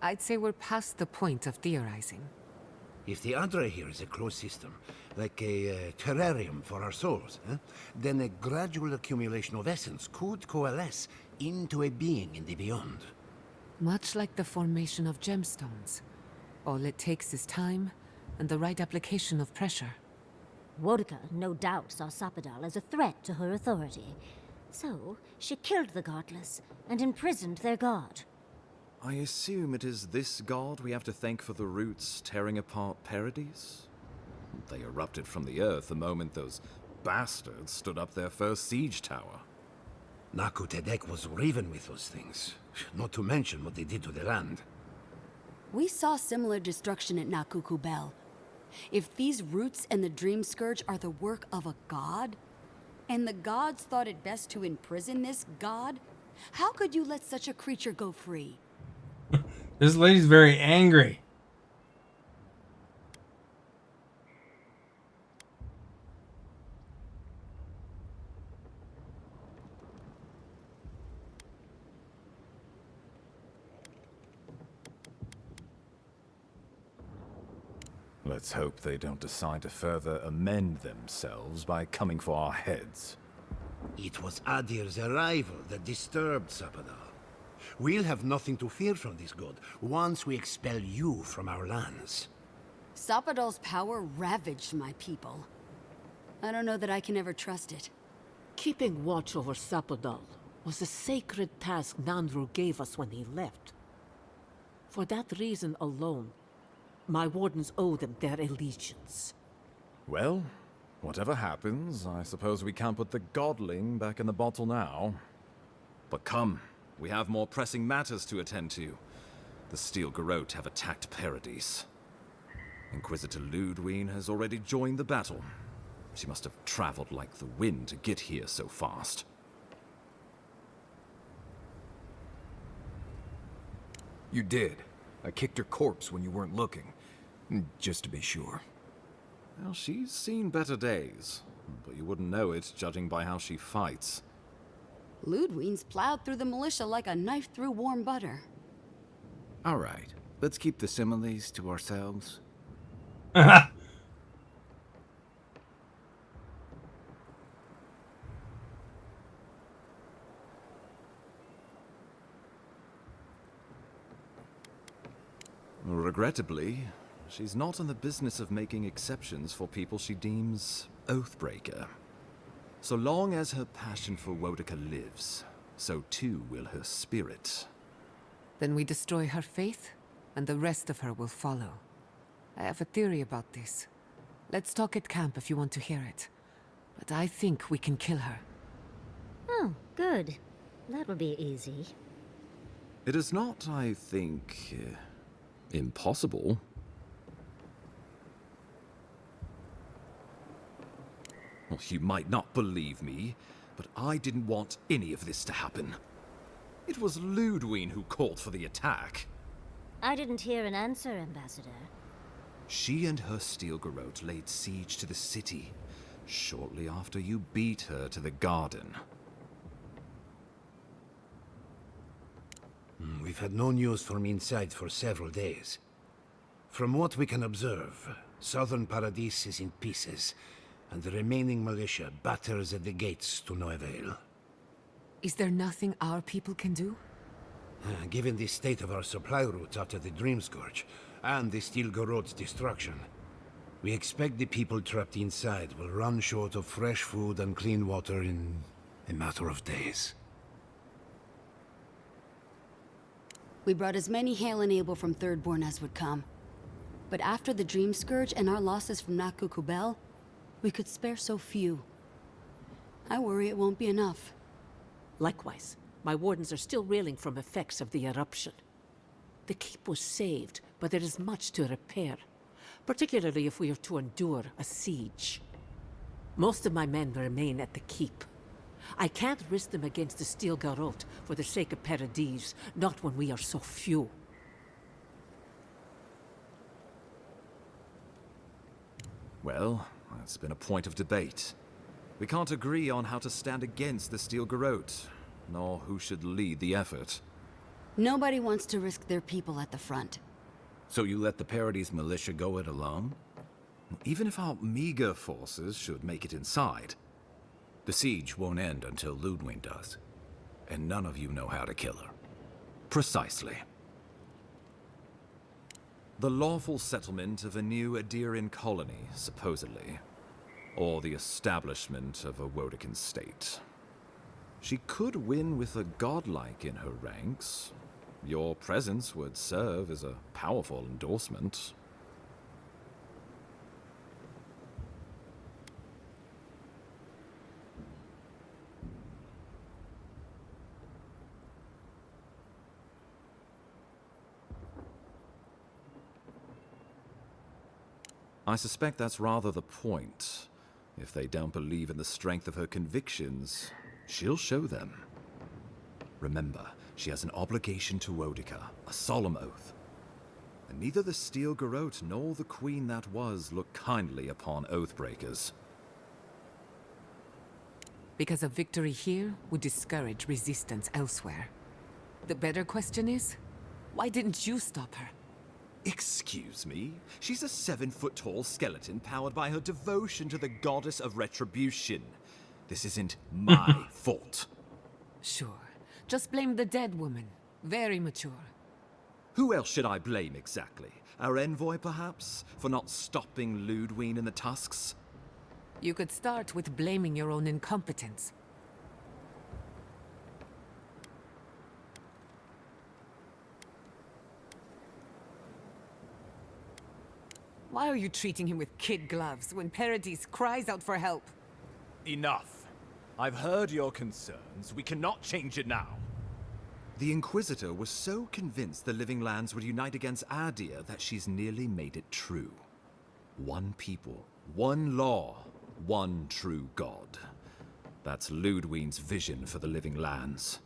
I'd say we're past the point of theorizing. If the Adra here is a closed system, like a terrarium for our souls, then a gradual accumulation of essence could coalesce into a being in the beyond. Much like the formation of gemstones. All it takes is time and the right application of pressure. Wodka no doubt saw Sapadal as a threat to her authority. So, she killed the godless and imprisoned their god. I assume it is this god we have to thank for the roots tearing apart Paradise? They erupted from the earth the moment those bastards stood up their first siege tower. Nakutadek was riven with those things, not to mention what they did to the land. We saw similar destruction at Nakuku Bell. If these roots and the Dream Scourge are the work of a god, and the gods thought it best to imprison this god, how could you let such a creature go free? This lady's very angry. Let's hope they don't decide to further amend themselves by coming for our heads. It was Adir's arrival that disturbed Sapadal. We'll have nothing to fear from this god once we expel you from our lands. Sapadal's power ravaged my people. I don't know that I can ever trust it. Keeping watch over Sapadal was a sacred task Nandru gave us when he left. For that reason alone, my wardens owe them their allegiance. Well, whatever happens, I suppose we can't put the godling back in the bottle now. But come, we have more pressing matters to attend to. The Steel Garrote have attacked Paradise. Inquisitor Ludwine has already joined the battle. She must have traveled like the wind to get here so fast. You did. I kicked her corpse when you weren't looking. Just to be sure. Well, she's seen better days, but you wouldn't know it judging by how she fights. Ludwine's plowed through the militia like a knife through warm butter. All right, let's keep the similes to ourselves. Regrettably, she's not in the business of making exceptions for people she deems Oathbreaker. So long as her passion for Wodica lives, so too will her spirit. Then we destroy her faith, and the rest of her will follow. I have a theory about this. Let's talk at camp if you want to hear it. But I think we can kill her. Oh, good. That will be easy. It is not, I think, impossible. Well, you might not believe me, but I didn't want any of this to happen. It was Ludwine who called for the attack. I didn't hear an answer, Ambassador. She and her Steel Garrote laid siege to the city shortly after you beat her to the garden. We've had no news from inside for several days. From what we can observe, southern Paradise is in pieces, and the remaining militia batters at the gates to no avail. Is there nothing our people can do? Given the state of our supply routes after the Dream Scourge, and the Steel Garrote's destruction, we expect the people trapped inside will run short of fresh food and clean water in a matter of days. We brought as many Hale and Abel from Thirdborn as would come. But after the Dream Scourge and our losses from Nakukubel, we could spare so few. I worry it won't be enough. Likewise, my wardens are still reeling from effects of the eruption. The keep was saved, but there is much to repair, particularly if we are to endure a siege. Most of my men remain at the keep. I can't risk them against the Steel Garrote for the sake of Paradise, not when we are so few. Well, that's been a point of debate. We can't agree on how to stand against the Steel Garrote, nor who should lead the effort. Nobody wants to risk their people at the front. So you let the Paradise militia go it alone? Even if our meager forces should make it inside. The siege won't end until Ludwine does. And none of you know how to kill her. Precisely. The lawful settlement of a new Adirian colony, supposedly. Or the establishment of a Wodican state. She could win with a godlike in her ranks. Your presence would serve as a powerful endorsement. I suspect that's rather the point. If they don't believe in the strength of her convictions, she'll show them. Remember, she has an obligation to Wodica, a solemn oath. And neither the Steel Garrote nor the Queen that was look kindly upon oathbreakers. Because a victory here would discourage resistance elsewhere. The better question is, why didn't you stop her? Excuse me? She's a 7-foot-tall skeleton powered by her devotion to the goddess of retribution. This isn't my fault. Sure. Just blame the dead woman. Very mature. Who else should I blame exactly? Our envoy, perhaps? For not stopping Ludwig and the Tusks? You could start with blaming your own incompetence. Why are you treating him with kid gloves when Paradis cries out for help? Enough. I've heard your concerns. We cannot change it now. The Inquisitor was so convinced the Living Lands would unite against Adir that she's nearly made it true. One people, one law, one true God. That's Ludwig's vision for the Living Lands.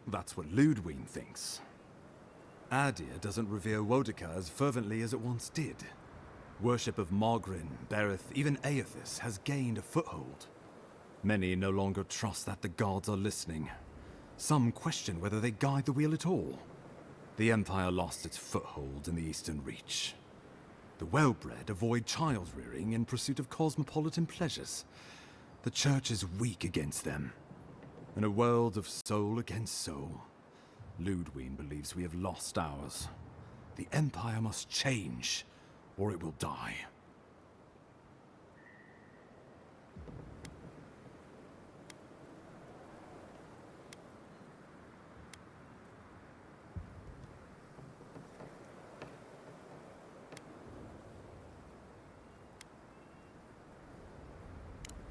That's what Ludwig thinks. Adir doesn't revere Wodica as fervently as it once did. Worship of Mogrin, Berith, even Aethys has gained a foothold. Many no longer trust that the gods are listening. Some question whether they guide the wheel at all. The Empire lost its foothold in the Eastern Reach. The well-bred avoid child-rearing in pursuit of cosmopolitan pleasures. The Church is weak against them. In a world of soul against soul, Ludwig believes we have lost ours. The Empire must change, or it will die.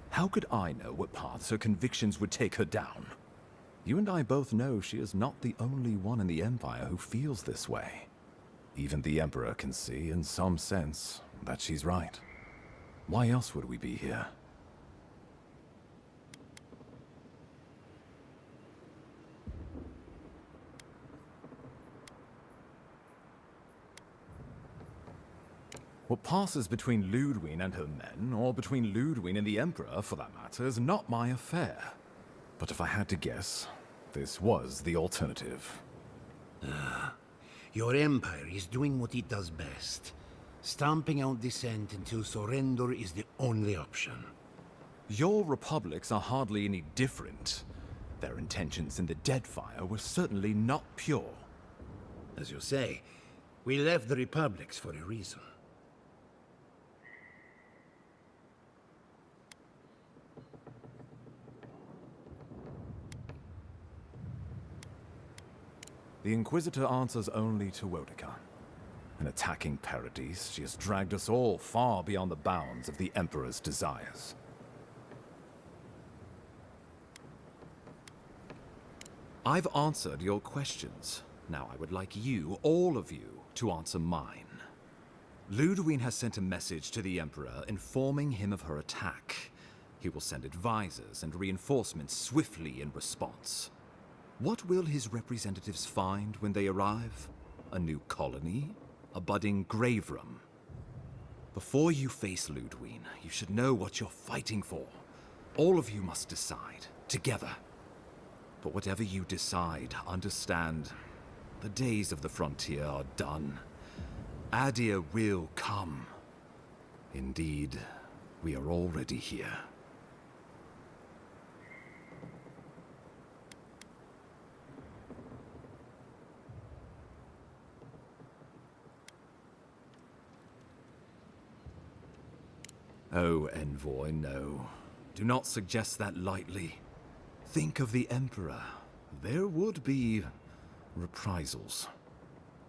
How could I know what paths her convictions would take her down? You and I both know she is not the only one in the Empire who feels this way. Even the Emperor can see, in some sense, that she's right. Why else would we be here? What passes between Ludwig and her men, or between Ludwig and the Emperor, for that matter, is not my affair. But if I had to guess, this was the alternative. Your empire is doing what it does best. Stamping out dissent until surrender is the only option. Your republics are hardly any different. Their intentions in the Deadfire were certainly not pure. As you say, we left the republics for a reason. The Inquisitor answers only to Wodica. In attacking Paradis, she has dragged us all far beyond the bounds of the Emperor's desires. I've answered your questions. Now I would like you, all of you, to answer mine. Ludwig has sent a message to the Emperor informing him of her attack. He will send advisors and reinforcements swiftly in response. What will his representatives find when they arrive? A new colony? A budding grave room? Before you face Ludwig, you should know what you're fighting for. All of you must decide, together. But whatever you decide, understand, the days of the frontier are done. Adir will come. Indeed, we are already here. Oh, Envoy, no. Do not suggest that lightly. Think of the Emperor. There would be reprisals.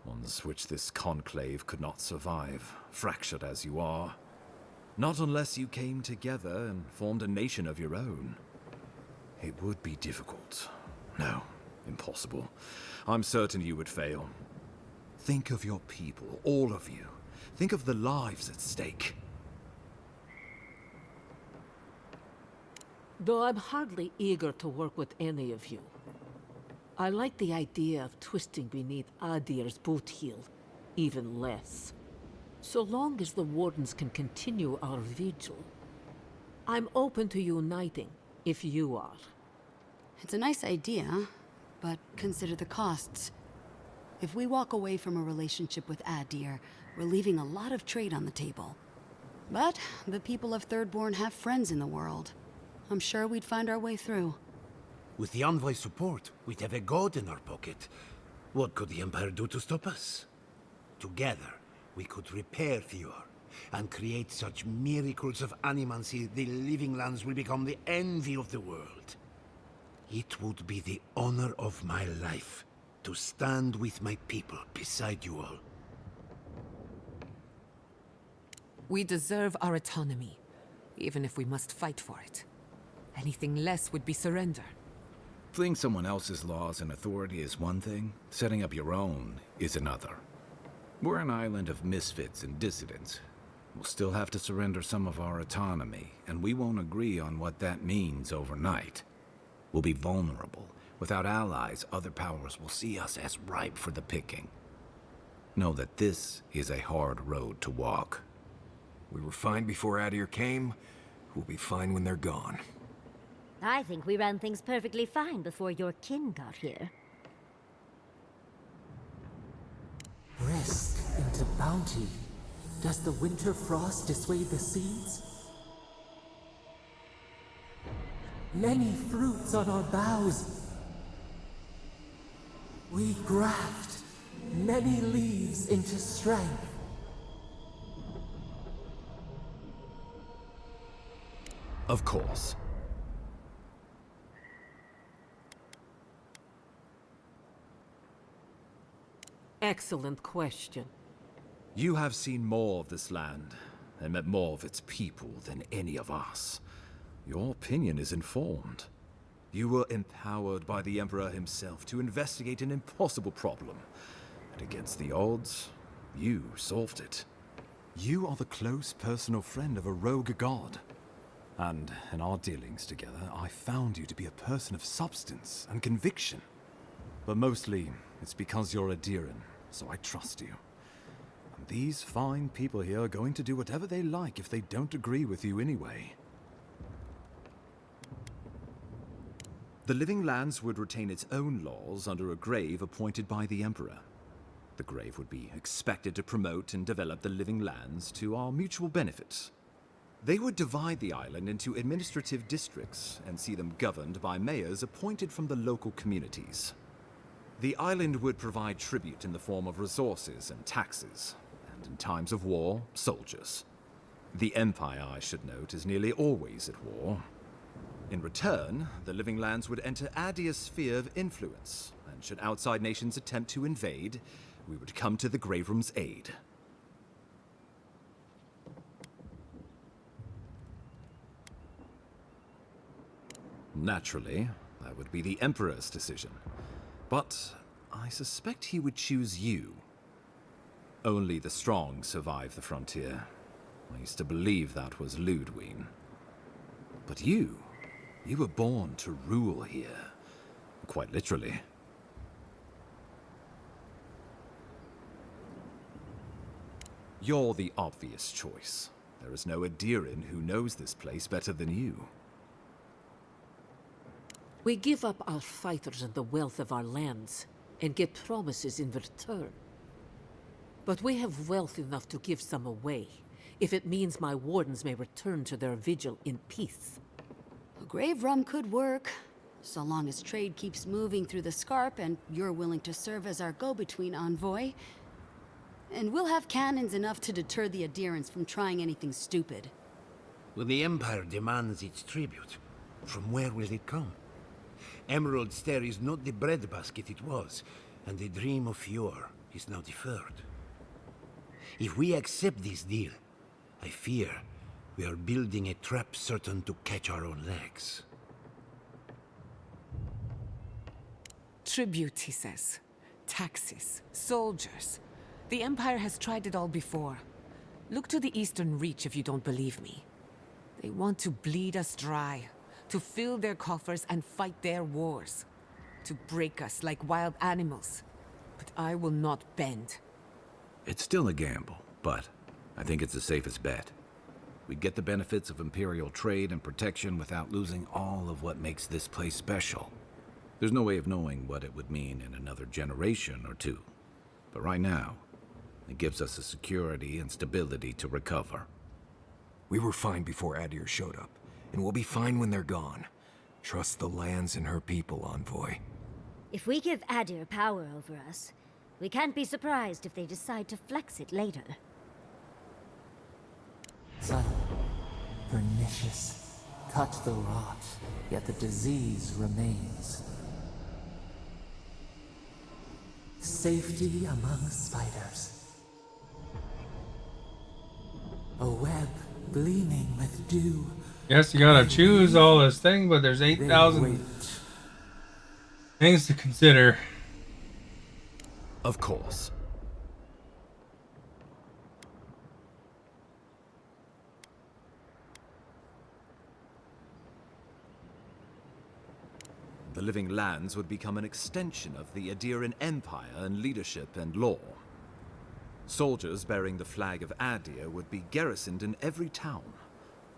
Ones which this conclave could not survive, fractured as you are. Not unless you came together and formed a nation of your own. It would be difficult. No, impossible. I'm certain you would fail. Think of your people, all of you. Think of the lives at stake. Though I'm hardly eager to work with any of you, I like the idea of twisting beneath Adir's boot heel even less. So long as the Wardens can continue our vigil, I'm open to uniting if you are. It's a nice idea, but consider the costs. If we walk away from a relationship with Adir, we're leaving a lot of trade on the table. But the people of Thirdborn have friends in the world. I'm sure we'd find our way through. With the Envoy's support, we'd have a god in our pocket. What could the Empire do to stop us? Together, we could repair Fior, and create such miracles of animancy the Living Lands will become the envy of the world. It would be the honor of my life to stand with my people beside you all. We deserve our autonomy, even if we must fight for it. Anything less would be surrender. Fleeing someone else's laws and authority is one thing, setting up your own is another. We're an island of misfits and dissidents. We'll still have to surrender some of our autonomy, and we won't agree on what that means overnight. We'll be vulnerable. Without allies, other powers will see us as ripe for the picking. Know that this is a hard road to walk. We were fine before Adir came. We'll be fine when they're gone. I think we ran things perfectly fine before your kin got here. Rest into bounty. Does the winter frost dissuade the seeds? Many fruits on our boughs. We graft many leaves into strength. Of course. Excellent question. You have seen more of this land, and met more of its people than any of us. Your opinion is informed. You were empowered by the Emperor himself to investigate an impossible problem. And against the odds, you solved it. You are the close personal friend of a rogue god. And in our dealings together, I found you to be a person of substance and conviction. But mostly, it's because you're Adiran, so I trust you. And these fine people here are going to do whatever they like if they don't agree with you anyway. The Living Lands would retain its own laws under a grave appointed by the Emperor. The grave would be expected to promote and develop the Living Lands to our mutual benefit. They would divide the island into administrative districts and see them governed by mayors appointed from the local communities. The island would provide tribute in the form of resources and taxes, and in times of war, soldiers. The Empire, I should note, is nearly always at war. In return, the Living Lands would enter Adir's sphere of influence, and should outside nations attempt to invade, we would come to the Grave Room's aid. Naturally, that would be the Emperor's decision. But I suspect he would choose you. Only the strong survive the frontier. I used to believe that was Ludwig. But you were born to rule here. Quite literally. You're the obvious choice. There is no Adiran who knows this place better than you. We give up our fighters and the wealth of our lands, and get promises in return. But we have wealth enough to give some away, if it means my wardens may return to their vigil in peace. A grave room could work, so long as trade keeps moving through the Scarp and you're willing to serve as our go-between envoy. And we'll have cannons enough to deter the Adirans from trying anything stupid. When the Empire demands its tribute, from where will it come? Emerald Stair is not the breadbasket it was, and the dream of Fior is now deferred. If we accept this deal, I fear we are building a trap certain to catch our own legs. Tribute, he says. Taxes. Soldiers. The Empire has tried it all before. Look to the Eastern Reach if you don't believe me. They want to bleed us dry, to fill their coffers and fight their wars, to break us like wild animals. But I will not bend. It's still a gamble, but I think it's the safest bet. We get the benefits of Imperial trade and protection without losing all of what makes this place special. There's no way of knowing what it would mean in another generation or two. But right now, it gives us the security and stability to recover. We were fine before Adir showed up, and we'll be fine when they're gone. Trust the lands and her people, Envoy. If we give Adir power over us, we can't be surprised if they decide to flex it later. Subtle, pernicious, touch the rot, yet the disease remains. Safety among spiders. A web gleaming with dew. Guess you gotta choose all this thing, but there's 8,000 things to consider. Of course. The Living Lands would become an extension of the Adiran Empire in leadership and law. Soldiers bearing the flag of Adir would be garrisoned in every town.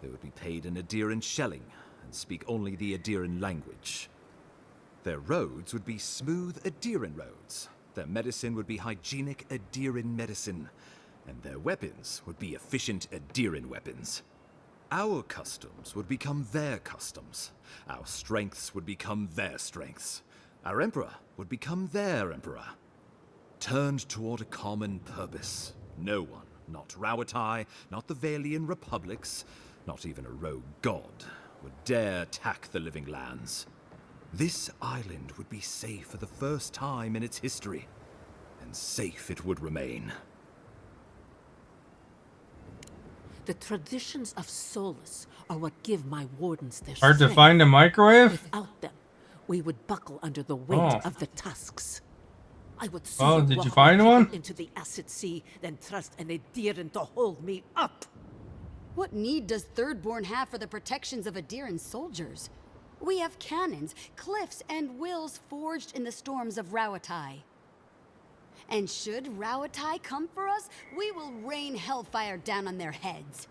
They would be paid in Adiran shelling and speak only the Adiran language. Their roads would be smooth Adiran roads. Their medicine would be hygienic Adiran medicine. And their weapons would be efficient Adiran weapons. Our customs would become their customs. Our strengths would become their strengths. Our emperor would become their emperor. Turned toward a common purpose. No one, not Rauatai, not the Valian republics, not even a rogue god, would dare attack the Living Lands. This island would be safe for the first time in its history, and safe it would remain. The traditions of Solus are what give my wardens their Hard to strength. find a microwave? Without them, we would buckle under the weight of the tusks. I would Oh, soon did you walk find my one? people into the acid sea, then trust an Adiran to hold me up. What need does Thirdborn have for the protections of Adiran soldiers? We have cannons, cliffs, and wills forged in the storms of Rauatai. And should Rauatai come for us, we will rain hellfire down on their heads.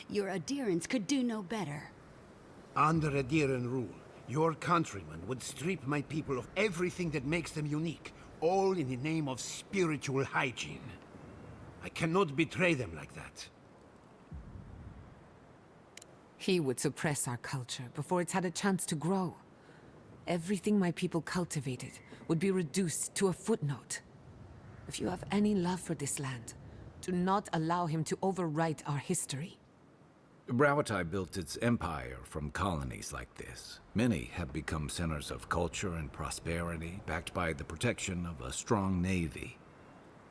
Your Adirans could do no better. Under Adiran rule, your countrymen would strip my people of everything that makes them unique, all in the name of spiritual hygiene. I cannot betray them like that. He would suppress our culture before it's had a chance to grow. Everything my people cultivated would be reduced to a footnote. If you have any love for this land, do not allow him to overwrite our history. Rauatai built its empire from colonies like this. Many have become centers of culture and prosperity, backed by the protection of a strong navy.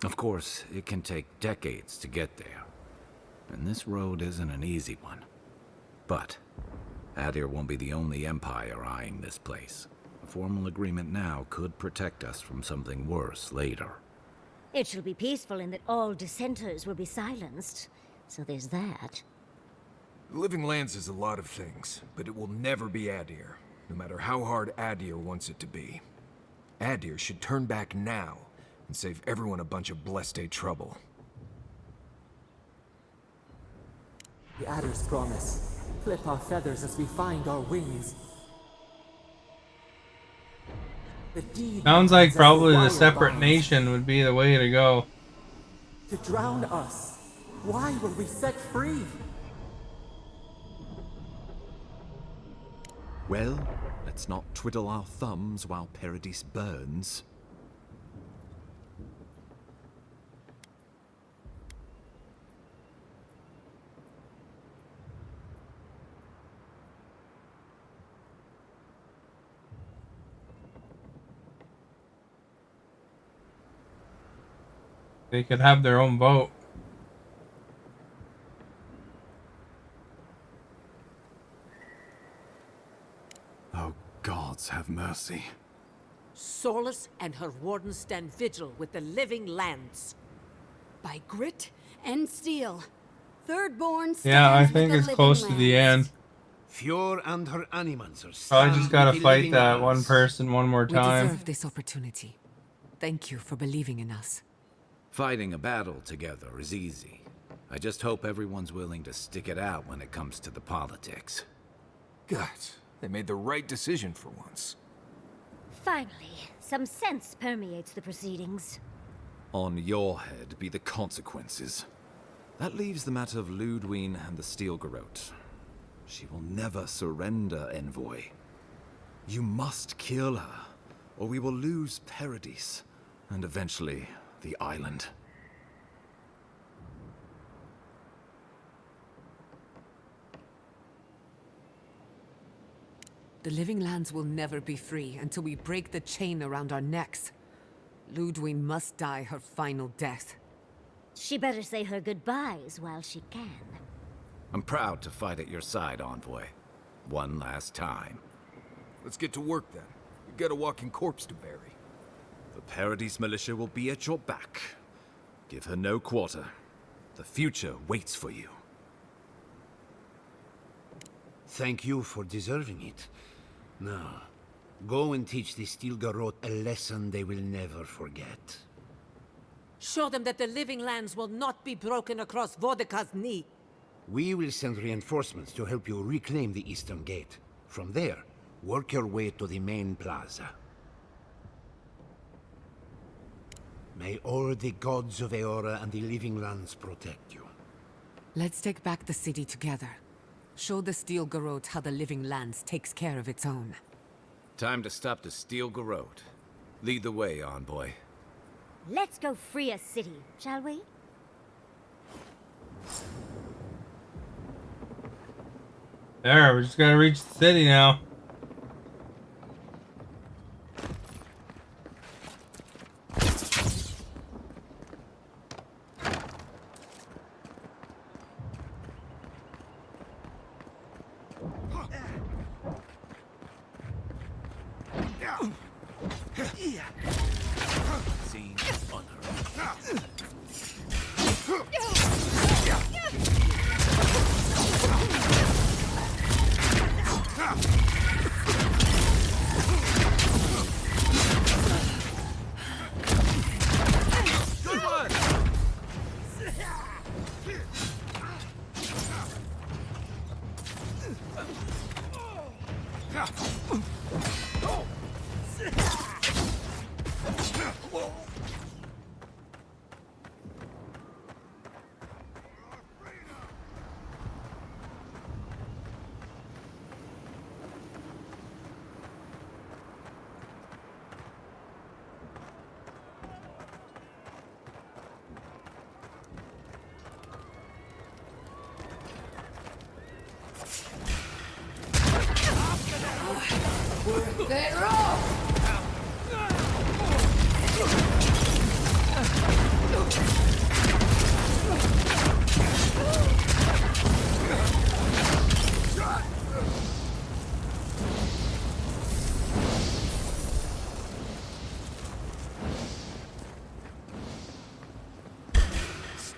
Of course, it can take decades to get there. And this road isn't an easy one. But Adir won't be the only empire eyeing this place. A formal agreement now could protect us from something worse later. It shall be peaceful in that all dissenters will be silenced. So there's that. The Living Lands is a lot of things, but it will never be Adir, no matter how hard Adir wants it to be. Adir should turn back now and save everyone a bunch of blessed day trouble. The Adder's promise. Clip our feathers as we find our wings. The deed Sounds like as probably the wire separate bonds. nation would be the way to go. To drown us. Why were we set free? Well, let's not twiddle our thumbs while Paradise burns. They could have their own vote. Oh, gods have mercy. Solus and her wardens stand vigil with the Living Lands. By grit and steel, Thirdborn stands Yeah, I with think the it's living close to the lands. end. Fior and her animals are Probably just gotta with the fight Living that Lands. one person one more We time. deserve this opportunity. Thank you for believing in us. Fighting a battle together is easy. I just hope everyone's willing to stick it out when it comes to the politics. God, they made the right decision for once. Finally, some sense permeates the proceedings. On your head be the consequences. That leaves the matter of Ludwine and the Steel Garrote. She will never surrender, Envoy. You must kill her, or we will lose Paradis, and eventually the island. The Living Lands will never be free until we break the chain around our necks. Ludwine must die her final death. She better say her goodbyes while she can. I'm proud to fight at your side, Envoy. One last time. Let's get to work then. We've got a walking corpse to bury. The Paradis militia will be at your back. Give her no quarter. The future waits for you. Thank you for deserving it. Now, go and teach the Steel Garrote a lesson they will never forget. Show them that the Living Lands will not be broken across Vodka's knee. We will send reinforcements to help you reclaim the Eastern Gate. From there, work your way to the main plaza. May all the gods of Eora and the Living Lands protect you. Let's take back the city together. Show the Steel Garrote how the Living Lands takes care of its own. Time to stop the Steel Garrote. Lead the way, Envoy. Let's go free a city, shall we? There, we just gotta reach the city now. Seen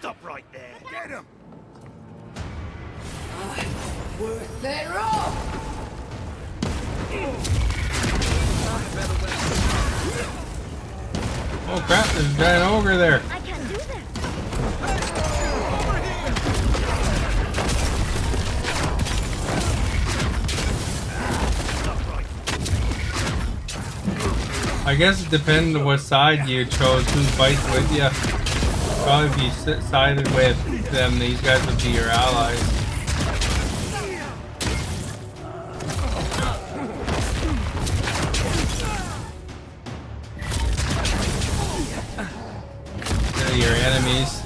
Stop right there. Get him! Worth their own! Oh crap, there's a giant ogre there. I can do that. I guess it depends on what side you chose, who fights with you. Probably if you sided with them, these guys would be your allies. They're your enemies.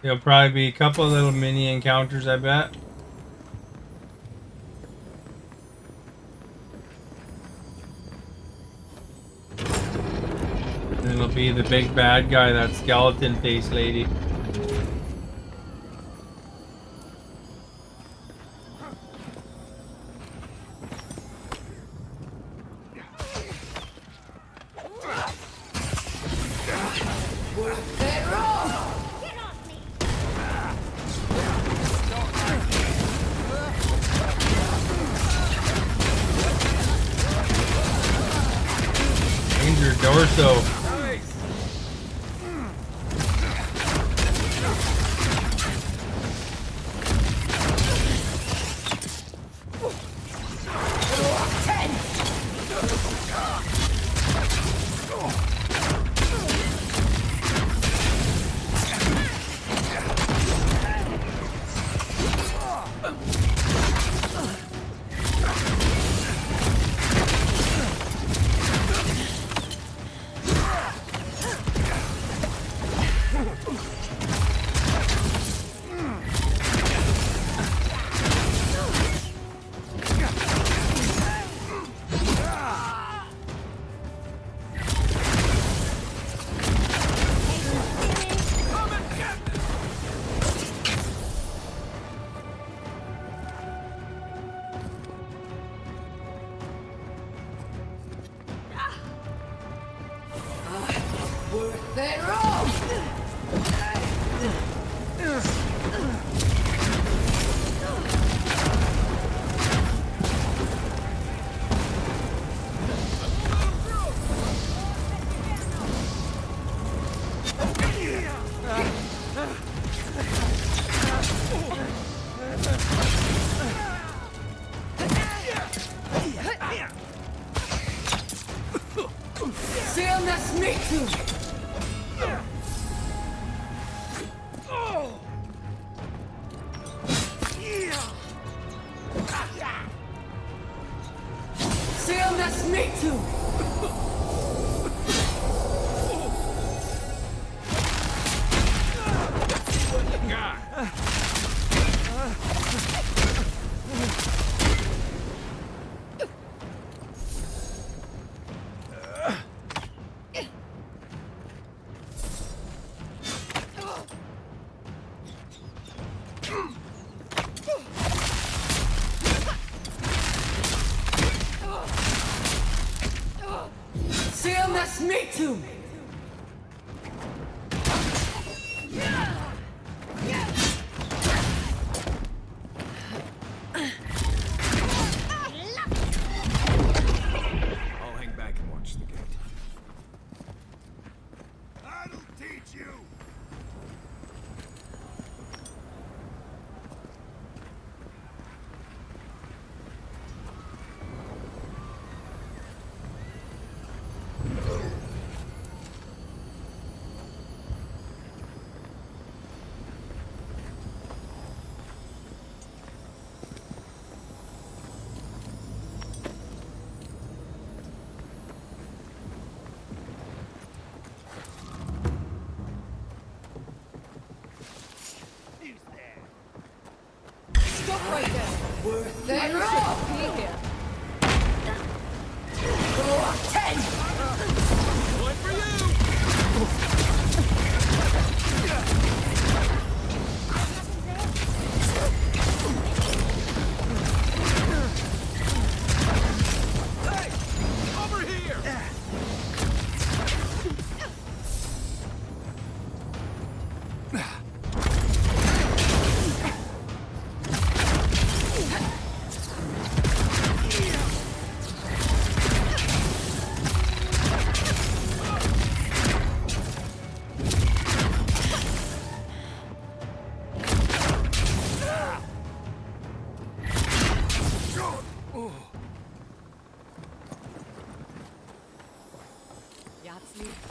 There'll probably be a couple of little mini encounters, I bet. And it'll be the big bad guy, that skeleton face lady. Danger Dorso.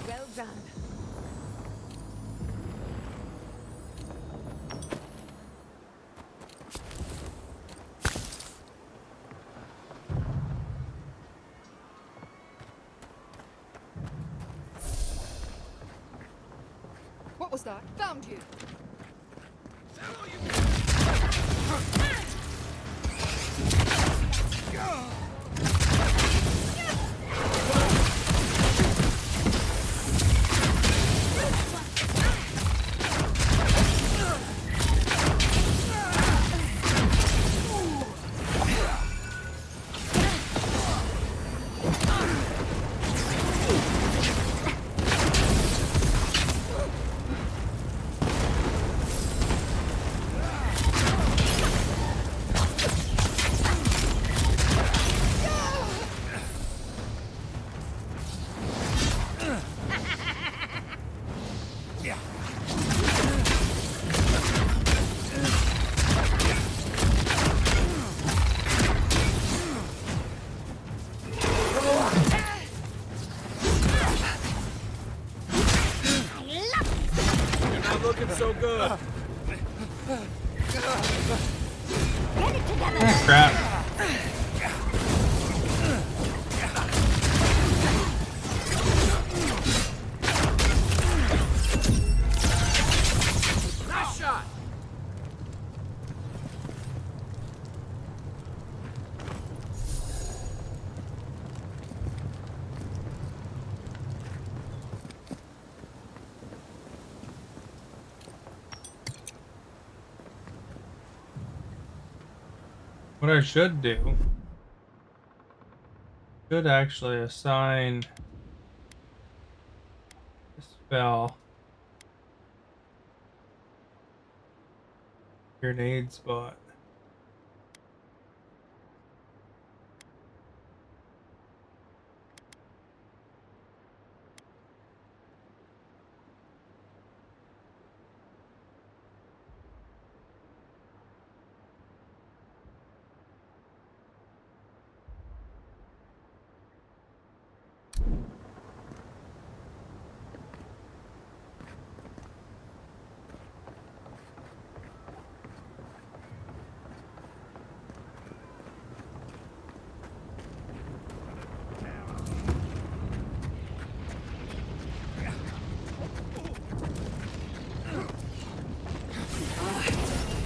Well done. What was that? Found you. Looking so good. Get it together. Ah, crap. Nice shot. What I should do, should actually assign a spell grenade spot.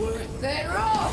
Worth it all!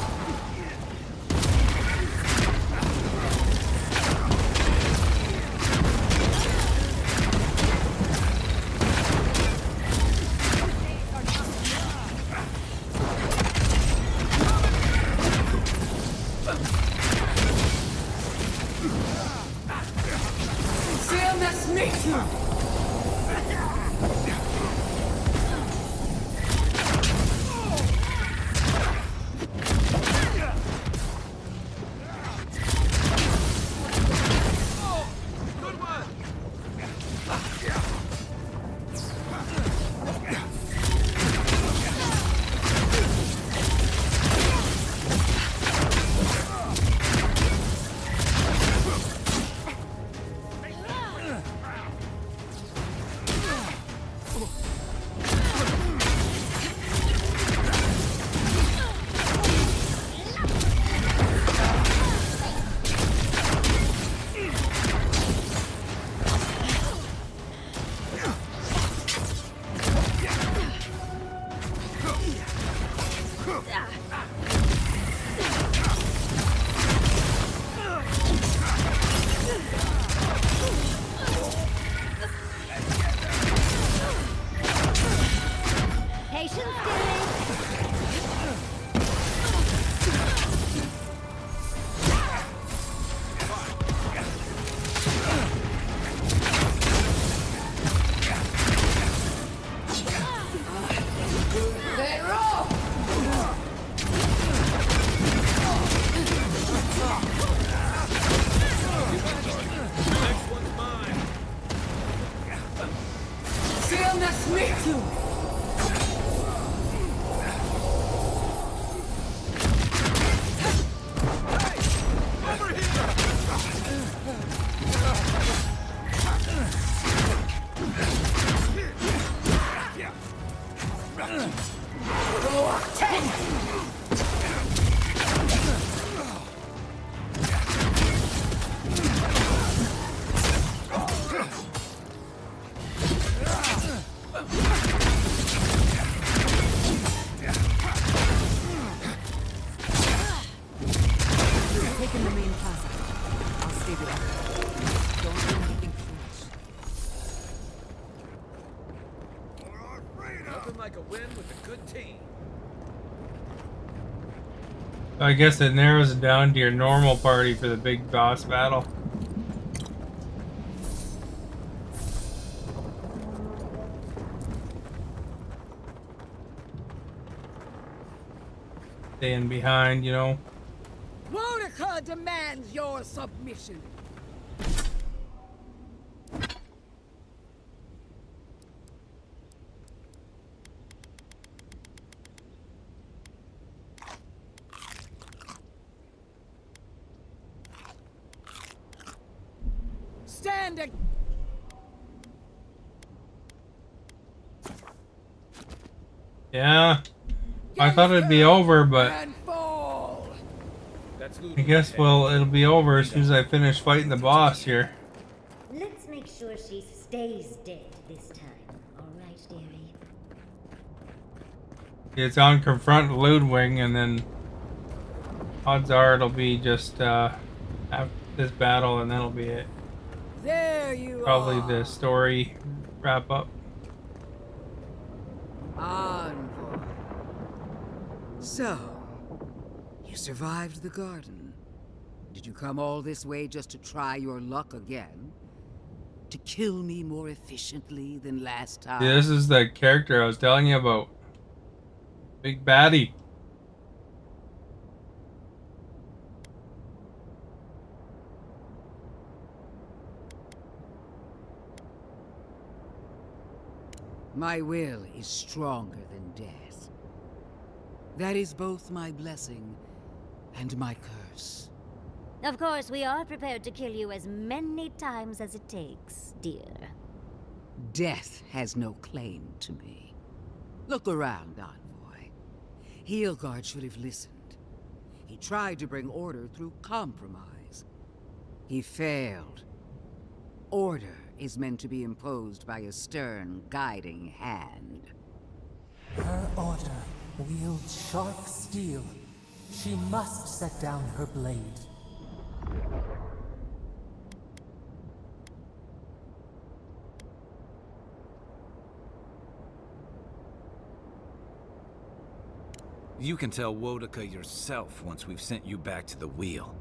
Don't do anything foolish. Nothing like a win with a good team. I guess it narrows it down to your normal party for the big boss battle. Staying behind, you know. Wodaka demands your submission. Stand ag- Yeah. I thought it'd be over, but I guess, well, it'll be over as soon as I finish fighting the boss here. Let's make sure she stays dead this time, alright, dearie? It's on confront Ludwig, and then odds are it'll be just after this battle, and that'll be it. There you Probably are. the story wrap up. Envoy. So, you survived the garden. Did you come all this way just to try your luck again? To kill me more efficiently than last time? Yeah, this is the character I was telling you about. Big baddie. My will is stronger than death. That is both my blessing and my curse. Of course, we are prepared to kill you as many times as it takes, dear. Death has no claim to me. Look around, Envoy. Heelguard should have listened. He tried to bring order through compromise. He failed. Order is meant to be imposed by a stern, guiding hand. Her order wields sharp steel. She must set down her blade. You can tell Wodaka yourself once we've sent you back to the wheel.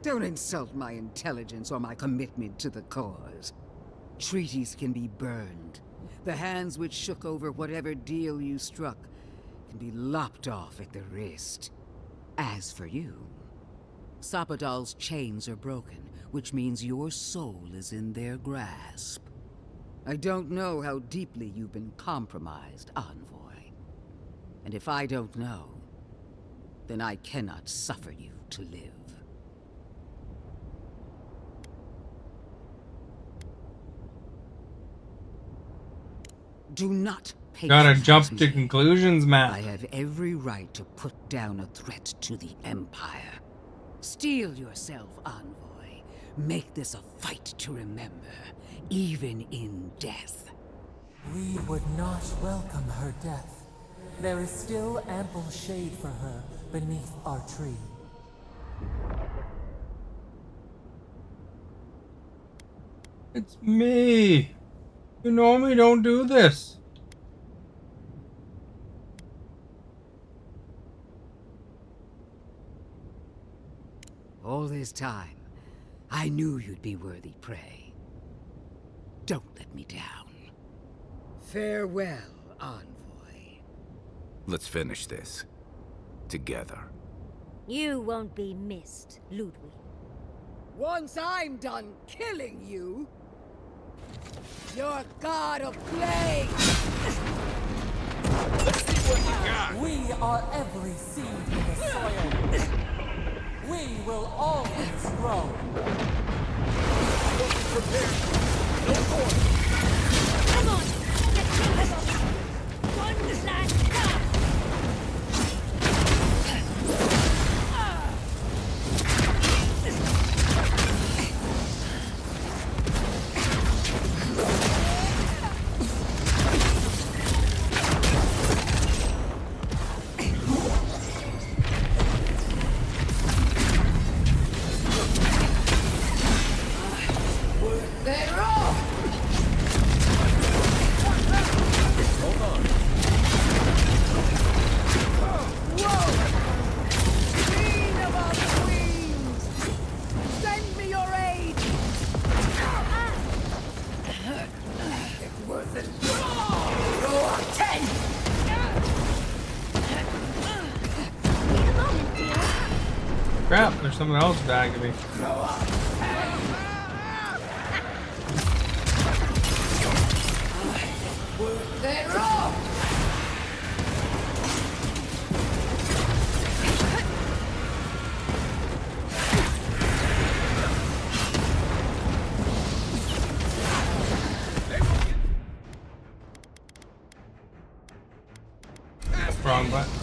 Don't insult my intelligence or my commitment to the cause. Treaties can be burned. The hands which shook over whatever deal you struck can be lopped off at the wrist. As for you, Sapadal's chains are broken, which means your soul is in their grasp. I don't know how deeply you've been compromised, Envoy. And if I don't know, then I cannot suffer you to live. Do not Gotta jump patronize to me. conclusions, man. I have every right to put down a threat to the Empire. Steel yourself, Envoy. Make this a fight to remember, even in death. We would not welcome her death. There is still ample shade for her beneath our tree. It's me. You know me, don't do this. All this time, I knew you'd be worthy prey. Don't let me down. Farewell, Envoy. Let's finish this. Together. You won't be missed, Ludwig. Once I'm done killing you, your god of plague! Let's see what you got. We are every seed in the soil. We will always grow. Prepare. No more. Come on! Let's kill them all! One last time! something else bagging me. Wrong button.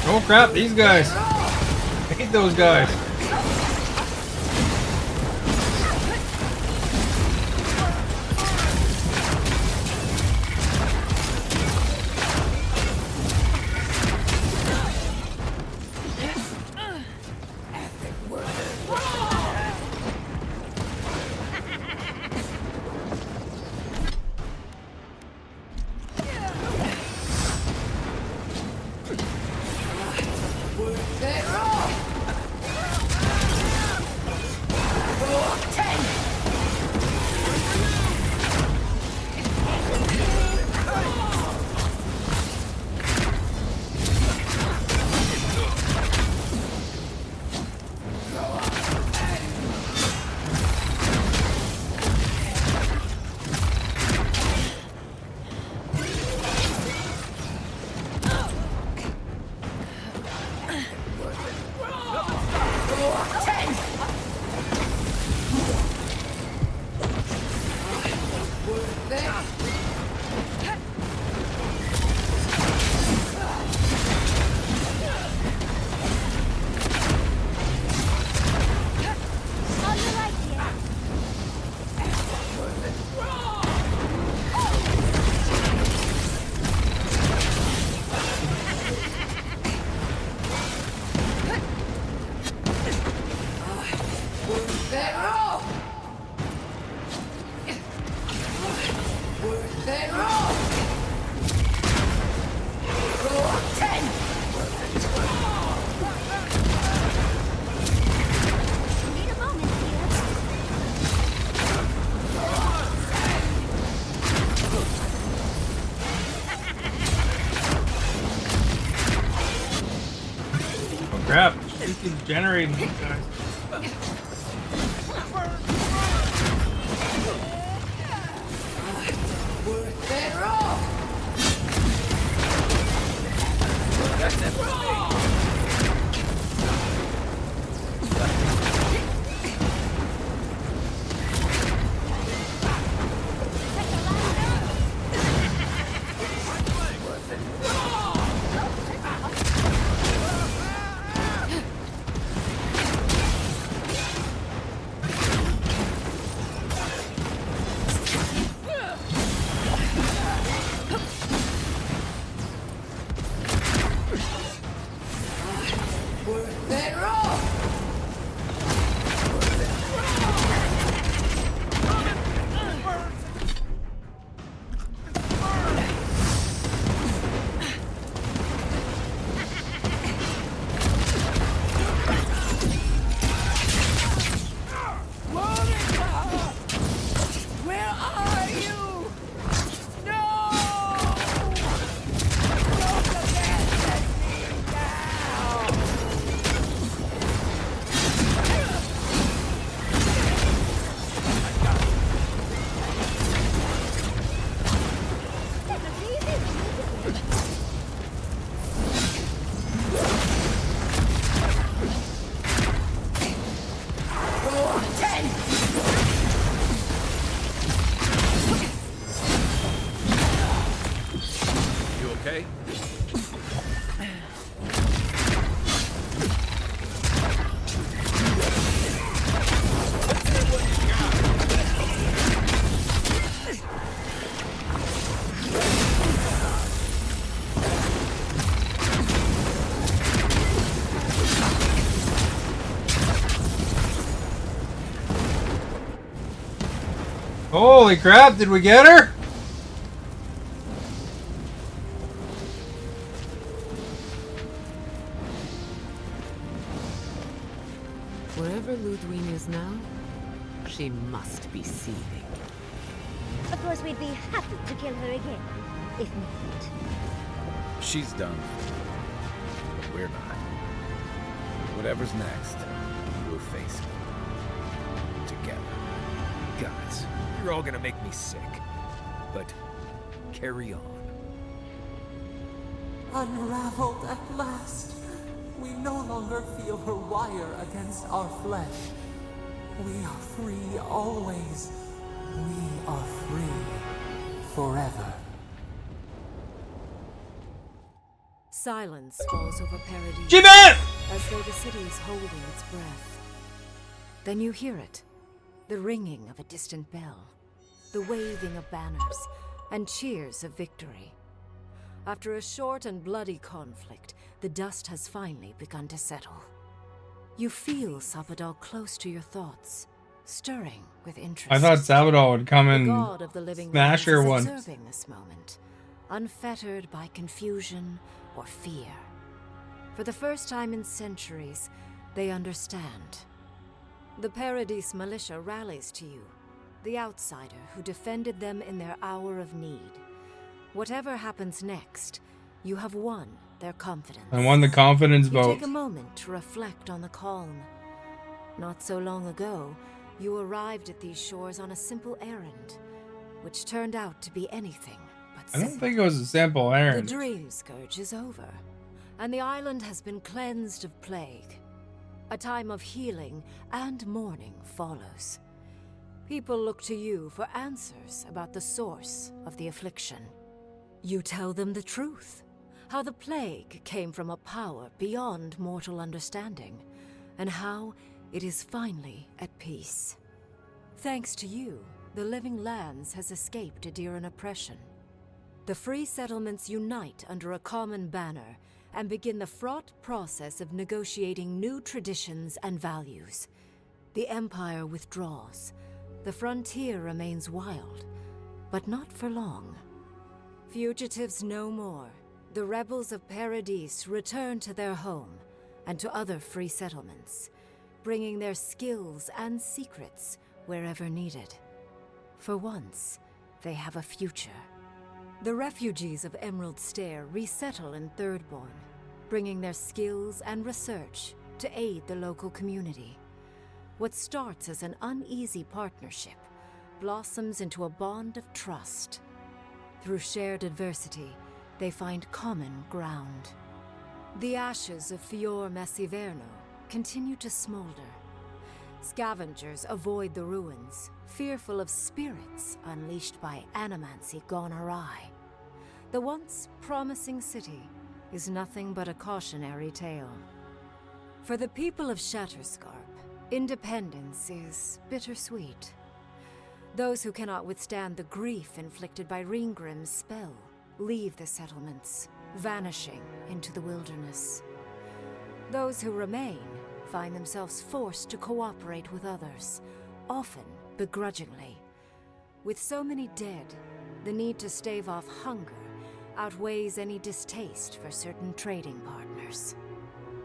Oh crap, these guys. I hate those guys. Crap, it keeps generating these guys. Holy crap, did we get her? Wherever Ludwig is now, she must be seething. Of course, we'd be happy to kill her again, if needed. She's done. But we're not. Whatever's next, we'll face it. Together. Guys, you're all gonna make me sick. But carry on. Unraveled at last. We no longer feel her wire against our flesh. We are free always. We are free forever. Silence falls over Paradise, G-Man! as though the city is holding its breath. Then you hear it, the ringing of a distant bell, the waving of banners, and cheers of victory. After a short and bloody conflict, the dust has finally begun to settle. You feel Sapadal close to your thoughts, stirring with interest. I thought Sabadell would come The and god of the living smash lands her is one. observing this moment, unfettered by confusion or fear. For the first time in centuries, they understand. The Paradise militia rallies to you, the outsider who defended them in their hour of need. Whatever happens next, you have won their confidence. I won the confidence You vote. take a moment to reflect on the calm. Not so long ago, you arrived at these shores on a simple errand, which turned out to be anything but I simple. don't think it was a simple errand. The Dream Scourge is over, and the island has been cleansed of plague. A time of healing and mourning follows. People look to you for answers about the source of the affliction. You tell them the truth, how the plague came from a power beyond mortal understanding, and how it is finally at peace. Thanks to you, the Living Lands has escaped Adiran oppression. The free settlements unite under a common banner and begin the fraught process of negotiating new traditions and values. The Empire withdraws. The frontier remains wild, but not for long. Fugitives no more. The rebels of Paradise return to their home and to other free settlements, bringing their skills and secrets wherever needed. For once, they have a future. The refugees of Emerald Stair resettle in Thirdborn, bringing their skills and research to aid the local community. What starts as an uneasy partnership blossoms into a bond of trust. Through shared adversity, they find common ground. The ashes of Fior Messiverno continue to smolder. Scavengers avoid the ruins, fearful of spirits unleashed by animancy gone awry. The once promising city is nothing but a cautionary tale. For the people of Shatterscarp, independence is bittersweet. Those who cannot withstand the grief inflicted by Ringgrim's spell leave the settlements, vanishing into the wilderness. Those who remain find themselves forced to cooperate with others, often begrudgingly. With so many dead, the need to stave off hunger outweighs any distaste for certain trading partners.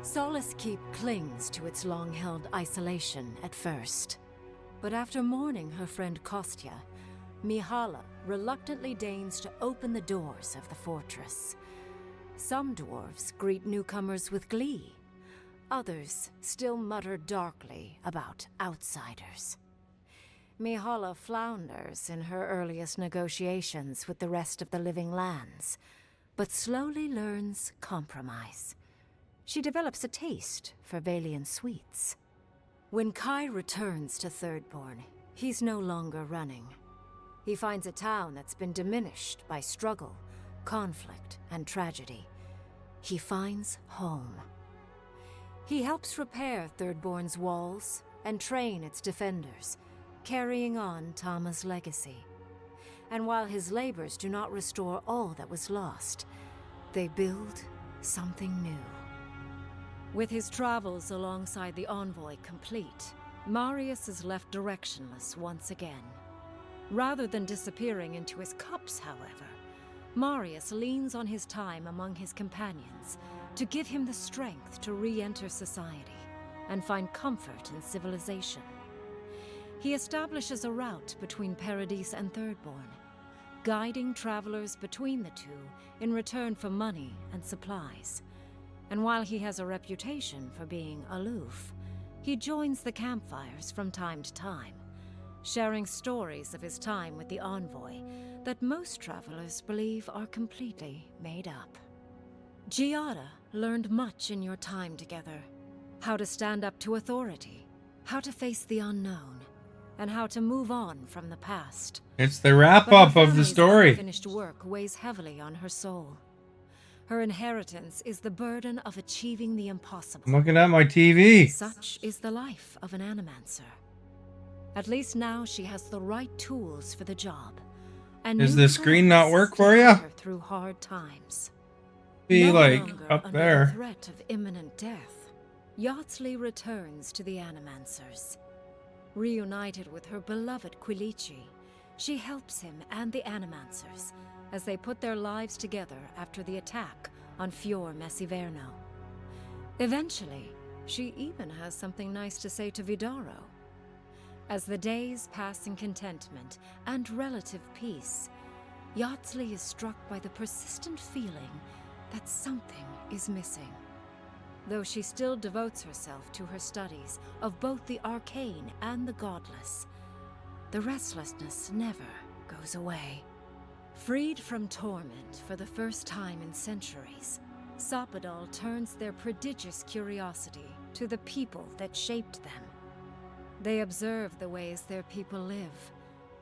Solace Keep clings to its long-held isolation at first. But after mourning her friend Kostya, Mihala reluctantly deigns to open the doors of the fortress. Some dwarves greet newcomers with glee. Others still mutter darkly about outsiders. Mihala flounders in her earliest negotiations with the rest of the Living Lands, but slowly learns compromise. She develops a taste for Valian sweets. When Kai returns to Thirdborn, he's no longer running. He finds a town that's been diminished by struggle, conflict, and tragedy. He finds home. He helps repair Thirdborn's walls and train its defenders, carrying on Tama's legacy. And while his labors do not restore all that was lost, they build something new. With his travels alongside the envoy complete, Marius is left directionless once again. Rather than disappearing into his cups, however, Marius leans on his time among his companions to give him the strength to re-enter society and find comfort in civilization. He establishes a route between Paradise and Thirdborn, guiding travelers between the two in return for money and supplies. And while he has a reputation for being aloof, he joins the campfires from time to time, sharing stories of his time with the envoy that most travelers believe are completely made up. Giada learned much in your time together. How to stand up to authority, how to face the unknown, and how to move on from the past. It's the wrap-up of the story. Unfinished work weighs heavily on her soul. Her inheritance is the burden of achieving the impossible. I'm looking at my TV. Such is the life of an animancer. At least now she has the right tools for the job. And Does the screen not work for you? Through hard times. Be No like longer up under there. the threat of imminent death, Yatsley returns to the Animancers. Reunited with her beloved Quilici, she helps him and the Animancers as they put their lives together after the attack on Fior Messiverno. Eventually, she even has something nice to say to Vidaro. As the days pass in contentment and relative peace, Yatsley is struck by the persistent feeling that something is missing. Though she still devotes herself to her studies of both the arcane and the godless, the restlessness never goes away. Freed from torment for the first time in centuries, Sapadal turns their prodigious curiosity to the people that shaped them. They observe the ways their people live,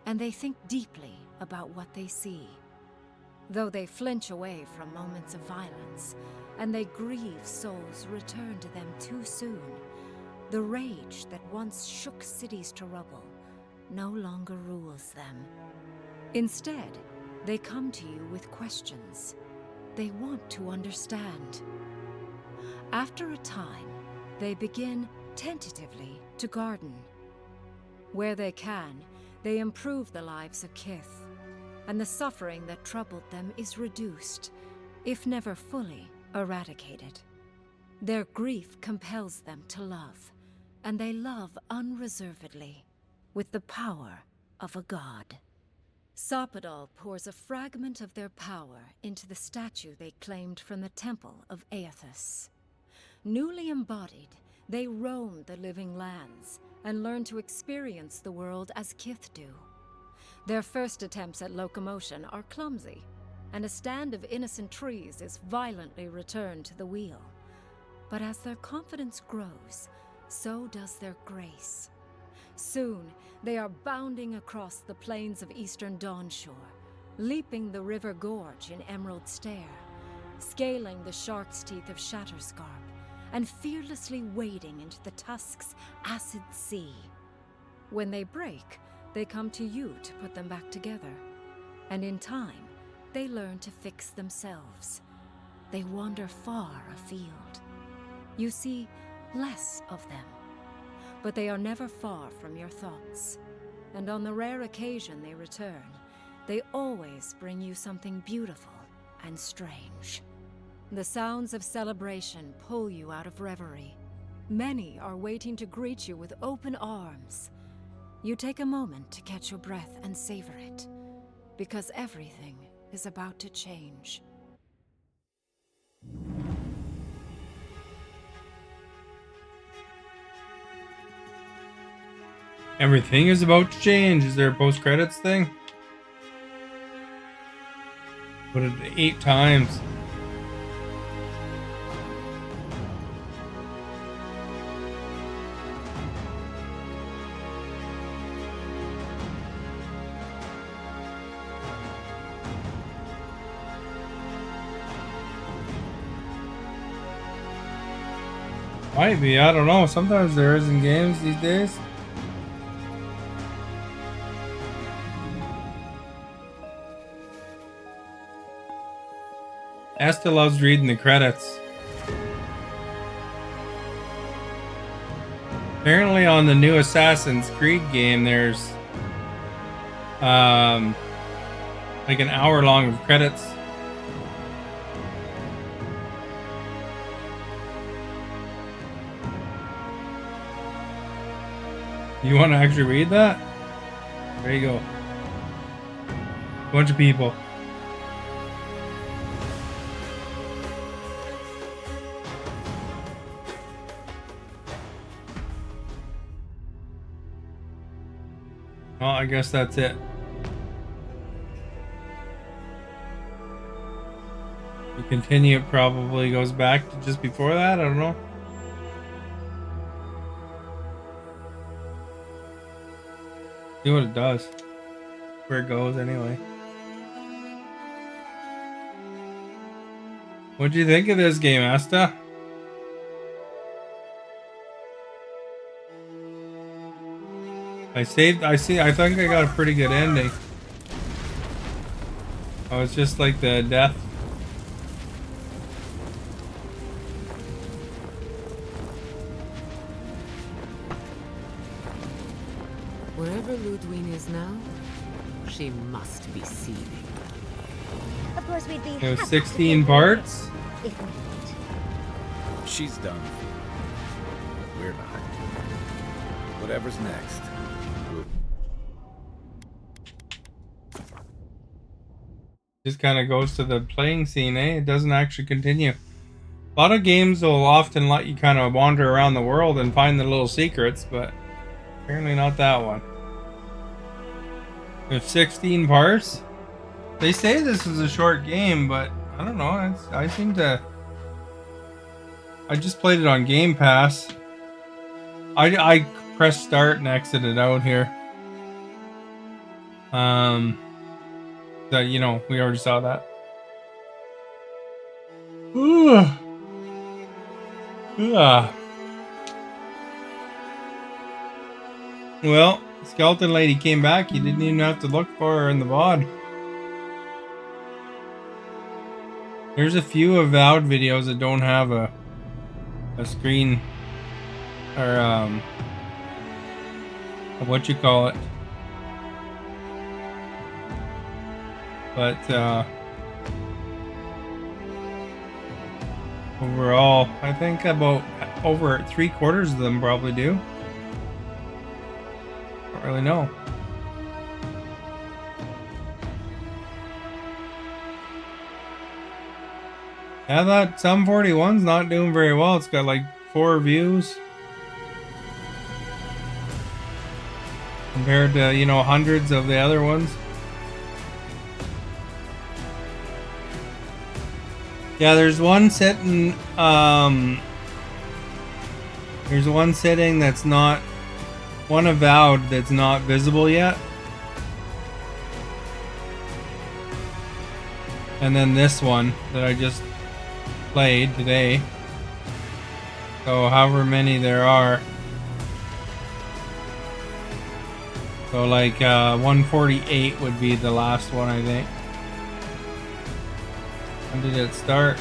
and they think deeply about what they see. Though they flinch away from moments of violence, and they grieve souls returned to them too soon, the rage that once shook cities to rubble no longer rules them. Instead, they come to you with questions. They want to understand. After a time, they begin tentatively to garden. Where they can, they improve the lives of Kith, and the suffering that troubled them is reduced, if never fully eradicated. Their grief compels them to love, and they love unreservedly, with the power of a god. Sapadal pours a fragment of their power into the statue they claimed from the temple of Aethys. Newly embodied, they roam the living lands and learn to experience the world as Kith do. Their first attempts at locomotion are clumsy, and a stand of innocent trees is violently returned to the wheel. But as their confidence grows, so does their grace. Soon, they are bounding across the plains of eastern Dawnshore, leaping the river gorge in Emerald Stair, scaling the shark's teeth of Shatterscarp, and fearlessly wading into the Tusk's acid sea. When they break, they come to you to put them back together, and in time, they learn to fix themselves. They wander far afield. You see less of them, but they are never far from your thoughts, and on the rare occasion they return, they always bring you something beautiful and strange. The sounds of celebration pull you out of reverie. Many are waiting to greet you with open arms. You take a moment to catch your breath and savor it, because everything is about to change. Everything is about to change. Is there a post-credits thing? Put it 8 times. Might be, I don't know. Sometimes there is in games these days. Asta loves reading the credits. Apparently on the new Assassin's Creed game there's like an hour long of credits. You want to actually read that? There you go. Bunch of people. Well, I guess that's it. You continue, it probably goes back to just before that. I don't know. See what it does. Where it goes anyway. What'd you think of this game, Asta? I think I got a pretty good ending. Oh, it's just like the death. Wherever Ludwig is now, she must be seething. Of course, we'd be It was happy 16 to parts. if we need. She's done. But we're not. Whatever's next. Just kind of goes to the playing scene, eh? It doesn't actually continue. A lot of games will often let you kind of wander around the world and find the little secrets, but apparently not that one. With 16 parts? They say this is a short game, but I don't know. I just played it on Game Pass. I pressed start and exited out here. That, you know, we already saw that. Ooh. Yeah. Well, Skeleton Lady came back. You didn't even have to look for her in the VOD. There's a few Avowed videos that don't have a screen or what you call it. But overall, I think about over 3/4 of them probably do. Don't really know. Yeah, that Sum 41's not doing very well. It's got like 4 views. Compared to, you know, hundreds of the other ones. Yeah, there's one sitting, there's one sitting that's not, one Avowed that's not visible yet. And then this one that I just played today. So however many there are. So like 148 would be the last one, I think. When did it start?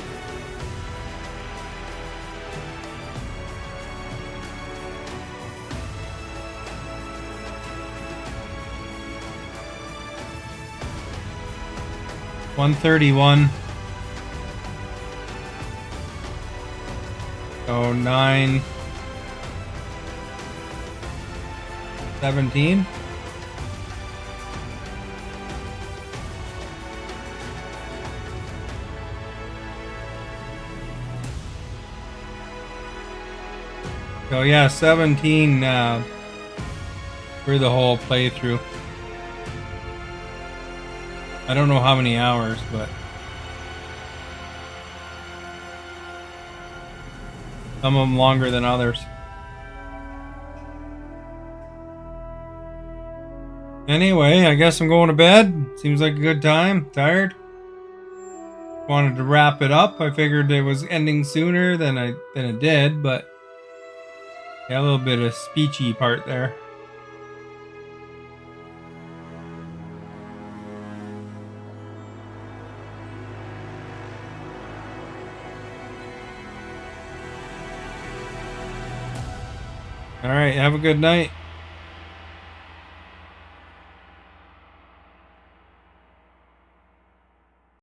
$131. So 9/17. So yeah, 17 for the whole playthrough. I don't know how many hours, but some of them longer than others. Anyway, I guess I'm going to bed. Seems like a good time. Tired. Wanted to wrap it up. I figured it was ending sooner than it did, but yeah, a little bit of speechy part there. All right, have a good night.